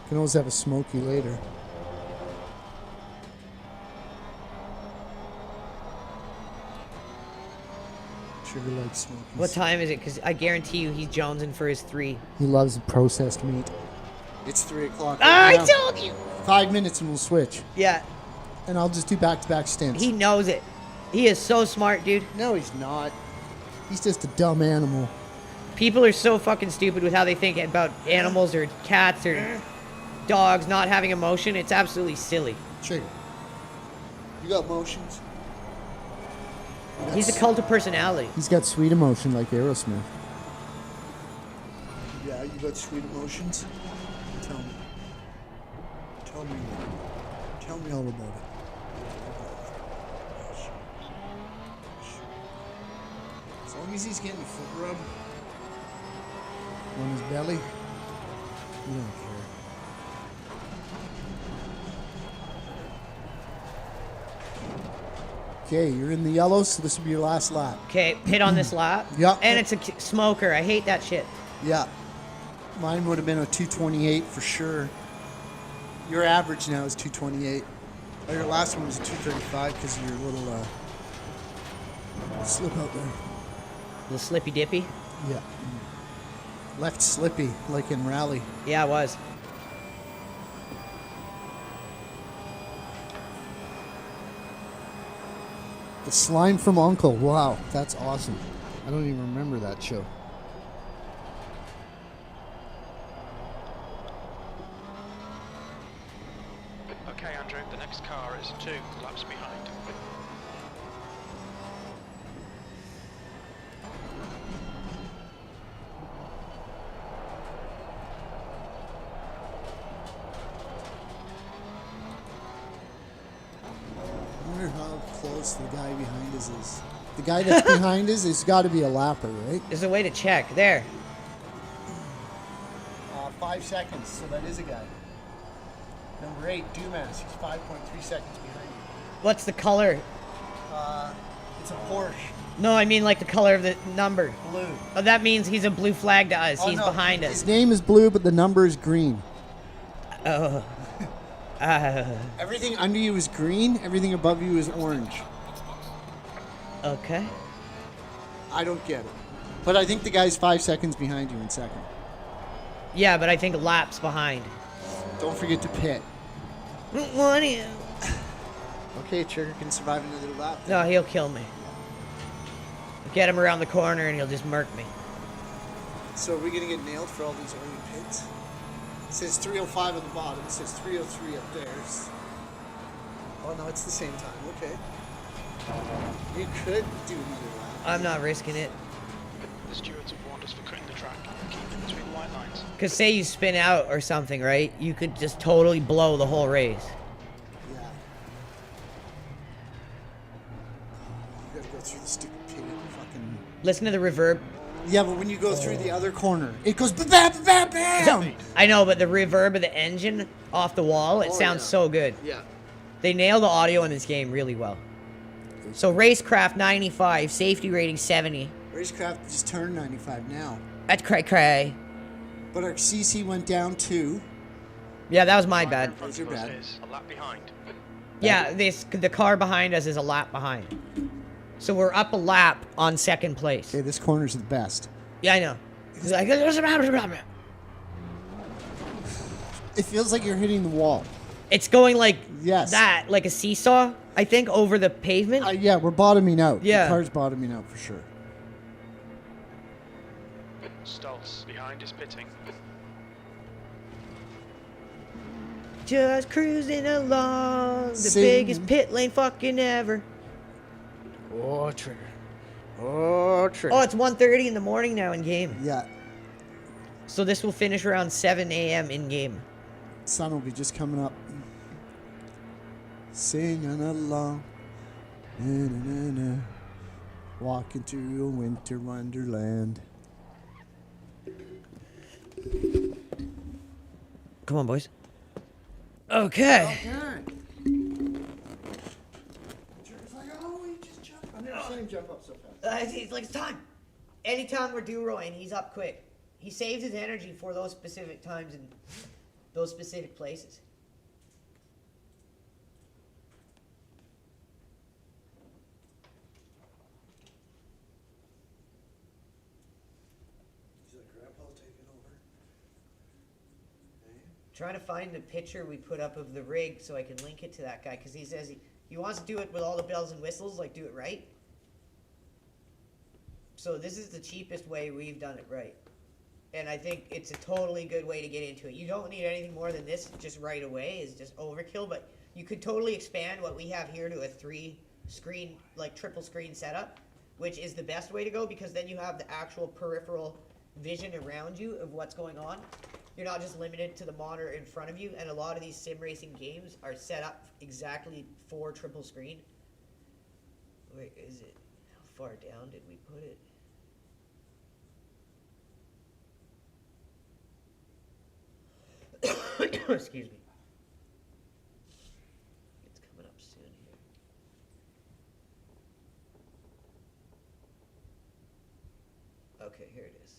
S3: Can always have a smoky later. Sugar likes smokies.
S1: What time is it? Because I guarantee you he's jonesing for his 3.
S3: He loves processed meat. It's 3 o'clock.
S1: I
S3: right now.
S1: told you!
S3: 5 minutes and we'll switch.
S1: Yeah,
S3: And I'll just do back-to-back stints.
S1: he knows it. He is so smart, dude.
S3: No, he's not. He's just a dumb animal.
S1: People are so fucking stupid with how they think about animals or cats or dogs not having emotion. It's absolutely silly.
S3: Sugar. You got motions?
S1: He's a cult of personality.
S3: He's got sweet emotion like Aerosmith. Yeah, you got sweet emotions? Tell me. Tell me. Tell me all about it. As long as he's getting a foot rub on his belly, you don't care. Okay, you're in the yellow, so this will be your last lap.
S1: Okay, hit on this lap.
S3: Yeah.
S1: And it's a smoker. I hate that shit.
S3: Yeah. Mine would have been a 228 for sure. Your average now is 228. Oh, your last one was a 235 because of your little slip out there.
S1: Little slippy dippy.
S3: Yeah. Left slippy, like in rally.
S1: Yeah, it was.
S3: The Slime from Uncle. Wow, that's awesome. I don't even remember that show.
S4: Okay, Andrew, the next car is 2 laps behind.
S3: I wonder how close the guy behind us is. The guy that's behind us has got to be a lapper, right?
S1: There's a way to check. There.
S3: 5 seconds, so that is a guy. Number 8, Dumas. He's 5.3 seconds behind you.
S1: What's the color?
S3: It's a Porsche.
S1: No, I mean like the color of the number.
S3: Blue.
S1: Oh, that means he's a blue flag to us.
S3: Oh,
S1: He's
S3: no,
S1: behind
S3: His
S1: us.
S3: name is blue, but the number is green.
S1: Oh.
S3: Everything under you is green. Everything above you is orange.
S1: Okay.
S3: I don't get it. But I think the guy's 5 seconds behind you in second.
S1: Yeah, but I think laps behind.
S3: Don't forget to pit.
S1: What is?
S3: Okay, Trigger can survive another lap.
S1: No, he'll kill me. Get him around the corner and he'll just murk me.
S3: So are we going to get nailed for all these early pits? It says 305 at the bottom. It says 303 up there. Oh, no, it's the same time. Okay. You could do another lap.
S1: I'm not risking it.
S4: The stewards have warned us for cutting the track. Keep it between the white lines.
S1: Because say you spin out or something, right? You could just totally blow the whole race.
S3: Yeah. You gotta go through the stupid pit and fucking...
S1: Listen to the reverb.
S3: Yeah, but when you go through the other corner, it goes bam, bam, bam.
S1: I know, but the reverb of the engine off the wall, it sounds so good.
S3: Yeah.
S1: They nail the audio in this game really well. So Racecraft 95, safety rating 70.
S3: Racecraft just turned 95 now.
S1: That's cray-cray.
S3: But our CC went down 2.
S1: Yeah, that was my bad.
S4: In front
S3: Those are
S4: of us
S3: bad.
S4: is a lap behind.
S1: Yeah, the car behind us is a lap behind. So we're up a lap on second place.
S3: Okay, this corner's the best.
S1: Yeah, I know. He's like,
S3: It feels like you're hitting the wall.
S1: it's going like
S3: Yes.
S1: that, like a seesaw, I think, over the pavement.
S3: Yeah, we're bottoming out.
S1: Yeah.
S3: The car's bottoming out for sure.
S4: Stoltz behind is pitting.
S1: Just cruising along, the
S3: Sing.
S1: biggest pit lane fucking ever.
S3: Oh, Trigger. Oh, Trigger.
S1: Oh, it's 1:30 in the morning now in game.
S3: Yeah.
S1: So this will finish around 7 a.m. in game.
S3: Sun will be just coming up. Singing along. Na, na, na, na. Walking through a winter wonderland.
S1: Come on, boys. Okay.
S3: I've never seen him jump up so fast.
S1: It's like it's time. Anytime we're duroing, he's up quick. He saves his energy for those specific times and those specific places.
S5: trying to find the picture we put up of the rig so I can link it to that guy, because he says he wants to do it with all the bells and whistles, like do it right. So this is the cheapest way we've done it right. And I think it's a totally good way to get into it. You don't need anything more than this just right away, is just overkill, but you could totally expand what we have here to a 3-screen, like triple screen setup, which is the best way to go, because then you have the actual peripheral vision around you of what's going on. You're not just limited to the monitor in front of you, and a lot of these sim racing games are set up exactly for triple screen. Where is it? How far down did we put it? Excuse me. It's coming up soon here. Okay, here it is.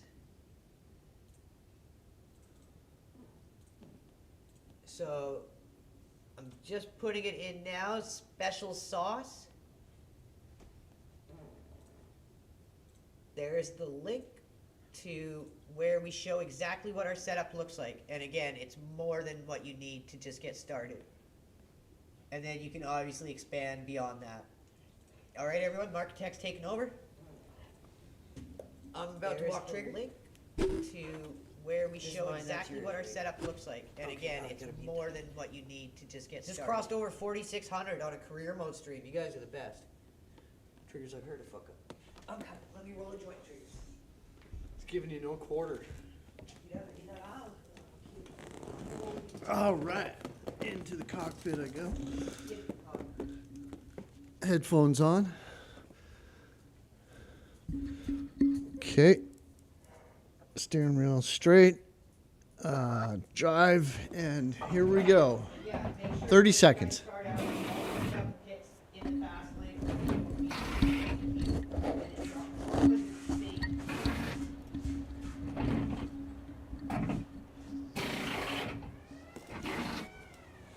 S5: So I'm just putting it in now. Special sauce. There's the link to where we show exactly what our setup looks like. And again, it's more than what you need to just get started. And then you can obviously expand beyond that. All right, everyone, Marketech's taking over. I'm about to walk trigger. Link to where we show exactly what our setup looks like. And again, it's more than what you need to just get started. Just crossed over 4,600 on a career mode stream. You guys are the best. Triggers I've heard to fuck up. Okay, let me roll a joint, Triggers.
S2: It's giving you no quarter.
S5: Get out.
S2: All right, into the cockpit I go. Headphones on. Okay. Steering wheel straight. Drive, and here we go. 30 seconds.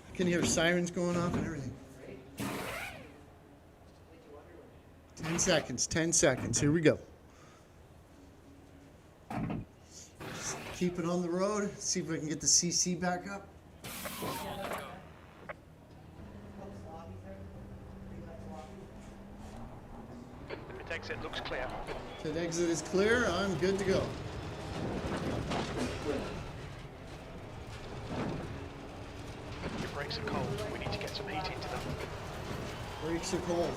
S2: I can hear sirens going off and everything. 10 seconds, 10 seconds. Here we go. Just keep it on the road. See if I can get the CC back up.
S4: Pit exit looks clear.
S2: Pit exit is clear. I'm good to go.
S4: Your brakes are cold. We need to get some heat into them.
S2: Brakes are cold.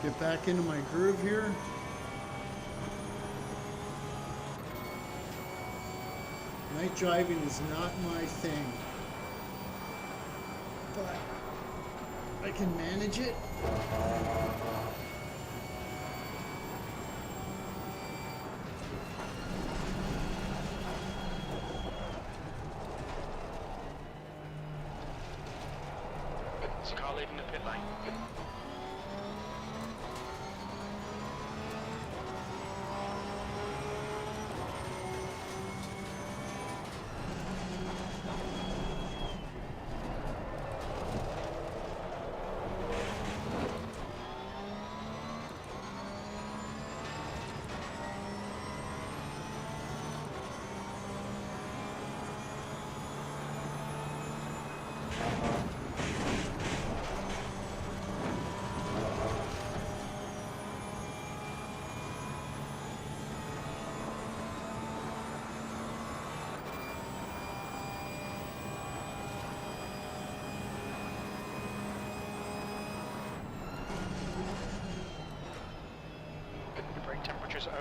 S2: Get back into my groove here. Night driving is not my thing, but I can manage it.
S4: There's a car leaving the pit lane.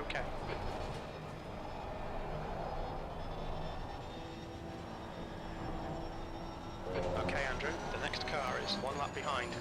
S4: Okay. Okay, Andrew, the next car is 1 lap behind.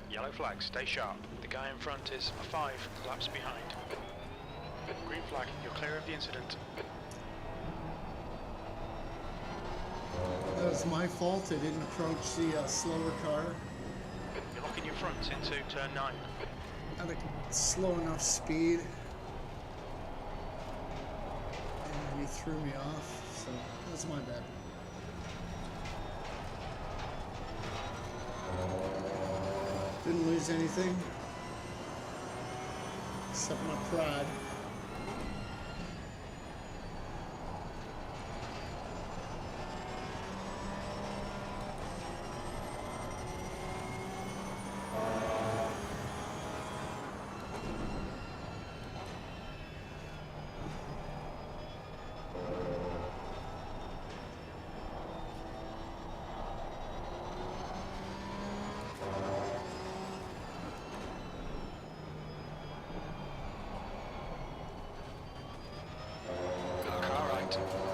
S4: Yellow flag, stay sharp. The guy in front is 5 laps behind. Green flag, you're clear of the incident.
S2: That was my fault. I didn't approach the slower car
S4: You're locking your front into turn 9.
S2: at a slow enough speed. And he threw me off, so that's my bad. Didn't lose anything, except my pride.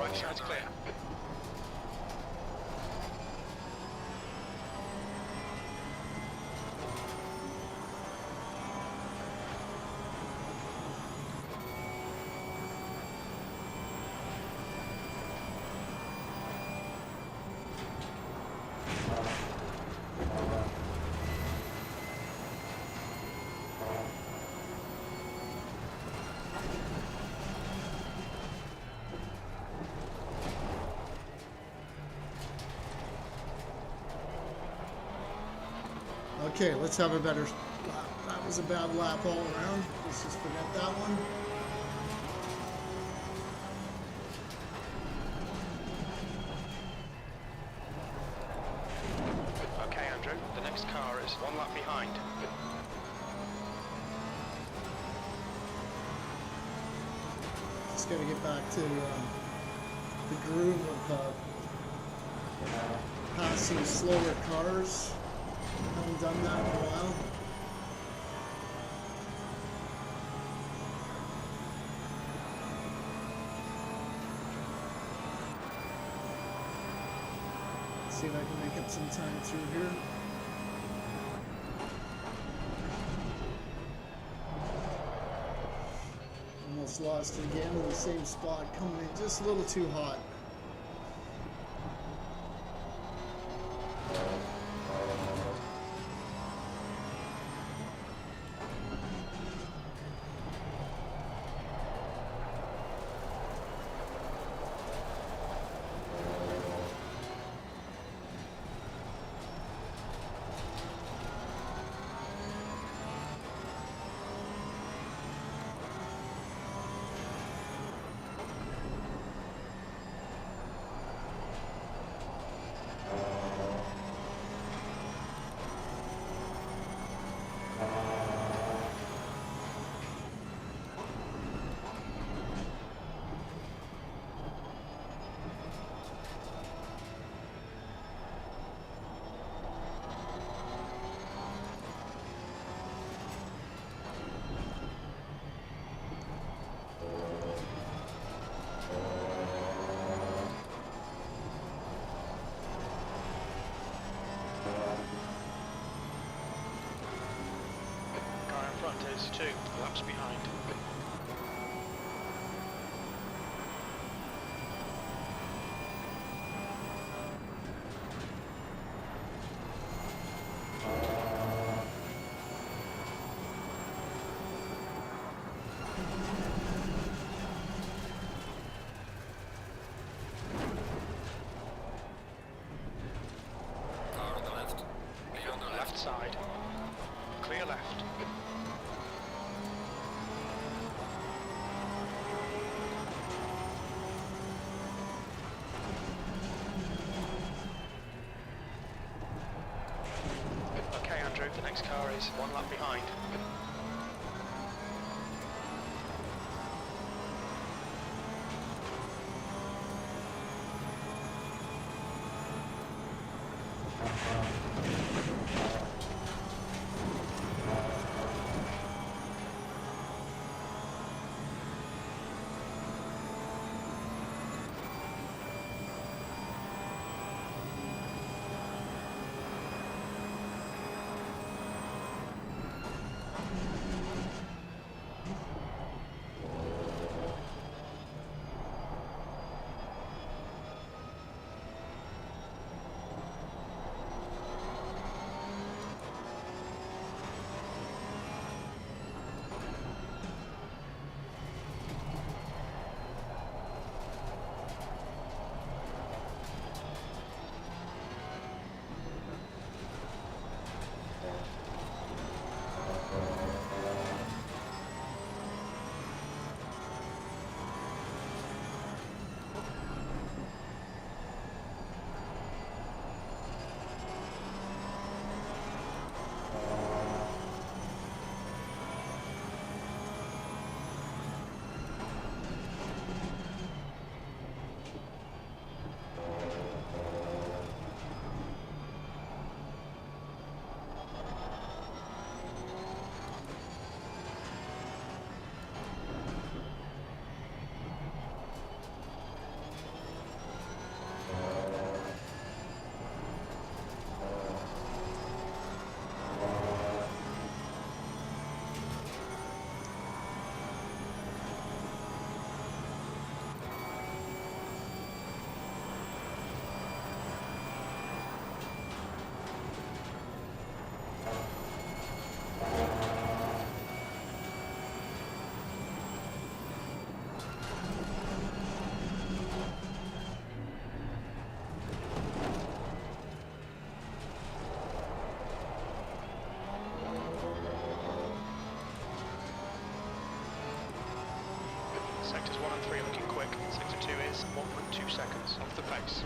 S4: Right side's clear.
S2: Okay, let's have a better lap. That was a bad lap all around. Let's just forget that one.
S4: Okay, Andrew, the next car is 1 lap behind.
S2: Just got to get back to the groove of passing slower cars. Haven't done that in a while. See if I can make up some time through here. Almost lost again in the same spot, coming in just a little too hot.
S4: Car in front is 2 laps behind.
S6: Car on the left. Be on the
S4: Left
S6: left.
S4: side. Clear left. Okay, Andrew, the next car is 1 lap behind. Sectors 1 and 3 are looking quick. Sector 2 is 1.2 seconds off the pace.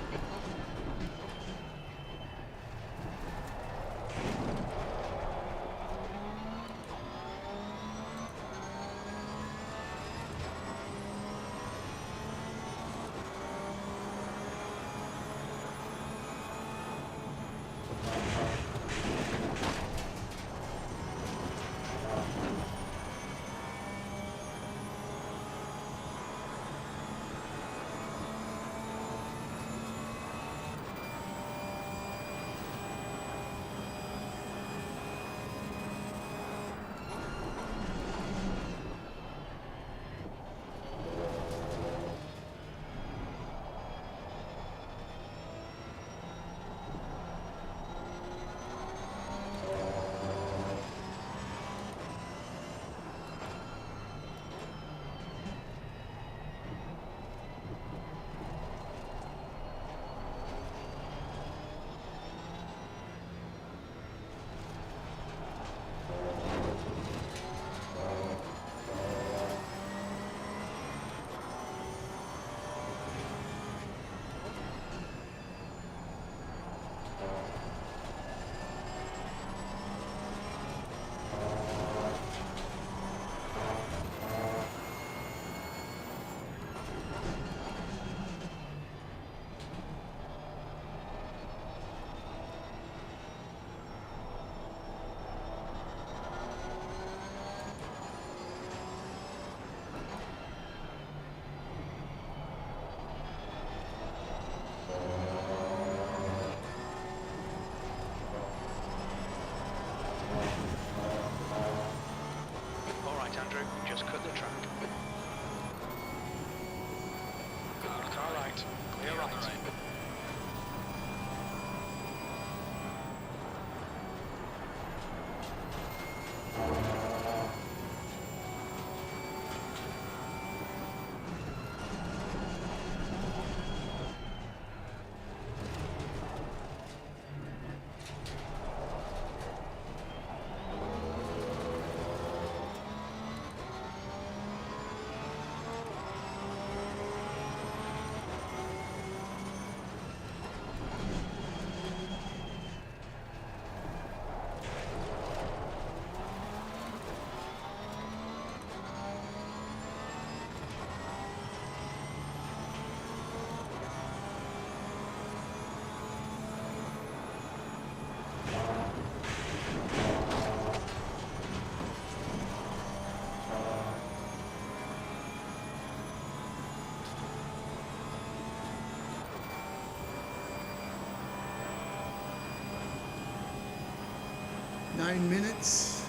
S3: 9 minutes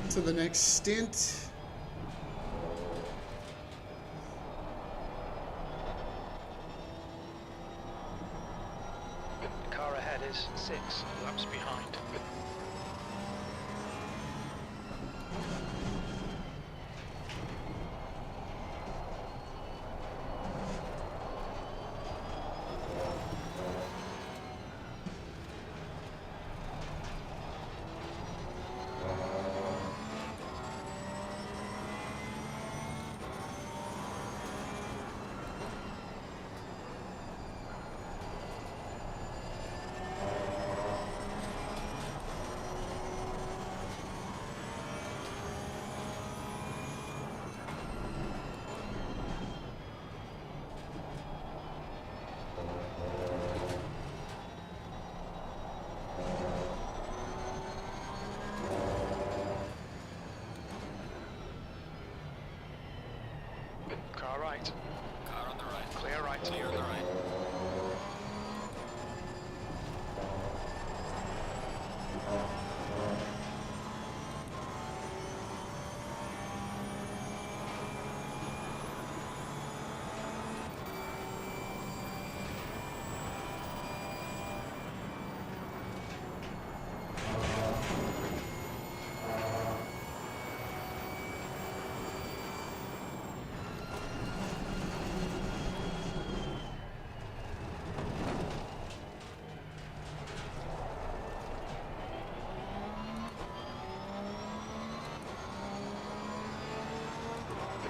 S3: to the next stint.
S4: The car ahead is 6 laps behind. Car right.
S6: Car on the right.
S4: Clear right.
S6: Clear on the right.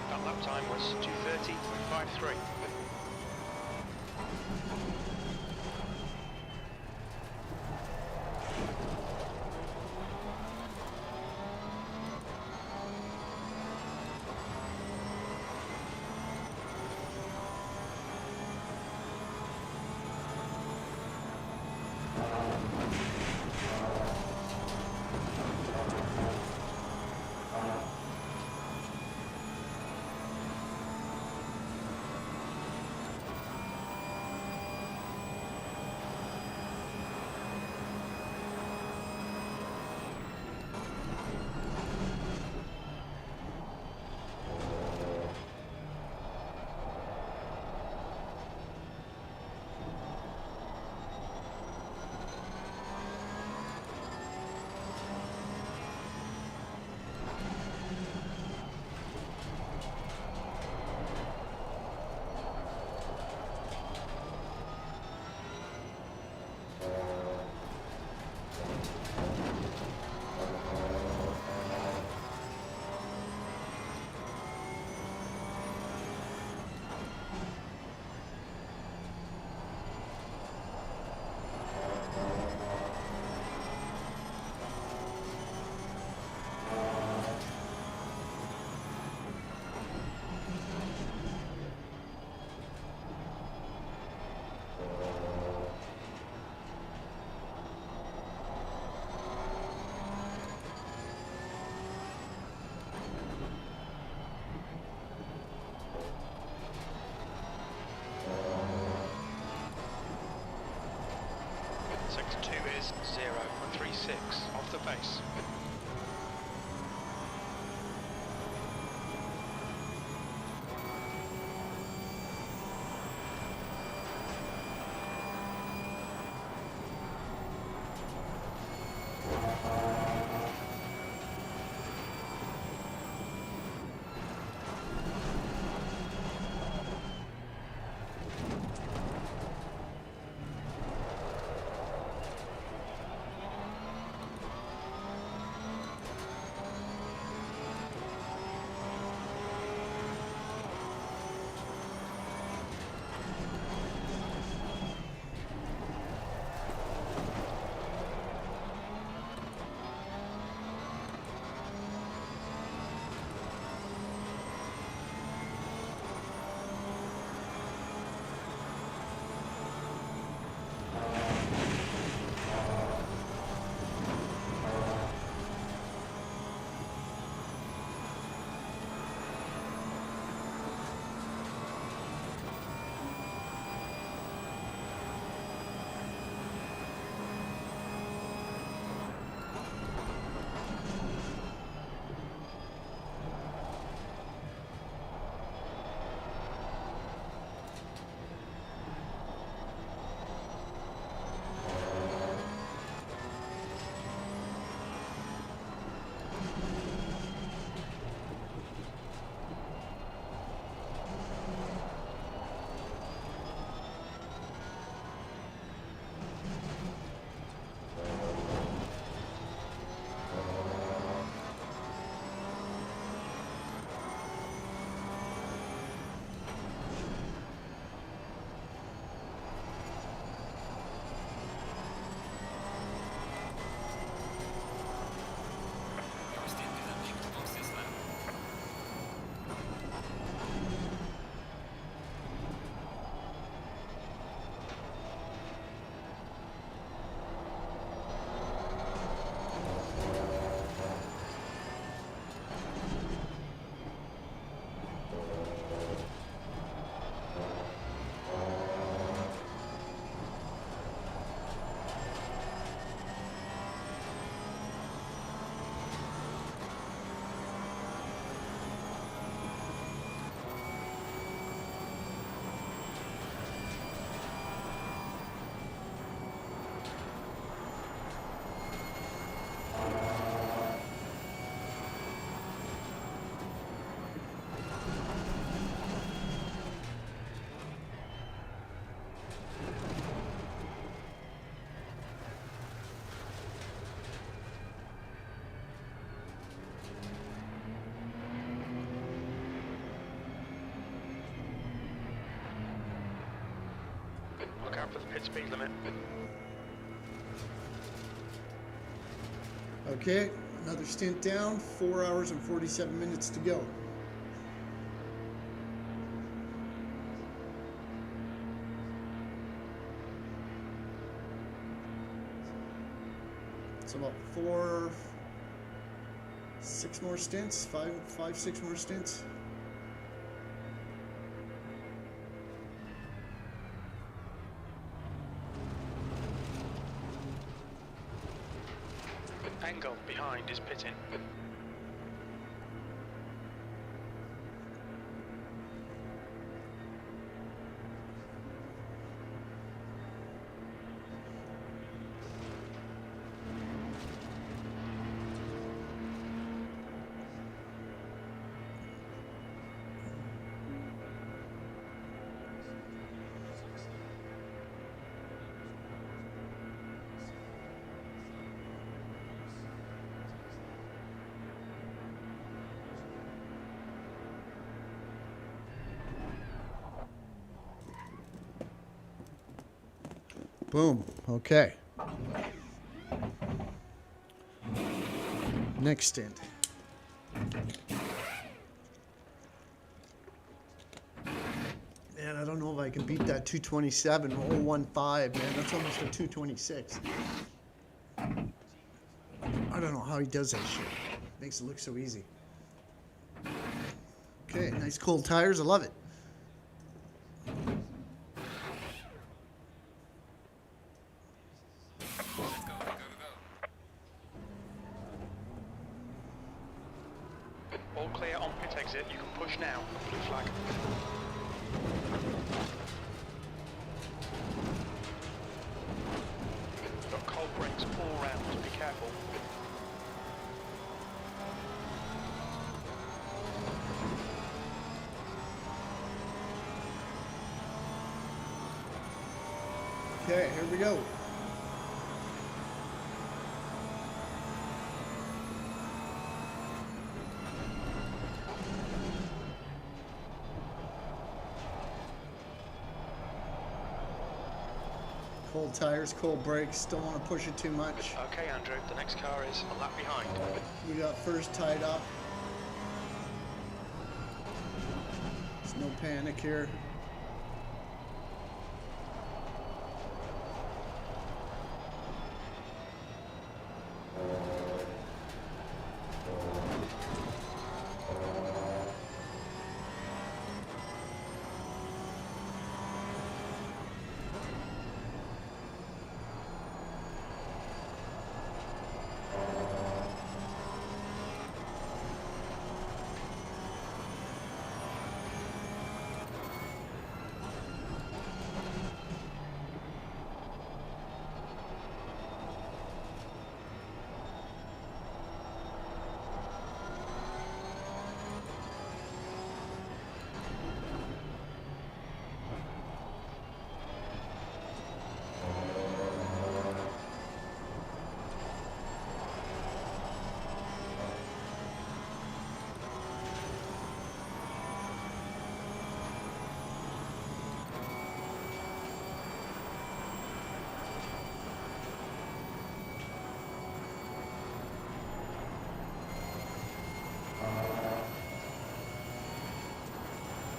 S4: That lap time was 2:30.53. Sector 2 is 0.36 off the pace. Look out for the pit speed limit.
S2: Okay, another stint down. 4 hours and 47 minutes to go. It's about 6 more stints, 6 more stints.
S4: Engel behind is pitting.
S2: Boom. Okay. Next stint. Man, I don't know if I can beat that 227 015, man. That's almost a 226. I don't know how he does that shit. Makes it look so easy. Okay, nice cold tires. I love it.
S4: All clear on pit exit. You can push now. Blue flag. Got cold brakes all around. Be careful.
S2: Okay, here we go. Cold tires, cold brakes, don't want to push it too much.
S4: Okay, Andrew. The next car is a lap behind.
S2: We got first tied up. There's no panic here.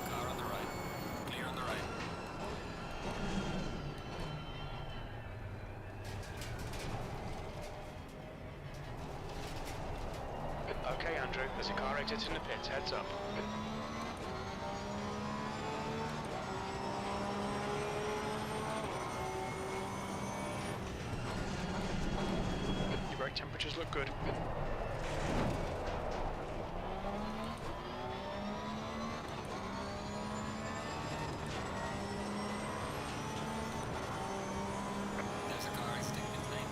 S6: Car on the right. Clear on the right.
S4: Okay, Andrew. There's a car exiting the pits. Heads up. Your brake temperatures look good.
S6: There's a car exiting pit lane.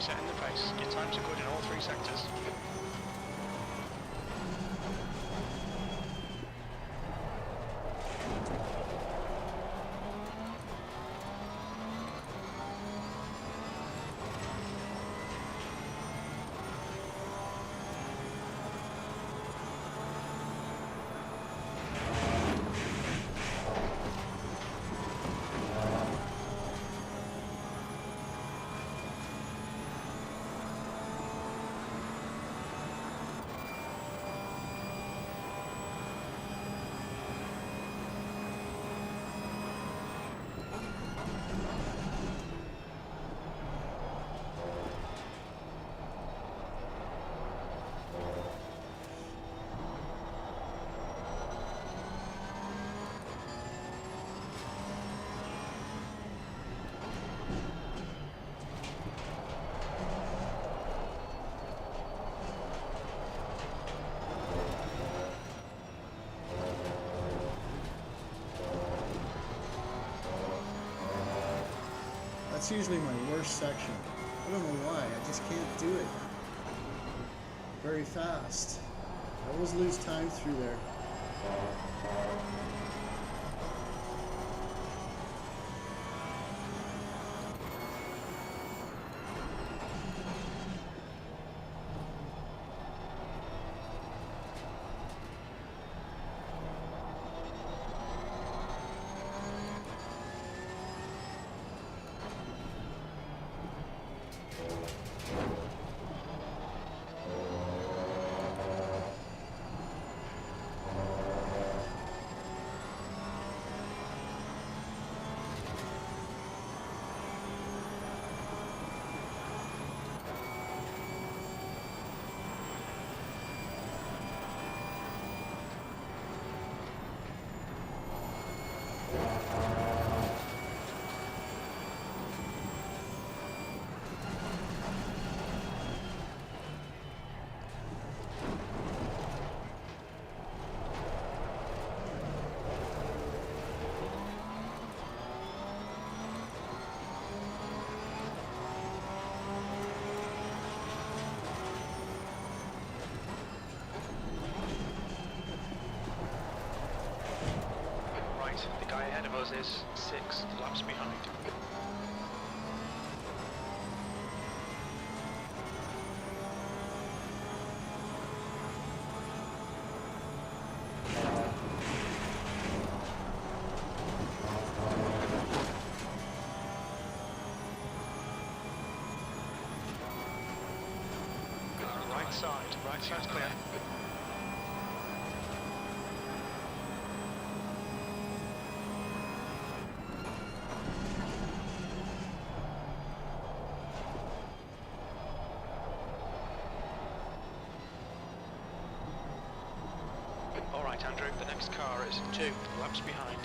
S4: setting the pace. Your times are good in all three sectors.
S7: That's usually my worst section. I don't know why, I just can't do it very fast. I always lose time through there. The guy ahead of us is 6 laps behind. Right side's clear. Alright Andrew, the next car is 2 laps behind.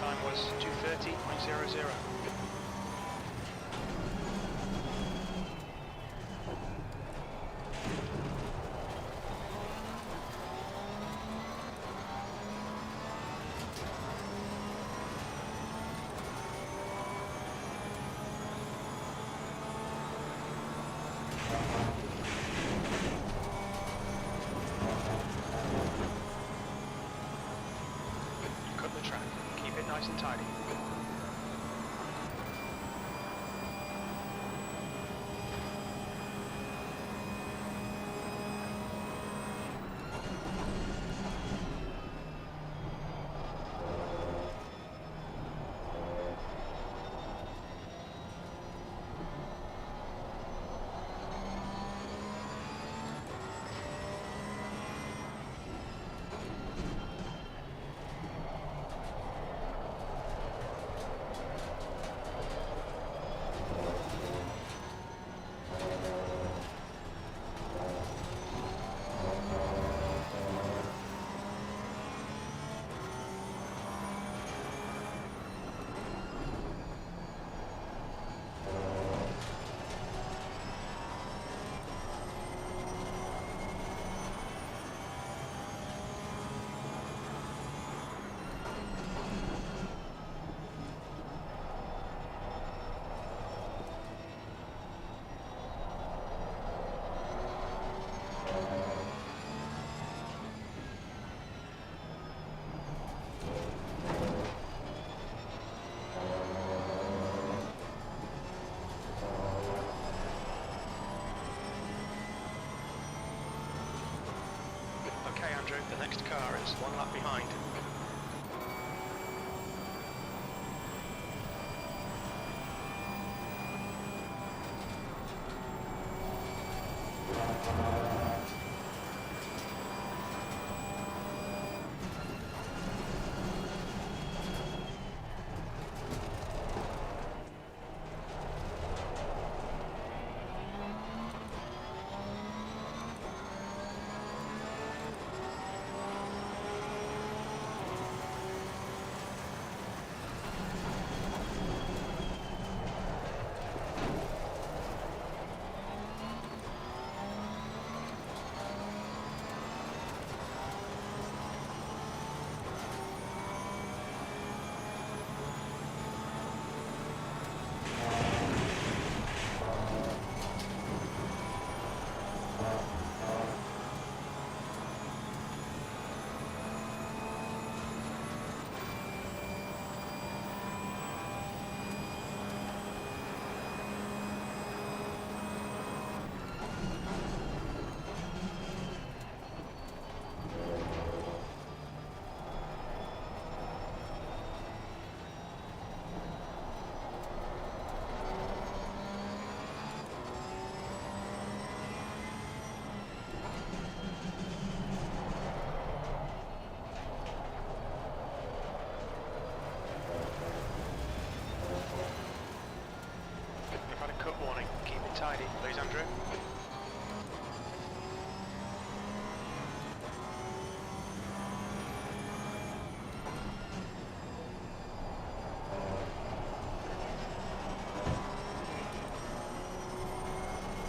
S4: time was 2:30.00. Cut the track. Keep it nice and tidy. Okay, Andrew, the next car is one lap behind. We've had a cut warning. Keep it tidy, please, Andrew.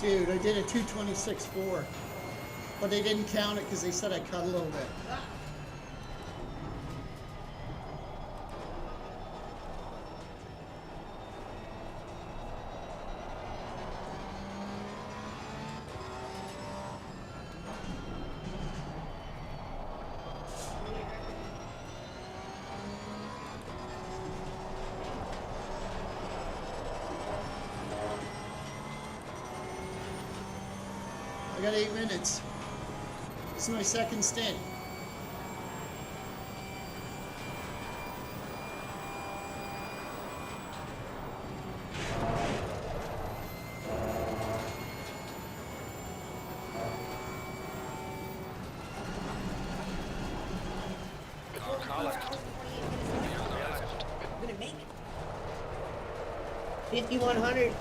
S7: Dude, I did a 2:26.4, but they didn't count it because they said I cut a little bit. I got 8 minutes. This is my second stint.
S4: Car left.
S5: I'm gonna make it. 5100.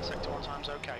S4: Sector 1 time's okay.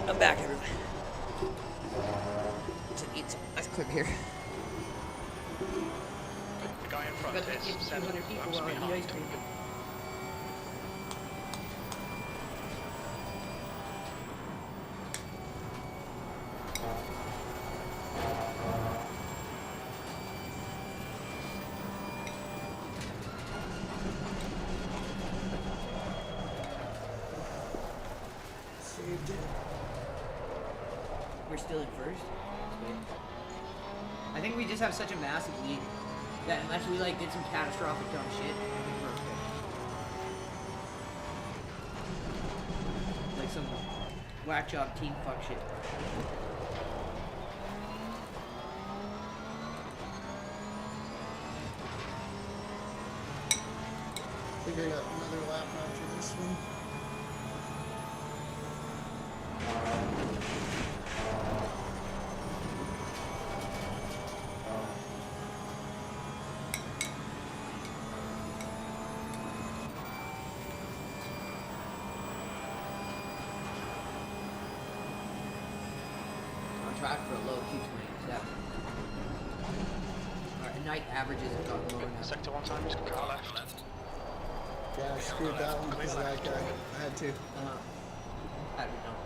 S5: I'm back, everyone. So eat some ice cream here.
S4: The guy in front
S5: Got
S4: is 7
S5: 200 people
S4: laps
S5: on the
S4: behind.
S5: ice cream.
S7: Saved it.
S5: We're still in first. I think we just have such a massive lead that unless we like did some catastrophic dumb shit, I think we're okay. Like some whack job team fuck shit.
S7: I think I got another lap after this one.
S5: On track for a low 227. Our night averages have gotten lower now.
S4: Sector 1 time is car left.
S7: Yeah, I screwed that one because of that guy. I had to.
S5: I don't know.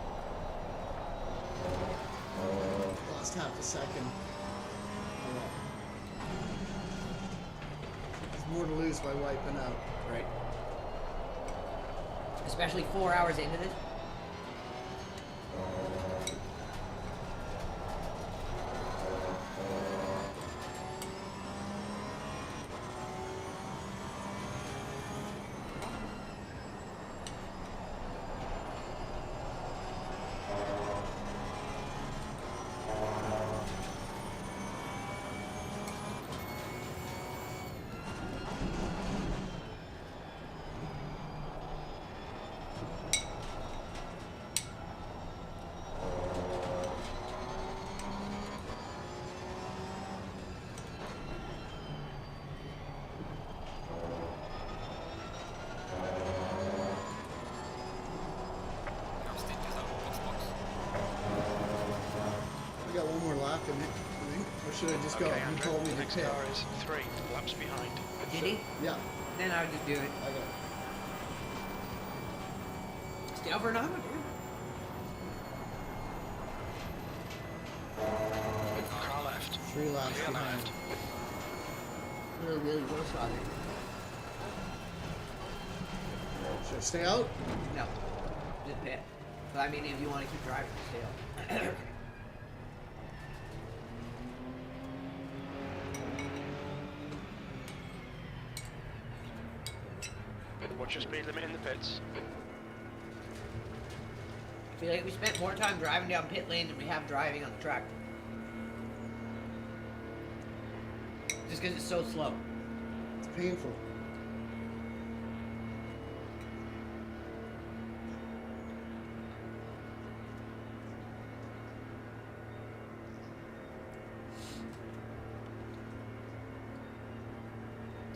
S7: Lost half a second. Oh, well. There's more to lose by wiping out.
S5: Right. Especially 4 hours into this.
S7: I got one more lap in it, I think. Or should I just go?
S4: Okay,
S7: You
S4: Andrew.
S7: told me
S4: The
S7: to
S4: next
S7: pit.
S4: car is 3 laps behind.
S5: Did he?
S7: Yeah,
S5: Then I would just do it.
S7: I got it.
S5: Stay over and over, dude.
S4: Car left.
S7: 3 laps
S4: Clear
S7: behind.
S4: left.
S5: Really close, Father.
S7: Should I stay out?
S5: No. Just pit. But I mean, if you want to keep driving, stay out.
S4: Watch your speed limit in the pits.
S5: I feel like we spent more time driving down pit lane than we have driving on the track. Just because it's so slow.
S7: It's painful.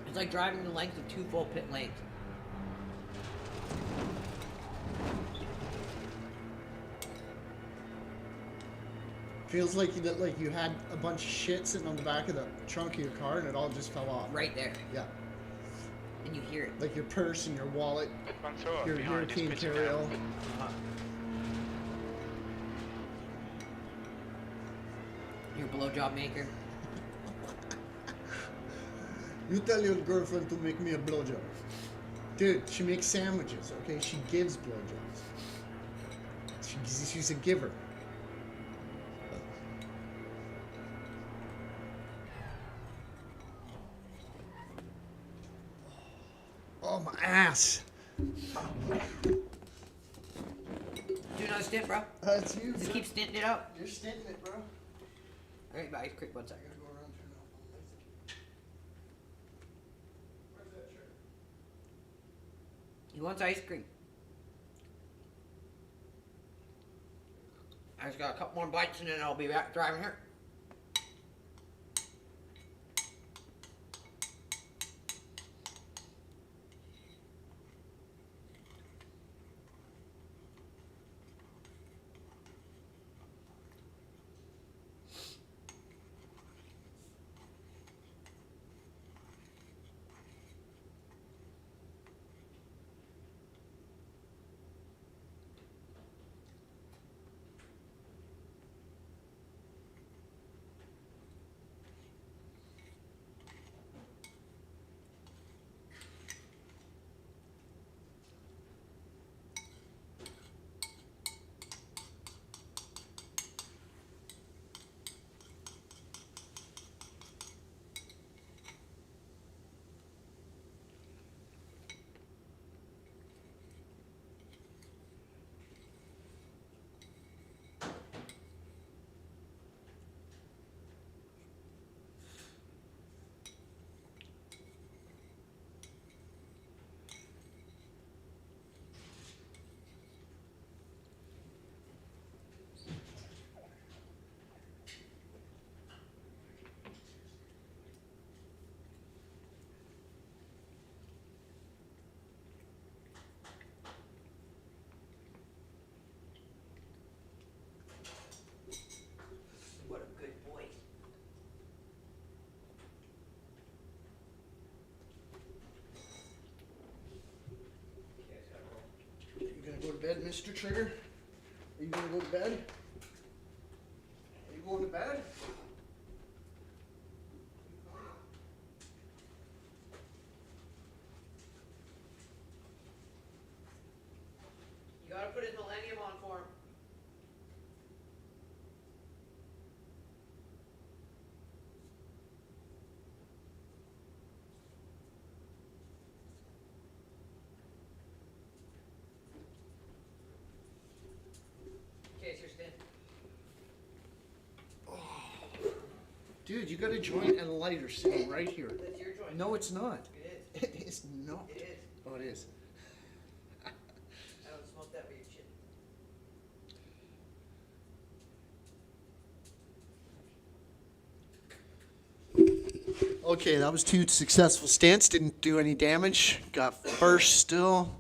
S5: It's like driving the length of 2 full pit lanes.
S7: Feels like you had a bunch of shit sitting on the back of the trunk of your car and it all just fell off.
S5: Right there.
S7: Yeah.
S5: And you hear it.
S7: Like your purse and your wallet,
S4: One throw
S7: your
S4: behind is
S7: European
S4: pitching
S7: carry-all.
S4: down.
S5: Your blowjob maker.
S7: You tell your girlfriend to make me a blowjob. Dude, she makes sandwiches, okay? She gives blowjobs. She's a giver. Oh, my ass.
S5: Do another stint, bro.
S7: That's you.
S5: Just keep stinting it out.
S7: You're stinting it, bro.
S5: Alright, bye. Quick, 1 second.
S7: Go around, turn off. Where's that shirt?
S5: He wants ice cream. I just got a couple more bites and then I'll be back driving here. What a good boy.
S7: You gonna go to bed, Mr. Trigger? Are you gonna go to bed? Are you going to bed?
S5: You gotta put his millennium on for him. Okay, it's your stint.
S7: Dude, you got a joint and a lighter sitting right here.
S5: That's your joint.
S7: No, it's not.
S5: It is.
S7: It is not.
S5: It is.
S7: Oh, it is.
S5: I don't smoke that weird shit.
S2: Okay, that was 2 successful stints. Didn't do any damage. Got first still.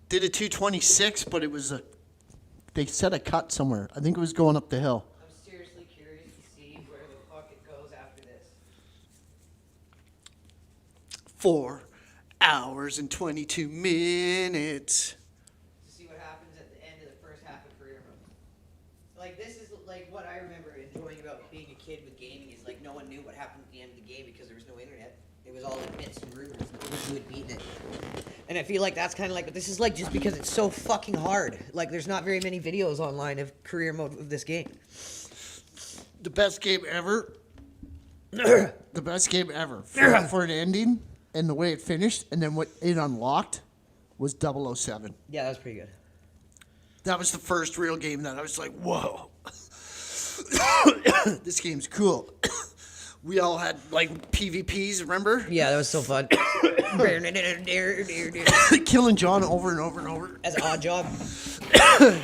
S2: Did a 226, but it was a. They said a cut somewhere. I think it was going up the hill.
S5: I'm seriously curious to see where the fuck it goes after this.
S2: 4 hours and 22 minutes.
S5: To see what happens at the end of the first half of career mode. Like, this is like what I remember enjoying about being a kid with gaming is like no one knew what happened at the end of the game because there was no internet. It was all like myths and rumors and who had beaten it. And I feel like that's kind of like, but this is like just because it's so fucking hard. Like, there's not very many videos online of career mode of this game.
S2: The best game ever. The best game ever. For an ending and the way it finished and then what it unlocked was 007.
S5: Yeah, that was pretty good.
S2: That was the first real game that I was like, whoa. This game's cool. We all had like PvPs, remember?
S5: Yeah, that was so fun.
S2: Killing John over and over and over.
S5: As an odd job.
S2: Oh,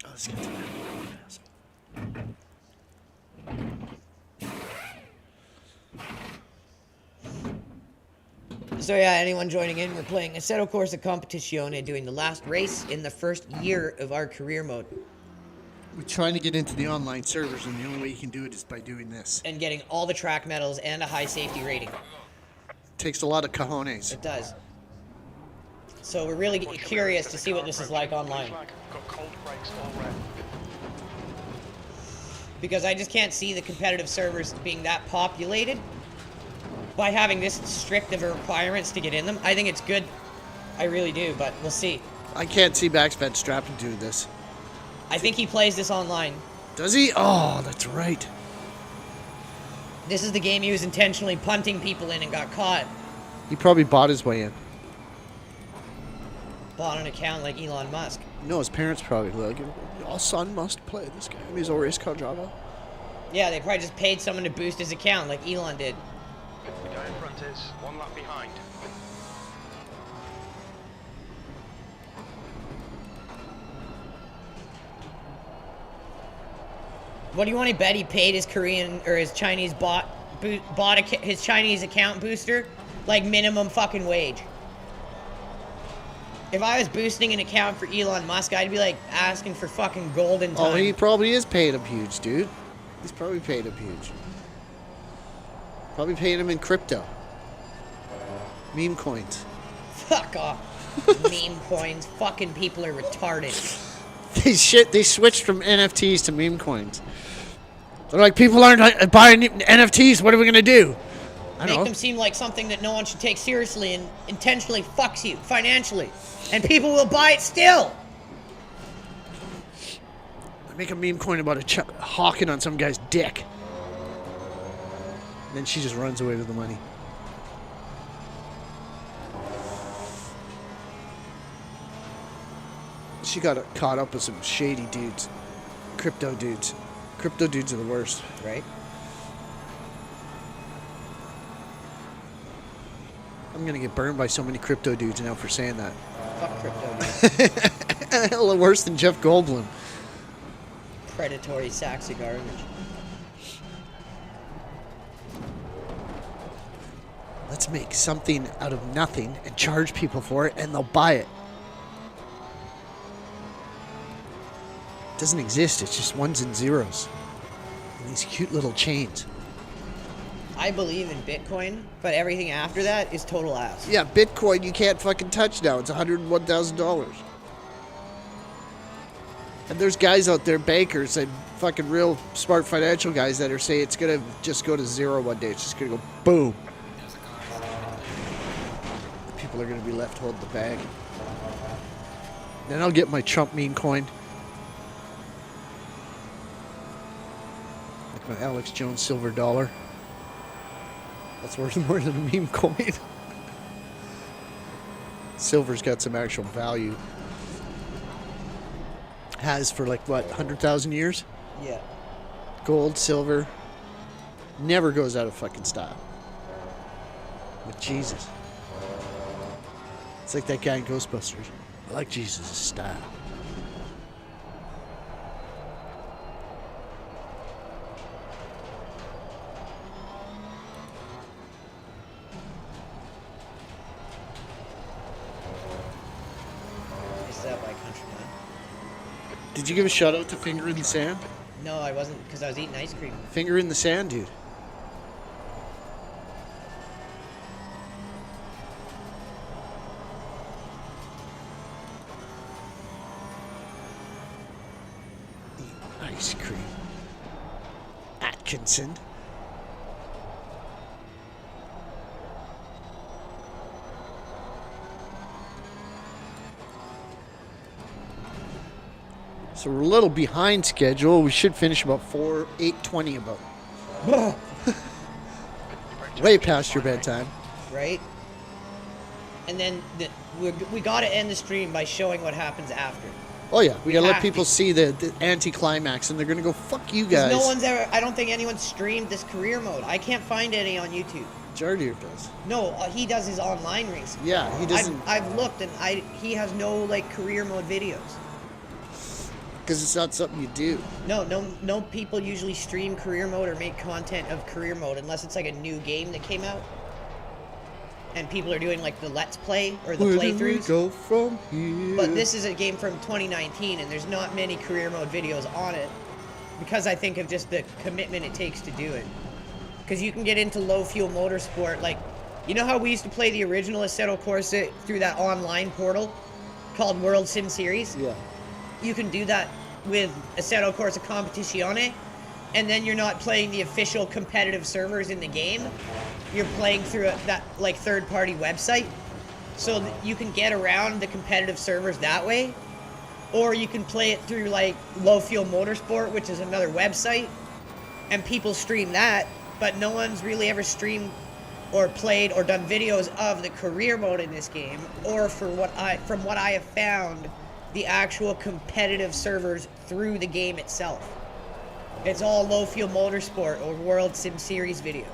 S2: let's get to that.
S5: So yeah, anyone joining in, we're playing Assetto Corsa Competizione, doing the last race in the first year of our career mode.
S2: We're trying to get into the online servers, and the only way you can do it is by doing this.
S5: And getting all the track medals and a high safety rating.
S2: Takes a lot of cojones.
S5: It does. So we're really curious to see what this is like online.
S4: Got cold brakes, all red.
S5: Because I just can't see the competitive servers being that populated by having this strict of requirements to get in them. I think it's good. I really do, but we'll see.
S2: I can't see Backsped Strapping do this.
S5: I think he plays this online.
S2: Does he? Oh, that's right.
S5: This is the game he was intentionally punting people in and got caught.
S2: He probably bought his way in.
S5: Bought an account like Elon Musk.
S2: No, his parents probably like, your son must play this game. He's a race car driver.
S5: Yeah, they probably just paid someone to boost his account like Elon did.
S4: The guy in front is 1 lap behind.
S5: What do you want to bet he paid his Korean or his Chinese his Chinese account booster like minimum fucking wage? If I was boosting an account for Elon Musk, I'd be like asking for fucking golden time.
S2: Oh, he probably is paying him huge, dude. He's probably paid him huge. Probably paying him in crypto. Meme coins.
S5: Fuck off. Meme coins. Fucking people are retarded.
S2: They switched from NFTs to meme coins. They're like, people aren't buying NFTs. What are we gonna do? I
S5: Make
S2: don't know.
S5: them seem like something that no one should take seriously and intentionally fucks you financially. And people will buy it still.
S2: Make a meme coin about a hawking on some guy's dick. And then she just runs away with the money. She got caught up with some shady dudes. Crypto dudes. Crypto dudes are the worst.
S5: Right?
S2: I'm gonna get burned by so many crypto dudes now for saying that.
S5: Fuck crypto, dude.
S2: Hell, worse than Jeff Goldblum.
S5: Predatory sacks of garbage.
S2: Let's make something out of nothing and charge people for it, and they'll buy it. It doesn't exist. It's just ones and zeros. And these cute little chains.
S5: I believe in Bitcoin, but everything after that is total ass.
S2: Yeah, Bitcoin you can't fucking touch now. It's $101,000. And there's guys out there, bankers and fucking real smart financial guys that are saying it's gonna just go to zero one day. It's just gonna go boom. People are gonna be left holding the bag. Then I'll get my Trump meme coin. Like my Alex Jones silver dollar. That's worth more than a meme coin. Silver's got some actual value. Has for like, what, 100,000 years?
S5: Yeah.
S2: Gold, silver, never goes out of fucking style. But Jesus. It's like that guy in Ghostbusters. I like Jesus' style.
S5: Is that by Countryman?
S2: Did you give a shout out to Finger in the Sand?
S5: No, I wasn't, because I was eating ice cream.
S2: Finger in the Sand, dude. Eat ice cream. Atkinson. So we're a little behind schedule. We should finish about 8:20 about. Way past your bedtime.
S5: Right? And then we got to end the stream by showing what happens after.
S2: Oh yeah, we gotta let
S5: have
S2: people
S5: to.
S2: see the anticlimax, and they're gonna go, "Fuck you
S5: 'Cause
S2: guys."
S5: no one's ever, I don't think anyone's streamed this career mode. I can't find any on YouTube.
S2: Jardir does.
S5: No, he does his online rings.
S2: Yeah, he doesn't,
S5: I've looked and he has no like career mode videos.
S2: because it's not something you do.
S5: No people usually stream career mode or make content of career mode unless it's like a new game that came out. and people are doing like the Let's Play or the
S2: Where do we
S5: playthroughs.
S2: go from here?
S5: But this is a game from 2019, and there's not many career mode videos on it because I think of just the commitment it takes to do it. Because you can get into low fuel motorsport, like, you know how we used to play the original Assetto Corsa through that online portal called World Sim Series?
S2: Yeah.
S5: You can do that with Assetto Corsa Competizione, and then you're not playing the official competitive servers in the game. You're playing through that like third-party website, so that you can get around the competitive servers that way, or you can play it through like Low Fuel Motorsport, which is another website, and people stream that, but no one's really ever streamed or played or done videos of the career mode in this game, or from what I have found, the actual competitive servers through the game itself. It's all Low Fuel Motorsport or World Sim Series videos.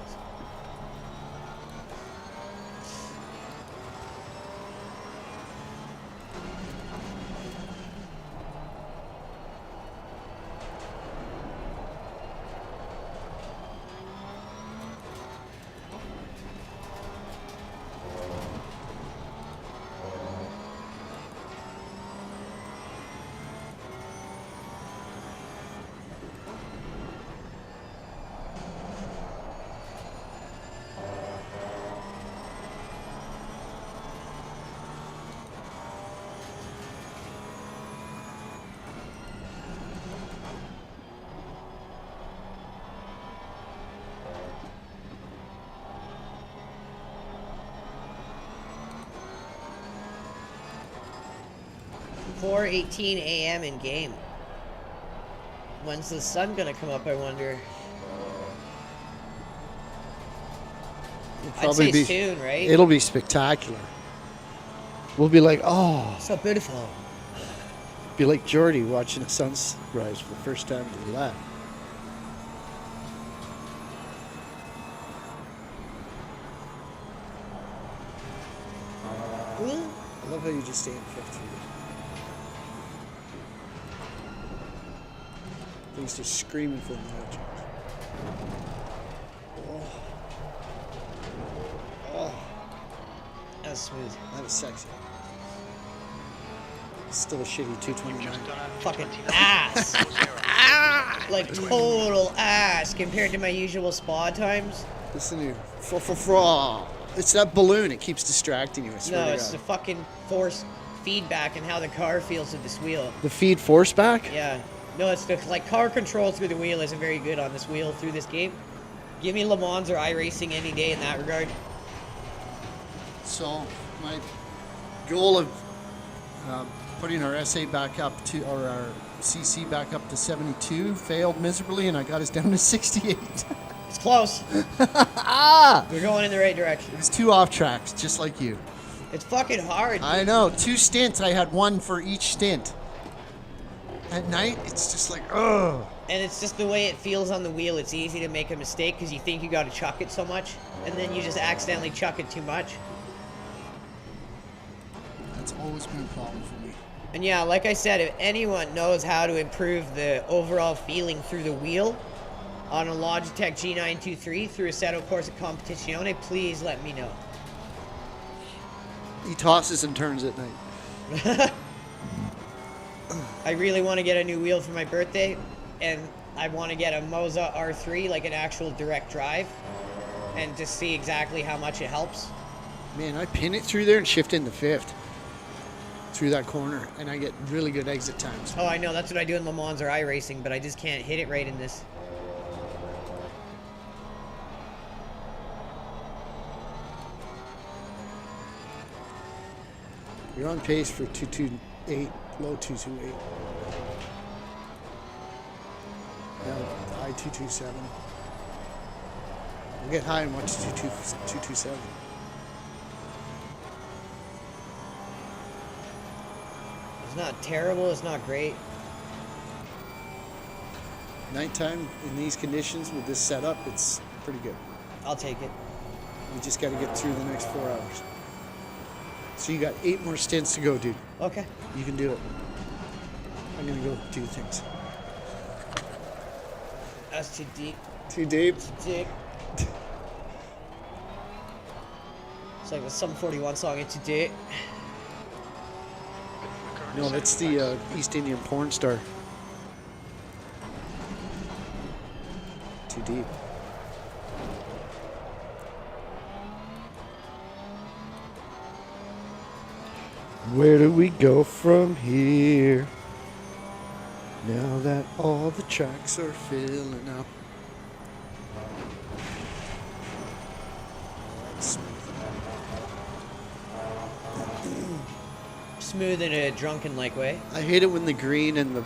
S5: .18 a.m. in game. When's the sun gonna come up, I wonder? I'd say soon, right?
S2: It'll be spectacular. We'll be like, oh.
S5: So beautiful.
S2: Be like Jordy watching a sunrise for the first time in his life. I love how you just stay in fifth through. Things just screaming for the legends. Oh,
S5: That was smooth.
S2: that was sexy. Still a shitty 229.
S5: Fucking ass. Like total ass compared to my usual spa times.
S2: Listen to you. It's that balloon. It keeps distracting you. I swear
S5: No,
S2: to
S5: it's the
S2: God.
S5: fucking force feedback and how the car feels with this wheel.
S2: The feed force back?
S5: Yeah. No, it's the like car control through the wheel isn't very good on this wheel through this game. Give me Le Mans or iRacing any day in that regard.
S2: So my goal of putting our SA back up to, or our CC back up to 72 failed miserably, and I got us down to 68.
S5: It's close. We're going in the right direction.
S2: It was 2 off tracks, just like you.
S5: It's fucking hard.
S2: I know. 2 stints. I had 1 for each stint. At night, it's just like, ugh.
S5: And it's just the way it feels on the wheel. It's easy to make a mistake because you think you got to chuck it so much, and then you just accidentally chuck it too much.
S2: That's always been a problem for me.
S5: And yeah, like I said, if anyone knows how to improve the overall feeling through the wheel on a Logitech G923 through Assetto Corsa Competizione, please let me know.
S2: He tosses and turns at night.
S5: I really want to get a new wheel for my birthday, and I want to get a Moza R3, like an actual direct drive, and just see exactly how much it helps.
S2: Man, I pin it through there and shift into 5th. Through that corner, and I get really good exit times.
S5: Oh, I know, that's what I do in Le Mans or iRacing, but I just can't hit it right in this.
S2: You're on pace for 228, low 228. Yeah, high 227. We'll get high and watch 227.
S5: It's not terrible, it's not great.
S2: Nighttime in these conditions with this setup, it's pretty good.
S5: I'll take it.
S2: We just got to get through the next 4 hours. So you got 8 more stints to go, dude.
S5: Okay.
S2: You can do it. I'm gonna go do things.
S5: That's too deep.
S2: Too deep.
S5: Dick.
S1: It's like the Sum 41 song into date.
S2: No, that's the East Indian porn star. Too deep. Where do we go from here? Now that all the tracks are filling up.
S1: Smooth in a drunken-like way.
S2: I hate it when the green and the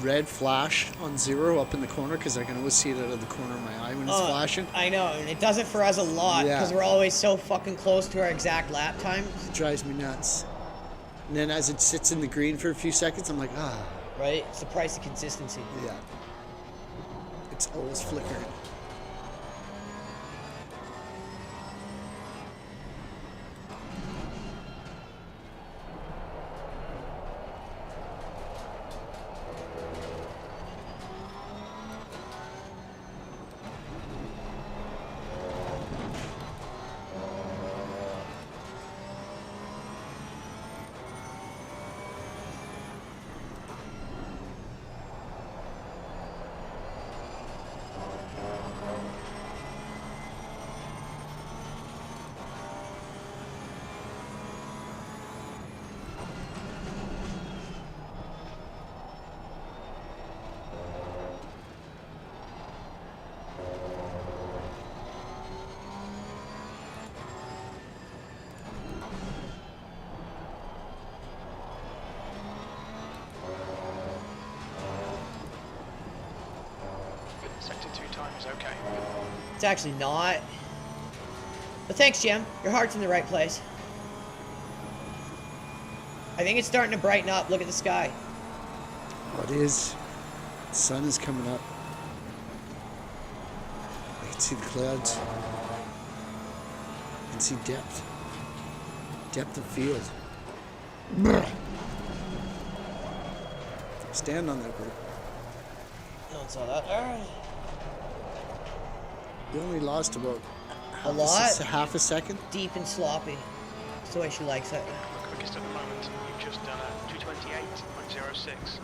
S2: red flash on zero up in the corner because I can always see it out of the corner of my eye when it's flashing.
S1: I know, and it does it for us a lot
S2: Yeah.
S1: because we're always so fucking close to our exact lap time.
S2: It drives me nuts. And then as it sits in the green for a few seconds, I'm like, ah,
S1: Right? It's the price of consistency.
S2: yeah. It's always flickering.
S4: Sector 2 time is okay.
S1: It's actually not. But thanks, Jim. Your heart's in the right place. I think it's starting to brighten up. Look at the sky.
S2: Oh, it is. The sun is coming up. I can see the clouds. I can see depth. Depth of field. Brr. Stand on that, bro.
S1: No one saw that. Alright.
S2: You only lost about
S1: A lot?
S2: half a second.
S1: Deep and sloppy. That's the way she likes it.
S4: The quickest at the moment, you've just done a 228.06.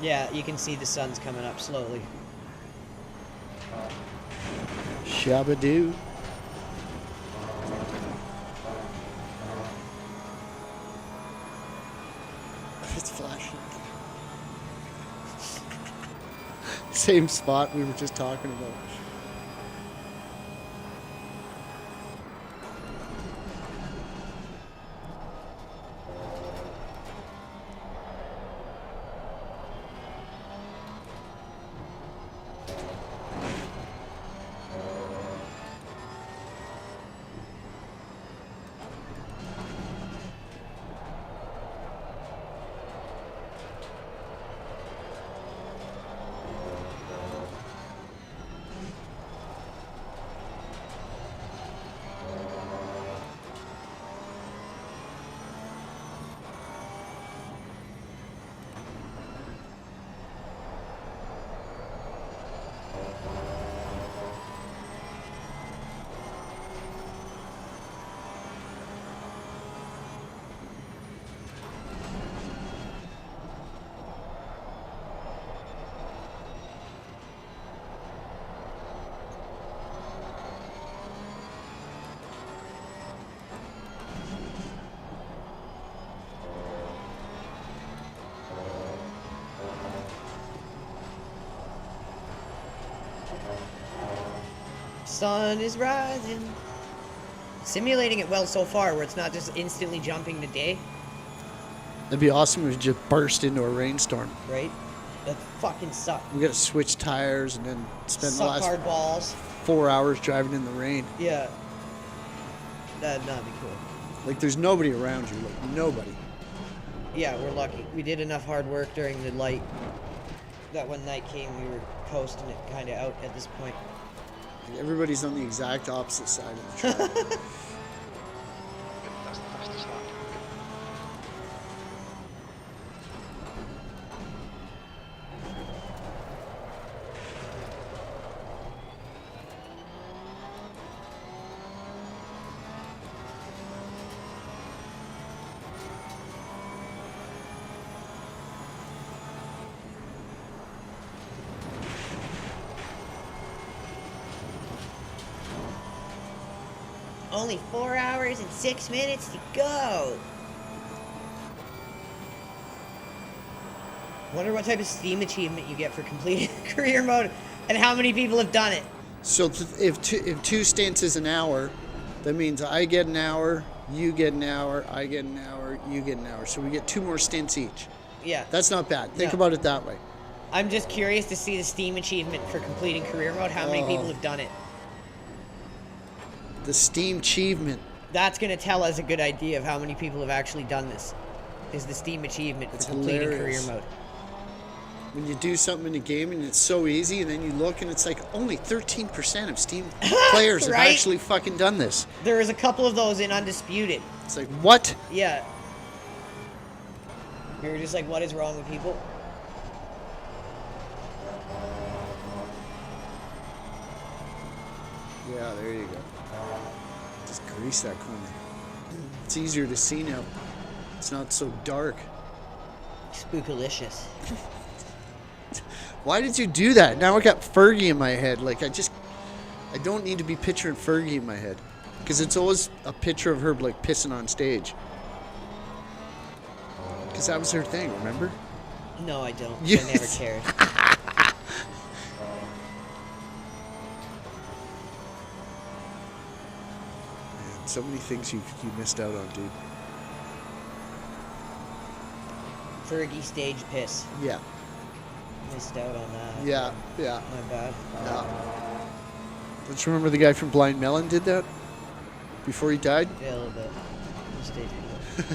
S1: Yeah, you can see the sun's coming up slowly.
S2: Shabba-doo. It's flashing. Same spot we were just talking about.
S1: Sun is rising. Simulating it well so far, where it's not just instantly jumping to day,
S2: That'd be awesome if we just burst into a rainstorm.
S1: right? That fucking suck.
S2: We gotta switch tires and then spend the
S1: Suck
S2: last
S1: hard balls.
S2: 4 hours driving in the rain.
S1: Yeah. That'd not be cool.
S2: Like there's nobody around you, like nobody.
S1: Yeah, we're lucky. We did enough hard work during the light that when night came, we were coasting it kind of out at this point.
S2: Like, everybody's on the exact opposite side of the track.
S4: That's the fastest
S5: only 4 hours and 6 minutes to go. Wonder what type of Steam achievement you get for completing career mode and how many people have done it.
S2: So if two stints is an hour, that means I get an hour, you get an hour, I get an hour, you get an hour. So we get 2 more stints each.
S5: Yeah.
S2: That's not bad. Think
S5: No.
S2: about it that way.
S5: I'm just curious to see the Steam achievement for completing career mode, how many people have done it.
S2: The Steam achievement.
S5: That's going to tell us a good idea of how many people have actually done this. Is the Steam achievement for
S2: It's
S5: completing
S2: hilarious.
S5: career mode.
S2: When you do something in a game and it's so easy, and then you look and it's like only 13% of Steam players have
S5: Right?
S2: actually fucking done this.
S5: There is a couple of those in Undisputed.
S2: It's like, what?
S5: Yeah. We were just like, what is wrong with people?
S2: Yeah, there you go. Just grease that corner. It's easier to see now. It's not so dark.
S5: Spookalicious.
S2: Why did you do that? Now I got Fergie in my head. Like, I don't need to be picturing Fergie in my head. Because it's always a picture of her, like, pissing on stage. Because that was her thing, remember?
S5: No, I don't.
S2: You-
S5: I never cared.
S2: Man, so many things you missed out on, dude.
S5: Fergie stage piss.
S2: Yeah.
S5: Missed out on that.
S2: Yeah, yeah,
S5: My bad.
S2: yeah. Don't you remember the guy from Blind Melon did that? Before he died?
S5: Yeah, a little bit. Stage piss.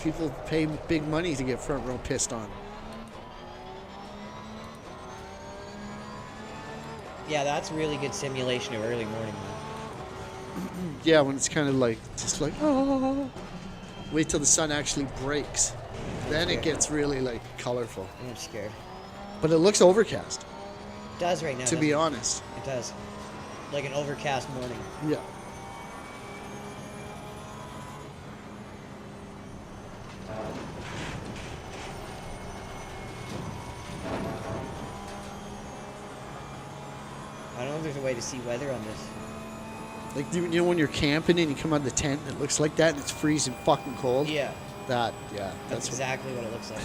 S2: People pay big money to get front row pissed on.
S5: Yeah, that's really good simulation of early morning.
S2: Yeah, when it's kind of like, just like, oh. Wait till the sun actually breaks. Then it gets really, like, colorful.
S5: I'm scared.
S2: But it looks overcast,
S5: It does right now.
S2: to be
S5: doesn't
S2: honest.
S5: it? It does. Like an overcast morning.
S2: Yeah.
S5: I don't know if there's a way to see weather on this.
S2: Like, you know when you're camping and you come out of the tent and it looks like that and it's freezing fucking cold?
S5: Yeah,
S2: Yeah,
S5: that's
S2: that's what,
S5: exactly what it looks like.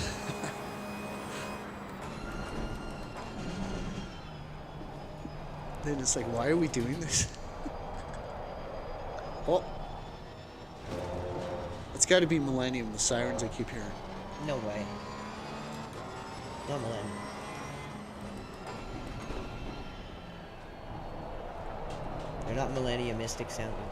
S2: then it's like, why are we doing this? Oh. It's got to be Millennium, the sirens I keep hearing.
S5: No way. No millennium. They're not millenniumistic sounding.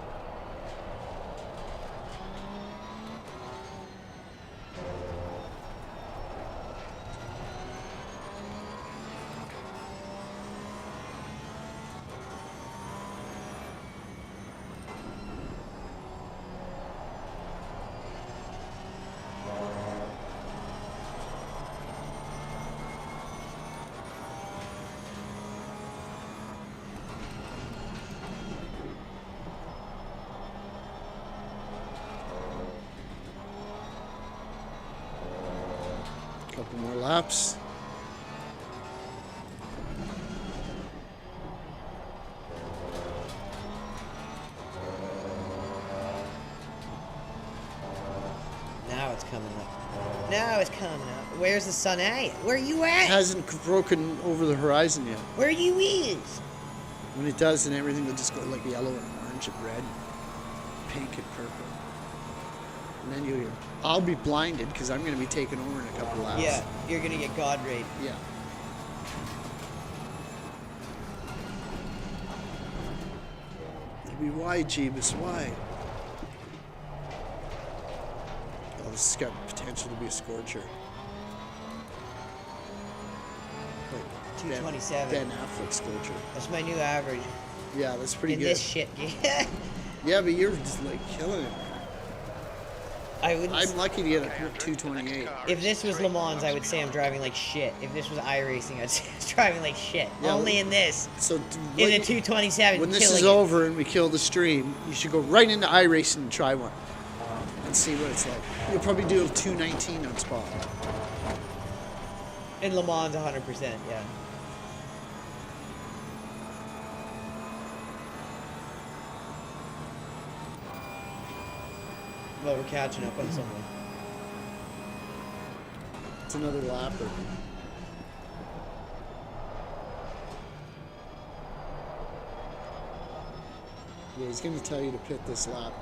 S2: Couple more laps.
S5: Now it's coming up. Now it's coming up. Where's the sun at? Where you
S2: It
S5: at?
S2: hasn't broken over the horizon yet.
S5: Where you is?
S2: When it does, then everything will just go like yellow and orange and red, pink and purple. And then I'll be blinded because I'm going to be taking over in a couple laps.
S5: Yeah, you're gonna get God rate.
S2: Yeah. Maybe why, Jeebus? Why? Oh, this has got potential to be a scorcher. Like
S5: 227.
S2: Ben Affleck scorcher.
S5: That's my new average
S2: Yeah, that's pretty
S5: in
S2: good.
S5: this shit game.
S2: Yeah, but you're just like killing it.
S5: I would.
S2: I'm lucky to get a 228.
S5: If this was Le Mans, I would say I'm driving like shit. If this was iRacing, I'd say I was driving like shit.
S2: Yeah,
S5: Only in this.
S2: So
S5: In the 227.
S2: when this
S5: killing
S2: is
S5: it.
S2: over and we kill the stream, you should go right into iRacing and try one and see what it's like. You'll probably do a 219 on spot.
S5: In Le Mans, 100%, yeah.
S1: while we're catching up on someone.
S3: It's another lapper. Yeah, he's going to tell you to pit this lap.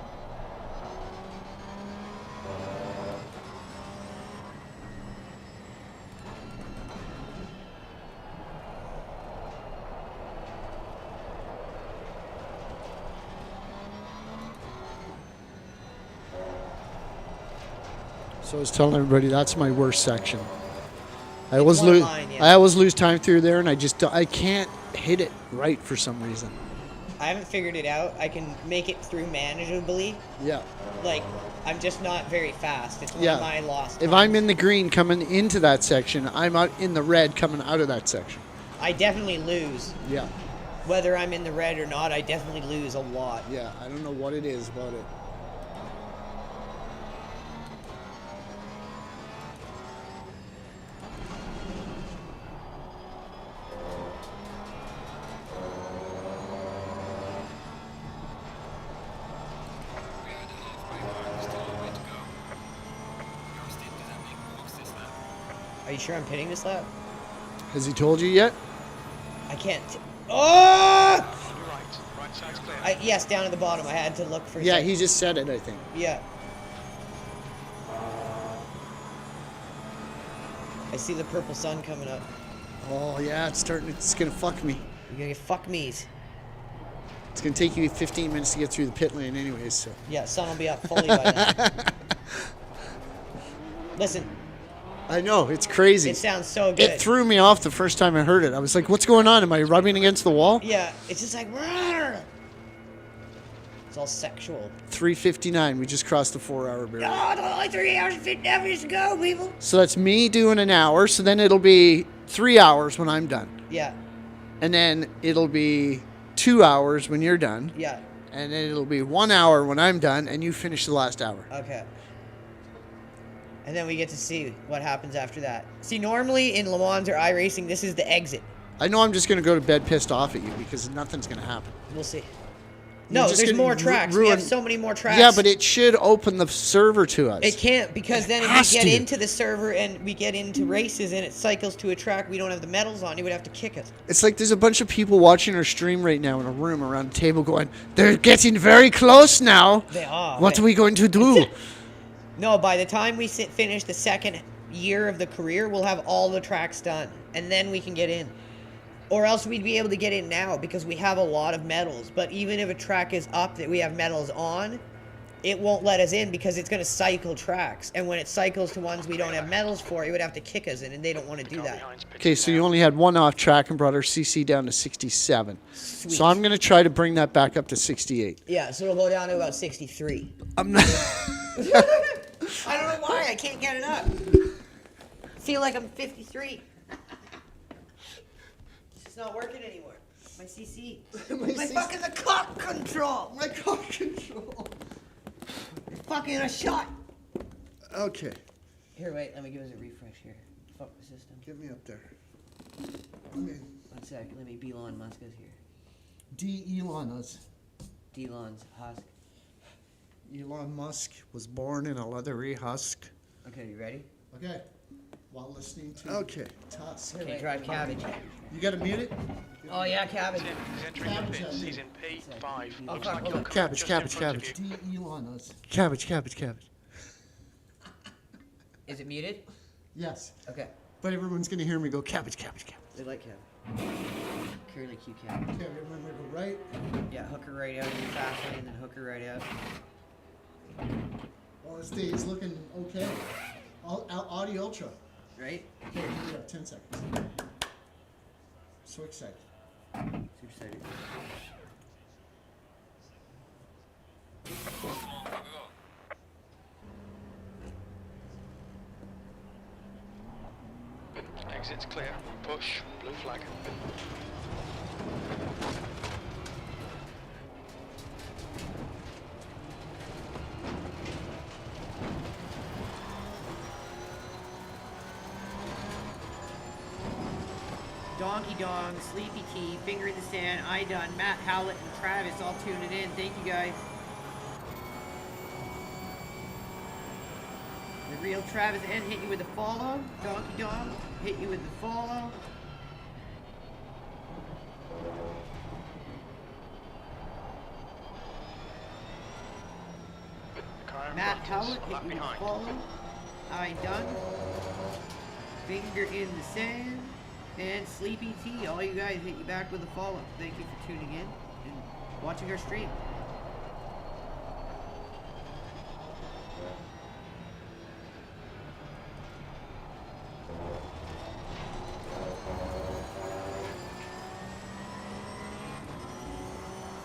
S3: So I was telling everybody that's my worst section. I always
S1: one
S3: lose.
S1: line, yeah.
S3: I always lose time through there, and I can't hit it right for some reason.
S1: I haven't figured it out. I can make it through manageably.
S3: Yeah.
S1: Like, I'm just not very fast. It's one
S3: Yeah.
S1: of my lost
S3: If
S1: times.
S3: I'm in the green coming into that section, I'm out in the red coming out of that section.
S1: I definitely lose.
S3: Yeah.
S1: Whether I'm in the red or not, I definitely lose a lot.
S3: Yeah. I don't know what it is about it.
S6: We are at the halfway mark, still a way to go. Your stint is ending, box this lap.
S1: Are you sure I'm pitting this lap?
S3: Has he told you yet?
S1: I can't. Oh!
S4: On your right. Right side's clear.
S1: Yes, down at the bottom. I had to look for. a
S3: Yeah,
S1: second.
S3: he just said it, I think.
S1: Yeah. I see the purple sun coming up.
S3: Oh yeah, it's starting. It's gonna fuck me.
S1: You're gonna get fuck me's.
S3: It's gonna take you 15 minutes to get through the pit lane, anyways. So.
S1: Yeah, sun will be up fully by then. Listen,
S3: I know it's crazy.
S1: it sounds so good.
S3: It threw me off the first time I heard it. I was like, "What's going on? Am I rubbing against the wall?"
S1: Yeah, it's just like. "Rawr." It's all sexual.
S3: 3:59. We just crossed the 4-hour barrier.
S1: Oh, it's only 3 hours and 50 minutes to go, people.
S3: So that's me doing an hour. So then it'll be 3 hours when I'm done,
S1: Yeah,
S3: and then it'll be 2 hours when you're done,
S1: yeah,
S3: and then it'll be 1 hour when I'm done, and you finish the last hour.
S1: okay. And then we get to see what happens after that. See, normally in Le Mans or iRacing, this is the exit.
S3: I know I'm just gonna go to bed pissed off at you because nothing's gonna happen.
S1: We'll see.
S3: You're
S1: No,
S3: just
S1: there's
S3: gonna
S1: more tracks. We have
S3: ruin-
S1: so many more tracks.
S3: Yeah, but it should open the server to us.
S1: It can't, because then if
S3: has
S1: we get
S3: to.
S1: into the server and we get into races and it cycles to a track we don't have the medals on, it would have to kick us.
S3: It's like there's a bunch of people watching our stream right now in a room around a table going, "They're getting very close now.
S1: They are.
S3: What are we going to do?"
S1: No, by the time we finish the second year of the career, we'll have all the tracks done, and then we can get in. Or else we'd be able to get in now because we have a lot of medals. But even if a track is up that we have medals on, it won't let us in because it's going to cycle tracks. And when it cycles to ones we don't have medals for, it would have to kick us in, and they don't want to do that.
S3: Okay, so you only had one off track and brought our CC down to 67.
S1: Sweet.
S3: So I'm going to try to bring that back up to 68.
S1: Yeah, so it'll go down to about 63.
S3: I'm not.
S1: I don't know why. I can't get it up. I feel like I'm 53. It's not working anymore. My CC. My fucking the cock control.
S3: My car control.
S1: Fucking a shot.
S3: Okay,
S1: Here, wait. Let me give us a refresh here. Fuck the system.
S3: get me up there. Okay.
S1: 1 sec. Let me be Elon Musk is here.
S3: D. Elon us.
S1: Delon's husk.
S3: Elon Musk was born in a leathery husk.
S1: Okay, you ready?
S3: Okay. While listening to Tusk.
S1: Okay, drive cabbage.
S3: You got to mute it?
S1: Oh yeah, cabbage.
S4: Tim, he's entering the pits. He's in P5.
S1: Oh,
S4: Looks
S1: fuck,
S4: like
S1: hold
S4: you're
S1: on.
S3: Cabbage,
S4: just in
S3: cabbage,
S4: front of
S3: cabbage.
S4: you.
S3: D. Elon us. Cabbage, cabbage, cabbage.
S1: Is it muted?
S3: Yes.
S1: Okay.
S3: But everyone's going to hear me go cabbage, cabbage, cabbage.
S1: They like cabbage. Curly Q cabbage.
S3: Okay, remember to go right.
S1: Yeah, hook her right out in the fast lane, then hook her right out.
S3: Well, this day is looking okay. Audi Ultra.
S1: Right?
S3: Okay, we have 10 seconds. So excited.
S1: Super excited.
S6: Come on, go, go, go.
S4: Exit's clear. Push. Blue flag.
S1: Donkey Dong, Sleepy T, Finger in the Sand, I Done, Matt Howlett, and Travis all tuning in. Thank you guys.
S5: The real Travis N hit you with the follow. Donkey Dog hit you with the follow.
S4: The car in
S5: Matt
S4: front is
S5: Howlett
S4: a
S5: hit
S4: lap
S5: you with the
S4: behind.
S5: follow. I done. Finger in the sand. And Sleepy T, all you guys hit you back with a follow. Thank you for tuning in and watching our stream.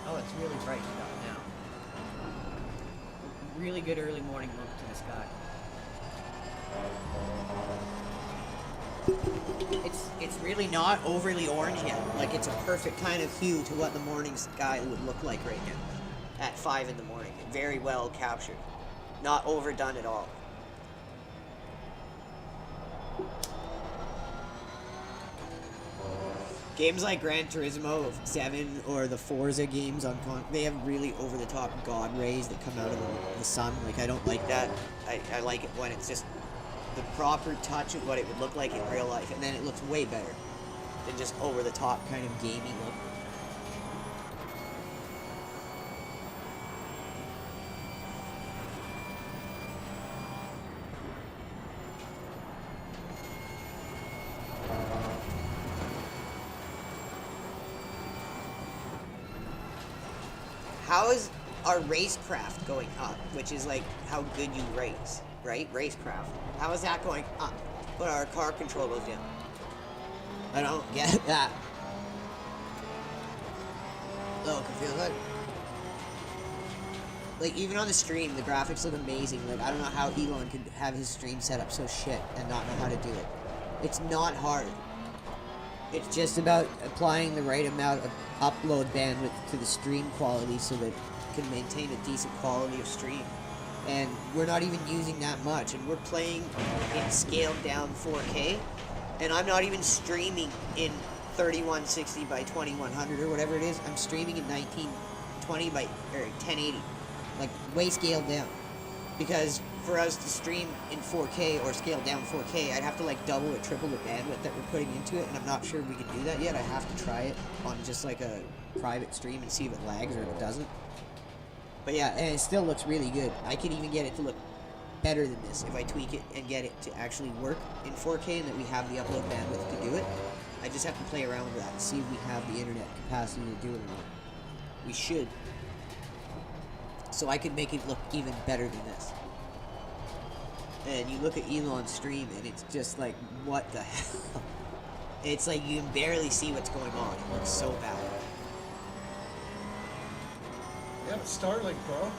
S5: Oh, it's really bright stuff now. Really good early morning look to the sky. It's really not overly orange yet. Like, it's a perfect kind of hue to what the morning sky would look like right now at 5 in the morning. Very well captured. Not overdone at all. Games like Gran Turismo 7 or the Forza games on they have really over-the-top god rays that come out of the sun. Like, I don't like that. I like it when it's just the proper touch of what it would look like in real life, and then it looks way better than just over-the-top kind of gamey look. How is our racecraft going up, which is like how good you race, right? Racecraft. How is that going up, but our car control goes down? I don't get that. Oh, can feel good. Like, even on the stream, the graphics look amazing. Like, I don't know how Elon could have his stream set up so shit and not know how to do it. It's not hard. It's just about applying the right amount of upload bandwidth to the stream quality so that it can maintain a decent quality of stream. And we're not even using that much, and we're playing in scaled down 4K, and I'm not even streaming in 3160 by 2100 or whatever it is. I'm streaming in 1920 by 1080, like way scaled down. Because for us to stream in 4K or scale down 4K, I'd have to like double or triple the bandwidth that we're putting into it, and I'm not sure we can do that yet. I have to try it on just like a private stream and see if it lags or if it doesn't. But yeah, and it still looks really good. I can even get it to look better than this if I tweak it and get it to actually work in 4K and that we have the upload bandwidth to do it. I just have to play around with that and see if we have the internet capacity to do it or not. We should. So I could make it look even better than this. And you look at Elon's stream and it's just like, what the hell? It's like you can barely see what's going on. It looks so bad.
S7: Yeah, but Starlink, bro.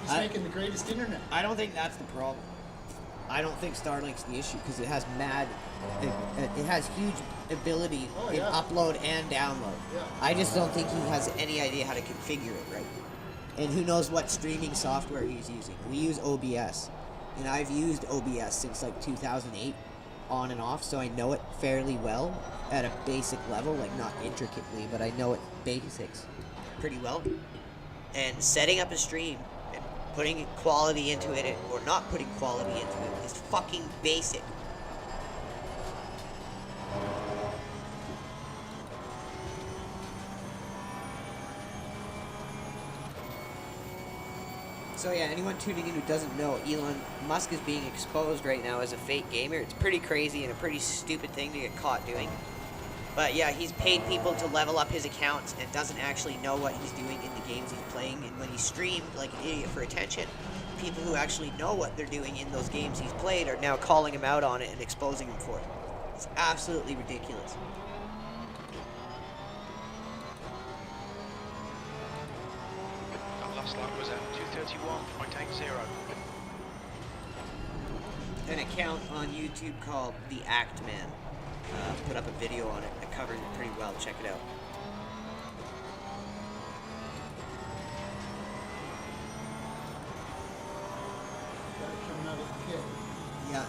S7: He's making the greatest internet.
S5: I don't think that's the problem. I don't think Starlink's the issue because it has it has huge ability in upload and download.
S7: Yeah.
S5: I just don't think he has any idea how to configure it right. And who knows what streaming software he's using. We use OBS. And I've used OBS since like 2008 on and off, so I know it fairly well at a basic level, like not intricately, but I know it basics pretty well. And setting up a stream and putting quality into it or not putting quality into it is fucking basic. So yeah, anyone tuning in who doesn't know, Elon Musk is being exposed right now as a fake gamer. It's pretty crazy and a pretty stupid thing to get caught doing. But yeah, he's paid people to level up his accounts and doesn't actually know what he's doing in the games he's playing. And when he streamed like an idiot for attention, people who actually know what they're doing in those games he's played are now calling him out on it and exposing him for it. It's absolutely ridiculous.
S4: That last lap was at 231.80.
S5: An account on YouTube called The Act Man put up a video on it that covers it pretty well. Check it out.
S7: Got it coming out of the pit.
S5: Yeah.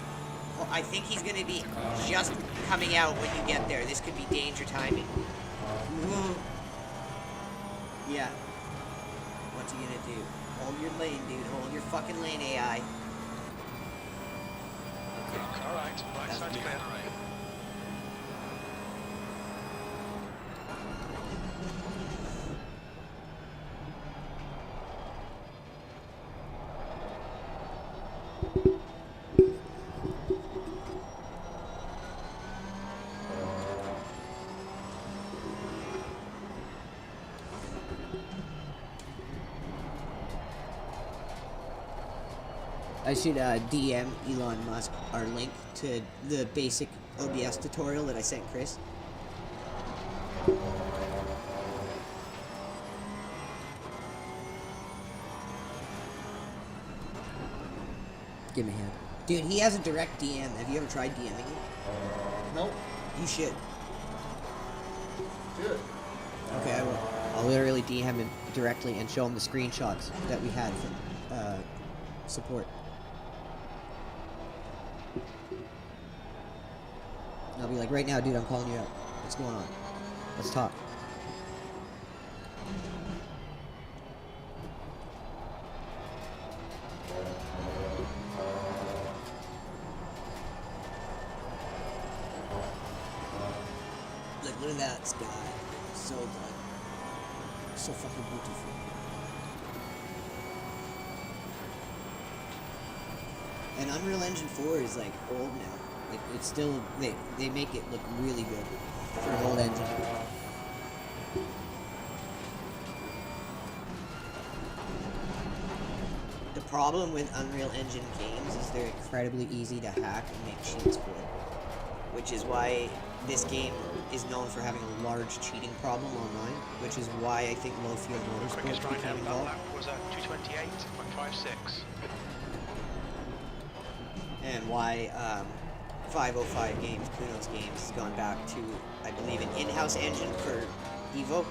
S5: Well, I think he's going to be just coming out when you get there. This could be danger timing. Yeah. What's he going to do? Hold your lane, dude. Hold your fucking lane, AI. I should DM Elon Musk our link to the basic OBS tutorial that I sent Chris. Give me a hand. Dude, he has a direct DM. Have you ever tried DMing him?
S7: Nope.
S5: You should.
S7: Do it.
S5: Okay, I will. I'll literally DM him directly and show him the screenshots that we had from support. And I'll be like, right now, dude, I'm calling you out. What's going on? Let's talk. Like, look at that sky. So good. So fucking beautiful. And Unreal Engine 4 is like old now. Like it's still they make it look really good for an old engine. The problem with Unreal Engine games is they're incredibly easy to hack and make cheats for, which is why this game is known for having a large cheating problem online, which is why I think low field
S4: Quickest
S5: motorsports
S4: right
S5: became
S4: down that
S5: involved.
S4: lap was at 228.56.
S5: And why 505 Games, Kuno's Games, has gone back to, I believe, an in-house engine for Evo.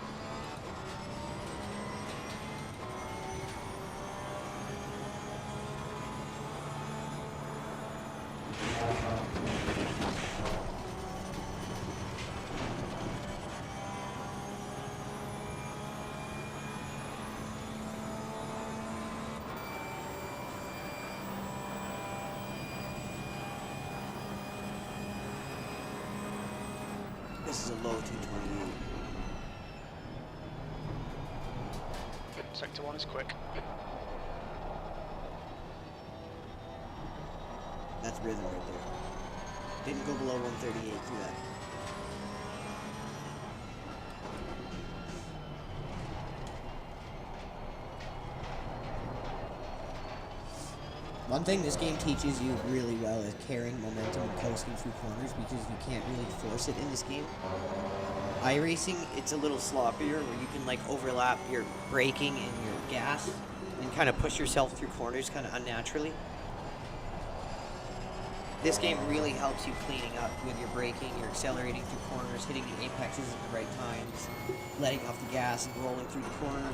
S5: This is a low 228.
S4: Sector 1 is quick.
S5: That's rhythm right there. Didn't go below 138 through that. One thing this game teaches you really well is carrying momentum and coasting through corners, because you can't really force it in this game. iRacing, it's a little sloppier, where you can like overlap your braking and your gas and kind of push yourself through corners kind of unnaturally. This game really helps you cleaning up with your braking, your accelerating through corners, hitting the apexes at the right times, letting off the gas and rolling through the corner.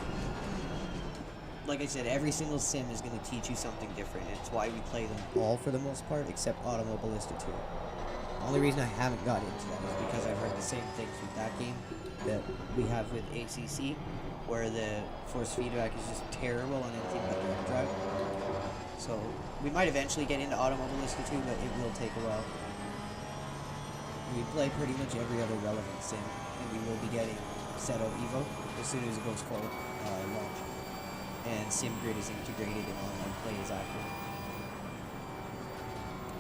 S5: Like I said, every single sim is going to teach you something different. It's why we play them all for the most part, except Automobilista 2. The only reason I haven't got into that is because I've heard the same things with that game that we have with ACC, where the force feedback is just terrible on anything but direct drive. So we might eventually get into Automobilista 2, but it will take a while. We play pretty much every other relevant sim, and we will be getting Assetto Evo as soon as it goes full launch. And SimGrid is integrated in online plays after.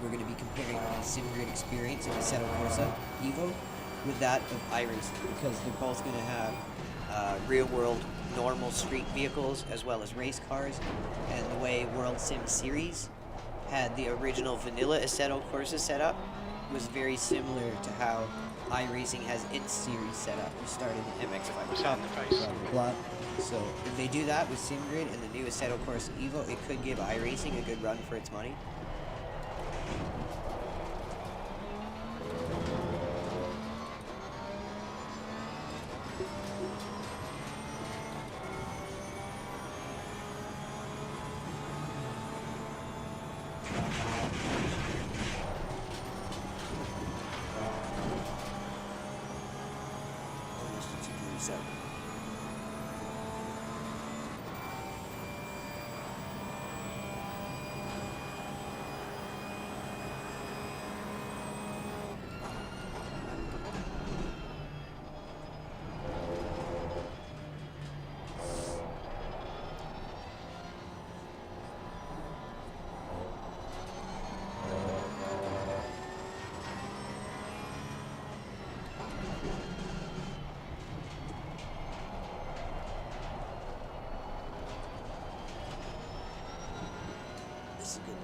S5: We're going to be comparing the SimGrid experience of Assetto Corsa Evo with that of iRacing, because they're both going to have real-world normal street vehicles as well as race cars. And the way World Sim Series had the original vanilla Assetto Corsa setup was very similar to how iRacing has its series set up. We started the MX-5 Cup,
S4: in the face.
S5: blah, blah, blah. So if they do that with SimGrid and the new Assetto Corsa Evo, it could give iRacing a good run for its money. Almost a 237.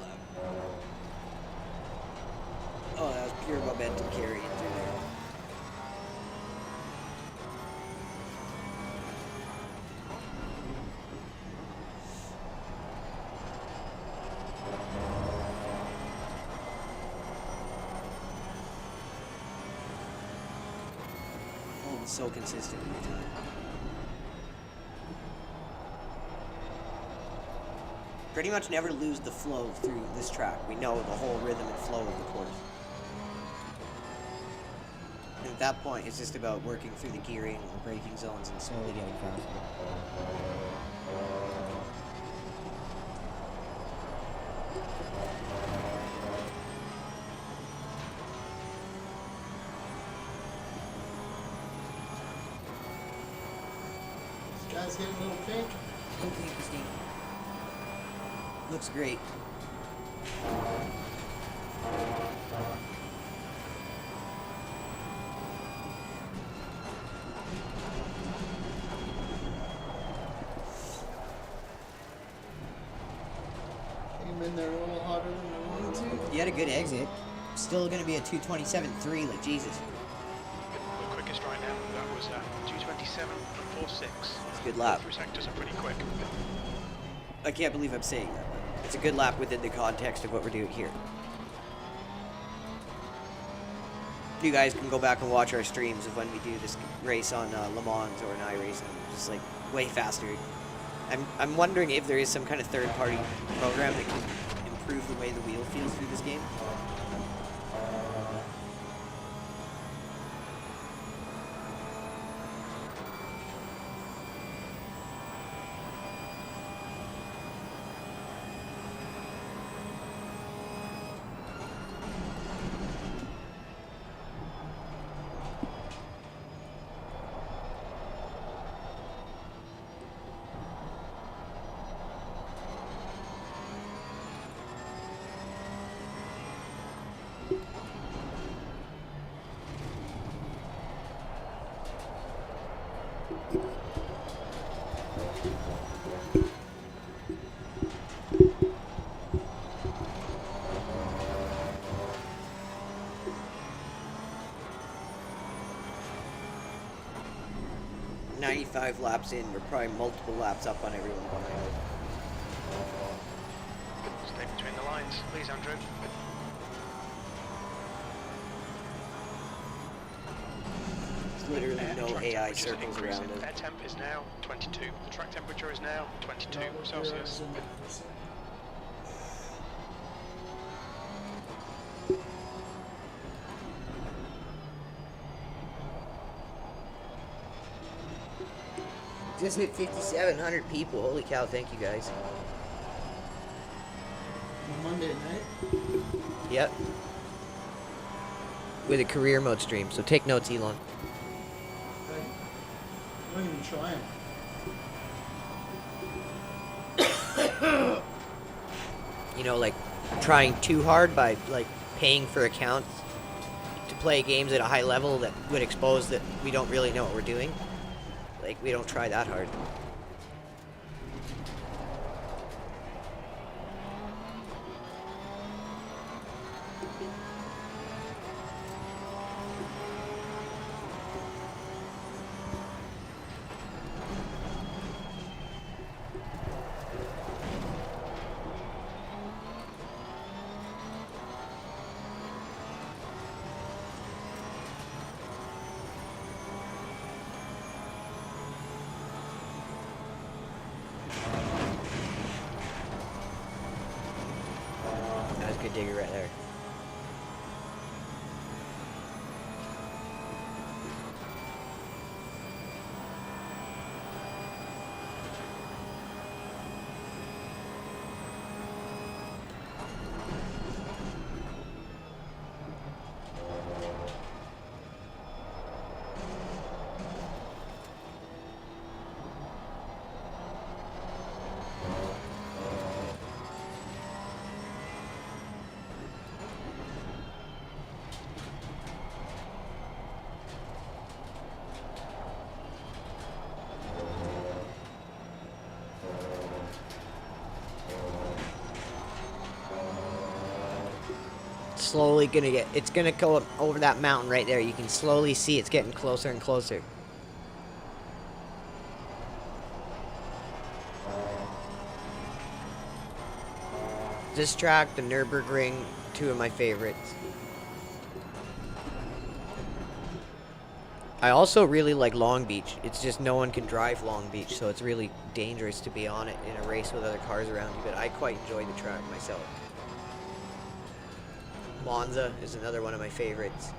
S5: lap. Oh, that was pure momentum carrying through there. Holding so consistent every time. Pretty much never lose the flow through this track. We know the whole rhythm and flow of the course. And at that point, it's just about working through the gearing and braking zones and slowly getting faster.
S7: This guy's getting a little pink.
S5: Okay, Christine. Looks great.
S7: Came in there a little hotter than I wanted to.
S5: You had a good exit. Still going to be a 227.3, like Jesus.
S4: The quickest right now, that was 227.46.
S5: It's a good lap.
S4: Through sectors are pretty quick.
S5: I can't believe I'm saying that, but it's a good lap within the context of what we're doing here. You guys can go back and watch our streams of when we do this race on Le Mans or an iRace, and just like way faster. I'm wondering if there is some kind of third-party program that can improve the way the wheel feels through this game. .95 laps in, we're probably multiple laps up on everyone behind.
S4: Stay between the lines, please, Andrew.
S5: There's literally no
S4: Track
S5: AI
S4: temperature's
S5: circles
S4: increasing.
S5: around
S4: Air
S5: us.
S4: temp is now 22. The track temperature is now 22 Celsius.
S5: Just hit 5,700 people. Holy cow, thank you guys.
S7: Monday night.
S5: Yep. With a career mode stream, so take notes, Elon.
S7: Right. I'm not even trying.
S5: You know, like trying too hard by like paying for accounts to play games at a high level that would expose that we don't really know what we're doing. Like, we don't try that hard. That was a good digger right there. Slowly gonna get, it's gonna go over that mountain right there. You can slowly see it's getting closer and closer. This track, the Nürburgring, two of my favorites. I also really like Long Beach. It's just no one can drive Long Beach, so it's really dangerous to be on it in a race with other cars around you, but I quite enjoy the track myself. Monza is another one of my favorites.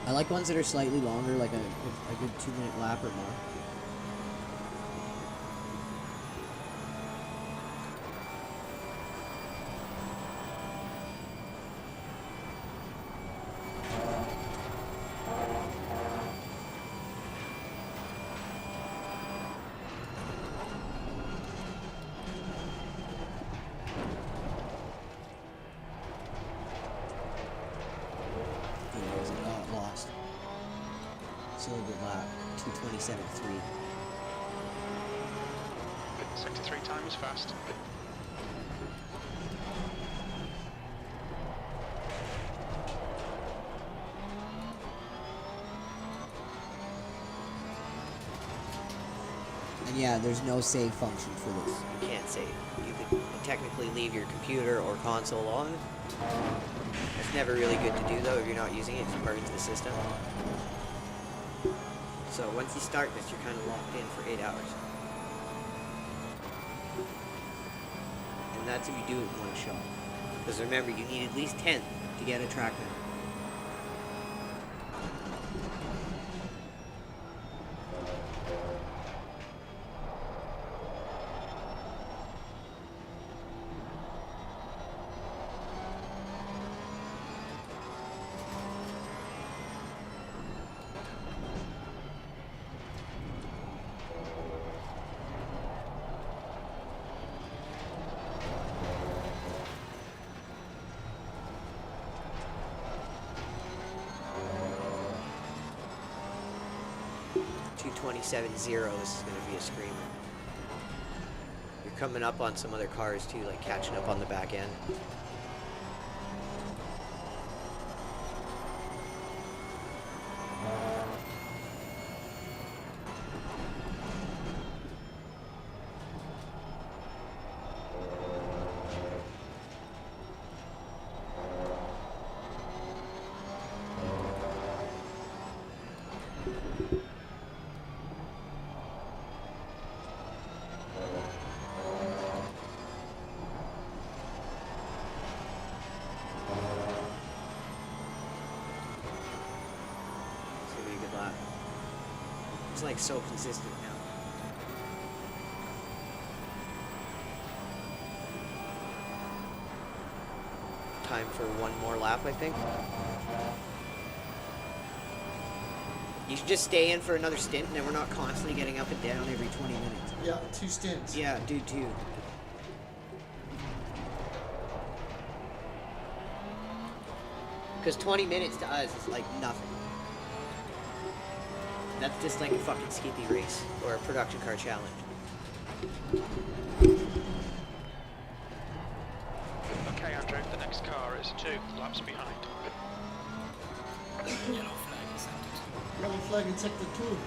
S1: I like ones that are slightly longer, like a good 2-minute lap or more. Lost. Still a good lap. 2:27.3.
S4: Sector 3 time is fast.
S1: And yeah, there's no save function for this.
S5: You can't save. You could technically leave your computer or console on. It's never really good to do though if you're not using it. It's burns the system. So once you start this, you're kind of locked in for 8 hours. And that's if you do it in one shot. Because remember, you need at least 10 to get a track map. .227.0, this is going to be a screamer. You're coming up on some other cars too, like catching up on the back end. It's like so consistent now. Time for one more lap, I think. You should just stay in for another stint, and then we're not constantly getting up and down every 20 minutes.
S7: Yeah, 2 stints.
S1: Yeah, do too.
S5: Because 20 minutes to us is like nothing. That's just like a fucking skippy race or a production car challenge.
S4: Okay, Andrew, the next car is 2 laps behind.
S6: Yellow flag in sector 2.
S7: Yellow flag in sector 2.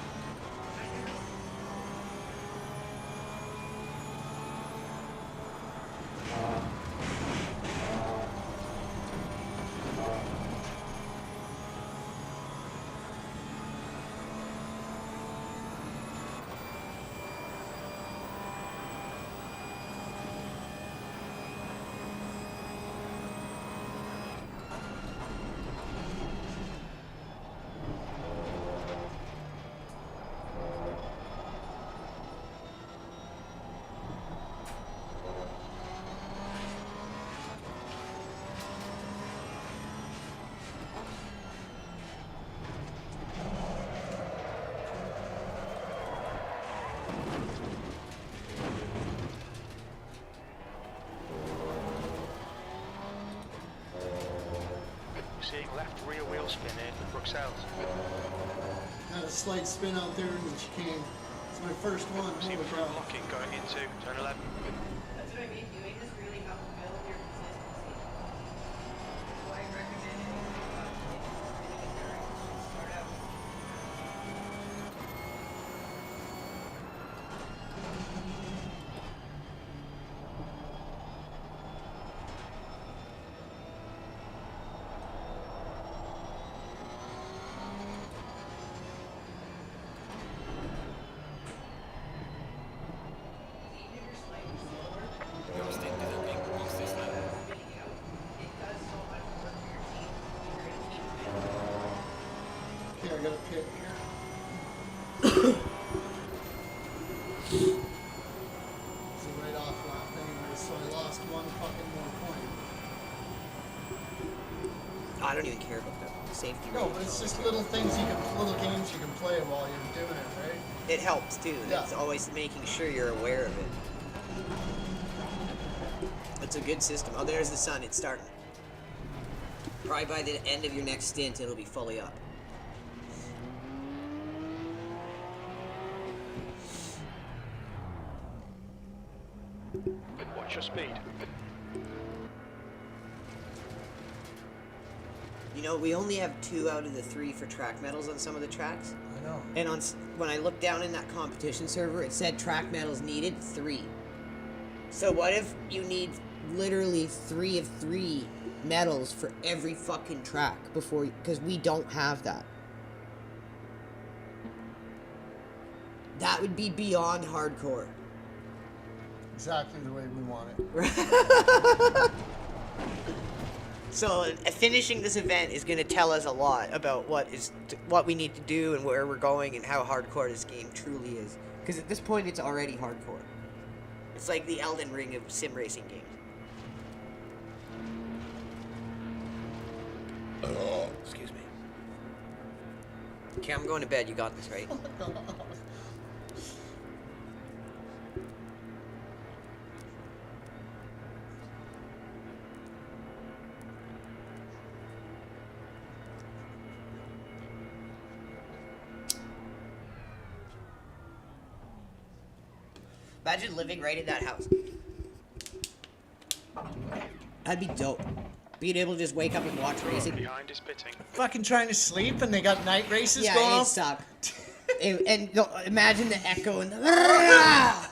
S4: Seeing left rear wheel spin in Bruxelles.
S7: Had a slight spin out there in the chicane. It's my first one.
S4: See
S7: Holy
S4: the front
S7: cow.
S4: locking going into turn 11.
S5: That's what I mean. Doing this really helps build your consistency. So I recommend it. Start out.
S6: Your stint didn't make box this lap.
S7: Okay, I got a pit here. It's a right off lap anyway, so I lost one fucking more point.
S5: I don't even care about the safety.
S7: No,
S5: rating.
S7: but it's just little things little games you can play while you're doing it, right?
S5: It helps too.
S7: Yeah.
S5: It's always making sure you're aware of it. It's a good system. Oh, there's the sun. It's starting. Probably by the end of your next stint, it'll be fully up.
S4: Watch your speed.
S5: You know, we only have 2 out of the 3 for track medals on some of the tracks.
S7: I know.
S5: And when I looked down in that competition server, it said track medals needed 3. So what if you need literally 3 of 3 medals for every fucking track because we don't have that. That would be beyond hardcore.
S7: Exactly the way we want it.
S5: So finishing this event is going to tell us a lot about what we need to do and where we're going and how hardcore this game truly is. Because at this point, it's already hardcore. It's like the Elden Ring of sim racing games. Excuse me. Okay, I'm going to bed. You got this, right? Imagine living right in that house. That'd be dope. Being able to just wake up and watch racing.
S4: Behind is pitting.
S7: Fucking trying to sleep and they got night races
S5: Yeah,
S7: going
S5: it'd
S7: on.
S5: suck. Imagine the echo and the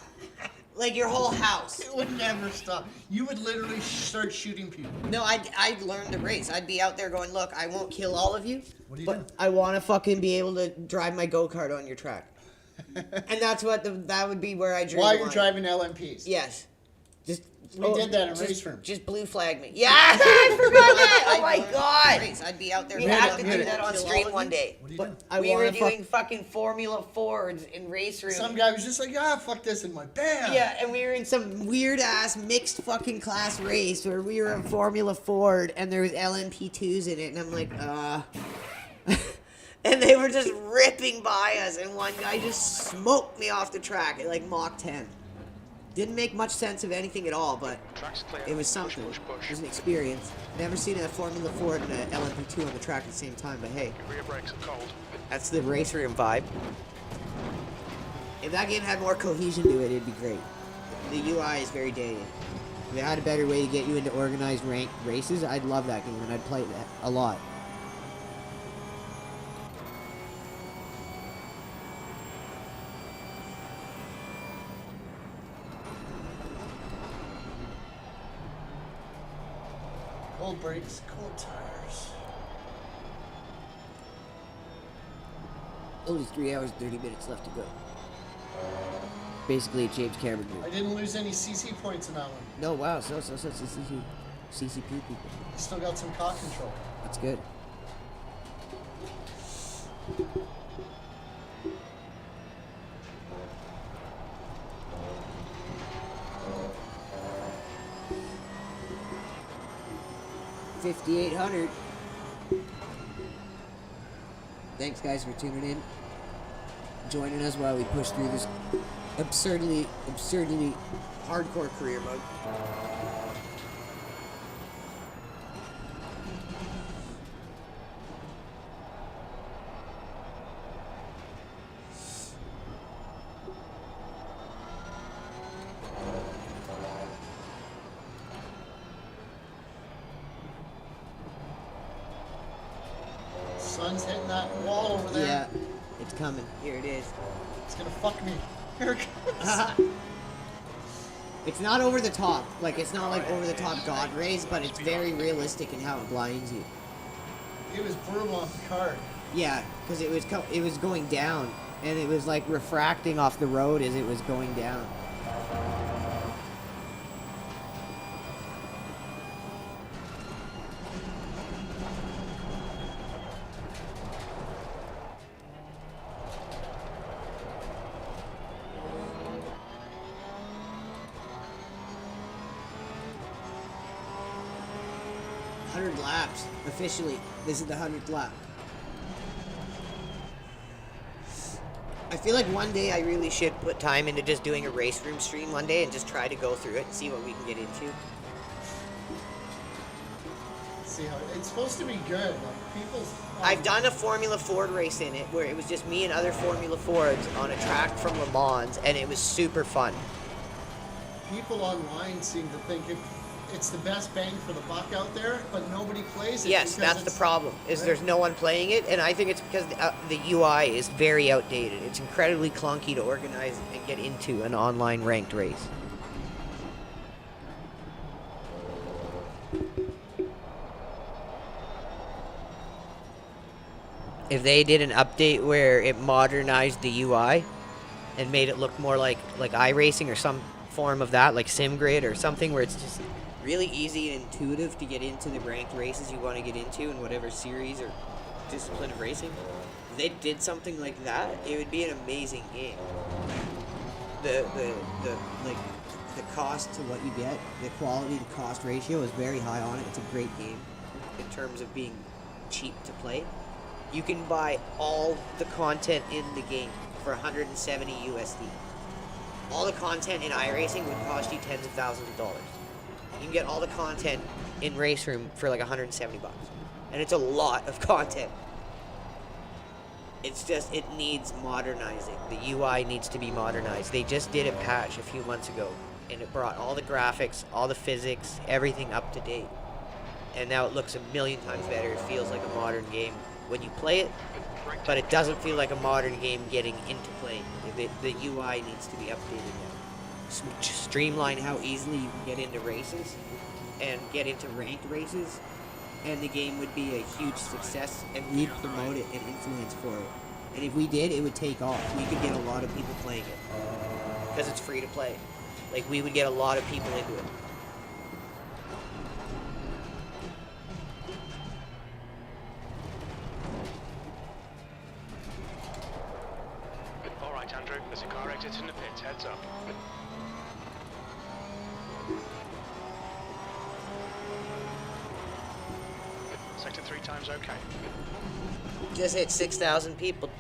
S5: like your whole house.
S7: It would never stop. You would literally start shooting people.
S5: No, I'd learn to race. I'd be out there going, look, I won't kill all of you,
S7: What are you
S5: but
S7: doing?
S5: I want to fucking be able to drive my go-kart on your track. And that's what that would be where I drew
S7: While
S5: the
S7: you're
S5: line.
S7: driving LMPs.
S5: Yes. Just
S7: We did that in
S5: just,
S7: race room.
S5: Just blue flag me. Yeah, I forgot that. Oh my god. I'd be out there.
S7: We
S5: We
S7: have
S5: have
S7: to
S5: to
S7: do
S5: do
S7: that
S5: that on stream one day.
S7: What are you doing?
S5: I we were doing fucking Formula Fords in race room.
S7: Some guy was just like, ah, fuck this, and went, bam!
S5: Yeah, and we were in some weird ass mixed fucking class race where we were in Formula Ford and there was LMP2s in it, and I'm like, and they were just ripping by us, and one guy just smoked me off the track at like Mach 10. Didn't make much sense of anything at all, but
S4: Track's clear.
S5: it was
S4: Push,
S5: something.
S4: push, push.
S5: It was an experience. Never seen a Formula Ford and an LMP2 on the track at the same time, but hey,
S4: Your rear brakes are cold.
S5: that's the race room vibe. If that game had more cohesion to it, it'd be great. The UI is very dated. If it had a better way to get you into organized ranked races, I'd love that game and I'd play that a lot.
S7: Cold brakes, cold tires.
S5: Only 3 hours and 30 minutes left to go. Basically a James Cameron
S7: I
S5: movie.
S7: didn't lose any CC points in that one.
S5: No, wow, so CCP people.
S7: Still got some car control.
S5: That's good. $5,800. Thanks, guys, for tuning in. Joining us while we push through this absurdly hardcore career mode. It's coming. Here it is.
S7: It's gonna fuck me. Here it comes.
S5: It's not over the top. Like, it's not like over the top God rays, but it's very realistic in how it blinds you.
S7: It was brutal off the cart.
S5: Yeah, because it was going down, and it was like refracting off the road as it was going down. Laps officially. This is the 100th lap. I feel like one day I really should put time into just doing a race room stream one day and just try to go through it and see what we can get into.
S7: See how it's supposed to be good. Like people's.
S5: I've done a Formula Ford race in it where it was just me and other Formula Fords on a track from Le Mans, and it was super fun.
S7: People online seem to think it's the best bang for the buck out there, but nobody plays it.
S5: Yes,
S7: because
S5: that's the problem, is there's no one playing it, and I think it's because the UI is very outdated. It's incredibly clunky to organize and get into an online ranked race. If they did an update where it modernized the UI and made it look more like iRacing or some form of that, like SimGrid or something where it's just really easy and intuitive to get into the ranked races you want to get into in whatever series or discipline of racing. If they did something like that, it would be an amazing game. The cost to what you get, the quality to cost ratio is very high on it. It's a great game in terms of being cheap to play. You can buy all the content in the game for 170 USD. All the content in iRacing would cost you tens of thousands of dollars. You can get all the content in Race Room for like 170 bucks. And it's a lot of content. It's just, it needs modernizing. The UI needs to be modernized. They just did a patch a few months ago, and it brought all the graphics, all the physics, everything up to date. And now it looks a million times better. It feels like a modern game when you play it, but it doesn't feel like a modern game getting into playing. The UI needs to be updated now. Streamline how easily you can get into races and get into ranked races, and the game would be a huge success, and we'd promote it and influence for it. And if we did, it would take off. We could get a lot of people playing it because it's free to play. Like, we would get a lot of people into it.
S4: All right, Andrew, there's a car exit in the pits. Heads up. Sector 3 times okay.
S5: Just hit 6,000 people.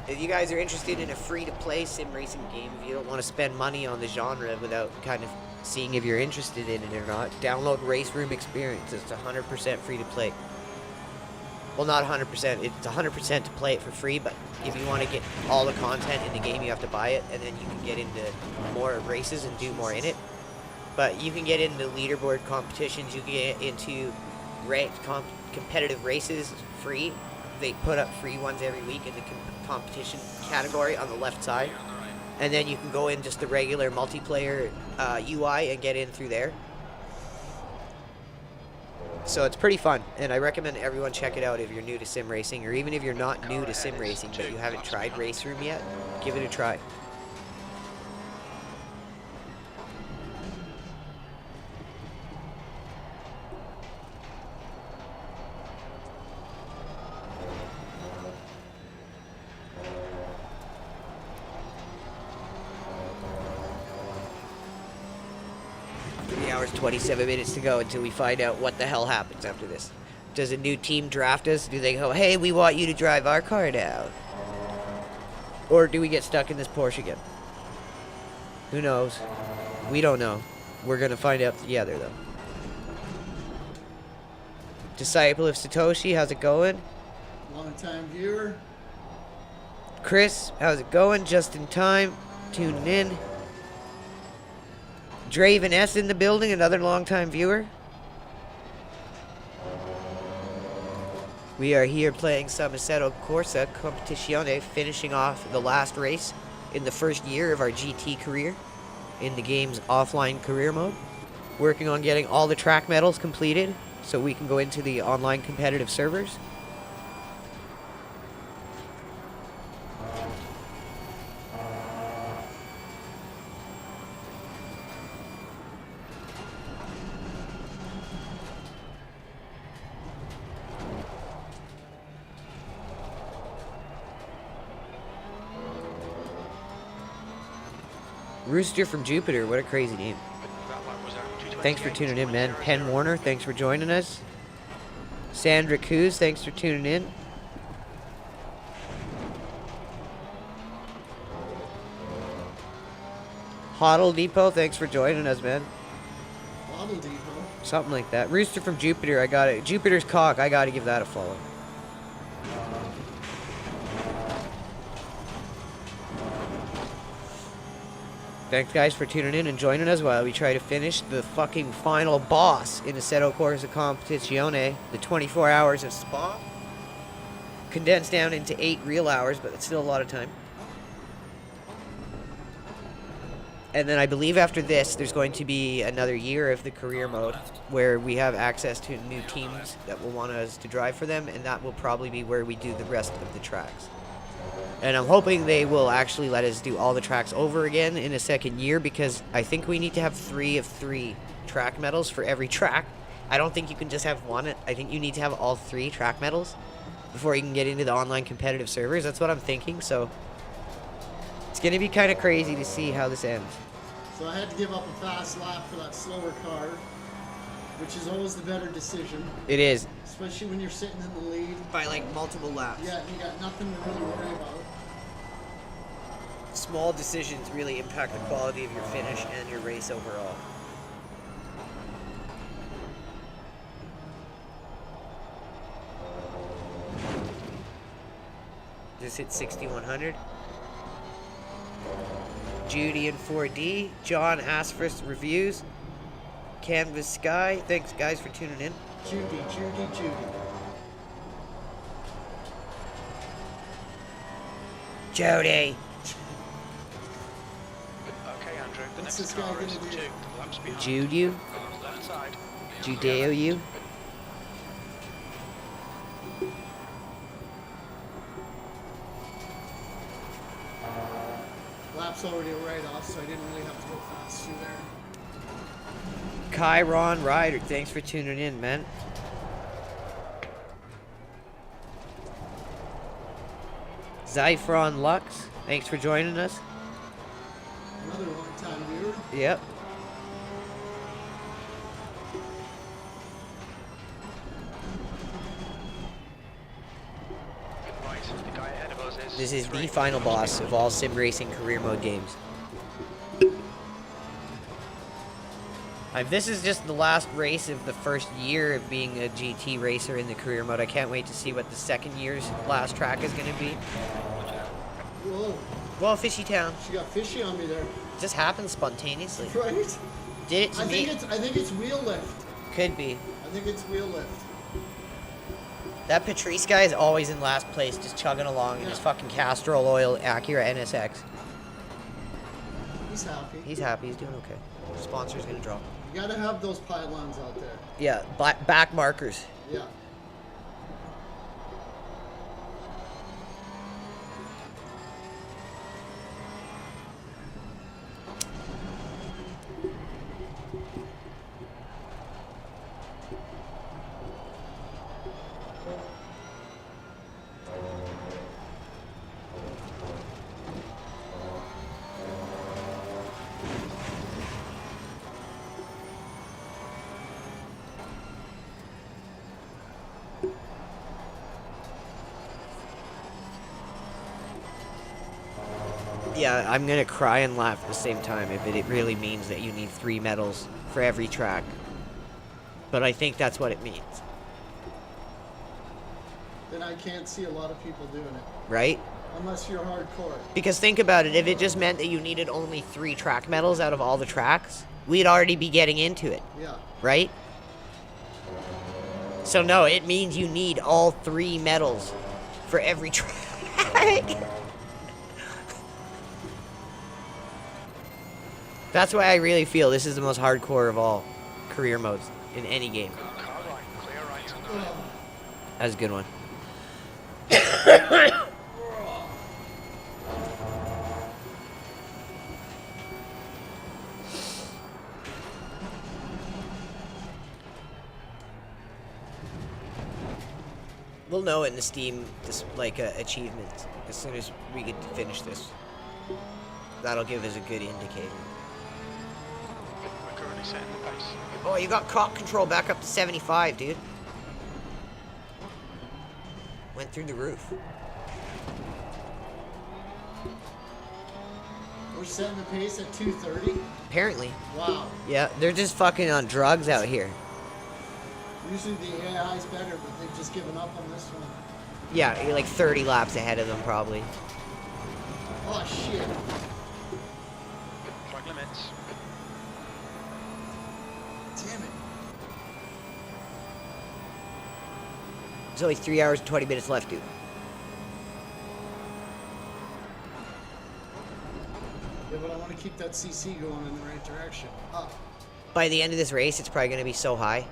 S5: If you guys are interested in a free-to-play sim racing game, if you don't want to spend money on the genre without kind of seeing if you're interested in it or not, download Race Room Experience. It's 100% free to play. Well, not 100%. It's 100% to play it for free, but if you want to get all the content in the game, you have to buy it, and then you can get into more races and do more in it. But you can get into leaderboard competitions. You can get into ranked competitive races free. They put up free ones every week in the competition category on the left side. And then you can go in just the regular multiplayer UI and get in through there. So it's pretty fun, and I recommend everyone check it out if you're new to sim racing, or even if you're not new to sim racing but you haven't tried Race Room yet, give it a try. Hours, 27 minutes to go until we find out what the hell happens after this. Does a new team draft us? Do they go, hey, we want you to drive our car now? Or do we get stuck in this Porsche again? Who knows? We don't know. We're going to find out together, though. Disciple of Satoshi, how's it going?
S7: Long time viewer.
S5: Chris, how's it going? Just in time. Tuning in. Draven S in the building, another longtime viewer.
S1: We are here playing some Assetto Corsa Competizione, finishing off the last race in the first year of our GT career in the game's offline career mode. Working on getting all the track medals completed so we can go into the online competitive servers. Rooster from Jupiter, what a crazy name. Thanks for tuning in, man. Penn Warner, thanks for joining us. Sandra Coos, thanks for tuning in. Hoddle Depot, thanks for joining us, man.
S7: Bottle Depot.
S1: Something like that. Rooster from Jupiter, I got it. Jupiter's Cock, I gotta give that a follow. Thanks, guys, for tuning in and joining us while we try to finish the fucking final boss in Assetto Corsa Competizione, the 24 hours of Spa. Condensed down into 8 real hours, but it's still a lot of time. And then I believe after this, there's going to be another year of the career mode where we have access to new teams that will want us to drive for them, and that will probably be where we do the rest of the tracks. And I'm hoping they will actually let us do all the tracks over again in a second year, because I think we need to have 3 of 3 track medals for every track. I don't think you can just have one. I think you need to have all 3 track medals before you can get into the online competitive servers. That's what I'm thinking. So it's going to be kind of crazy to see how this ends.
S7: So I had to give up a fast lap for that slower car, which is always the better decision,
S1: It is.
S7: especially when you're sitting in the lead.
S1: By like multiple laps.
S7: Yeah, you got nothing to really worry about.
S1: Small decisions really impact the quality of your finish and your race overall. Just hit 6100. Judy in 4D. John asked for reviews. Canvas Sky. Thanks, guys, for tuning in.
S7: Judy.
S1: Jody.
S4: Okay, Andrew. The
S7: What's
S4: next
S7: this guy
S4: car is
S7: gonna do?
S4: 2 laps behind.
S1: Jude you.
S4: Left side.
S1: Judeo you.
S7: Lap's already a write-off, so I didn't really have to go fast through there.
S1: Chiron Ryder. Thanks for tuning in, man. Zyphron Lux. Thanks for joining us.
S7: Another long-time viewer.
S1: Yep.
S4: Right, the guy ahead of us is...
S1: This is the
S4: 3.
S1: final boss of all sim racing career mode games. This is just the last race of the first year of being a GT racer in the career mode. I can't wait to see what the second year's last track is going to be.
S7: Whoa,
S1: Well, Fishy Town.
S7: she got fishy on me there.
S1: Just happened spontaneously.
S7: Right?
S1: Did it to
S7: I
S1: me.
S7: think it's wheel lift.
S1: Could be.
S7: I think it's wheel lift.
S1: That Patrice guy is always in last place, just chugging along in his fucking Castrol Oil Acura NSX.
S7: He's happy.
S1: He's happy. He's doing okay. Sponsor's going to drop.
S7: You gotta have those pylons out there.
S1: Yeah, back markers.
S7: Yeah.
S1: Yeah, I'm gonna cry and laugh at the same time if it really means that you need 3 medals for every track. But I think that's what it means,
S7: Then I can't see a lot of people doing it.
S1: right?
S7: Unless you're hardcore.
S1: Because think about it, if it just meant that you needed only 3 track medals out of all the tracks, we'd already be getting into it,
S7: Yeah.
S1: right?
S5: So no, it means you need all 3 medals for every track. That's why I really feel this is the most hardcore of all career modes in any game.
S4: Car right, clear right.
S5: That's a good one. We'll know it in the Steam achievements as soon as we get to finish this. That'll give us a good indicator.
S4: We're currently setting the pace.
S5: Oh, you got cop control back up to 75, dude. Went through the roof.
S7: We're setting the pace at 2:30.
S5: Apparently.
S7: Wow.
S5: Yeah, they're just fucking on drugs out here.
S7: Usually the AI is better, but they've just given up on this one.
S5: Yeah, you're like 30 laps ahead of them, probably.
S7: Oh shit.
S4: Track limits.
S7: Damn it.
S5: There's only 3 hours and 20 minutes left, dude.
S7: Yeah, but I want to keep that CC going in the right direction. Up.
S5: By the end of this race, it's probably going to be so high.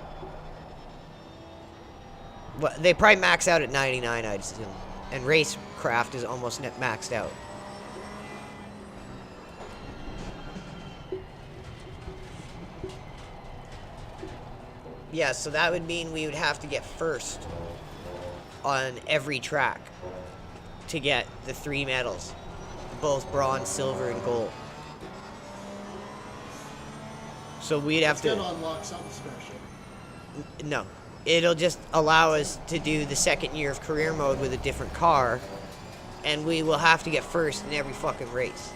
S5: Well, they probably max out at 99, I'd assume. And racecraft is almost maxed out. Yeah, so that would mean we would have to get first on every track to get the 3 medals. Both bronze, silver, and gold. So we'd have
S7: It's
S5: to...
S7: gonna unlock something special.
S5: No. It'll just allow us to do the second year of career mode with a different car, and we will have to get first in every fucking race.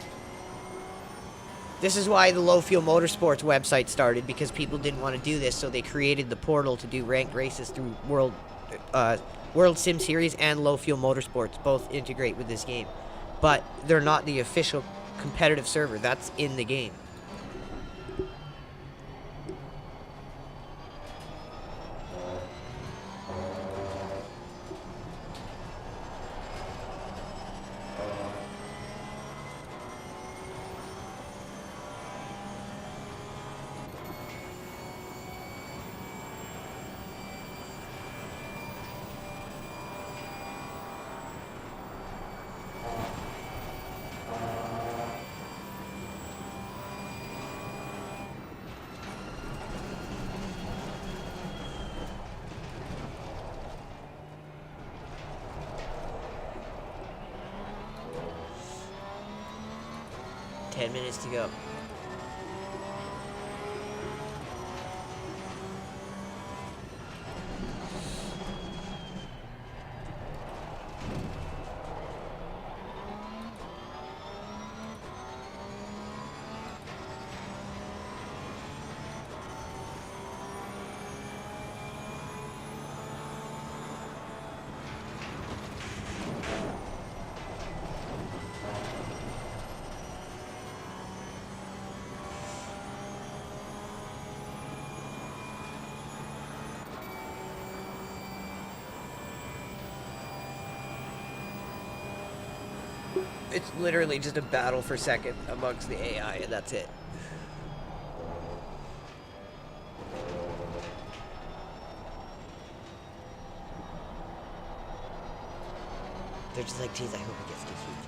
S5: This is why the Low Fuel Motorsports website started, because people didn't want to do this, so they created the portal to do ranked races through World Sim Series and Low Fuel Motorsports. Both integrate with this game. But they're not the official competitive server. That's in the game. Minutes to go. It's literally just a battle for second amongst the AI, and that's it. They're just like, geez, I hope it gets too huge.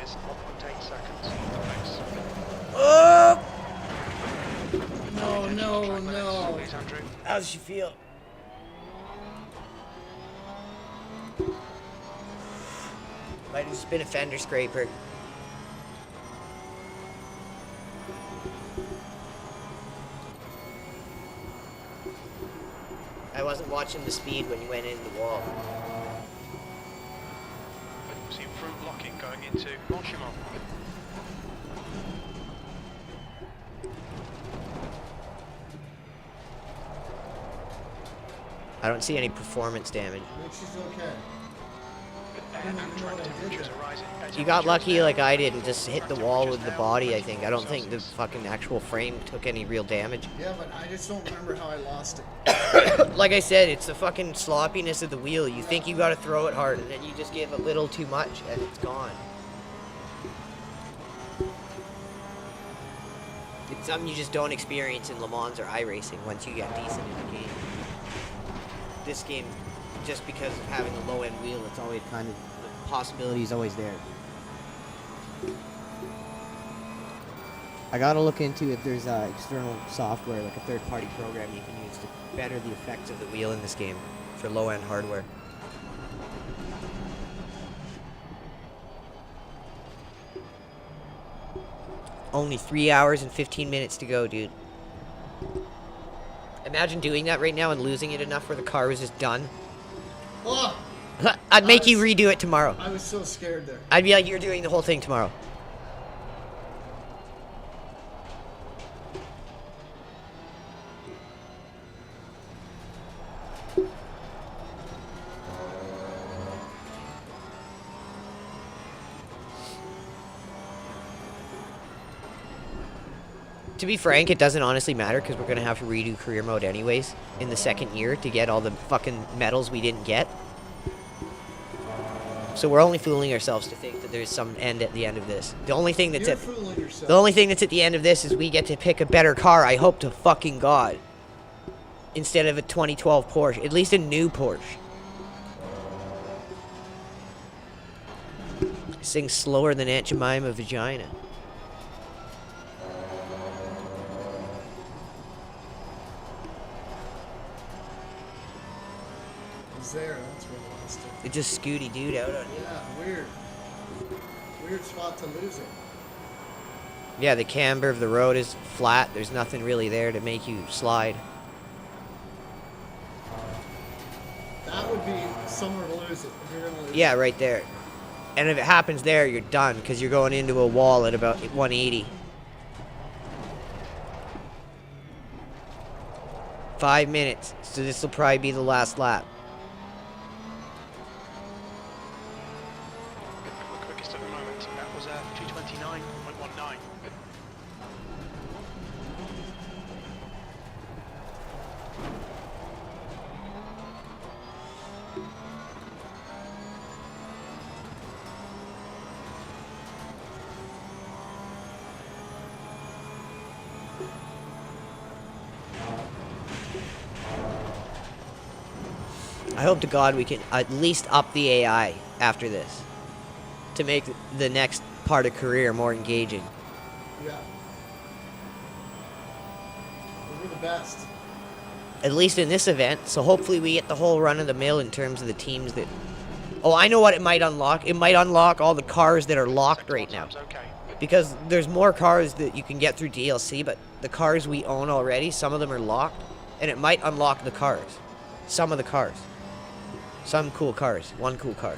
S4: is 1.8 seconds off the pace.
S1: Oh!
S7: No, no, no.
S4: Please, Andrew.
S1: How does she feel? Might have just been a fender scraper. I wasn't watching the speed when you went into the wall.
S4: See front blocking going into Monchemont.
S1: I don't see any performance damage.
S7: Make she's okay.
S4: And track temperatures are rising.
S1: You got lucky like I did and just hit the wall with the body, I think. I don't think the fucking actual frame took any real damage.
S7: Yeah, but I just don't remember how I lost it.
S1: Like I said, it's the fucking sloppiness of the wheel. You think you gotta throw it hard and then you just give a little too much and it's gone. It's something you just don't experience in Le Mans or iRacing once you get decent in the game. This game, just because of having a low-end wheel, it's always kind of, the possibility is always there. I gotta look into if there's external software, like a third-party program you can use to better the effects of the wheel in this game for low-end hardware. Only 3 hours and 15 minutes to go, dude. Imagine doing that right now and losing it enough where the car was just done.
S7: Oh,
S1: I'd make you redo it tomorrow.
S7: I was so scared there.
S1: I'd be like, you're doing the whole thing tomorrow. To be frank, it doesn't honestly matter because we're going to have to redo career mode anyways in the second year to get all the fucking medals we didn't get. So we're only fooling ourselves to think that there's some end at the end of this. The only thing that's
S7: You're
S1: at
S7: fooling yourself.
S1: the only thing that's at the end of this is we get to pick a better car, I hope to fucking God. Instead of a 2012 Porsche, at least a new Porsche. This thing's slower than Aunt Jemima vagina.
S7: It's there. That's where I lost it.
S1: It just scooty dude out on you.
S7: Yeah, weird. Weird spot to lose it.
S1: Yeah, the camber of the road is flat. There's nothing really there to make you slide.
S7: That would be somewhere to lose it if you're gonna lose
S1: Yeah,
S7: it.
S1: right there. And if it happens there, you're done because you're going into a wall at about 180. 5 minutes, so this will probably be the last lap.
S4: The quickest at the moment, that was 229.19.
S1: I hope to God we can at least up the AI after this to make the next part of career more engaging.
S7: Yeah. We're the best.
S1: At least in this event, so hopefully we get the whole run of the mill in terms of the teams that... Oh, I know what it might unlock. It might unlock all the cars that are locked right now.
S4: Okay.
S1: Because there's more cars that you can get through DLC, but the cars we own already, some of them are locked, and it might unlock the cars. Some of the cars. Some cool cars. One cool car.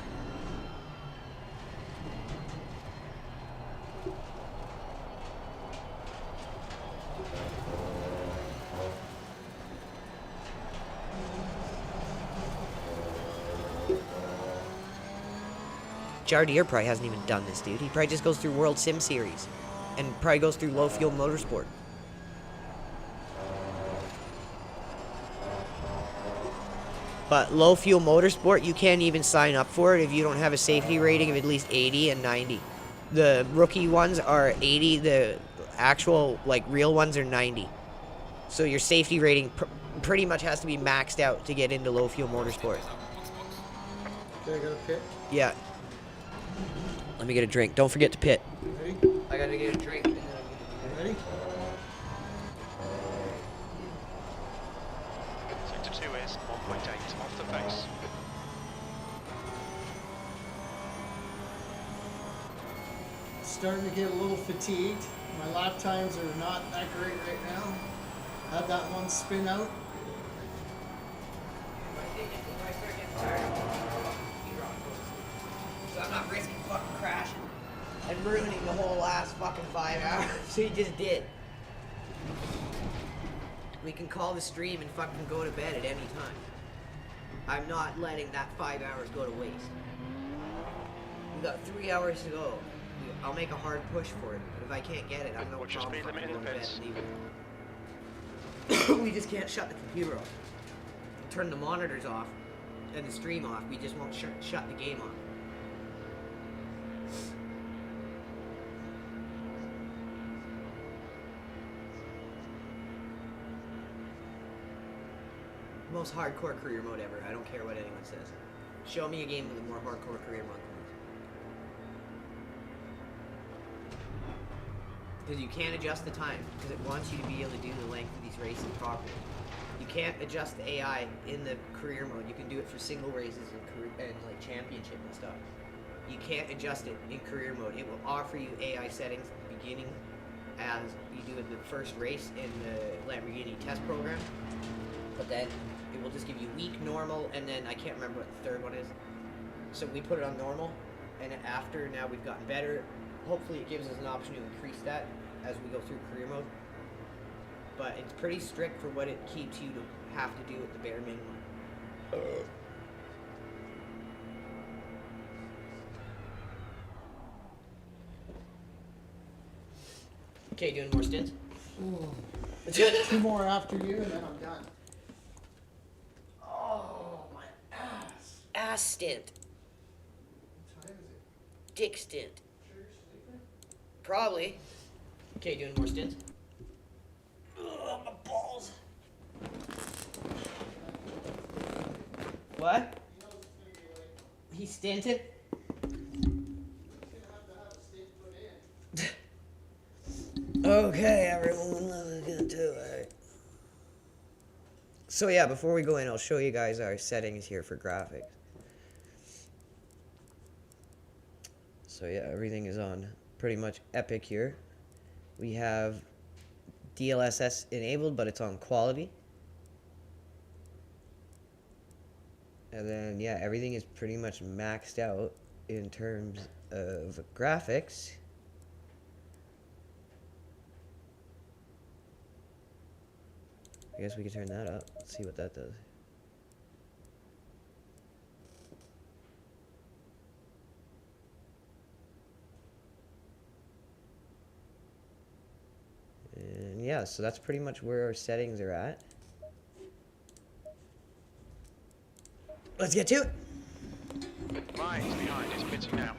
S1: Jardier probably hasn't even done this, dude. He probably just goes through World Sim Series and probably goes through low fuel motorsport. But low fuel motorsport, you can't even sign up for it if you don't have a safety rating of at least 80 and 90. The rookie ones are 80, the actual, like, real ones are 90. So your safety rating pretty much has to be maxed out to get into low fuel motorsport.
S7: Okay, I got a pit.
S1: Yeah. Let me get a drink. Don't forget to pit.
S7: Ready?
S1: I gotta get a drink. And then
S7: Ready?
S4: Sector 2 is 1.8 off the face.
S7: Starting to get a little fatigued. My lap times are not that great right now. Had that one spin out.
S5: So I'm not risking fucking crashing and ruining the whole last fucking 5 hours. So he just did. We can call the stream and fucking go to bed at any time. I'm not letting that 5 hours go to waste. We got 3 hours to go. I'll make a hard push for it, but if I can't get it, I'm no
S4: What's your
S5: problem
S4: speed limit
S5: fucking
S4: in
S5: going
S4: the
S5: to bed
S4: pits?
S5: and leaving. We just can't shut the computer off. Turn the monitors off and the stream off. We just won't shut the game off. Most hardcore career mode ever. I don't care what anyone says. Show me a game with a more hardcore career mode than this. Because you can't adjust the time, because it wants you to be able to do the length of these races properly. You can't adjust the AI in the career mode. You can do it for single races and like championship and stuff. You can't adjust it in career mode. It will offer you AI settings beginning as you do in the first race in the Lamborghini test program. But then it will just give you weak, normal, and then I can't remember what the third one is. So we put it on normal, and after now we've gotten better. Hopefully it gives us an option to increase that as we go through career mode. But it's pretty strict for what it keeps you to have to do at the bare minimum. Okay, doing more stints?
S7: Two more after you and then I'm done.
S5: Oh, my ass. Ass stint.
S7: What time is it?
S5: Dick stint.
S7: Sure you're sleeping?
S5: Probably. Okay, doing more stints? Ugh, my balls. What? He stinted? Okay, everyone, let's get to it. So yeah, before we go in, I'll show you guys our settings here for graphics. So yeah, everything is on pretty much epic here. We have DLSS enabled, but it's on quality. And then yeah, everything is pretty much maxed out in terms of graphics. I guess we could turn that up. Let's see what that does. And yeah, so that's pretty much where our settings are at. Let's get to it.
S4: Right, it's behind, it's pitting now.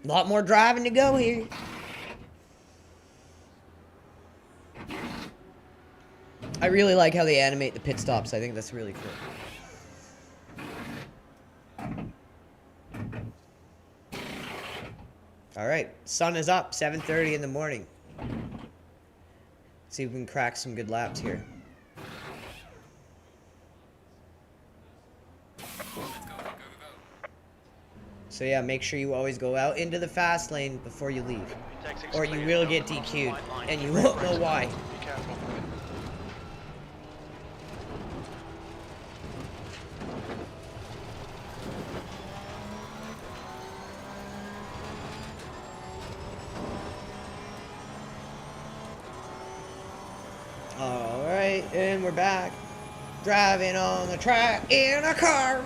S5: A lot more driving to go here. I really like how they animate the pit stops. I think that's really cool. All right, sun is up, 7:30 in the morning. See if we can crack some good laps here. So yeah, make sure you always go out into the fast lane before you leave, or you will get DQ'd, and you won't know why.
S4: Be careful.
S5: Alright, and we're back. Driving on the track in a car.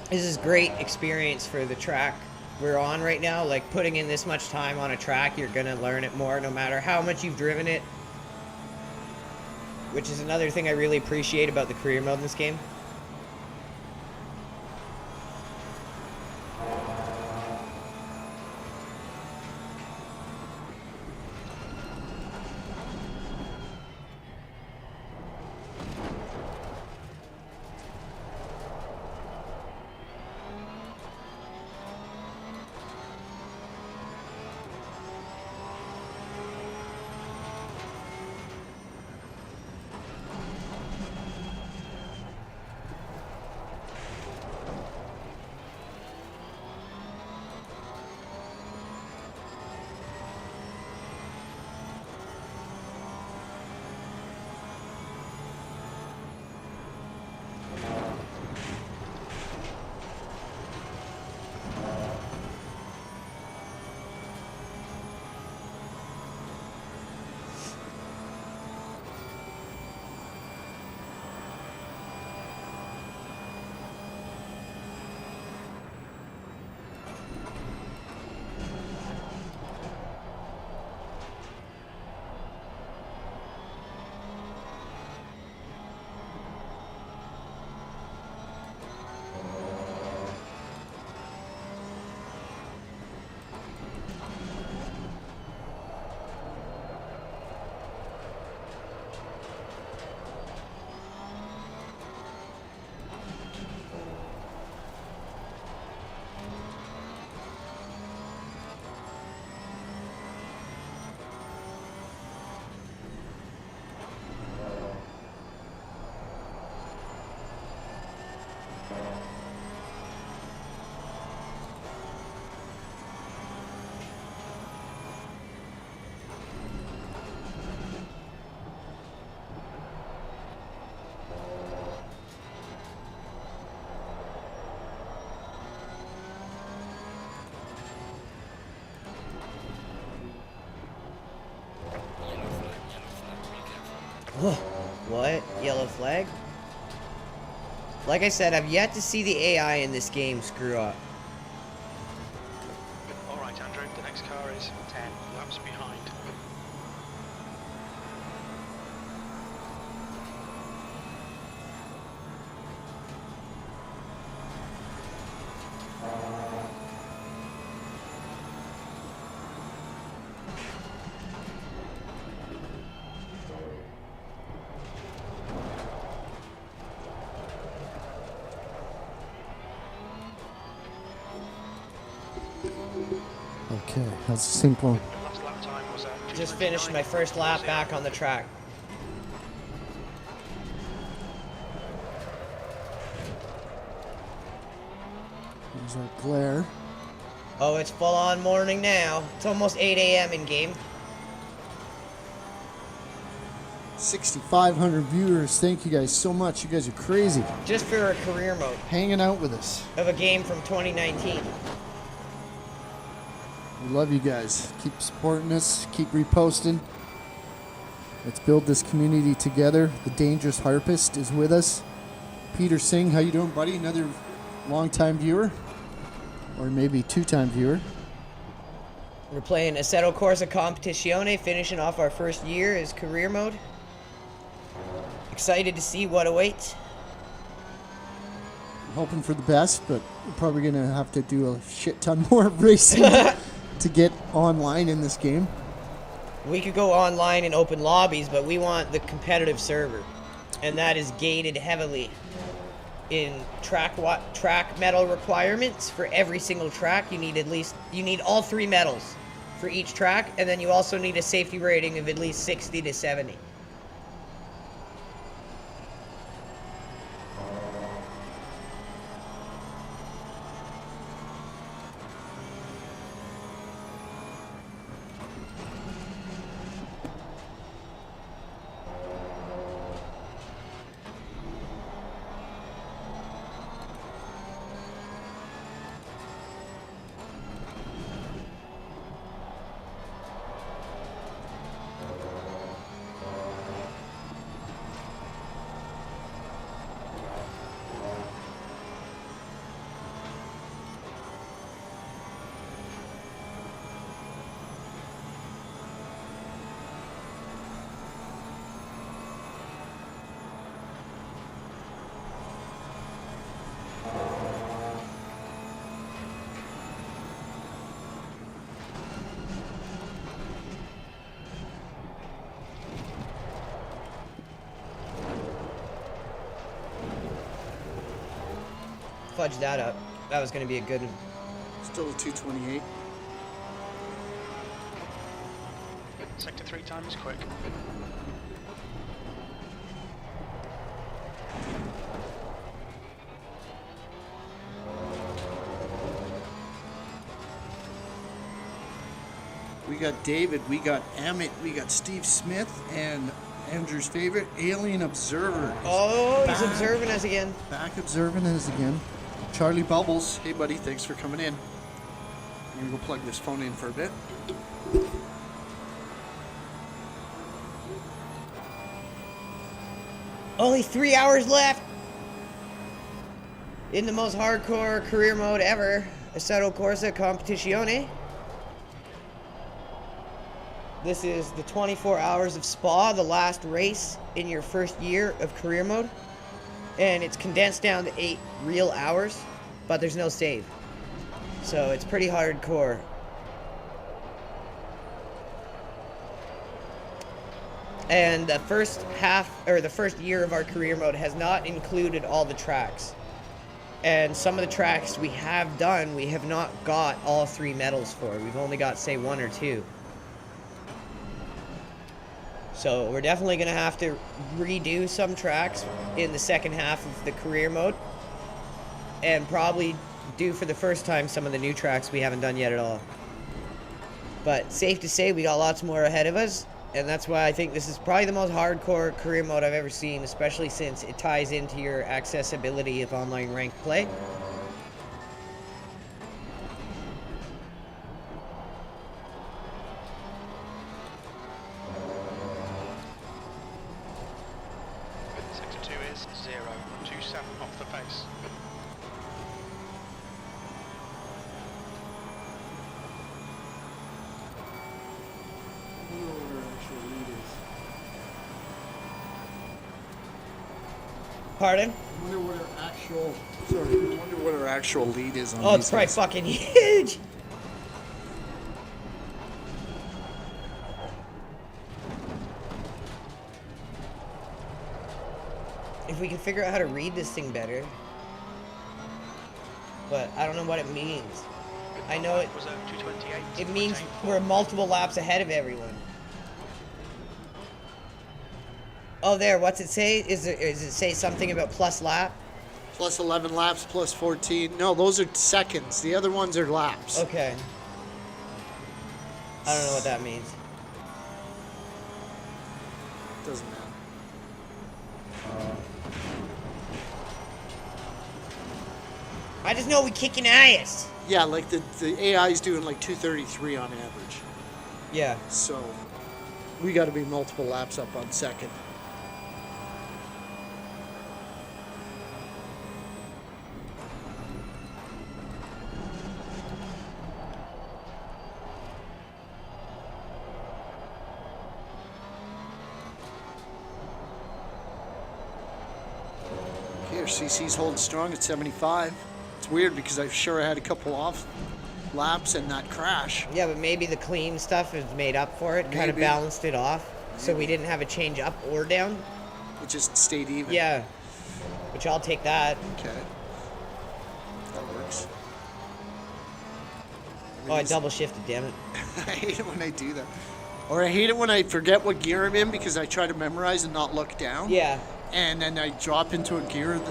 S1: This is great experience for the track we're on right now. Like, putting in this much time on a track, you're gonna learn it more no matter how much you've driven it, which is another thing I really appreciate about the career mode in this game. What? Yellow flag? Like I said, I've yet to see the AI in this game screw up.
S4: All right, Andrew, the next car is 10 laps behind.
S3: Okay, how's the sync going?
S4: The last lap time was
S1: Just finished my first lap back on the track.
S3: There's our glare.
S1: Oh, it's full on morning now. It's almost 8 a.m. in game.
S3: 6,500 viewers. Thank you guys so much. You guys are crazy.
S1: Just for a career mode
S3: Hanging out with us.
S1: of a game from 2019.
S3: We love you guys. Keep supporting us. Keep reposting. Let's build this community together. The Dangerous Harpist is with us. Peter Singh, how you doing, buddy? Another long-time viewer, or maybe two-time viewer.
S1: We're playing Assetto Corsa Competizione, finishing off our first year as career mode. Excited to see what awaits.
S3: I'm hoping for the best, but we're probably gonna have to do a shit ton more racing to get online in this game.
S1: We could go online in open lobbies, but we want the competitive server, and that is gated heavily in track medal requirements for every single track. You need all 3 medals for each track, and then you also need a safety rating of at least 60 to 70. fudge that up. That was going to be a good one.
S2: Still a 228.
S4: Sector 3 time is quick.
S2: We got David, we got Amit, we got Steve Smith, and Andrew's favorite, Alien Observer. is
S1: Oh, he's
S2: back.
S1: observing us again.
S2: Back observing us again. Charlie Bubbles. Hey, buddy. Thanks for coming in. I'm going to go plug this phone in for a bit.
S1: Only 3 hours left. In the most hardcore career mode ever, Assetto Corsa Competizione. This is the 24 hours of Spa, the last race in your first year of career mode. And it's condensed down to 8 real hours, but there's no save. So it's pretty hardcore. And the first half, or the first year of our career mode has not included all the tracks. And some of the tracks we have done, we have not got all 3 medals for. We've only got, say, 1 or 2. So we're definitely going to have to redo some tracks in the second half of the career mode. And probably do for the first time some of the new tracks we haven't done yet at all. But safe to say we got lots more ahead of us. And that's why I think this is probably the most hardcore career mode I've ever seen, especially since it ties into your accessibility of online ranked play.
S4: Sector 2 is 027 off the pace.
S7: I wonder what our actual lead is.
S1: Pardon?
S7: I wonder what our actual.
S2: I wonder what our actual lead is on
S1: Oh, it's
S2: these
S1: probably
S2: guys.
S1: fucking huge! If we could figure out how to read this thing better. But I don't know what it means. I know it,
S4: Was 228.
S1: it means we're multiple laps ahead of everyone. Oh, there, what's it say? Does it say something about plus lap?
S2: Plus 11 laps, plus 14. No, those are seconds. The other ones are laps.
S1: Okay. I don't know what that means.
S2: Doesn't matter.
S1: I just know we kicking ass.
S2: Yeah, like the AI is doing like 233 on average.
S1: Yeah.
S2: So we got to be multiple laps up on second. Okay, our CC's holding strong at 75. It's weird because I'm sure I had a couple off laps and not crash.
S1: Yeah, but maybe the clean stuff is made up for it, kind of
S2: Maybe.
S1: balanced it off. So we didn't have a change up or down.
S2: It just stayed even.
S1: Yeah. Which I'll take that.
S2: Okay. That works.
S1: Oh, I double shifted, damn it.
S2: I hate it when I do that. Or I hate it when I forget what gear I'm in because I try to memorize and not look down.
S1: Yeah.
S2: And then I drop into a gear,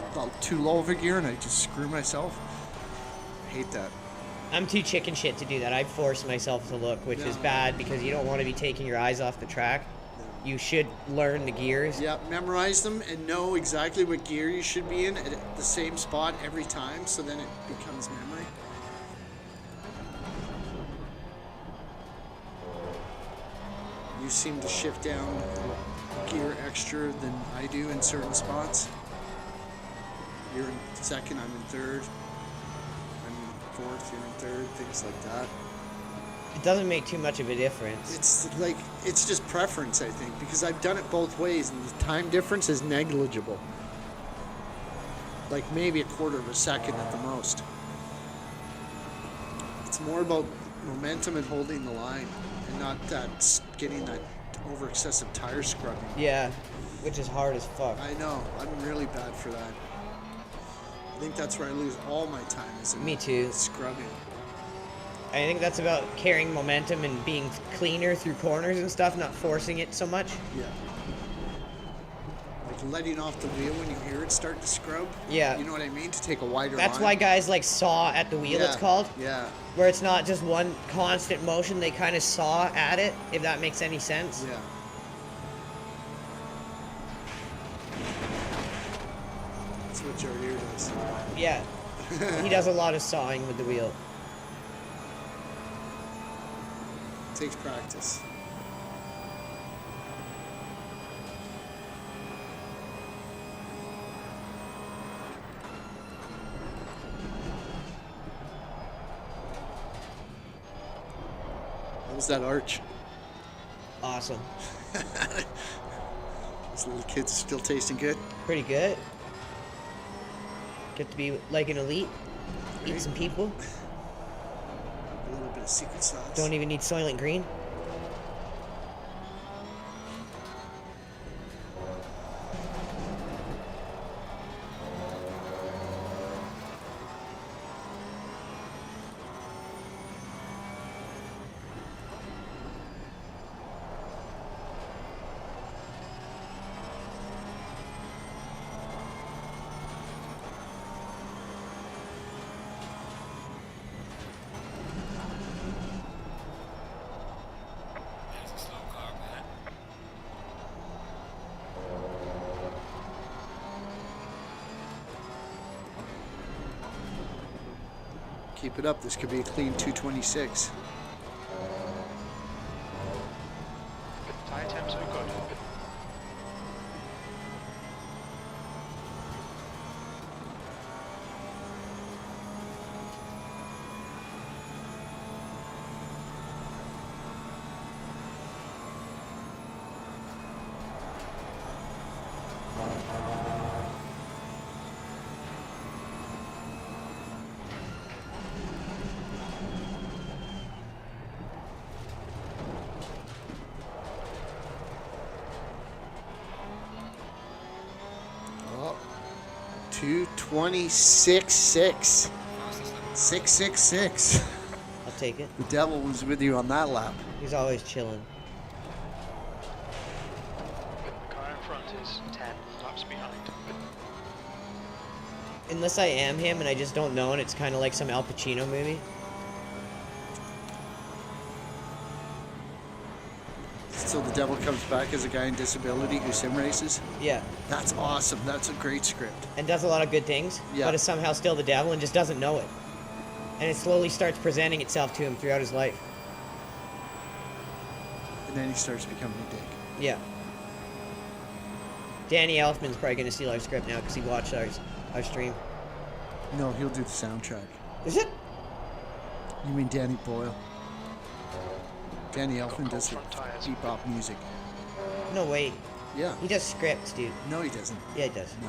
S2: too low of a gear, and I just screw myself. I hate that.
S1: I'm too chicken shit to do that. I force myself to look, which is
S2: No.
S1: bad because you don't want to be taking your eyes off the track. You should learn the gears.
S2: Yeah, memorize them and know exactly what gear you should be in at the same spot every time, so then it becomes memory. You seem to shift down gear extra than I do in certain spots. You're in second, I'm in third. I'm in fourth, you're in third, things like that.
S1: It doesn't make too much of a difference.
S2: It's just preference, I think, because I've done it both ways and the time difference is negligible. Like maybe a quarter of a second at the most. It's more about momentum and holding the line and not that getting that over excessive tire scrubbing.
S1: Yeah, which is hard as fuck.
S2: I know, I'm really bad for that. I think that's where I lose all my time is in
S1: Me too.
S2: scrubbing.
S1: I think that's about carrying momentum and being cleaner through corners and stuff, not forcing it so much.
S2: Yeah. Like letting off the wheel when you hear it start to scrub.
S1: Yeah.
S2: You know what I mean? To take a wider
S1: That's
S2: line.
S1: why guys like saw at the wheel, it's
S2: Yeah,
S1: called.
S2: Yeah.
S1: Where it's not just one constant motion, they kind of saw at it, if that makes any sense.
S2: Yeah. That's what Joe here does.
S1: Yeah. He does a lot of sawing with the wheel.
S2: Takes practice. How was that arch?
S1: Awesome.
S2: This little kid's still tasting good.
S1: Pretty good. Get to be like an elite. Eat
S2: Right.
S1: some people.
S2: A little bit of secret sauce.
S1: Don't even need Soylent Green.
S6: There's a slow car behind.
S2: Keep it up. This could be a clean 226.
S4: Tyre temps are good.
S2: Oh, 226.6. 666.
S1: I'll take it.
S2: The devil was with you on that lap.
S1: He's always chilling.
S4: The car in front is 10 laps behind.
S1: Unless I am him and I just don't know, and it's kind of like some Al Pacino movie.
S2: So the devil comes back as a guy in disability who sim races.
S1: Yeah.
S2: That's awesome. That's a great script.
S1: And does a lot of good things,
S2: Yeah.
S1: but is somehow still the devil and just doesn't know it. And it slowly starts presenting itself to him throughout his life.
S2: And then he starts becoming a dick.
S1: Yeah. Danny Elfman's probably going to steal our script now because he watched our stream.
S2: No, he'll do the soundtrack.
S1: Is it?
S2: You mean Danny Boyle? Danny Elfman
S4: cold
S2: does the
S4: front tyres.
S2: bebop music.
S1: No, wait.
S2: Yeah.
S1: He does scripts, dude.
S2: No, he doesn't.
S1: Yeah, he does.
S2: No.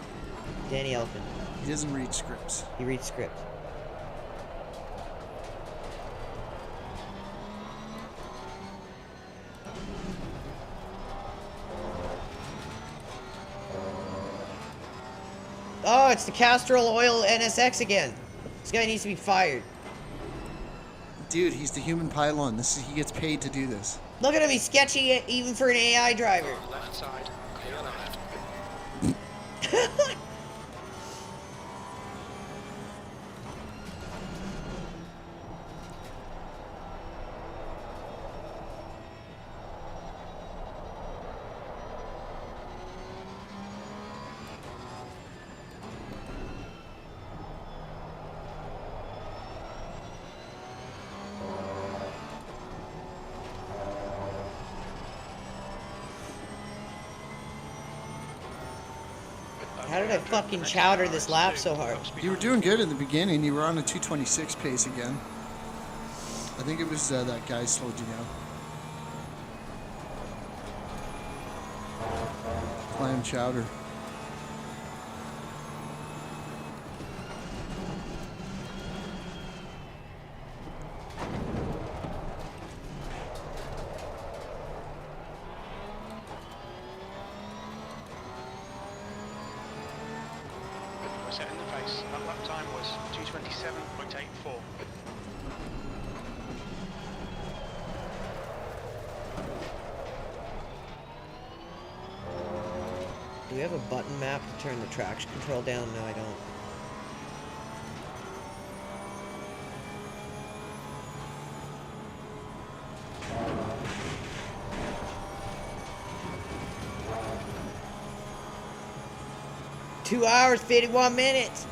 S1: Danny Elfman.
S2: He doesn't read scripts.
S1: He reads scripts. Oh, it's the Castrol Oil NSX again. This guy needs to be fired.
S2: Dude, he's the human pylon. He gets paid to do this.
S1: Look at him, he's sketchy even for an AI driver.
S4: Left side, clear left.
S1: How did I fucking chowder this lap so hard?
S2: You were doing good in the beginning. You were on a 226 pace again. I think it was that guy slowed you down. Clam chowder.
S4: set in the pace. That lap time was 2:27.84.
S1: Do we have a button map to turn the traction control down? No, I don't. Two hours, 51 minutes.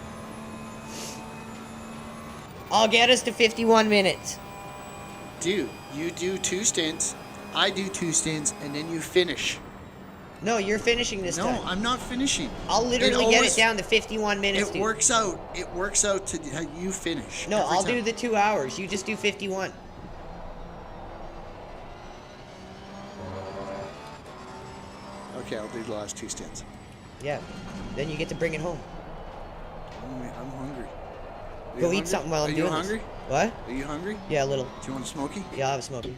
S1: I'll get us to 51 minutes.
S2: Dude, you do 2 stints, I do 2 stints, and then you finish.
S1: No, you're finishing this
S2: No,
S1: time.
S2: I'm not finishing.
S1: I'll literally get
S2: always-
S1: it down to 51 minutes,
S2: It
S1: dude.
S2: works out. It works out to how you finish.
S1: No,
S2: every
S1: I'll
S2: time.
S1: do the 2 hours. You just do 51.
S2: Okay, I'll do the last 2 stints.
S1: Yeah. Then you get to bring it home.
S2: I'm hungry. Are
S1: Go
S2: you
S1: eat
S2: hungry?
S1: something while I'm
S2: Are
S1: doing
S2: you hungry?
S1: this. What?
S2: Are you hungry?
S1: Yeah, a little.
S2: Do you want a smoky?
S1: Yeah, I'll have a smoky.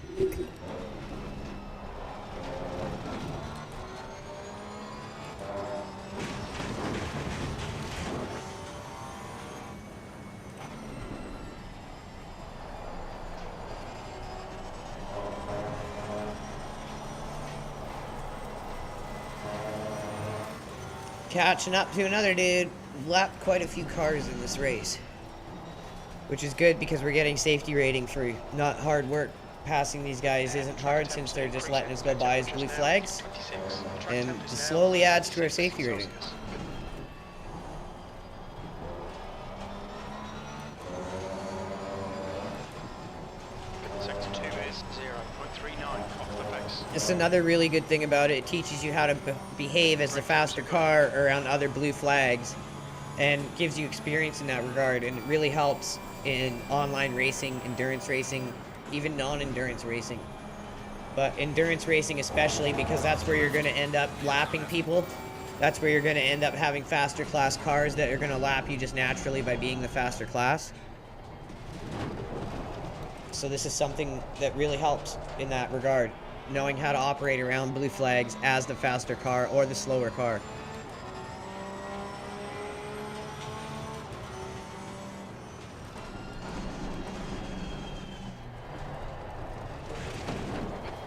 S1: Catching up to another dude. We've lapped quite a few cars in this race, which is good because we're getting safety rating for not hard work. Passing these guys isn't hard since they're just letting us go by as blue flags, and just slowly adds to our safety rating.
S4: Sector 2 is 0.39 off the pace.
S1: It's another really good thing about it. It teaches you how to behave as the faster car around other blue flags, and gives you experience in that regard, and it really helps in online racing, endurance racing, even non-endurance racing. But endurance racing especially, because that's where you're going to end up lapping people. That's where you're going to end up having faster class cars that are going to lap you just naturally by being the faster class. So this is something that really helps in that regard, knowing how to operate around blue flags as the faster car or the slower car.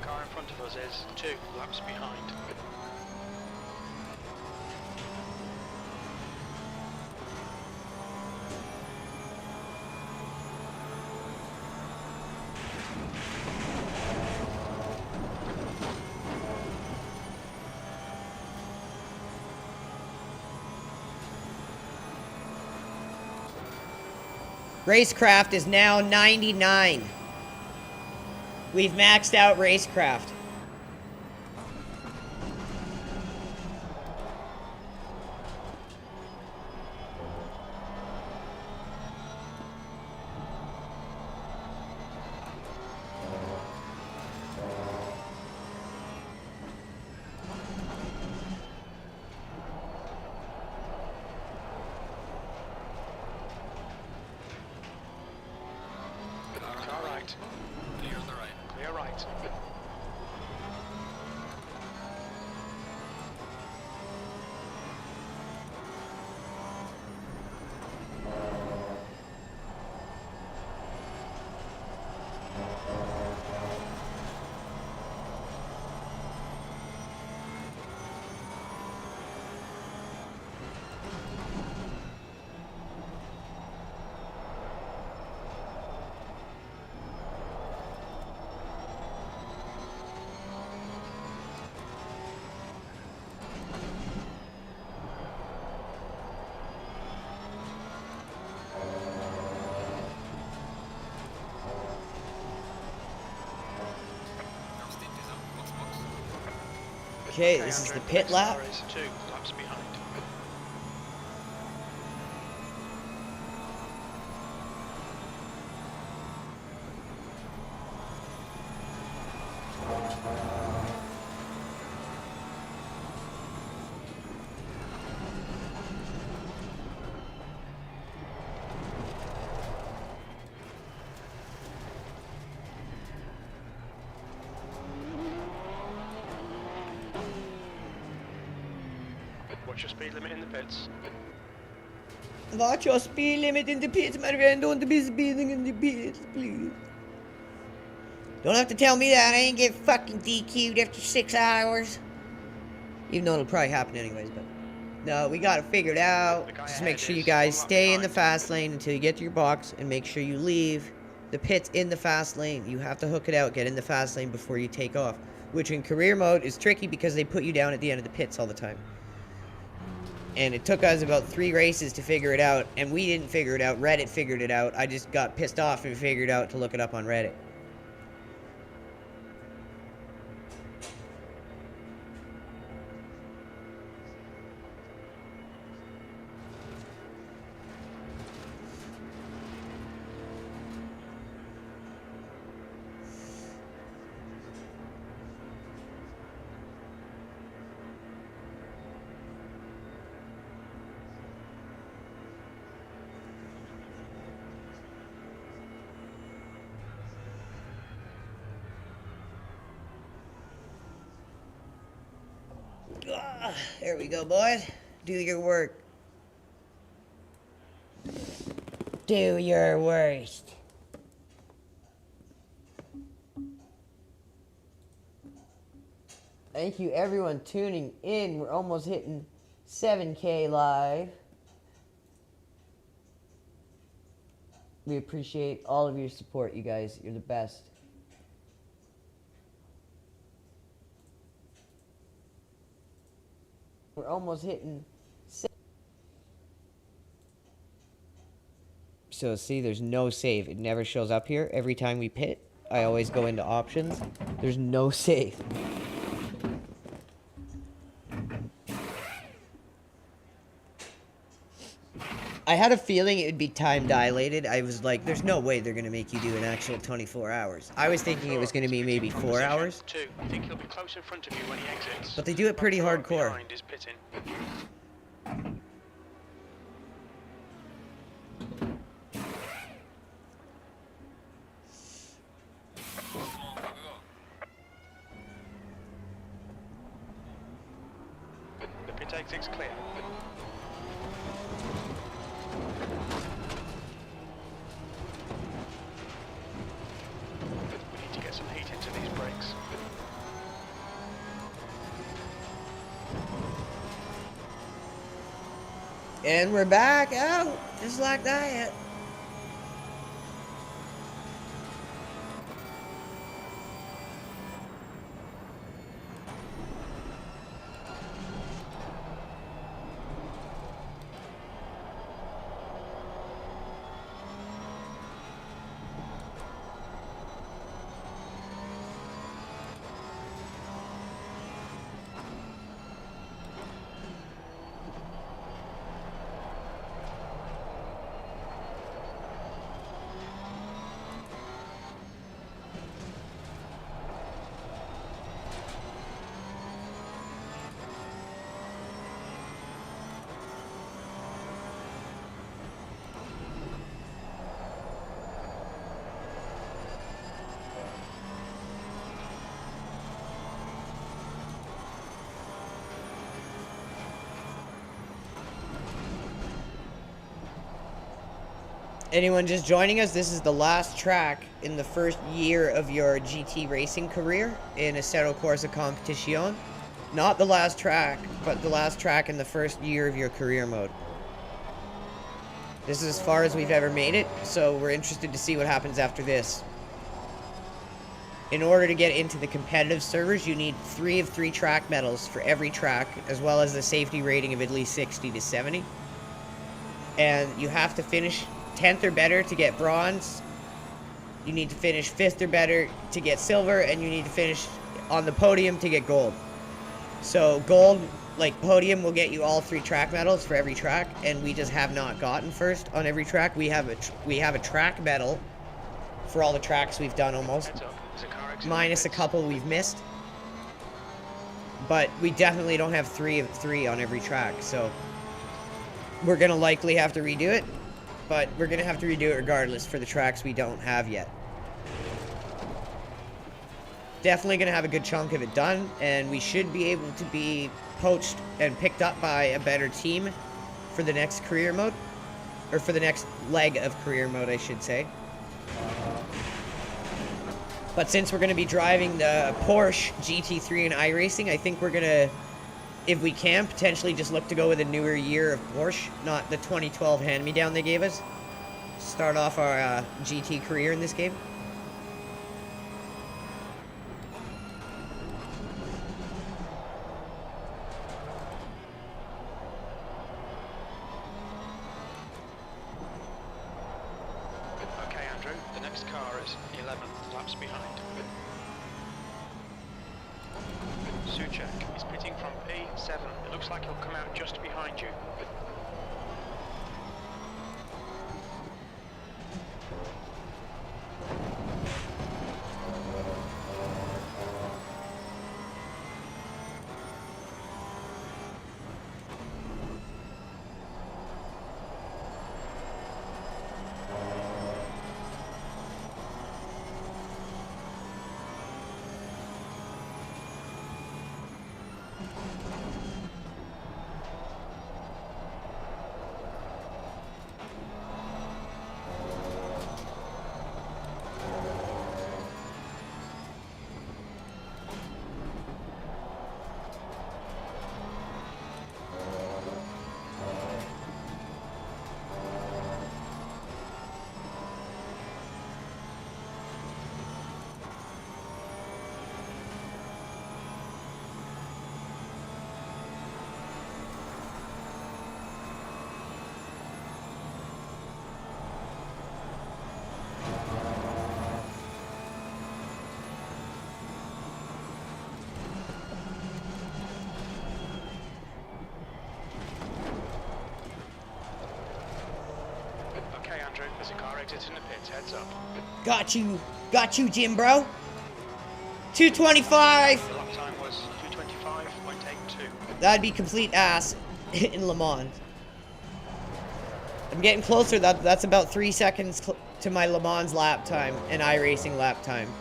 S4: Car in front of us is 2 laps behind.
S1: Racecraft is now 99. We've maxed out Racecraft.
S4: Car right.
S6: Clear on the right.
S4: Clear right.
S6: Your stint is up. Box, box.
S1: Okay, this is the pit lap.
S4: Car is 2 laps behind. Watch your speed limit in the pits.
S1: Watch your speed limit in the pits, my friend. Don't be speeding in the pits, please. Don't have to tell me that. I ain't get fucking DQ'd after 6 hours. Even though it'll probably happen anyways, but... No, we got it figured out. Just make sure you guys stay in the fast lane until you get to your box, and make sure you leave the pits in the fast lane. You have to hook it out, get in the fast lane before you take off, which in career mode is tricky because they put you down at the end of the pits all the time. And it took us about 3 races to figure it out, and we didn't figure it out. Reddit figured it out. I just got pissed off and figured out to look it up on Reddit. There we go, boys. Do your work. Do your worst. Thank you, everyone, tuning in. We're almost hitting 7K live. We appreciate all of your support, you guys. You're the best. We're almost hitting. So see, there's no save. It never shows up here. Every time we pit, I always go into options. There's no save. I had a feeling it would be time dilated. I was like, there's no way they're going to make you do an actual 24 hours. I was thinking it was going to be maybe 4 hours.
S4: I think he'll be close in front of you when he exits.
S1: But they do it pretty hardcore.
S4: Behind is pitting. The pit exit's clear. We need to get some heat into these brakes.
S1: And we're back out, just like that. Anyone just joining us, this is the last track in the first year of your GT racing career in Assetto Corsa Competizione. Not the last track, but the last track in the first year of your career mode. This is as far as we've ever made it, so we're interested to see what happens after this. In order to get into the competitive servers, you need 3 of 3 track medals for every track, as well as a safety rating of at least 60 to 70. And you have to finish 10th or better to get bronze. You need to finish 5th or better to get silver, and you need to finish on the podium to get gold. So gold, like podium, will get you all 3 track medals for every track, and we just have not gotten first on every track. We have a track medal for all the tracks we've done almost, minus a couple we've missed. But we definitely don't have 3 of 3 on every track, so we're gonna likely have to redo it. But we're going to have to redo it regardless for the tracks we don't have yet. Definitely going to have a good chunk of it done, and we should be able to be poached and picked up by a better team for the next career mode. or for the next leg of career mode, I should say. But since we're going to be driving the Porsche GT3 and iRacing, I think we're going to, if we can, potentially just look to go with a newer year of Porsche, not the 2012 hand-me-down they gave us. Start off our GT career in this game.
S4: Okay, Andrew, the next car is 11 laps behind. Suchek is pitting from P7. It looks like he'll come out just behind you. Okay, Andrew, there's a car exiting the pits. Heads up.
S1: Got you, Jim, bro. 225.
S4: The lap time was 2:25.82.
S1: That'd be complete ass in Le Mans. I'm getting closer. That's about 3 seconds to my Le Mans lap time and iRacing lap time.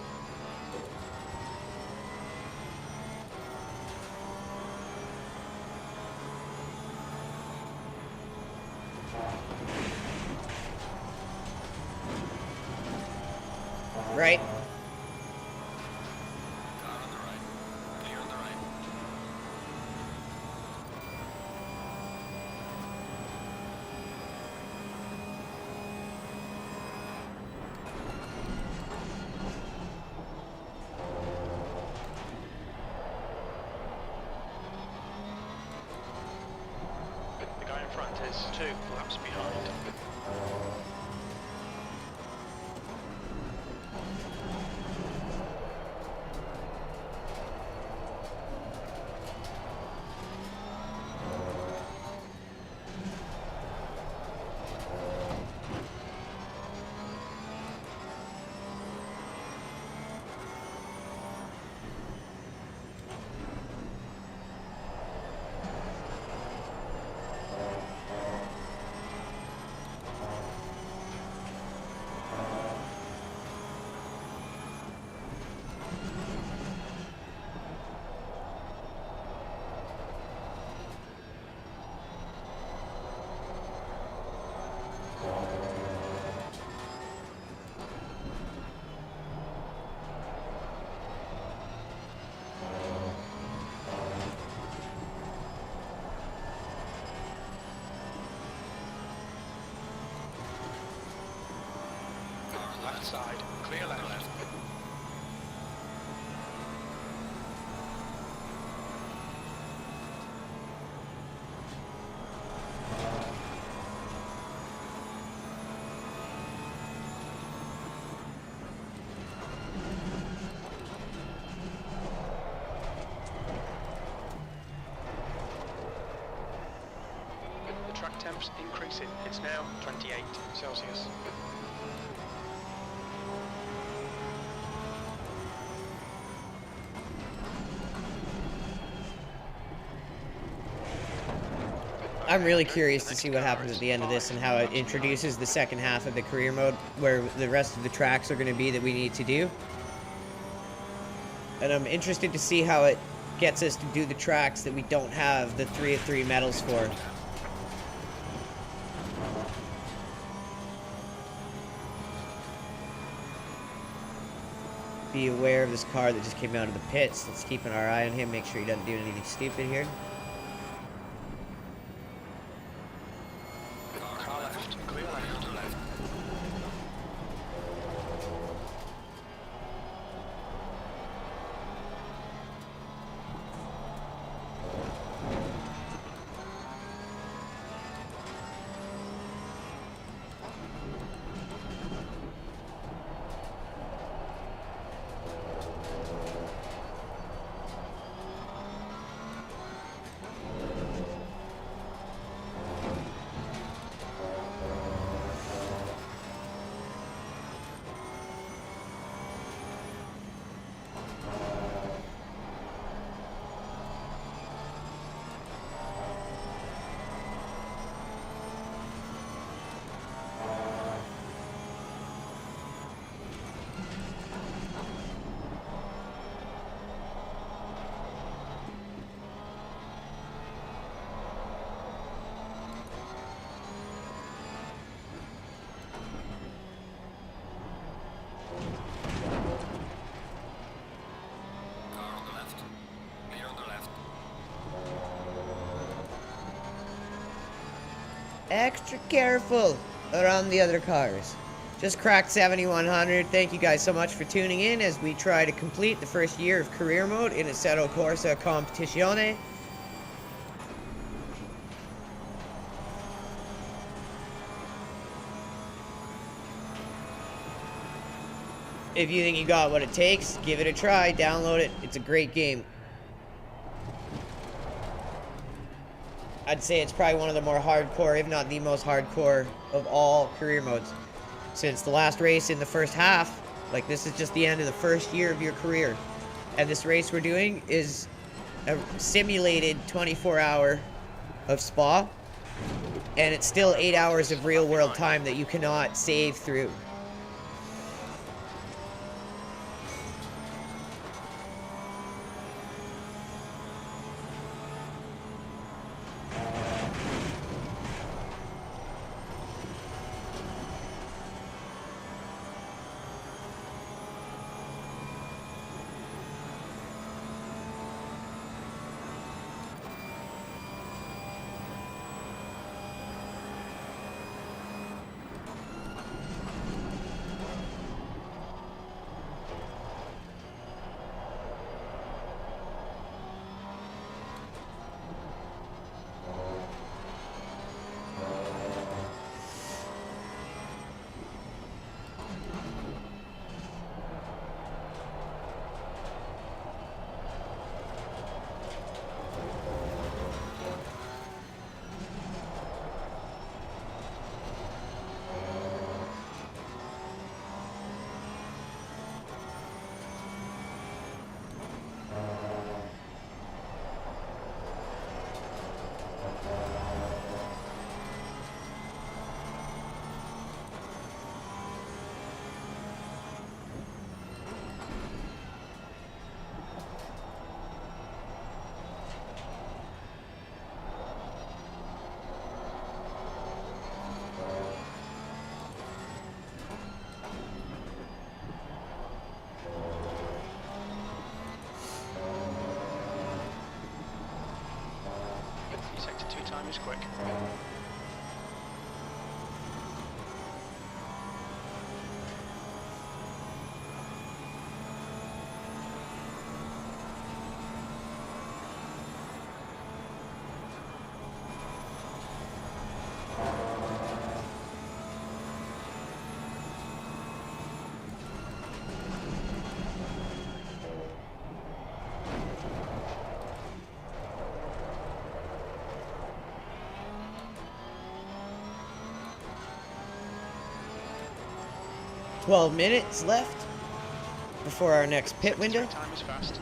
S1: Right?
S6: Car on the right. Clear on the right.
S4: The guy in front is 2 laps behind. Left side, clear left. The track temps increasing. It's now 28 Celsius.
S1: I'm really curious to see what happens at the end of this and how it introduces the second half of the career mode, where the rest of the tracks are going to be that we need to do. And I'm interested to see how it gets us to do the tracks that we don't have the 3 of 3 medals for. be aware of this car that just came out of the pits. Let's keep an eye on him, make sure he doesn't do anything stupid here.
S4: Car left, clear left.
S6: Car on the left. Clear on the left.
S1: Extra careful around the other cars. Just cracked 7100. Thank you guys so much for tuning in as we try to complete the first year of career mode in Assetto Corsa Competizione. If you think you got what it takes, give it a try, download it. It's a great game. I'd say it's probably one of the more hardcore, if not the most hardcore of all career modes. Since the last race in the first half, like this is just the end of the first year of your career. And this race we're doing is a simulated 24-hour of Spa. And it's still 8 hours of real world time that you cannot save through.
S4: Sector 2 time is quick.
S1: 12 minutes left before our next pit window.
S4: Time is fast.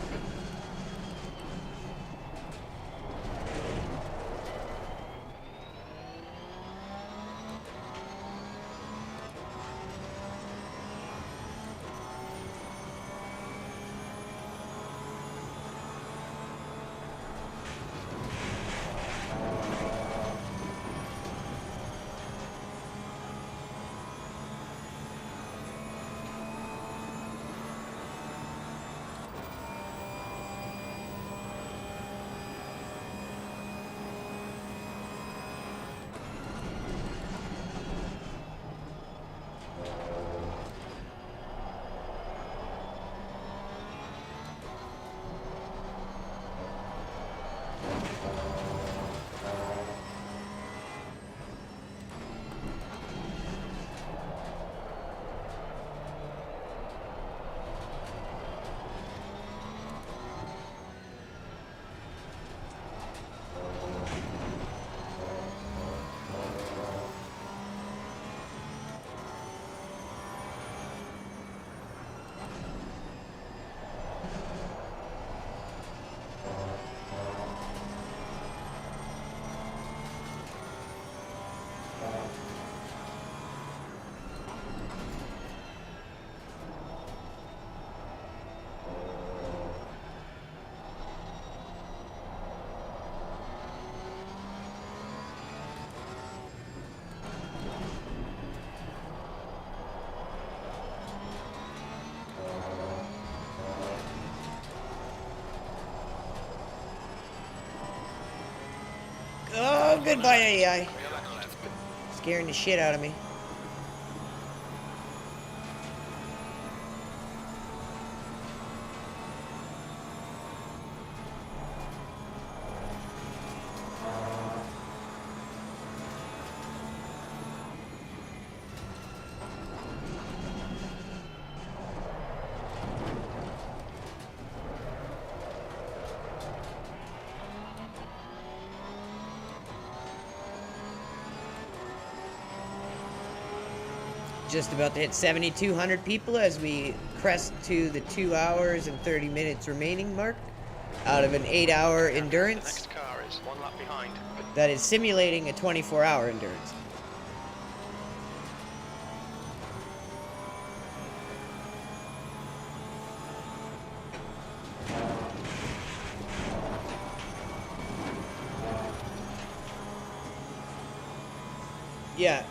S5: Oh, goodbye, AI. Scaring the shit out of me. Just about to hit 7,200 people as we crest to the 2 hours and 30 minutes remaining mark out of an 8-hour
S4: The
S5: endurance
S4: next car is 1 lap behind.
S5: that is simulating a 24-hour endurance. Yeah.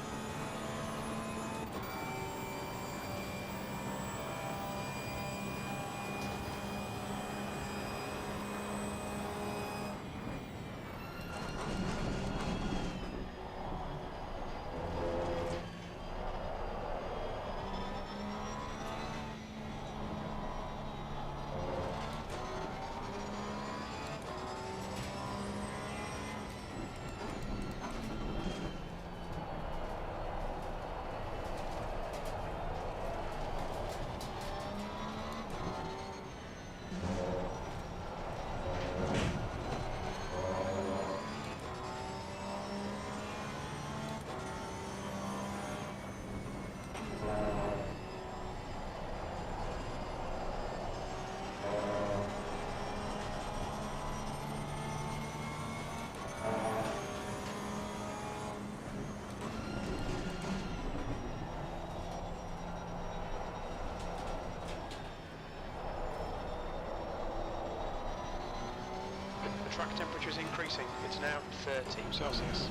S4: The track temperature is increasing. It's now 30 Celsius.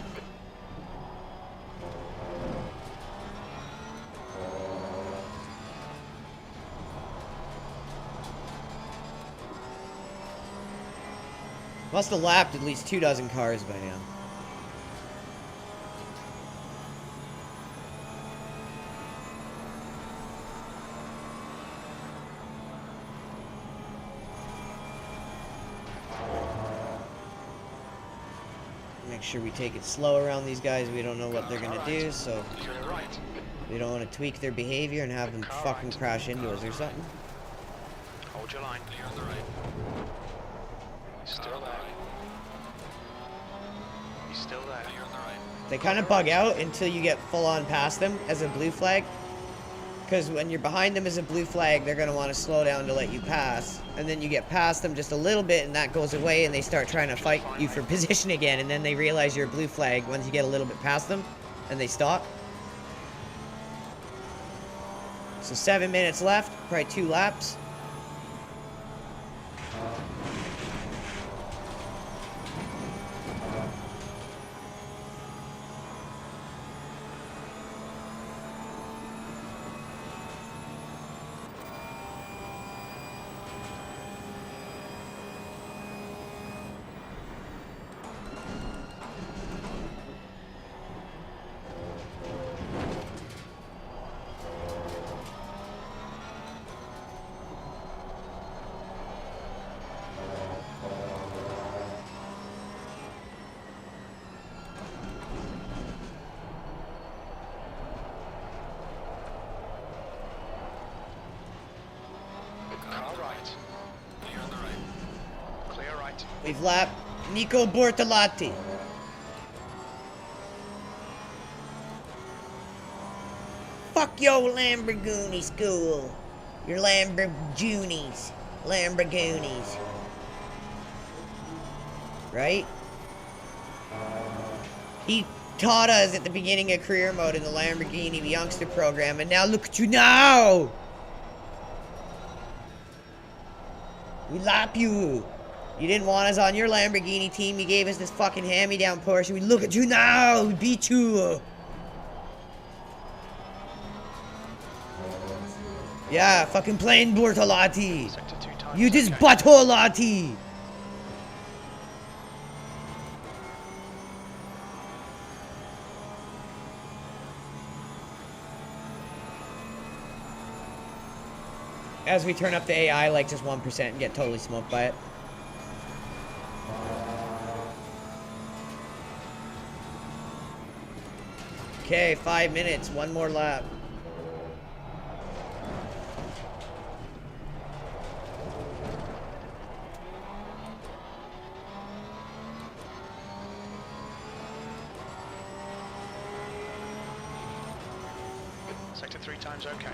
S5: Must have lapped at least 24 cars by now. Make sure we take it slow around these guys. We don't know what they're gonna do, so
S4: To the right.
S5: we don't want to tweak their behavior and have them fucking crash into us or something.
S4: Hold your line.
S6: Clear on the right.
S4: He's still there. He's still there.
S6: Clear on the right.
S5: They kind of bug out until you get full on past them as a blue flag. Because when you're behind them as a blue flag, they're going to want to slow down to let you pass. And then you get past them just a little bit and that goes away and they start trying to fight you for position again. And then they realize you're a blue flag once you get a little bit past them and they stop. So 7 minutes left, probably 2 laps.
S4: Car right.
S6: Clear on the right.
S4: Clear right.
S5: We've lapped Nico Bortolatti. Fuck yo Lamborghini school. Your Lamborghinis. Lamborghinis. Right? He taught us at the beginning of career mode in the Lamborghini youngster program, and now look at you now! We lap you. You didn't want us on your Lamborghini team. You gave us this fucking hand-me-down Porsche. We look at you now. We beat you. Yeah, fucking plain Bortolatti.
S4: Sector 2 times.
S5: You just
S4: okay.
S5: Bartolatti.
S1: As we turn up the AI like just 1% and get totally smoked by it. Okay, 5 minutes, one more lap.
S4: Sector 3 times okay.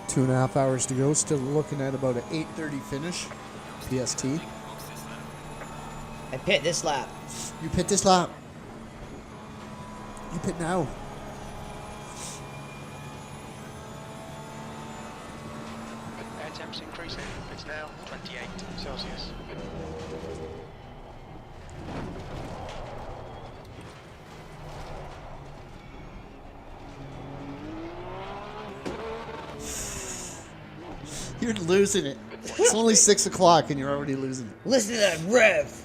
S2: Two and a half hours to go. Still looking at about an 8:30 finish. PST.
S1: I pit this lap.
S2: You pit this lap. You pit now.
S4: Air temps increasing. It's now 28 Celsius.
S2: You're losing it. It's only 6 o'clock and you're already losing it.
S1: Listen to that rev.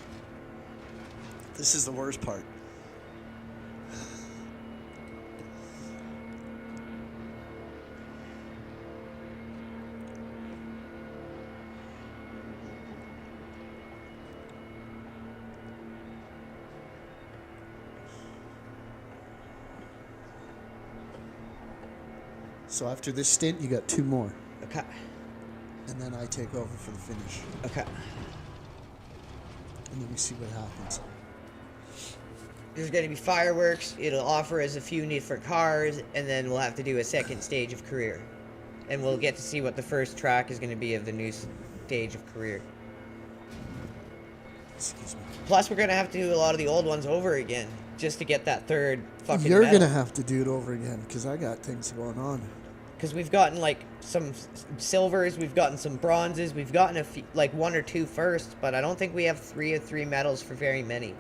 S2: This is the worst part. So after this stint, you got 2 more.
S1: Okay.
S2: And then I take over for the finish.
S1: Okay.
S2: And then we see what happens.
S1: There's going to be fireworks. It'll offer us a few different cars, and then we'll have to do a second stage of career. And we'll get to see what the first track is going to be of the new stage of career.
S2: Excuse me.
S1: Plus, we're going to have to do a lot of the old ones over again, just to get that third fucking
S2: You're
S1: medal.
S2: going to have to do it over again, because I got things going on.
S1: Because we've gotten, like, some silvers, we've gotten some bronzes, we've gotten, like, 1 or 2 firsts, but I don't think we have 3 of 3 medals for very many.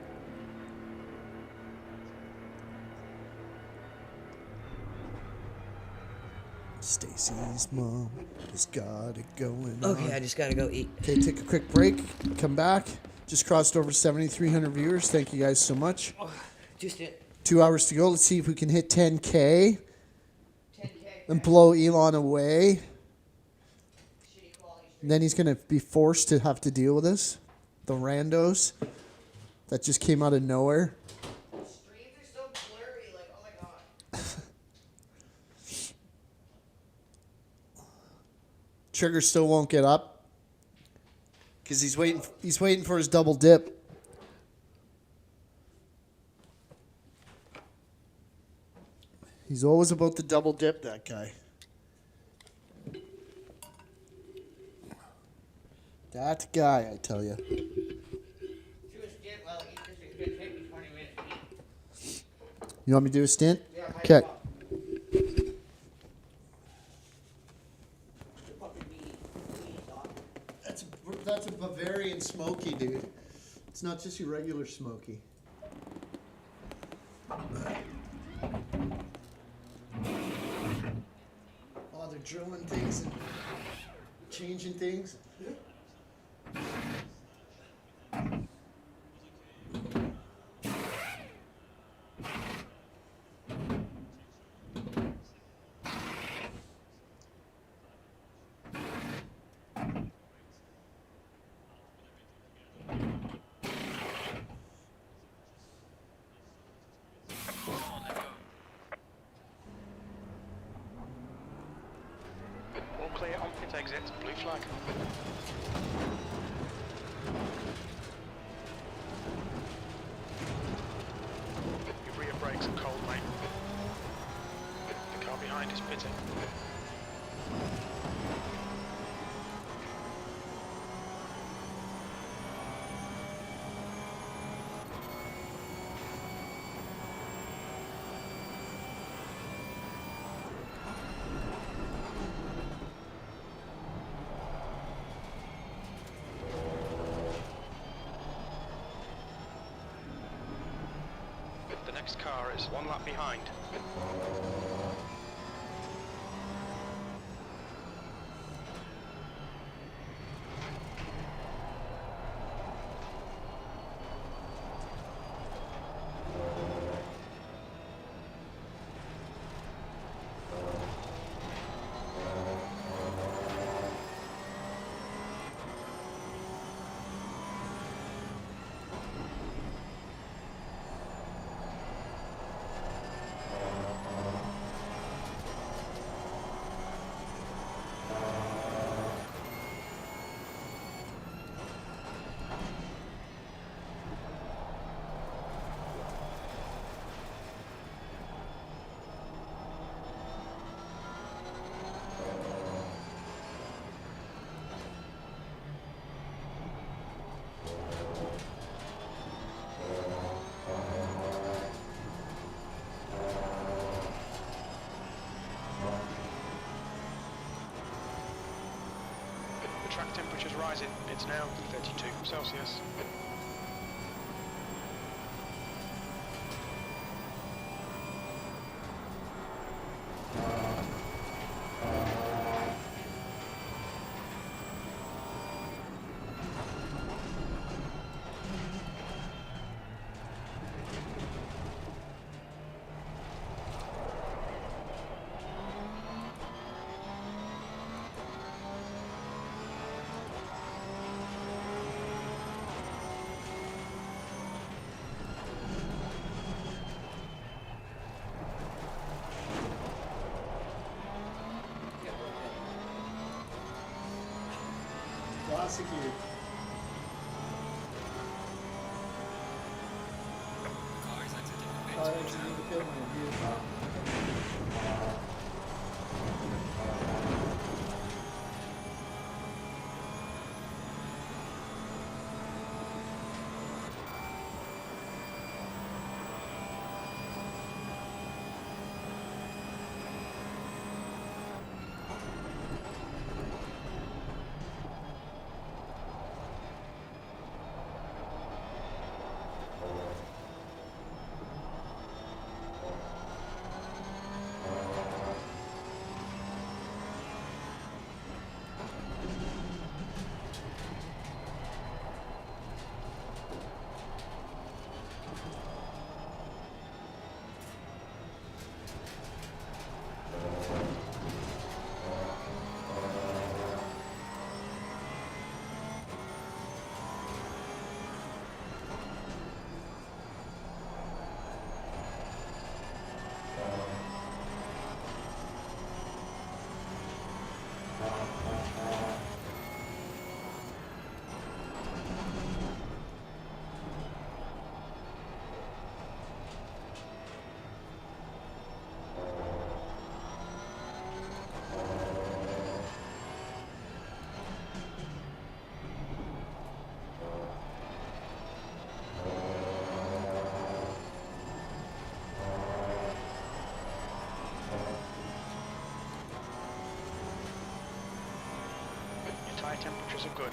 S2: Stacy's mom has got it going
S1: Okay,
S2: on.
S1: I just gotta go eat.
S2: Okay, take a quick break. Come back. Just crossed over 7,300 viewers. Thank you guys so much.
S1: Just it.
S2: 2 hours to go. Let's see if we can hit 10K
S1: 10K.
S2: and blow Elon away. And then he's going to be forced to have to deal with us. The randos that just came out of nowhere.
S1: Streams are so blurry, like, oh my god.
S2: Trigger still won't get up because he's waiting for his double dip. He's always about the double dip, that guy. That guy, I tell you.
S1: Do a stint while I eat this. It's gonna take me 20 minutes to eat.
S2: You want me to do a stint?
S1: Yeah,
S2: Okay.
S7: That's a Bavarian Smoky, dude. It's not just your regular Smoky. Oh, they're drilling things and changing things.
S4: All clear on pit exit, blue flag. Your rear brakes are cold, mate. The car behind is pitting. The next car is one lap behind. The track temperature's rising. It's now 32 Celsius.
S7: Classic here.
S6: Car is exiting the pit.
S7: Car exiting the pit lane. Beautiful.
S4: sectors are good.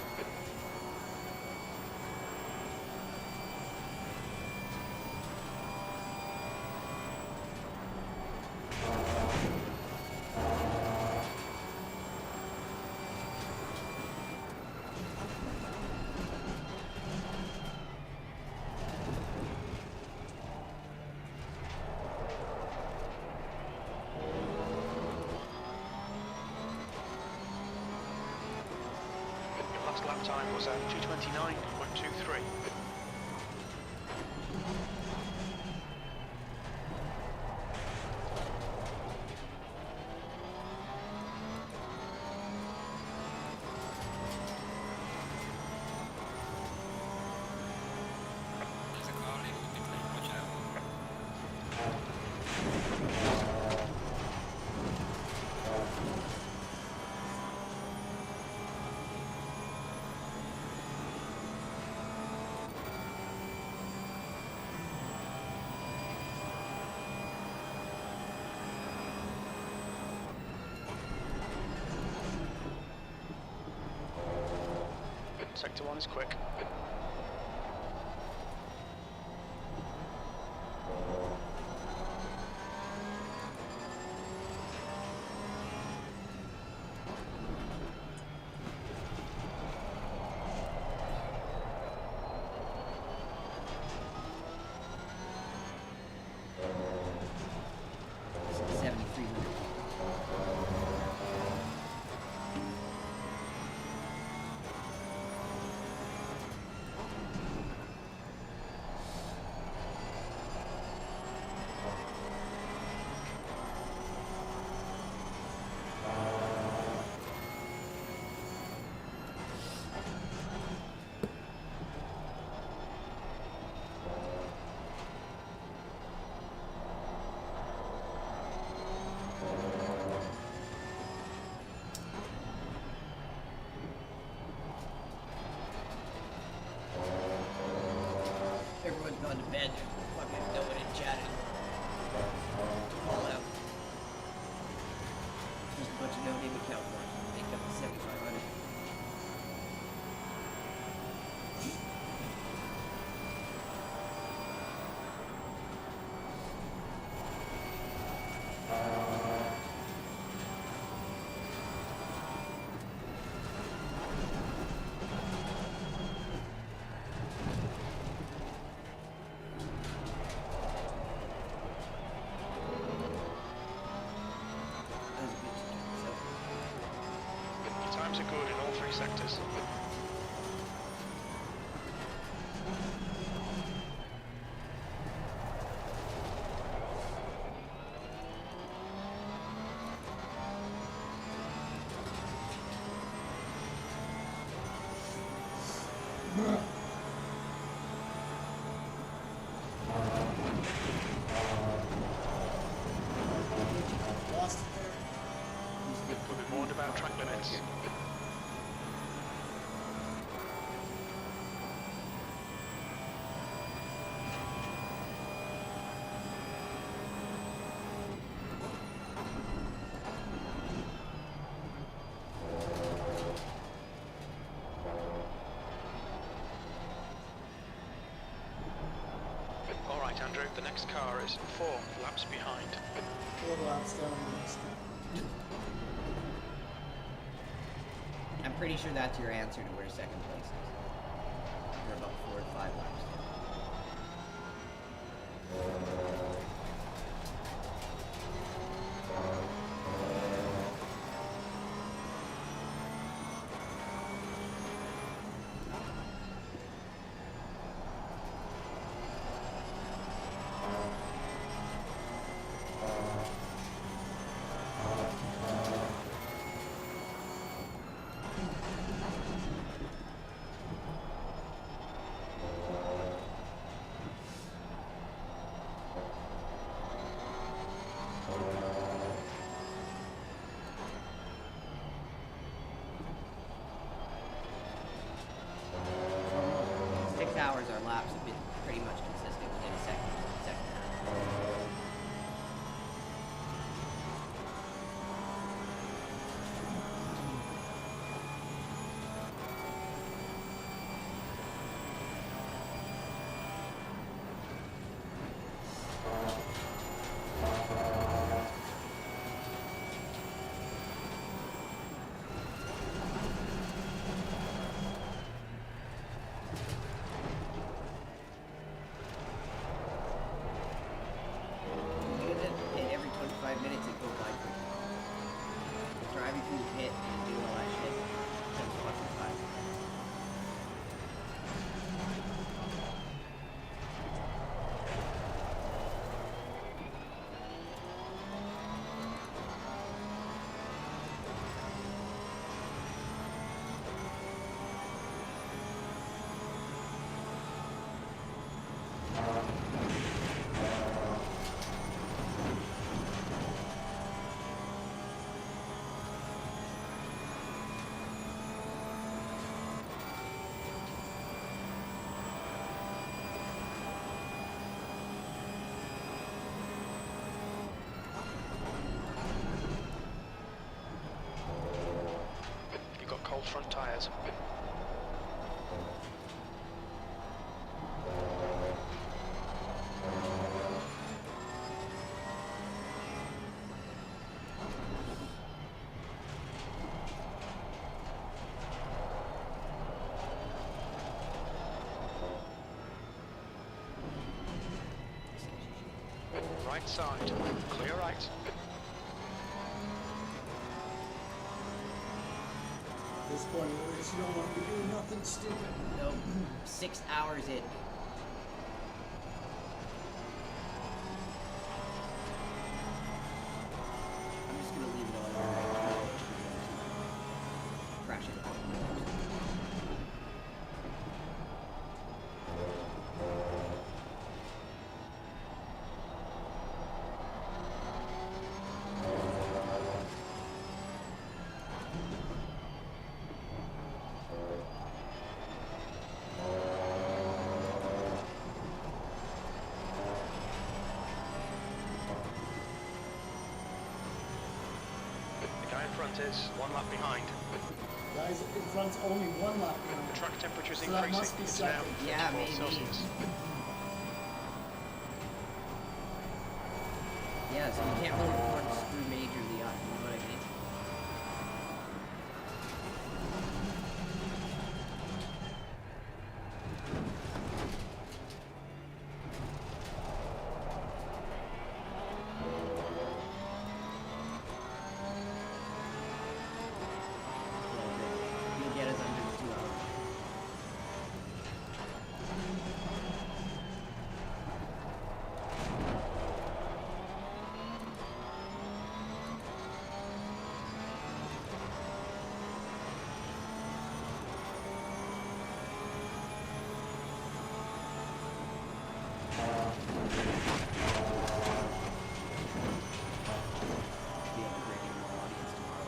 S4: Your last lap time was at 2:29.23.
S6: There's a car leaving the pit lane, watch out.
S4: Sector 1 is quick.
S5: Everyone's gone to bed. Fucking no one in chat anymore. All out. Just a bunch of no-name account ones. Make up the 7,500.
S4: Your times are good in all three sectors.
S7: Lost it there.
S4: We'll be warned about track limits. All right, Andrew, the next car is 4 laps behind.
S7: 4 laps down the next one.
S5: I'm pretty sure that's your answer to where second place is. You're about 4 to 5 laps. Hours our laps have been pretty much consistent within a second half.
S4: front tyres. Right side, clear right.
S7: At this point in the race, you don't want to be doing nothing stupid.
S5: Nope. 6 hours in. I'm just gonna leave it on there. Crash it.
S4: The guy in front is 1 lap behind.
S7: Guys in front's only 1 lap
S4: The
S7: behind.
S4: track temperature is
S7: So that
S4: increasing.
S7: must be
S4: It's now
S7: second.
S4: 54
S5: Yeah, maybe.
S4: Celsius.
S5: Yeah, so you can't really afford to screw majorly up, you know what I mean? You'll get us under 2 hours. Be able to bring in more audience tomorrow.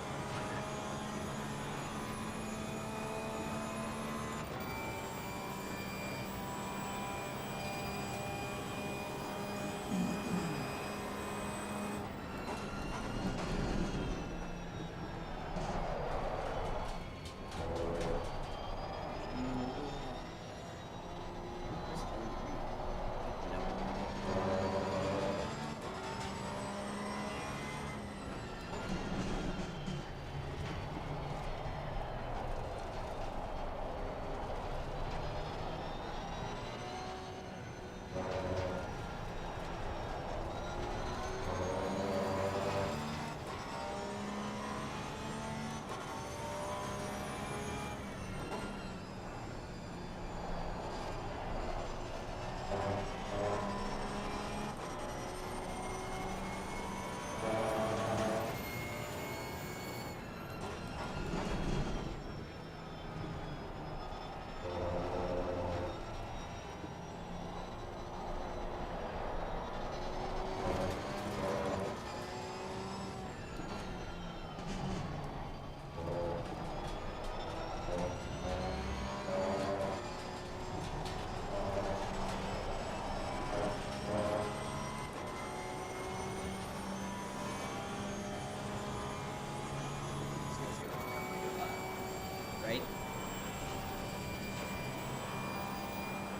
S5: Right?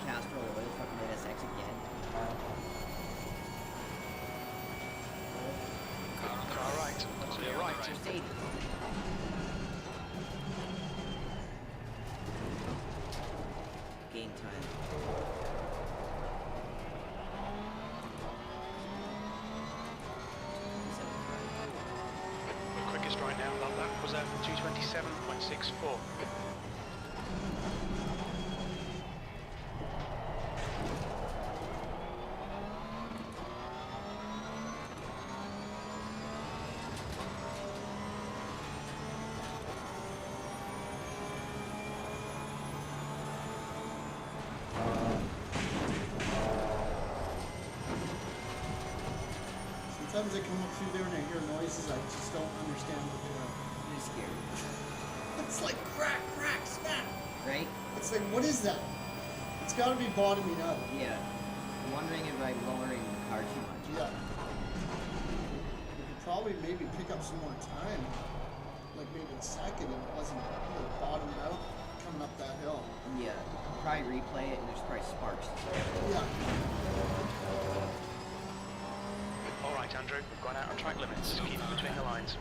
S5: Castrol oil fucking made us X again.
S4: Car right, clear right.
S5: Mercedes. Game time.
S4: The quickest right now, that lap was at 2:27.64.
S7: Sometimes I come up through there and I hear noises I just don't understand what they are.
S5: I'm scared.
S7: It's like crack, crack, smack.
S5: Right?
S7: It's like, what is that? It's got to be bottoming out.
S5: Yeah. I'm wondering if I'm lowering the car too much.
S7: Yeah. We could probably maybe pick up some more time. like maybe a second, and it wasn't like bottomed out coming up that hill.
S5: Yeah, probably replay it and there's probably sparks.
S7: Yeah.
S4: All right, Andrew, we've gone out on track limits. Keep it between the lines.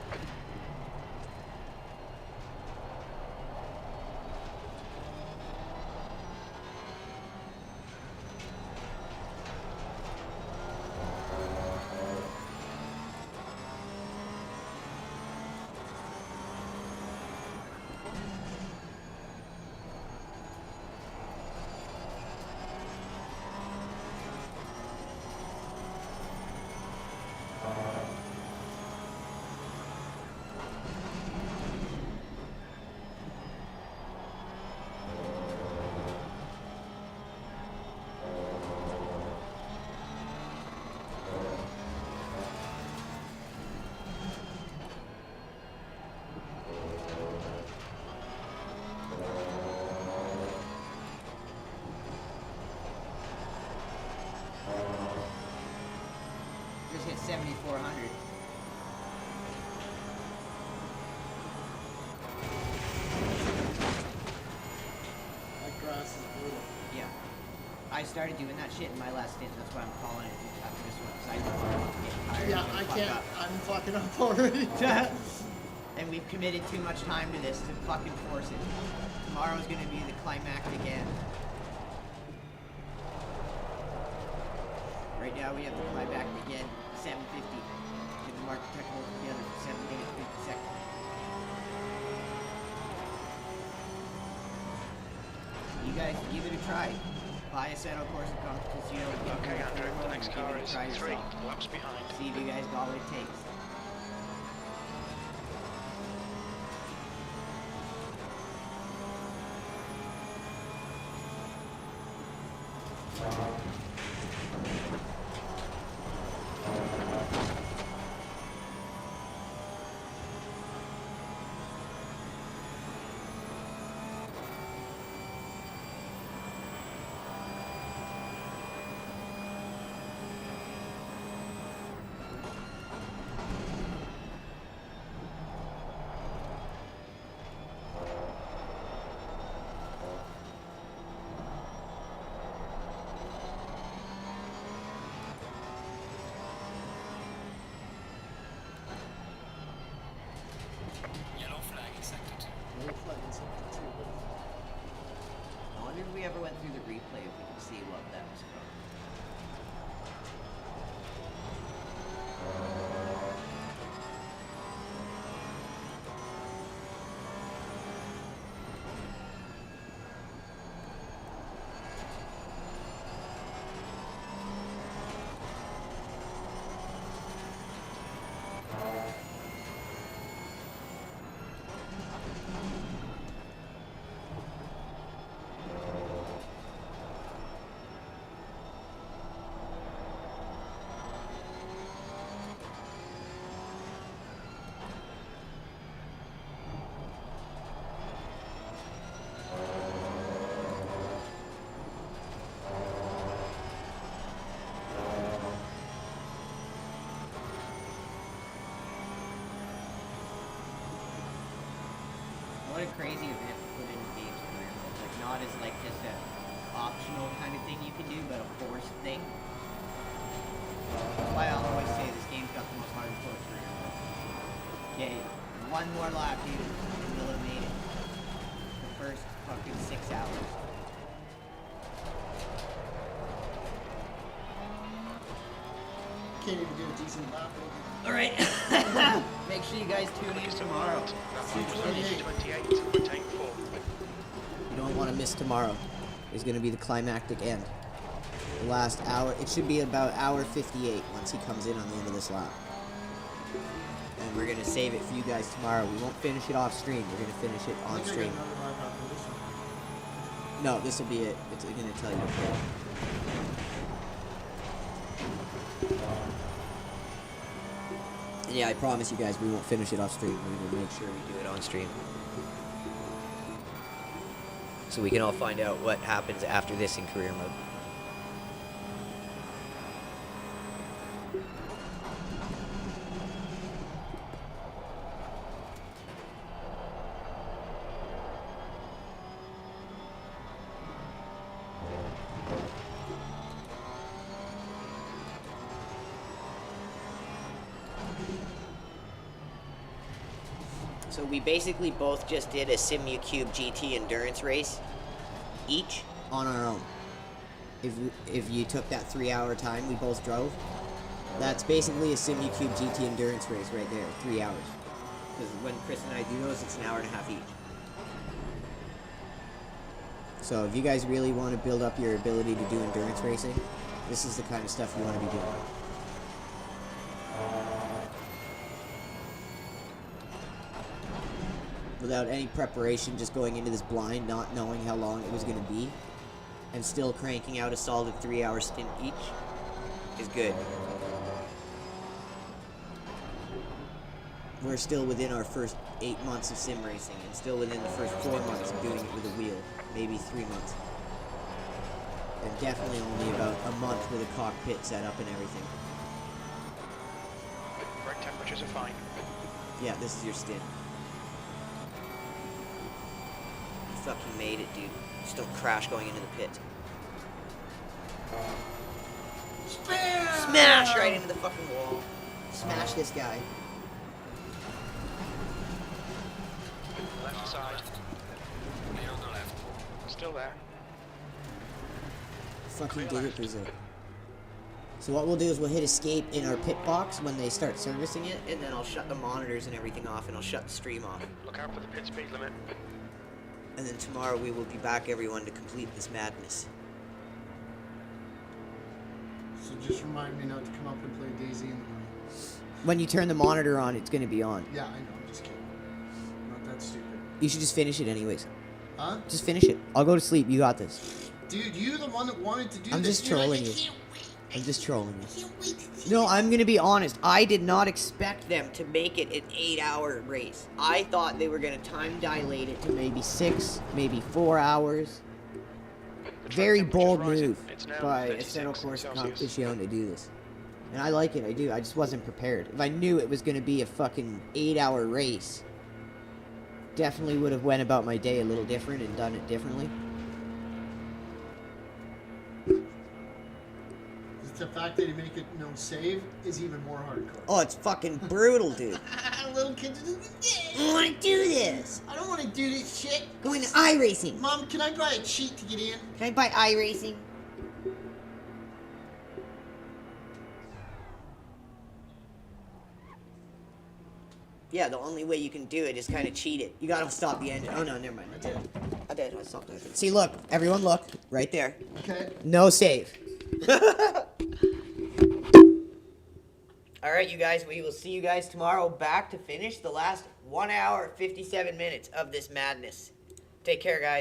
S5: Just hit 7,400.
S7: That grass is brutal.
S5: Yeah. I started doing that shit in my last stint. That's why I'm calling it after this one. Because I know I'm getting tired.
S7: Yeah,
S5: and
S7: I
S5: fuck
S7: can't.
S5: up.
S7: I'm fucking up already.
S5: And we've committed too much time to this to fucking force it. Tomorrow's gonna be the climactic end. Right now we have to fly back again, 7:50. Get the market technical together for 7 minutes, 50 seconds. You guys give it a try. Buy Assetto Corsa Competizione.
S4: Okay, Andrew, the next
S5: Give
S4: car
S5: it a
S4: is
S5: try
S4: 3
S5: yourself.
S4: laps behind.
S5: See if you guys got what it takes.
S6: Yellow flag in sector 2.
S7: No flag in sector 2.
S5: I wonder if we ever went through the replay if we could see what that was from. What a crazy event to put into games career mode. Like not as like just a optional kind of thing you can do, but a forced thing. That's why I'll always say this game's got the most hardcore career mode. Okay, one more lap, dude, and we'll have made it. The first fucking 6 hours.
S7: Can't even do a decent lap.
S5: Alright. Make sure you guys tune in tomorrow. See the finish.
S4: 28, retain 4.
S5: You don't want to miss tomorrow. Is going to be the climactic end. The last hour. It should be about hour 58 once he comes in on the end of this lap. And we're going to save it for you guys tomorrow. We won't finish it off stream. We're going to finish it on stream. No, this will be it. It's going to tell you to play. And yeah, I promise you guys we won't finish it off stream. We're going to make sure we do it on stream. So we can all find out what happens after this in career mode. So we basically both just did a SimuCube GT endurance race each on our own. If you took that 3-hour time we both drove, that's basically a SimuCube GT endurance race right there, 3 hours. Because when Chris and I do those, it's an hour and a half each. So if you guys really want to build up your ability to do endurance racing, this is the kind of stuff you want to be doing. Without any preparation, just going into this blind, not knowing how long it was going to be, and still cranking out a solid 3-hour stint each, is good. We're still within our first 8 months of sim racing, and still within the first 4 months of doing it with a wheel, maybe 3 months. And definitely only about a month with a cockpit set up and everything.
S4: Brake temperatures are fine.
S5: Yeah, this is your stint. You fucking made it, dude. Just don't crash going into the pit. Smash right into the fucking wall. Smash this guy.
S4: Left side.
S6: Clear on the left.
S4: Still there.
S5: Fucking did it, Brazil. So what we'll do is we'll hit escape in our pit box when they start servicing it, and then I'll shut the monitors and everything off, and I'll shut the stream off.
S4: Look out for the pit speed limit.
S5: And then tomorrow we will be back, everyone, to complete this madness.
S7: So just remind me not to come up and play Daisy in the morning.
S5: When you turn the monitor on, it's going to be on.
S7: Yeah, I know. I'm just kidding. I'm not that stupid.
S5: You should just finish it anyways.
S7: Huh?
S5: Just finish it. I'll go to sleep. You got this.
S7: Dude, you're the one that wanted to do
S5: I'm
S7: this.
S5: just
S7: You're
S5: trolling
S7: like,
S5: you.
S7: I can't wait.
S5: I'm just trolling you.
S7: I can't wait to see
S5: No,
S7: this.
S5: I'm going to be honest. I did not expect them to make it an 8-hour race. I thought they were going to time dilate it to maybe 6, maybe 4 hours.
S4: The track
S5: Very
S4: temperature's
S5: bold
S4: rising.
S5: move
S4: It's now
S5: by
S4: 36
S5: Assetto Corsa
S4: Celsius.
S5: Competizione to do this. And I like it, I do. I just wasn't prepared. If I knew it was going to be a fucking 8-hour race, definitely would have went about my day a little different and done it differently.
S7: The fact that you make it no save is even more hardcore.
S5: Oh, it's fucking brutal, dude.
S7: Little kids are just,
S5: I want to do this.
S7: I don't want to do this shit.
S5: Going to iRacing.
S7: Mom, can I buy a cheat to get in?
S5: Can I buy iRacing? Yeah, the only way you can do it is kind of cheat it. You gotta stop the engine. Oh no, never mind. I did. I stopped the engine. See, look. Everyone look. Right there.
S7: Okay.
S5: No save. Alright, you guys. We will see you guys tomorrow back to finish the last 1 hour, 57 minutes of this madness. Take care, guys.